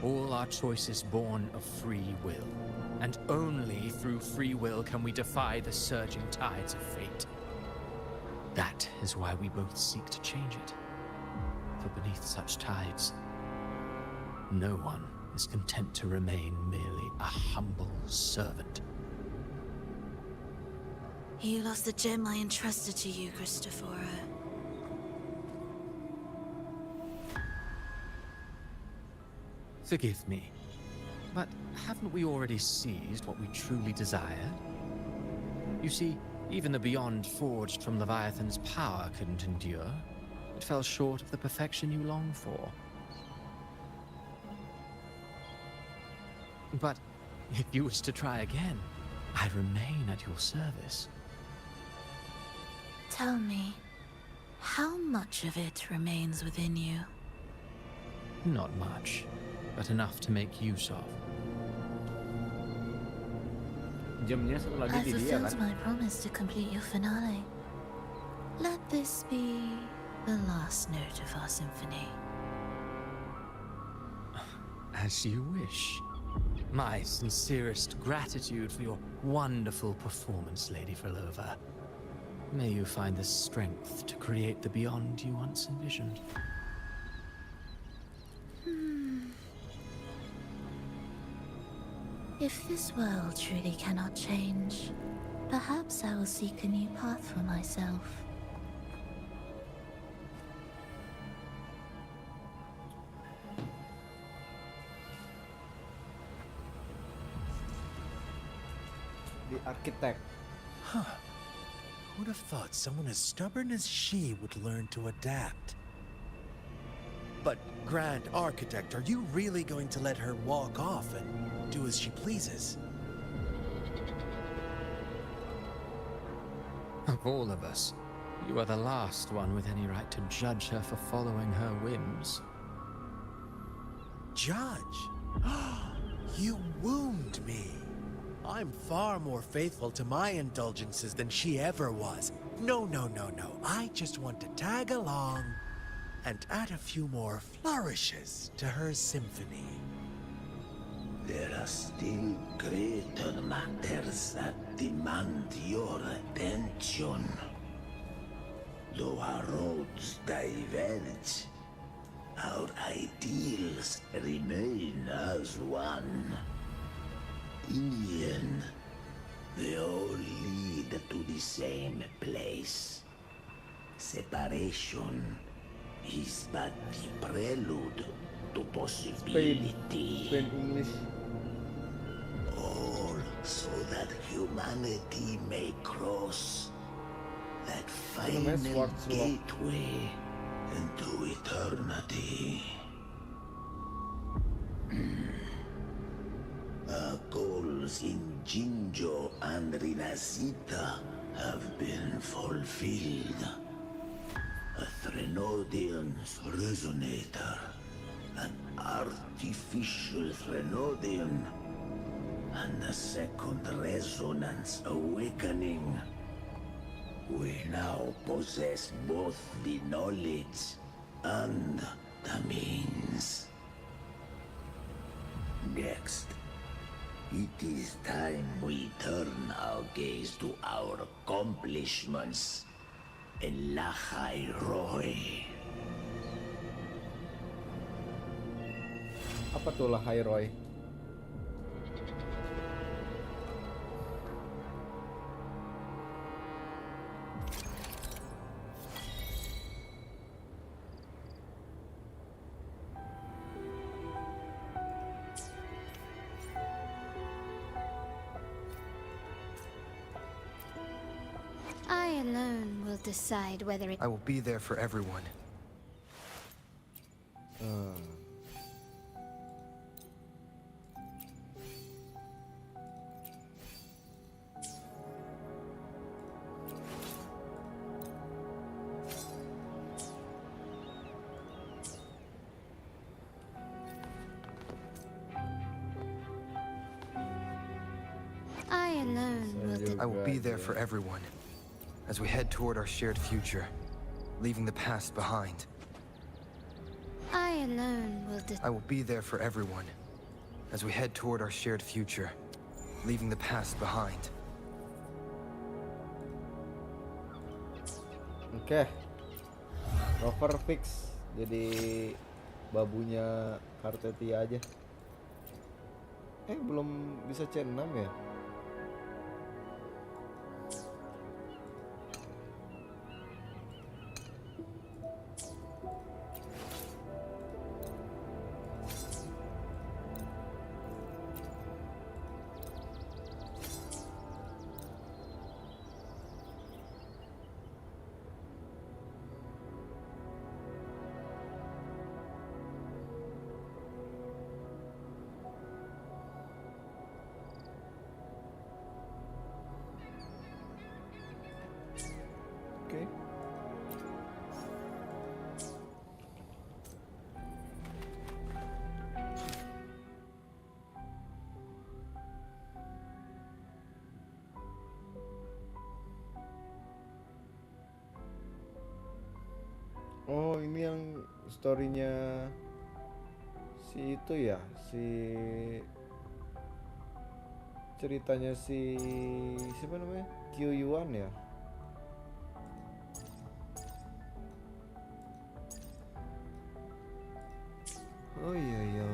All our choices born of free will, and only through free will can we defy the surging tides of fate. That is why we both seek to change it. For beneath such tides, no one is content to remain merely a humble servant. You lost the gem I entrusted to you, Christophora. Forgive me, but haven't we already seized what we truly desired? You see, even the beyond forged from Leviathan's power couldn't endure. It fell short of the perfection you long for. But if you wish to try again, I remain at your service. Tell me, how much of it remains within you? Not much, but enough to make use of. Jamnya satu lagi I di dia fulfilled kan. my promise to complete your finale. Let this be the last note of our symphony. As you wish. My sincerest gratitude for your wonderful performance, Lady Frolova. May you find the strength to create the beyond you once envisioned. If this world truly cannot change, perhaps I will seek a new path for myself. The architect. Huh. Who'd have thought someone as stubborn as she would learn to adapt? But, Grand Architect, are you really going to let her walk off and do as she pleases. Of all of us, you are the last one with any right to judge her for following her whims. Judge? You wound me. I'm far more faithful to my indulgences than she ever was. No. I just want to tag along and add a few more flourishes to her symphony. There are still greater matters that demand your attention. Though our roads diverge, our ideals remain as one. In the end, they all lead to the same place. Separation is but the prelude to possibility. Spain English. All so that humanity may cross that final gateway into eternity. Our goals in Jinjo and Rinasita have been fulfilled. A Threnodian's resonator, an artificial Threnodian, and a second resonance awakening. We now possess both the knowledge and the means. Next, it is time we turn our gaze to our accomplishments in Lahai Roy. Apa tuh Lahai Roy? I alone will decide whether it... I will be there for everyone. I alone will I will be there for everyone as we head toward our shared future, leaving the past behind. I alone will I will be there for everyone as we head toward our shared future, leaving the past behind. Oke. Rover fix jadi babunya Kartetia aja. Belum bisa C6 ya? Oke. Oh, ini yang story-nya si itu ya, ceritanya si siapa namanya? Kyu Yuan ya. Oh iya.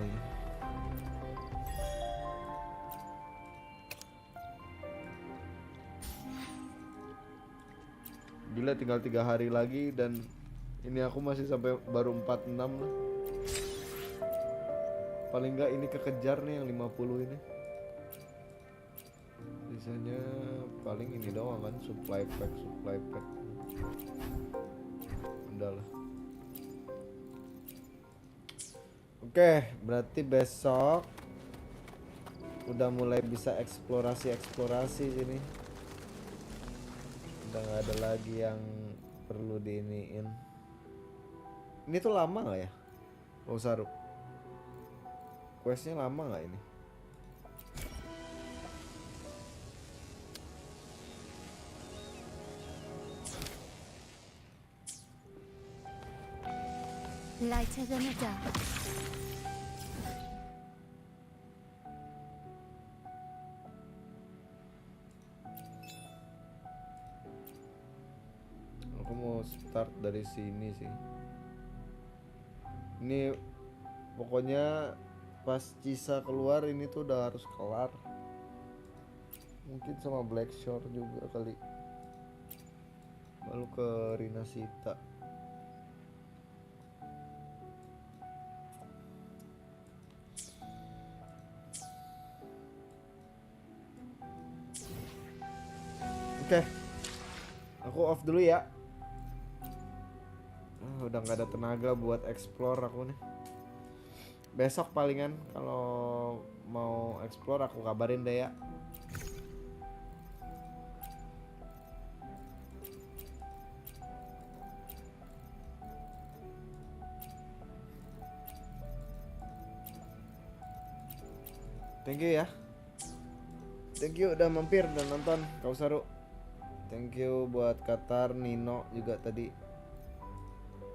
Gila, tinggal 3 hari lagi dan ini aku masih sampai baru 46 lah. Paling enggak ini kekejar nih yang 50 ini. Sisanya paling ini doang kan, supply pack. Udah lah. Oke, berarti besok udah mulai bisa eksplorasi sini. Udah nggak ada lagi yang perlu diiniin. Ini tuh lama nggak ya? Oh Saru, questnya lama nggak ini? Lighter than a dove. Aku mau start dari sini sih. Ini pokoknya pas Cisa keluar ini tuh udah harus kelar. Mungkin sama Black Shore juga kali. Lalu ke Rinasita. Oke, aku off dulu ya. Udah nggak ada tenaga buat explore aku nih. Besok palingan kalau mau explore aku kabarin deh ya. Thank you ya. Thank you udah mampir dan nonton Kau Saru. Thank you buat Qatar, Nino juga tadi.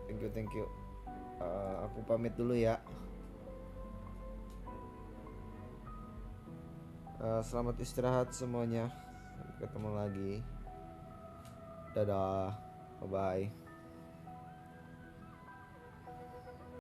Thank you. Aku pamit dulu ya. Selamat istirahat semuanya. Sampai ketemu lagi. Dadah. Bye bye.